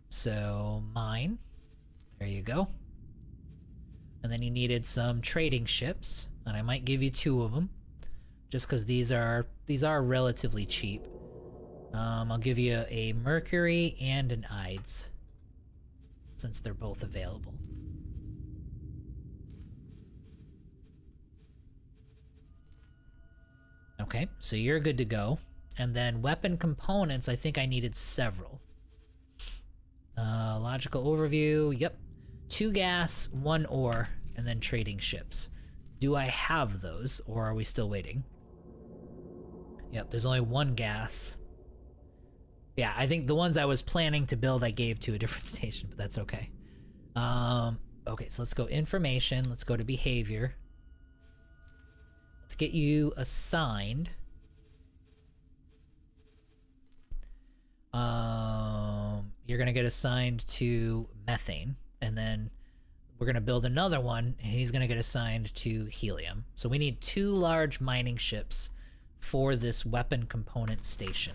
So mine, there you go. And then you needed some trading ships, and I might give you 2 of them, just because these are relatively cheap. I'll give you a Mercury and an Ides, since they're both available. Okay, so you're good to go. And then weapon components, I think I needed several. Logical overview, yep. 2 gas, 1 ore, and then trading ships. Do I have those, or are we still waiting? Yep, there's only 1 gas. Yeah, I think the ones I was planning to build I gave to a different station, but that's okay. Okay, so let's go information, let's go to behavior. Let's get you assigned. You're gonna get assigned to methane, and then we're gonna build another one, and he's gonna get assigned to helium. So we need 2 large mining ships for this weapon component station.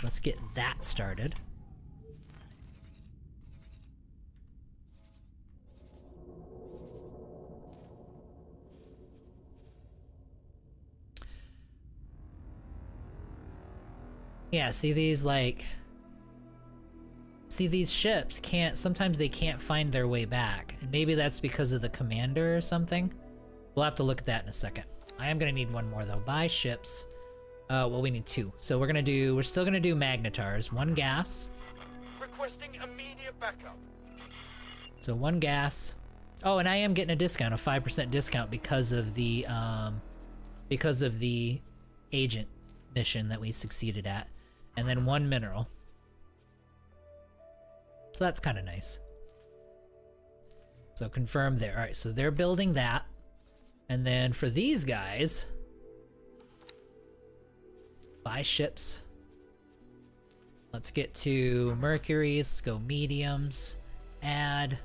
Let's get that started. Yeah, see these ships sometimes they can't find their way back. And maybe that's because of the commander or something. We'll have to look at that in a second. I am gonna need 1 more though. Buy ships. Well, we need 2. So we're still gonna do magnetars. 1 gas. Requesting immediate backup. So 1 gas. Oh, and I am getting a discount, a 5% discount because of the agent mission that we succeeded at. And then 1 mineral. So that's kind of nice. So confirm there. All right, so they're building that. And then for these guys, buy ships. Let's get to Mercury's, let's go mediums, add.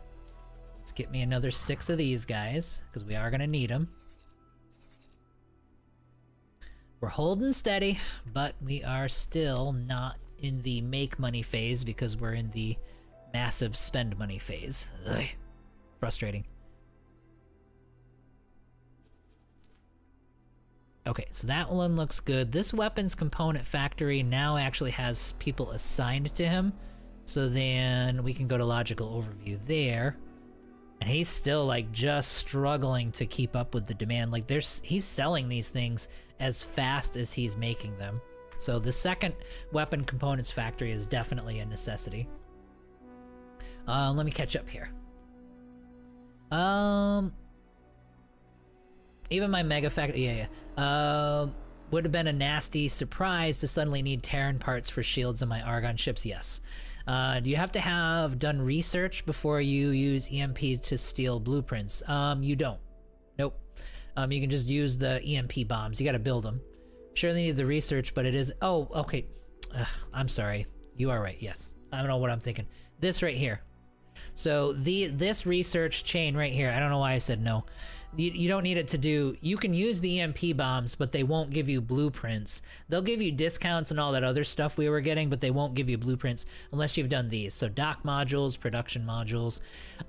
Let's get me another 6 of these guys, because we are gonna need them. We're holding steady, but we are still not in the make money phase because we're in the massive spend money phase. Ugh. Frustrating. Okay, so that one looks good. This weapons component factory now actually has people assigned to him. So then we can go to logical overview there. And he's still like just struggling to keep up with the demand. Like he's selling these things as fast as he's making them. So the second weapon components factory is definitely a necessity. Let me catch up here. Even my mega factory, would have been a nasty surprise to suddenly need Terran parts for shields on my Argon ships, yes. Do you have to have done research before you use EMP to steal blueprints? You don't. Nope. You can just use the EMP bombs. You gotta build them. Surely need the research, but it is... Oh, okay. I'm sorry. You are right, yes. I don't know what I'm thinking. This right here. So this research chain right here, I don't know why I said no. You don't need it to do... You can use the EMP bombs, but they won't give you blueprints. They'll give you discounts and all that other stuff we were getting, but they won't give you blueprints unless you've done these. So dock modules, production modules.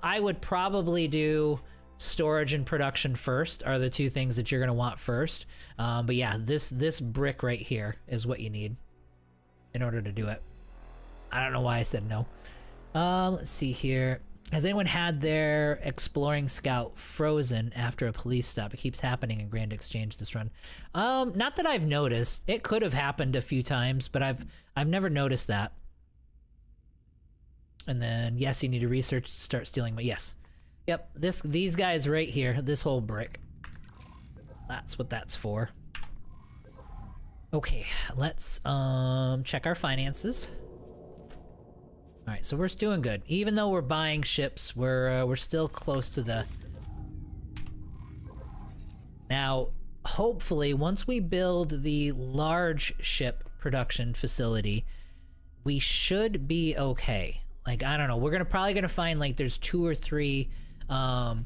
I would probably do storage and production first are the 2 things that you're going to want first. But yeah, this brick right here is what you need in order to do it. I don't know why I said no. Let's see here. Has anyone had their exploring scout frozen after a police stop? It keeps happening in Grand Exchange this run. Not that I've noticed. It could have happened a few times, but I've never noticed that. And then yes, you need to research to start stealing. But yes, yep. These guys right here, this whole brick. That's what that's for. Okay, let's check our finances. All right, so we're doing good. Even though we're buying ships, we're still close to the... Now, hopefully, once we build the large ship production facility, we should be okay. Like, I don't know, we're probably gonna find like there's 2 or 3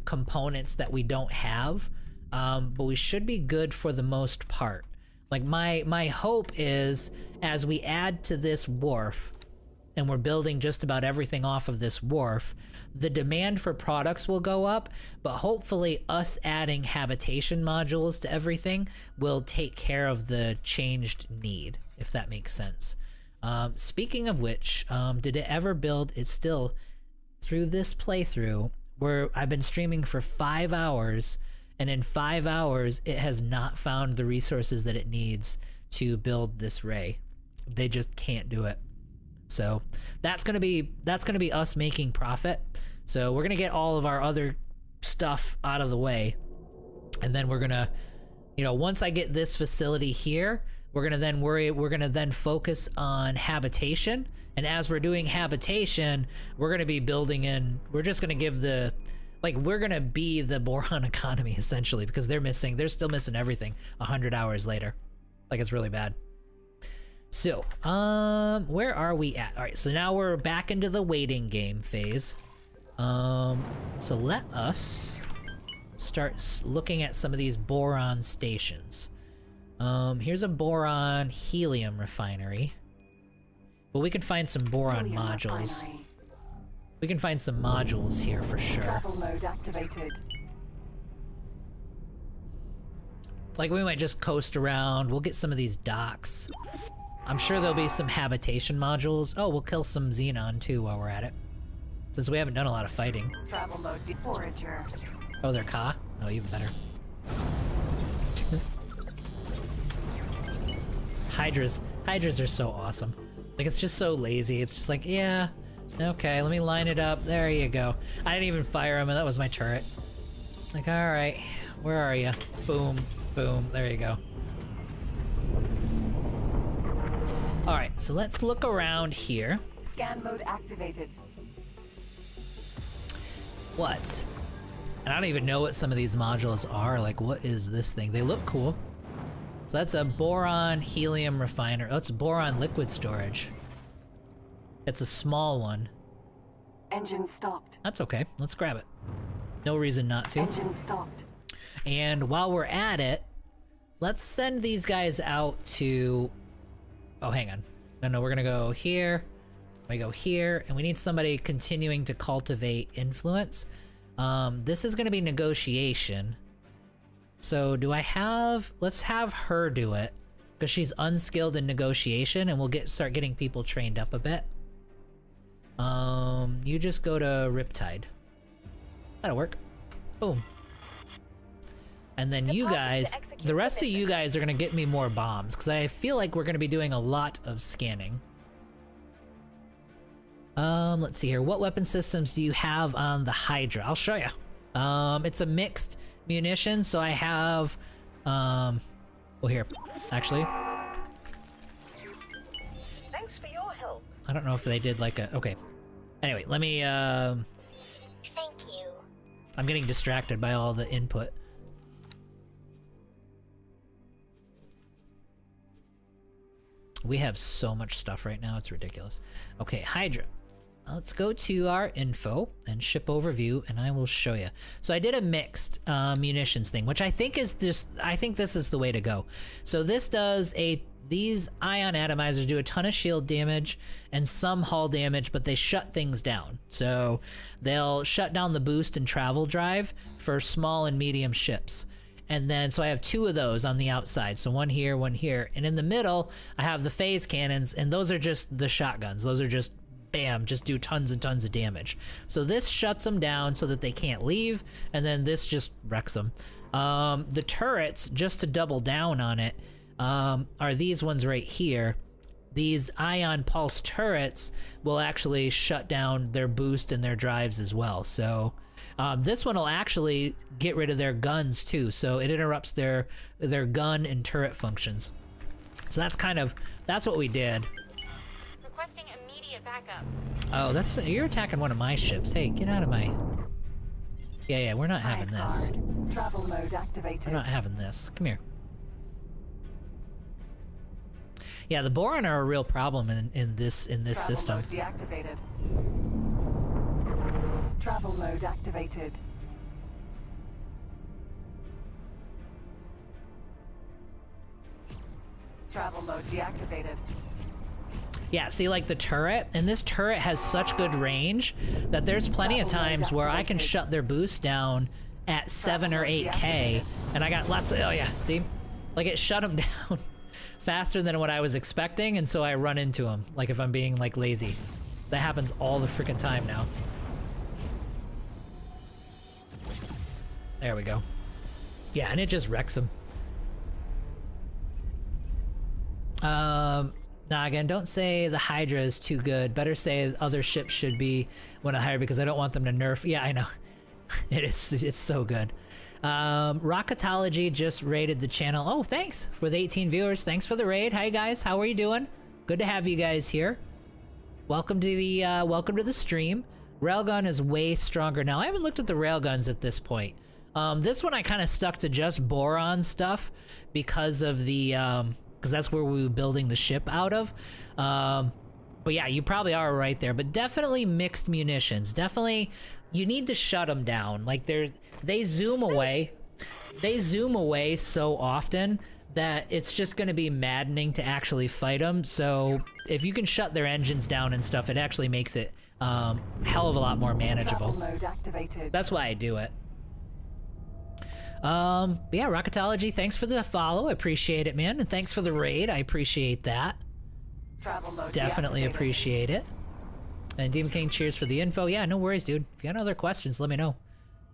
components that we don't have, but we should be good for the most part. Like, my hope is, as we add to this wharf, and we're building just about everything off of this wharf, the demand for products will go up, but hopefully us adding habitation modules to everything will take care of the changed need, if that makes sense. Speaking of which, did it ever build? It's still, through this playthrough, where I've been streaming for 5 hours, and in 5 hours, it has not found the resources that it needs to build this ray. They just can't do it. So that's gonna be us making profit. So we're gonna get all of our other stuff out of the way, and then we're gonna, you know, once I get this facility here, we're gonna then focus on habitation. And as we're doing habitation, we're gonna be building in. We're just gonna give the, like, we're gonna be the boron economy essentially, because they're still missing everything 100 hours later. Like, it's really bad. So, where are we at? All right, so now we're back into the waiting game phase. So let us start looking at some of these boron stations. Here's a boron helium refinery. But we can find some boron modules. Refinery. We can find some modules here for sure. Travel mode activated. Like, we might just coast around. We'll get some of these docks. I'm sure there'll be some habitation modules. Oh, we'll kill some xenon too while we're at it, since we haven't done a lot of fighting. Travel mode forager. Oh, they're Ka? Oh, even better. Hydras are so awesome. Like, it's just so lazy. It's just like, yeah, okay, let me line it up. There you go. I didn't even fire him, and that was my turret. Like, all right, where are you? Boom, boom, there you go. All right, so let's look around here. Scan mode activated. What? And I don't even know what some of these modules are. Like, what is this thing? They look cool. So that's a boron helium refiner. Oh, it's boron liquid storage. It's a small one. Engine stopped. That's okay. Let's grab it. No reason not to. Engine stopped. And while we're at it, let's send these guys out to... Oh, hang on. No, we're gonna go here. We go here, and we need somebody continuing to cultivate influence. This is gonna be negotiation. So do I have... Let's have her do it, because she's unskilled in negotiation, and we'll start getting people trained up a bit. You just go to Riptide. That'll work. Boom. And then you guys, the rest of you guys are gonna get me more bombs, because I feel like we're gonna be doing a lot of scanning. Let's see here. What weapon systems do you have on the Hydra? I'll show you. It's a mixed munition, so I have, well, here, actually. Thanks for your help. I don't know if they did like a, okay. Anyway, let me, Thank you. I'm getting distracted by all the input. We have so much stuff right now, it's ridiculous. Okay, Hydra. Let's go to our info and ship overview, and I will show you. So I did a mixed munitions thing, which I think is just, I think this is the way to go. So this does these ion atomizers do a ton of shield damage and some hull damage, but they shut things down. So they'll shut down the boost and travel drive for small and medium ships. And then, so I have 2 of those on the outside. So one here, one here. And in the middle, I have the phase cannons, and those are just the shotguns. Those are just, bam, just do tons and tons of damage. So this shuts them down so that they can't leave, and then this just wrecks them. The turrets, just to double down on it, are these ones right here. These ion pulse turrets will actually shut down their boost and their drives as well. So this one will actually get rid of their guns too, so it interrupts their gun and turret functions. So that's what we did. Requesting immediate backup. Oh, you're attacking one of my ships. Hey, get out of my... Yeah, we're not having this. Travel mode activated. We're not having this. Come here. Yeah, the Boron are a real problem in this system. Travel mode deactivated. Travel mode activated. Travel mode deactivated. Yeah, see, like the turret, and this turret has such good range that there's plenty of times where I can shut their boost down at 7 or 8K, and I got lots of, oh yeah, see? Like it shut them down faster than what I was expecting, and so I run into them, like if I'm being like lazy. That happens all the freaking time now. There we go. Yeah, and it just wrecks them. Now again, don't say the Hydra is too good. Better say other ships should be one of the higher because I don't want them to nerf. Yeah, I know. It's so good. Rocketology just raided the channel. Oh, thanks for the 18 viewers. Thanks for the raid. Hi guys, how are you doing? Good to have you guys here. Welcome to the stream. Railgun is way stronger now. I haven't looked at the railguns at this point. This one I kind of stuck to just Boron stuff because of the because that's where we were building the ship out of. But yeah, you probably are right there. But definitely mixed munitions. Definitely, you need to shut them down. Like they zoom away. They zoom away so often that it's just going to be maddening to actually fight them. So if you can shut their engines down and stuff, it actually makes it hell of a lot more manageable. Mode activated. That's why I do it. But yeah, Rocketology, thanks for the follow. I appreciate it, man. And thanks for the raid. I appreciate that. Travel mode Definitely deactivated. appreciate it. And Demon King, cheers for the info. Yeah, no worries, dude. If you got other questions, let me know.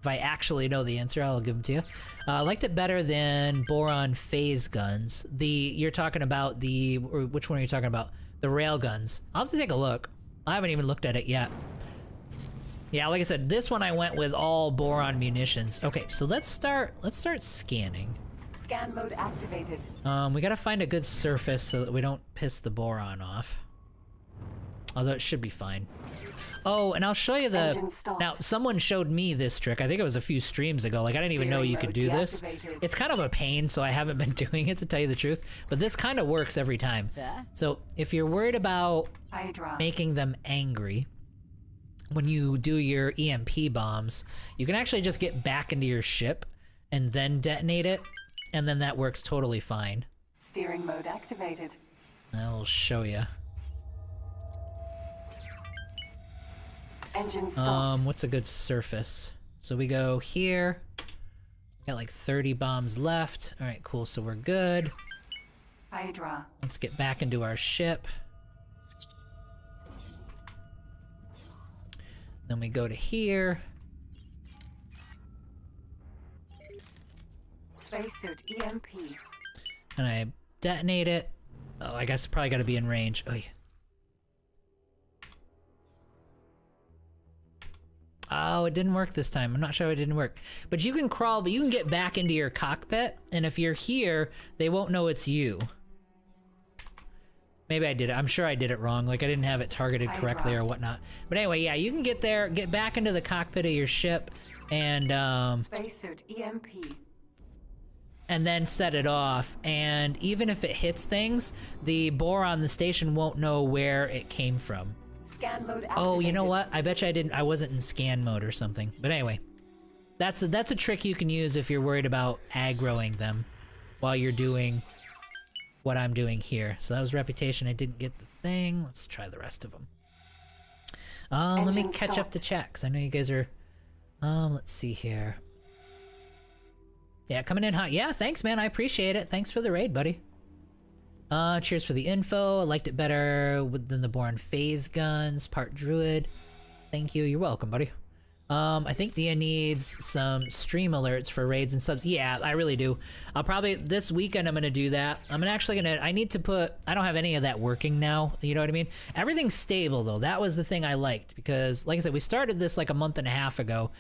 If I actually know the answer, I'll give them to you. I liked it better than Boron phase guns. You're talking about which one are you talking about? The rail guns. I'll have to take a look. I haven't even looked at it yet. Yeah, like I said, this one I went with all Boron munitions. Okay, so let's start scanning. Scan mode activated. We gotta find a good surface so that we don't piss the Boron off. Although it should be fine. Oh, and I'll show you now, someone showed me this trick. I think it was a few streams ago. Like, I didn't even know you could do this. It's kind of a pain, so I haven't been doing it, to tell you the truth. But this kind of works every time. So, if you're worried about making them angry, when you do your EMP bombs, you can actually just get back into your ship and then detonate it, and then that works totally fine. Steering mode activated. I'll show you. Engine stopped. What's a good surface? So we go here. Got like 30 bombs left. All right, cool. So we're good. Hydra. Let's get back into our ship. Then we go to here. Spacesuit EMP. And I detonate it. Oh, I guess probably got to be in range. Oh, yeah. Oh, it didn't work this time. I'm not sure it didn't work. But you can crawl, but you can get back into your cockpit. And if you're here, they won't know it's you. Maybe I did it. I'm sure I did it wrong. Like, I didn't have it targeted correctly or whatnot. But anyway, yeah, you can get there, get back into the cockpit of your ship, and Spacesuit EMP. And then set it off. And even if it hits things, the Boron on the station won't know where it came from. Scan mode activated. Oh, you know what? I bet you I wasn't in scan mode or something. But anyway, that's a trick you can use if you're worried about aggroing them while you're doing what I'm doing here. So that was Reputation. I didn't get the thing. Let's try the rest of them. Let me catch up to chat, because I know you guys are... let's see here. Yeah, coming in hot. Yeah, thanks, man. I appreciate it. Thanks for the raid, buddy. Cheers for the info. I liked it better than the Boron phase guns. Part Druid. Thank you. You're welcome, buddy. I think Dia needs some stream alerts for raids and subs. Yeah, I really do. I'll probably, this weekend I'm gonna do that. I need to put, I don't have any of that working now, you know what I mean? Everything's stable though. That was the thing I liked, because like I said, we started this like a month and a half ago.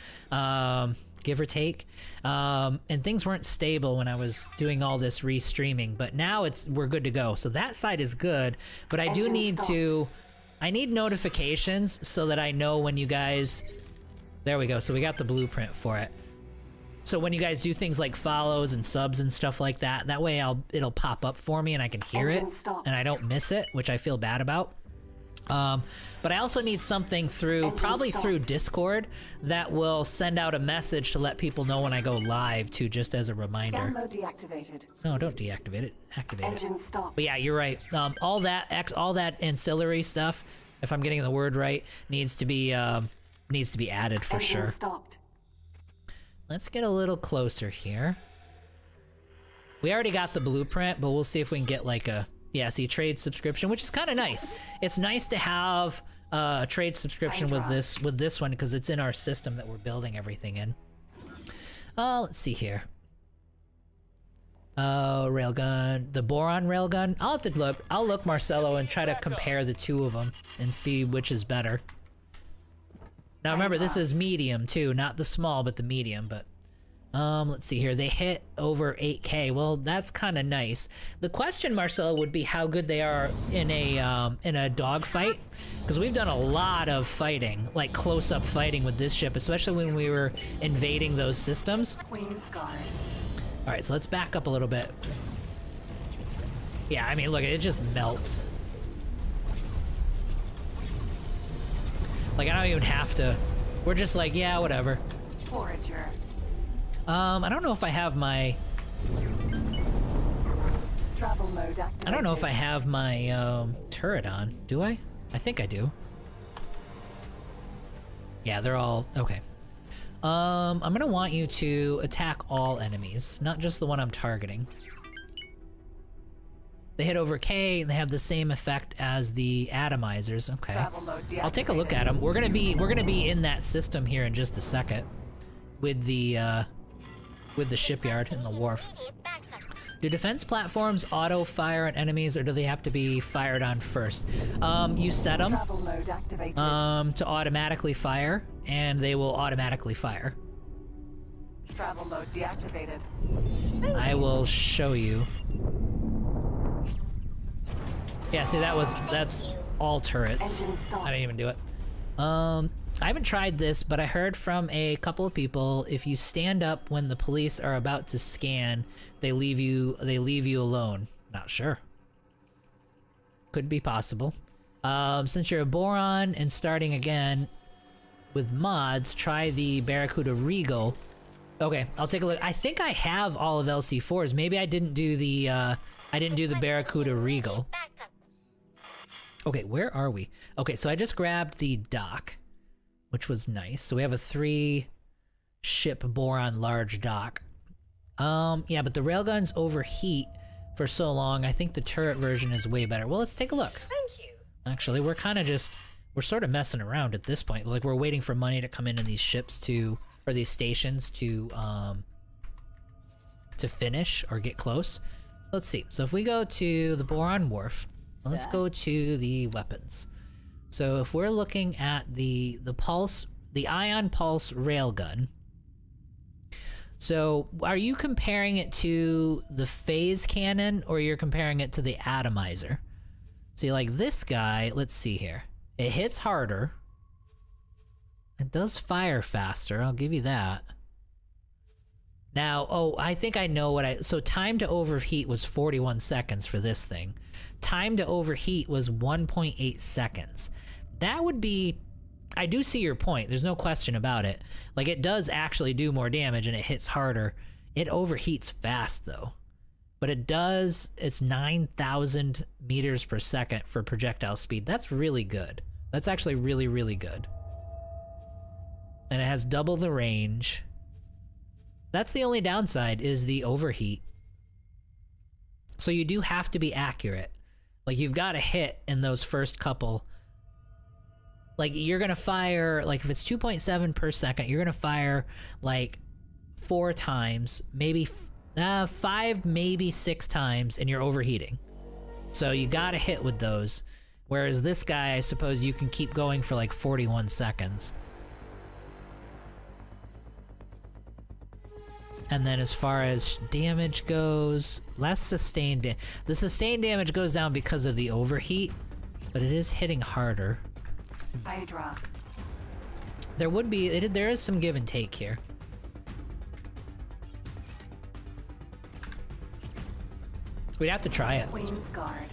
give or take. And things weren't stable when I was doing all this restreaming, but now we're good to go. So that side is good, but I do need I need notifications so that I know when you guys, there we go. So we got the blueprint for it. So when you guys do things like follows and subs and stuff like that, that way it'll pop up for me and I can hear it and I don't miss it, which I feel bad about. But I also need something probably through Discord that will send out a message to let people know when I go live too, just as a reminder. Scan mode deactivated. No, don't deactivate it. Activate Engine it. stopped. But yeah, you're right. All that ancillary stuff, if I'm getting the word right, needs to be added for Engine sure. Stopped. Let's get a little closer here. We already got the blueprint, but we'll see if we can get like a trade subscription, which is kind of nice. It's nice to have a trade subscription with this one because it's in our system that we're building everything in. Let's see here. Railgun, the Boron railgun. I'll have to look. I'll look, Marcelo, and try to compare the two of them and see which is better. Now remember, this is medium too, not the small, but the medium. But let's see here. They hit over 8K. Well, that's kind of nice. The question, Marcelo, would be how good they are in a dogfight, because we've done a lot of fighting, like close-up fighting with this ship, especially when we were invading those systems. Queen's Guard. All right, so let's back up a little bit. Yeah, I mean, look, it just melts. Like, I don't even have to. We're just like, yeah, whatever. Forager. I don't know if I have my... Travel mode activated. I don't know if I have my turret on. Do I? I think I do. Yeah, they're all... Okay. I'm gonna want you to attack all enemies, not just the one I'm targeting. They hit over K, and they have the same effect as the atomizers. Okay, I'll take a look at them. We're gonna be in that system here in just a second, with the shipyard and the wharf. Do defense platforms auto fire on enemies, or do they have to be fired on first? You set them to automatically fire, and they will automatically fire. Travel mode deactivated. I will show you. Yeah, see, that's all turrets. I didn't even do it. I haven't tried this, but I heard from a couple of people, if you stand up when the police are about to scan, they leave you alone. Not sure. Could be possible. Since you're a Boron and starting again with mods, try the Barracuda Regal. Okay, I'll take a look. I think I have all of LC4s. Maybe I didn't do the Barracuda Regal. Okay, where are we? Okay, so I just grabbed the dock, which was nice. So we have a 3-ship Boron large dock. Yeah, but the railguns overheat for so long. I think the turret version is way better. Well, let's take a look. Thank you. Actually, we're sort of messing around at this point. Like, we're waiting for money to come in these ships or these stations to finish or get close. Let's see. So if we go to the Boron Wharf, let's go to the weapons. So if we're looking at the ion pulse railgun. So are you comparing it to the phase cannon, or you're comparing it to the atomizer? See, like this guy, let's see here. It hits harder. It does fire faster, I'll give you that. Now, oh, I think I know so time to overheat was 41 seconds for this thing. Time to overheat was 1.8 seconds. That would be... I do see your point, there's no question about it. Like, it does actually do more damage and it hits harder. It overheats fast, though. But it's 9,000 meters per second for projectile speed. That's really good. That's actually really, really good. And it has double the range. That's the only downside, is the overheat. So you do have to be accurate. Like, you've got to hit in those first couple. Like, you're gonna fire, like, if it's 2.7 per second, you're gonna fire like 4 times, maybe 5, maybe 6 times, and you're overheating. So you gotta hit with those. Whereas this guy, I suppose you can keep going for like 41 seconds. And then as far as damage goes, less sustained the sustained damage goes down because of the overheat, but it is hitting harder. Hydra. There would be, there is some give and take here. We'd have to try it. Queen's Guard.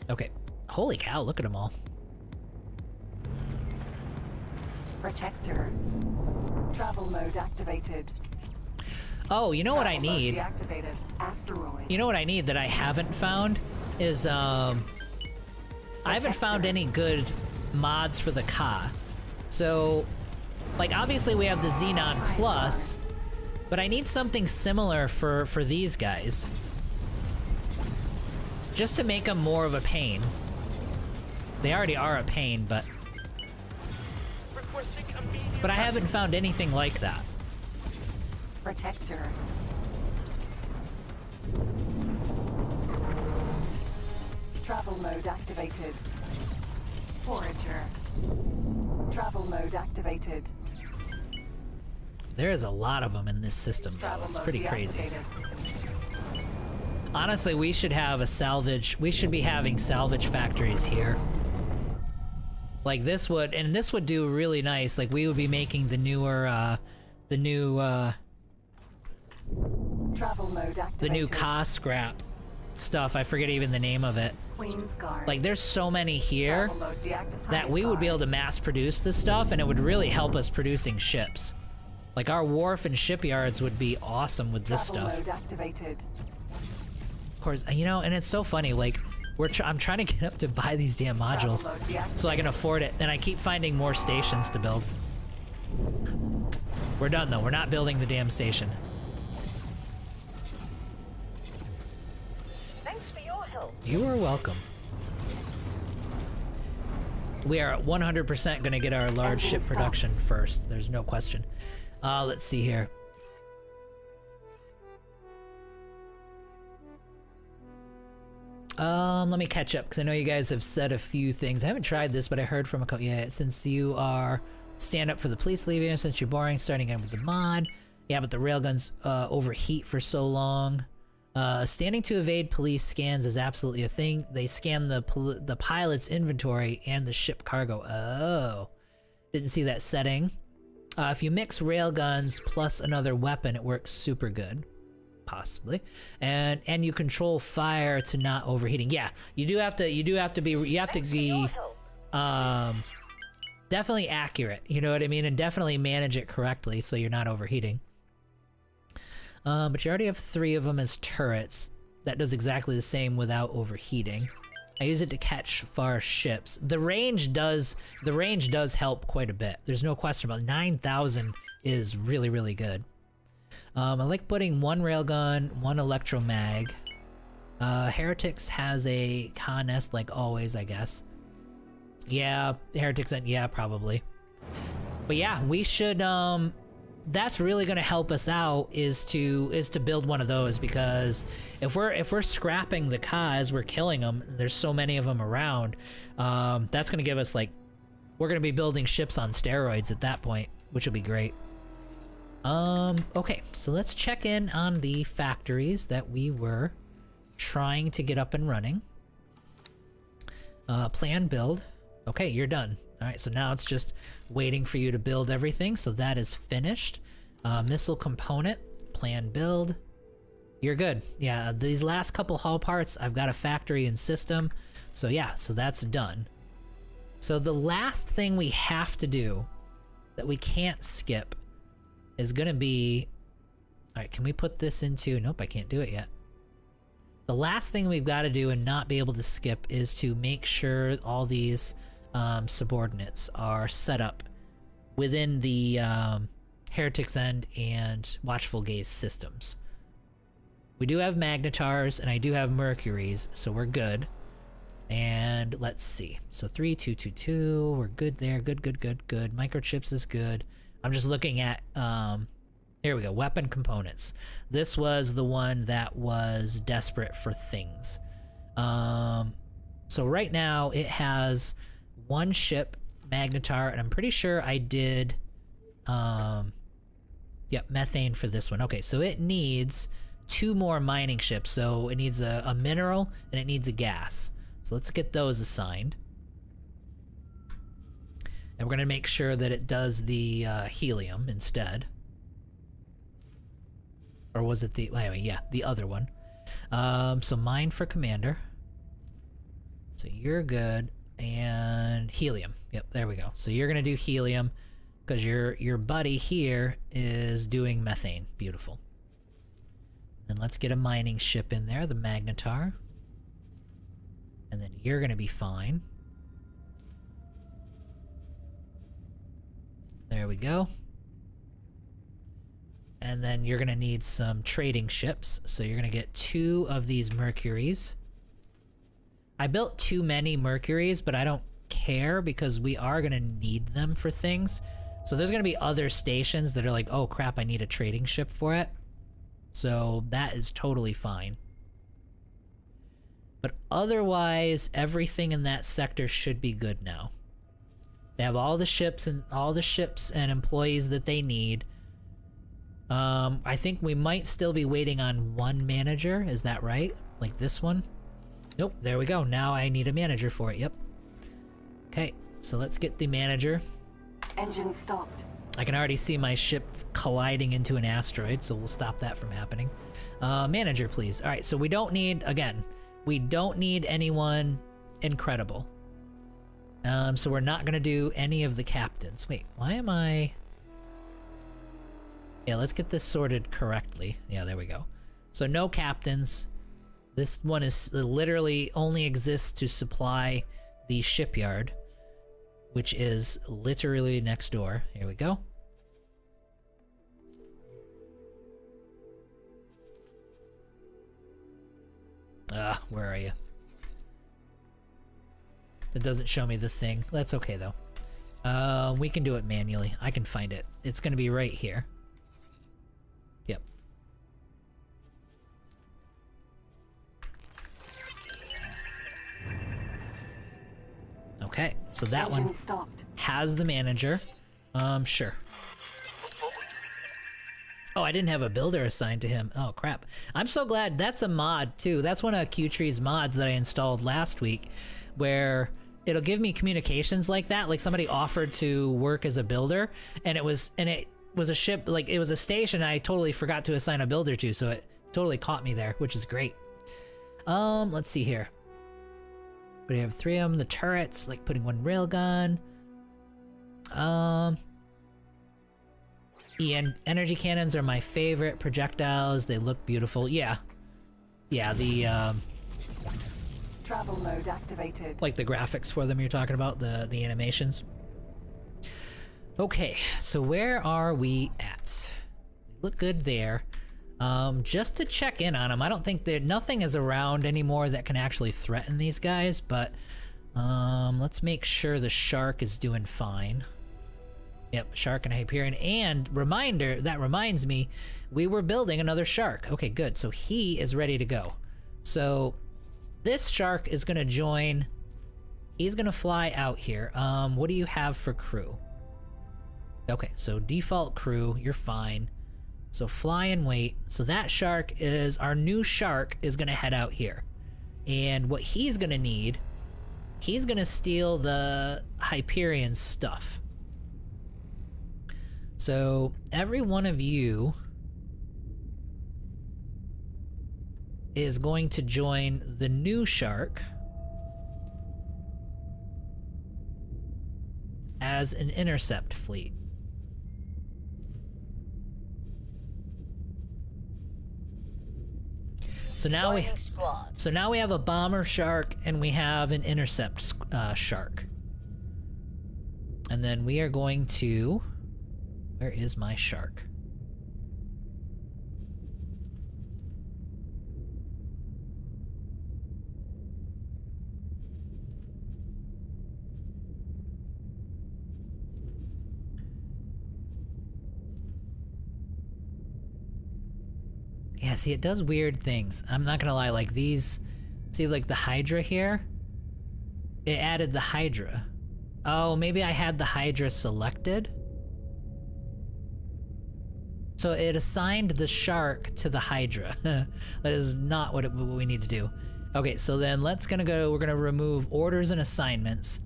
Okay. Holy cow, look at them all. Protector. Travel mode activated. Oh, you know what I Travel mode need? Deactivated. Asteroid. You know what I need that I haven't found is I haven't found any good mods for the Ka. So, like, obviously we have the Xenon Plus, but I need something similar for these guys. Just to make them more of a pain. They already are a pain, but I haven't found anything like that. Protector. Travel mode activated. Forager. Travel mode activated. There is a lot of them in this system, though. Travel It's mode pretty crazy. deactivated. Honestly, we should have a salvage. We should be having salvage factories here. Like this would, and this would do really nice. Like we would be making the newer, Travel mode activated. the new Ka scrap stuff. I forget even the name of it. Queen's Guard. Like there's so many here Travel mode deactivated. that we would be able to mass produce this stuff, and it would really help us producing ships. Like our wharf and shipyards would be awesome with this Travel stuff. mode activated. Of course, you know, and it's so funny. Like I'm trying to get up to buy these damn modules Travel mode deactivated. so I can afford it, and I keep finding more stations to build. We're done though. We're not building the damn station. Thanks for your help. You are welcome. We are 100% going to get our large ship production first. There's no question. Let's see here. Let me catch up because I know you guys have said a few things. I haven't tried this, but I heard from a couple. Yeah, since you are stand up for the police leaving, since you're boring, starting in with the mod. Yeah, but the railguns overheat for so long. Standing to evade police scans is absolutely a thing. They scan the pilot's inventory and the ship cargo. Oh, didn't see that setting. If you mix railguns plus another weapon, it works super good. Possibly, and you control fire to not overheating. Yeah, you have to be definitely accurate. You know what I mean, and definitely manage it correctly so you're not overheating. But you already have 3 of them as turrets. That does exactly the same without overheating. I use it to catch far ships. The range does help quite a bit. There's no question about it. 9,000 is really, really good. I like putting 1 railgun, 1 electromag. Heretics has a Ka nest like always, I guess. Yeah, Heretics, yeah, probably. But yeah, we should, that's really gonna help us out is to build one of those, because if we're scrapping the Ka as we're killing them, there's so many of them around, that's gonna give us, like, we're gonna be building ships on steroids at that point, which will be great. Okay, so let's check in on the factories that we were trying to get up and running. Plan build. Okay, you're done. Alright, so now it's just waiting for you to build everything, so that is finished. Missile component, plan build. You're good. Yeah, these last couple hull parts, I've got a factory and system. So yeah, so that's done. So the last thing we have to do that we can't skip is gonna be... Alright, can we put this into... Nope, I can't do it yet. The last thing we've got to do and not be able to skip is to make sure all these subordinates are set up within the Heretics End and Watchful Gaze systems. We do have Magnetars and I do have Mercuries, so we're good. And let's see. So 3222, we're good there. Good. Microchips is good. I'm just looking at, here we go, weapon components. This was the one that was desperate for things. So right now it has 1 ship, Magnetar, and I'm pretty sure I did, Yep, methane for this one. Okay, so it needs 2 more mining ships. So it needs a mineral and it needs a gas. So let's get those assigned. And we're gonna make sure that it does the helium instead. Or was it the, anyway, yeah, the other one. So mine for commander. So you're good. And helium. Yep, there we go. So you're gonna do helium because your buddy here is doing methane. Beautiful. And let's get a mining ship in there, the Magnetar. And then you're gonna be fine. There we go. And then you're gonna need some trading ships. So you're gonna get 2 of these Mercuries. I built too many Mercuries, but I don't care because we are gonna need them for things. So there's gonna be other stations that are like, oh crap, I need a trading ship for it. So that is totally fine. But otherwise, everything in that sector should be good now. They have all the ships and employees that they need. I think we might still be waiting on 1 manager, is that right? Like this one? Nope, there we go. Now I need a manager for it, yep. Okay, so let's get the manager. Engine stopped. I can already see my ship colliding into an asteroid, so we'll stop that from happening. Manager, please. Alright, so we don't need, again, we don't need anyone incredible. So we're not gonna do any of the captains. Wait, why am I... Yeah, let's get this sorted correctly. Yeah, there we go. So no captains. This one is literally only exists to supply the shipyard, which is literally next door. Here we go. Where are you? It doesn't show me the thing. That's okay though. We can do it manually. I can find it. It's gonna be right here. Yep. Okay, so that one has the manager. Sure. Oh, I didn't have a builder assigned to him. Oh, crap. I'm so glad that's a mod, too. That's one of Qtree's mods that I installed last week, where it'll give me communications like that. Like somebody offered to work as a builder, and it was a ship, like it was a station I totally forgot to assign a builder to, so it totally caught me there, which is great. Let's see here. But we have 3 of them. The turrets, like putting 1 railgun. Energy cannons are my favorite projectiles. They look beautiful. Yeah. Yeah, the, travel mode activated. like the graphics for them you're talking about, the animations. Okay, so where are we at? We look good there. Just to check in on them, I don't think that nothing is around anymore that can actually threaten these guys, but let's make sure the shark is doing fine. Yep, shark and Hyperion. And reminder, that reminds me, we were building another shark. Okay, good. So he is ready to go. So this shark is gonna join. He's gonna fly out here. What do you have for crew? Okay, so default crew, you're fine. So fly and wait. So that shark is, our new shark is gonna head out here. And what he's gonna need, he's gonna steal the Hyperion stuff. So every one of you is going to join the new shark as an intercept fleet. So now we have a bomber shark and we have an intercept shark. And then we are going to, where is my shark? Yeah, see, it does weird things. I'm not gonna lie, like these, see like the Hydra here? It added the Hydra. Oh, maybe I had the Hydra selected? So it assigned the shark to the Hydra. That is not what we need to do. Okay, so then we're gonna remove orders and assignments.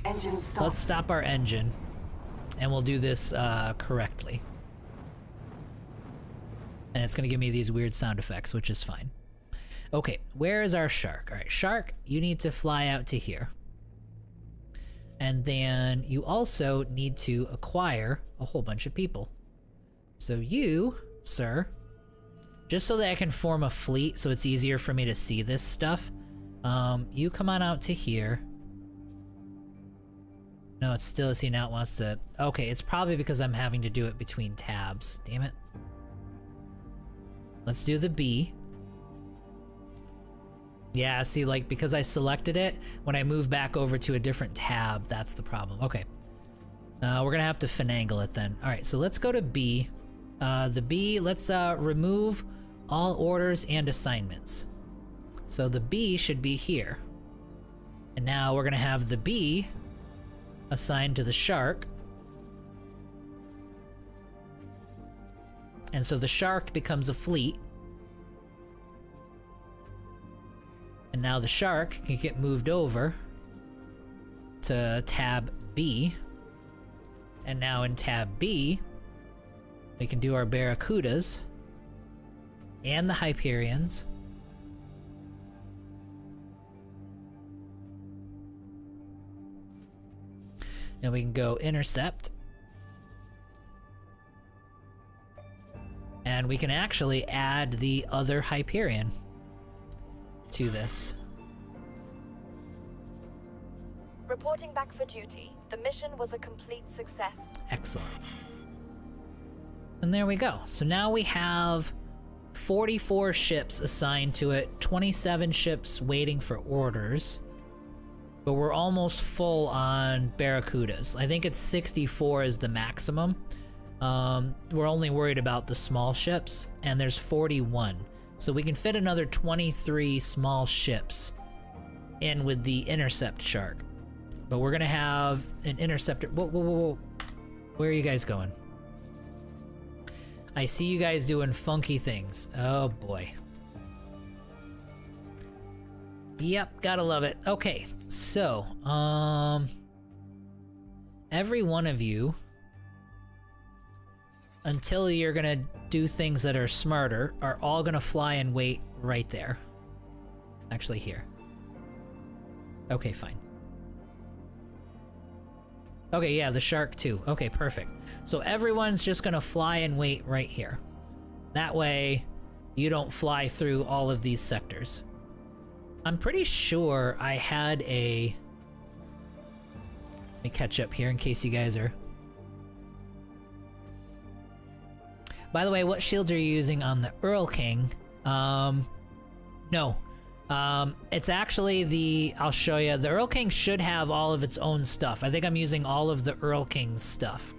Engine stop. Let's stop our engine, and we'll do this correctly. And it's gonna give me these weird sound effects, which is fine. Okay, where is our shark? All right, shark, you need to fly out to here. And then you also need to acquire a whole bunch of people. So you, sir, just so that I can form a fleet so it's easier for me to see this stuff, you come on out to here. No, it's still, see, now it wants to, okay, it's probably because I'm having to do it between tabs. Damn it. Let's do the B. Yeah, see, like, because I selected it, when I move back over to a different tab, that's the problem. Okay. We're gonna have to finagle it then. All right, so let's go to B. The B, let's remove all orders and assignments. So the B should be here. And now we're gonna have the B assigned to the shark. And so the shark becomes a fleet. And now the shark can get moved over to tab B. And now in tab B, we can do our Barracudas and the Hyperions. And we can go intercept. And we can actually add the other Hyperion to this. Reporting back for duty. The mission was a complete success. Excellent. And there we go. So now we have 44 ships assigned to it, 27 ships waiting for orders, but we're almost full on Barracudas. I think it's 64 is the maximum. We're only worried about the small ships, and there's 41. So we can fit another 23 small ships in with the intercept shark. But we're gonna have an interceptor. Whoa, whoa, whoa, whoa. Where are you guys going? I see you guys doing funky things. Oh boy. Yep, gotta love it. Okay, so, every one of you, until you're gonna do things that are smarter, are all gonna fly and wait right there. Actually, here. Okay, fine. Okay, yeah, the shark too. Okay, perfect. So everyone's just gonna fly and wait right here. That way, you don't fly through all of these sectors. I'm pretty sure I had a... Let me catch up here in case you guys are... By the way, what shields are you using on the Earl King? No. It's actually the... I'll show you. The Earl King should have all of its own stuff. I think I'm using all of the Earl King's stuff.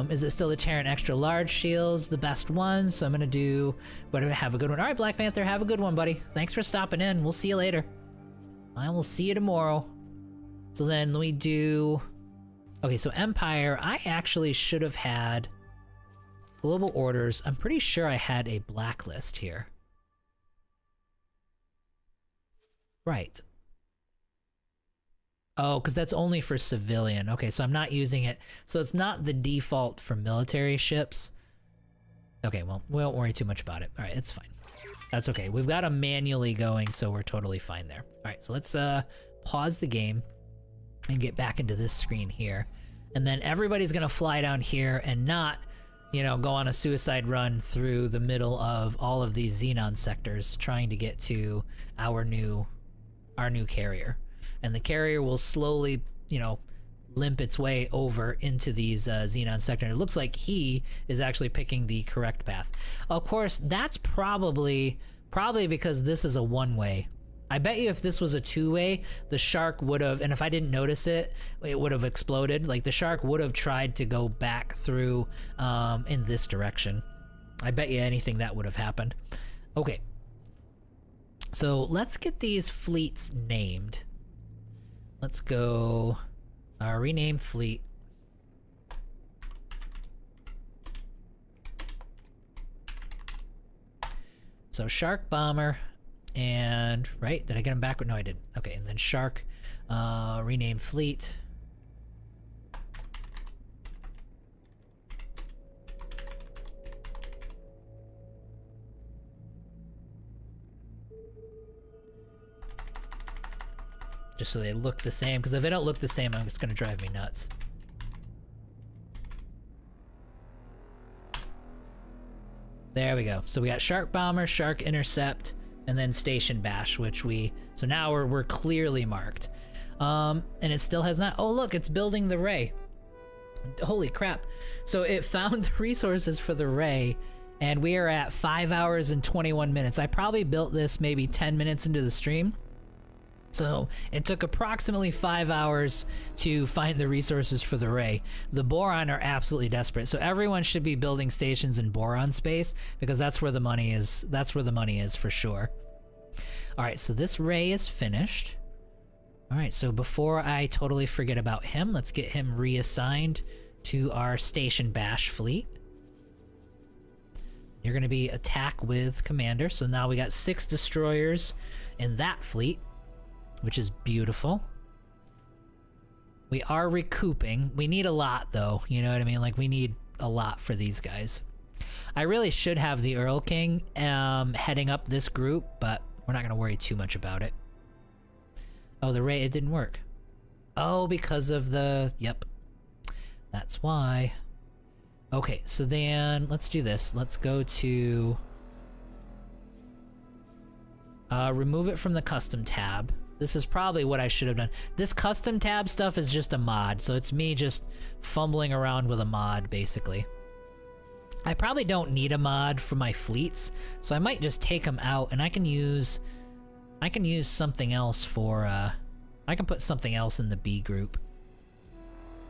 Is it still the Terran extra large shields, the best one? So I'm gonna do... But have a good one. All right, Black Panther, have a good one, buddy. Thanks for stopping in. We'll see you later. I will see you tomorrow. So then let me do... Okay, so Empire, I actually should have had... Global orders. I'm pretty sure I had a blacklist here. Right. Oh, because that's only for civilian. Okay, so I'm not using it. So it's not the default for military ships. Okay, well, we won't worry too much about it. All right, it's fine. That's okay. We've got them manually going, so we're totally fine there. All right, so let's pause the game and get back into this screen here. And then everybody's going to fly down here and not... you know, go on a suicide run through the middle of all of these Xenon sectors trying to get to our new carrier. And the carrier will slowly, you know, limp its way over into these Xenon sectors. It looks like he is actually picking the correct path. Of course, that's probably because this is a one-way. I bet you if this was a two-way, the shark would have, and if I didn't notice it, it would have exploded. Like, the shark would have tried to go back through in this direction. I bet you anything that would have happened. Okay. So let's get these fleets named. Let's go rename fleet. So Shark Bomber, and right? Did I get him backward? No, I didn't. Okay, and then Shark, rename fleet. Just so they look the same, because if they don't look the same, it's gonna drive me nuts. There we go. So we got Shark Bomber, Shark Intercept, and then Station Bash, which so now we're clearly marked. And it still has not, oh look, it's building the Ray. Holy crap. So it found the resources for the Ray, and we are at 5 hours and 21 minutes. I probably built this maybe 10 minutes into the stream. So it took approximately 5 hours to find the resources for the Ray. The Boron are absolutely desperate, so everyone should be building stations in Boron space, because that's where the money is. That's where the money is for sure. All right, so this Ray is finished. All right, so before I totally forget about him, let's get him reassigned to our Station Bash fleet. You're going to be attack with Commander, so now we got 6 destroyers in that fleet, which is beautiful. We are recouping. We need a lot, though. You know what I mean? Like, we need a lot for these guys. I really should have the Earl King heading up this group, but we're not going to worry too much about it. Oh, the Ray, it didn't work. Oh, because of the... Yep. That's why. Okay, so then let's do this. Let's go to... remove it from the custom tab. This is probably what I should have done. This custom tab stuff is just a mod, so it's me just fumbling around with a mod, basically. I probably don't need a mod for my fleets, so I might just take them out, and I can use something else for, I can put something else in the B group,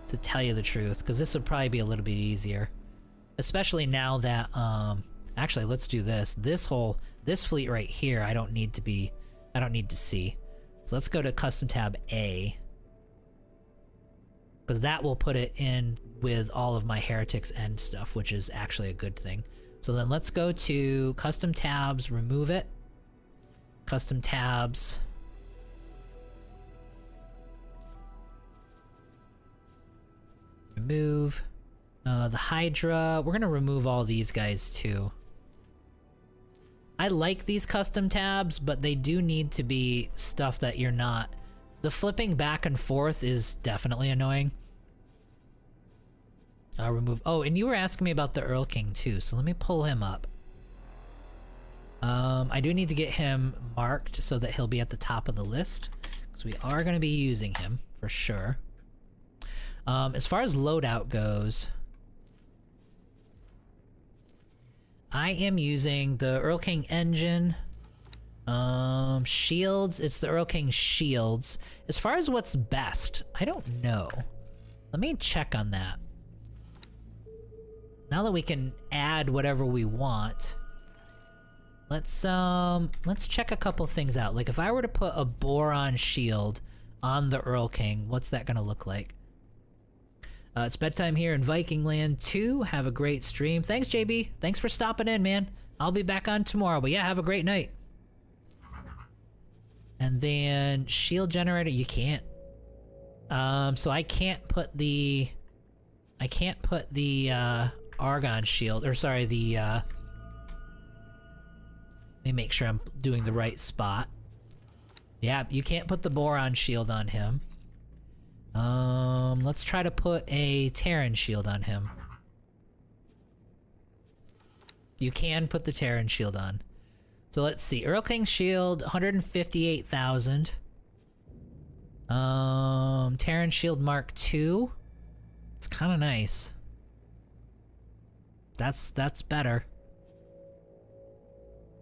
to tell you the truth, because this would probably be a little bit easier. Especially now that, actually, let's do this. This fleet right here, I don't need to see. So let's go to custom tab A, because that will put it in with all of my Heretics End stuff, which is actually a good thing. So then let's go to custom tabs, remove it. Custom tabs. Remove. The Hydra, we're gonna remove all these guys too. I like these custom tabs, but they do need to be stuff that you're not... The flipping back and forth is definitely annoying. I'll remove... Oh, and you were asking me about the Earl King too, so let me pull him up. I do need to get him marked so that he'll be at the top of the list, because we are going to be using him for sure. As far as loadout goes... I am using the Earl King engine. Shields, it's the Earl King shields. As far as what's best, I don't know. Let me check on that. Now that we can add whatever we want, let's check a couple things out. Like if I were to put a Boron shield on the Earl King, what's that gonna look like? It's bedtime here in Viking Land 2. Have a great stream. Thanks, JB. Thanks for stopping in, man. I'll be back on tomorrow, but yeah, have a great night. And then shield generator, you can't. So I can't put the Argon shield, or sorry, let me make sure I'm doing the right spot. Yeah, you can't put the Boron shield on him. Let's try to put a Terran shield on him. You can put the Terran shield on. So let's see. Earl King shield, 158,000. Terran shield Mark II. It's kind of nice. That's better.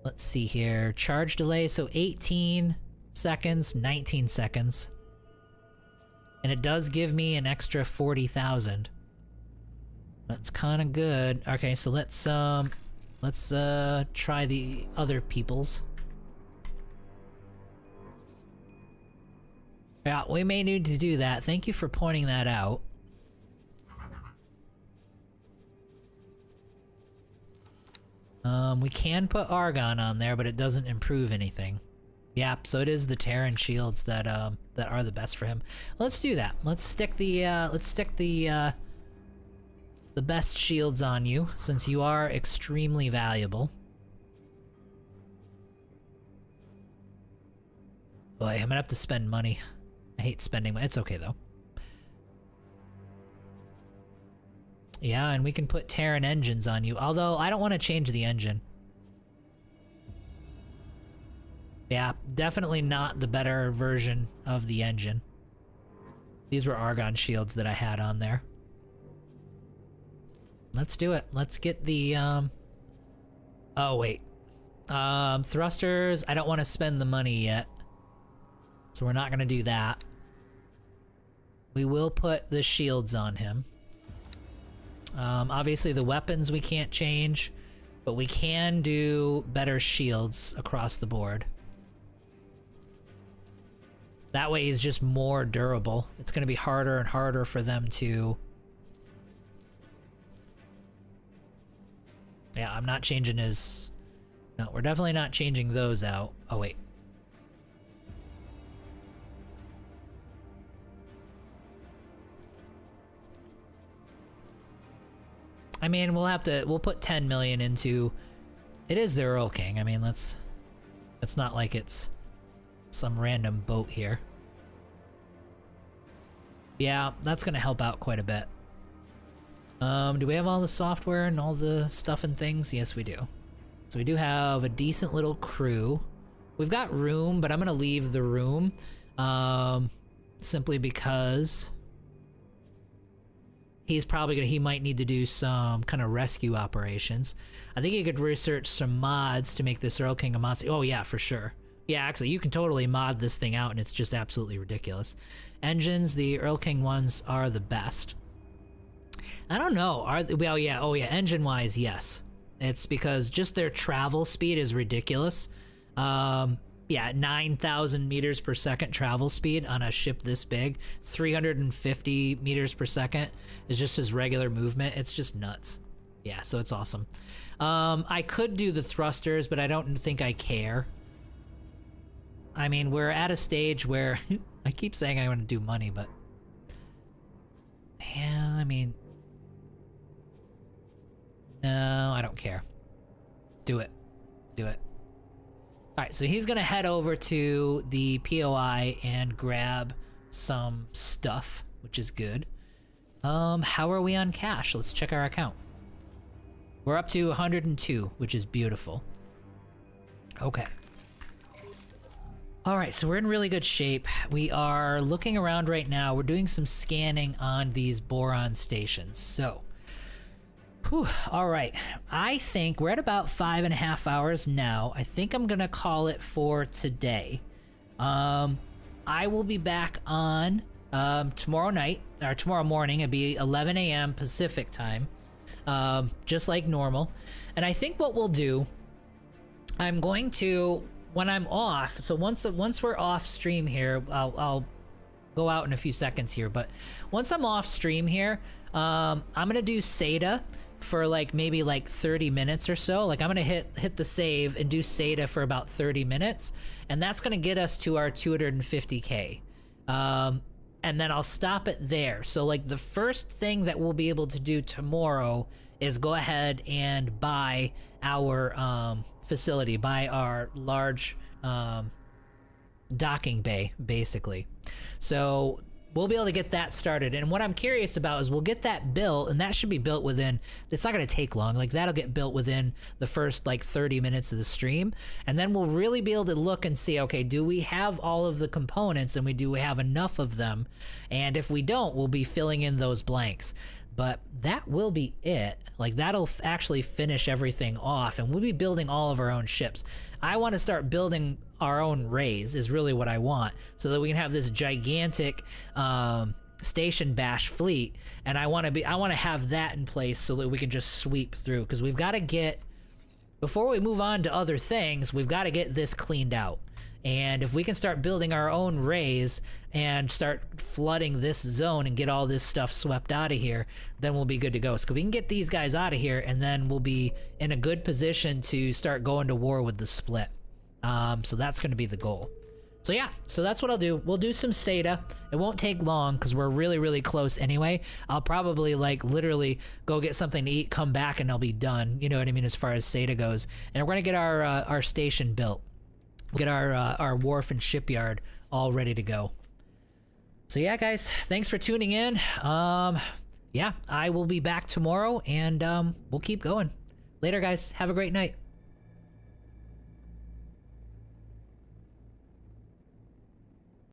Let's see here. Charge delay, so 18 seconds, 19 seconds. And it does give me an extra 40,000. That's kind of good. Okay, so let's try the other people's. Yeah, we may need to do that. Thank you for pointing that out. We can put Argon on there, but it doesn't improve anything. Yep, so it is the Terran shields that that are the best for him. Let's do that. Let's stick the best shields on you, since you are extremely valuable. Boy, I'm gonna have to spend money. I hate spending money. It's okay though. Yeah, and we can put Terran engines on you, although I don't want to change the engine. Yeah, definitely not the better version of the engine. These were Argon shields that I had on there. Let's do it. Let's get the, oh, wait. Thrusters, I don't want to spend the money yet. So we're not going to do that. We will put the shields on him. Obviously the weapons we can't change, but we can do better shields across the board. That way he's just more durable. It's going to be harder and harder for them to... Yeah, I'm not changing his... No, we're definitely not changing those out. Oh, wait. I mean, we'll put 10 million into... It is the Earl King. I mean, it's not like it's some random boat here. Yeah, that's gonna help out quite a bit. Do we have all the software and all the stuff and things? Yes, we do. So we do have a decent little crew. We've got room, but I'm gonna leave the room, simply because he might need to do some kind of rescue operations. I think you could research some mods to make this Earl King a monster. Oh yeah, for sure. Yeah, actually, you can totally mod this thing out, and it's just absolutely ridiculous. Engines, the Earl King ones are the best. I don't know. Well, yeah. Oh, yeah. Engine-wise, yes. It's because just their travel speed is ridiculous. Yeah, 9,000 meters per second travel speed on a ship this big. 350 meters per second is just his regular movement. It's just nuts. Yeah, so it's awesome. I could do the thrusters, but I don't think I care. I mean, we're at a stage where I keep saying I want to do money, but yeah, I mean, no, I don't care. Do it. Do it. All right, so he's gonna head over to the POI and grab some stuff, which is good. How are we on cash? Let's check our account. We're up to 102, which is beautiful. Okay. All right, so we're in really good shape. We are looking around right now. We're doing some scanning on these boron stations. So, whew, all right. I think we're at about 5.5 hours now. I think I'm gonna call it for today. I will be back on tomorrow night, or tomorrow morning. It'll be 11 a.m. Pacific time, just like normal. And I think what we'll do, I'm going to... When I'm off, so once we're off stream here, I'll go out in a few seconds here, but once I'm off stream here, I'm gonna do SATA for maybe 30 minutes or so. Like I'm gonna hit the save and do SATA for about 30 minutes, and that's gonna get us to our 250K. And then I'll stop it there. So the first thing that we'll be able to do tomorrow is go ahead and buy our facility, buy our large docking bay, basically. So we'll be able to get that started. And what I'm curious about is we'll get that built, and that should be built within, it's not going to take long. That'll get built within the first 30 minutes of the stream. And then we'll really be able to look and see, okay, do we have all of the components, and do we have enough of them? And if we don't, we'll be filling in those blanks. But that will be it. That'll actually finish everything off, and we'll be building all of our own ships. I want to start building our own rays is really what I want, so that we can have this gigantic station bash fleet. And I want to have that in place so that we can just sweep through, because we've got to get, before we move on to other things, we've got to get this cleaned out. And if we can start building our own rays and start flooding this zone and get all this stuff swept out of here, then we'll be good to go. So we can get these guys out of here, and then we'll be in a good position to start going to war with the split. So that's going to be the goal. So yeah, so that's what I'll do. We'll do some SATA. It won't take long because we're really, really close anyway. I'll probably like literally go get something to eat, come back, and I'll be done. You know what I mean, as far as SATA goes. And we're going to get our station built. Get our wharf and shipyard all ready to go. So yeah, guys, thanks for tuning in. Yeah, I will be back tomorrow, and we'll keep going. Later, guys. Have a great night.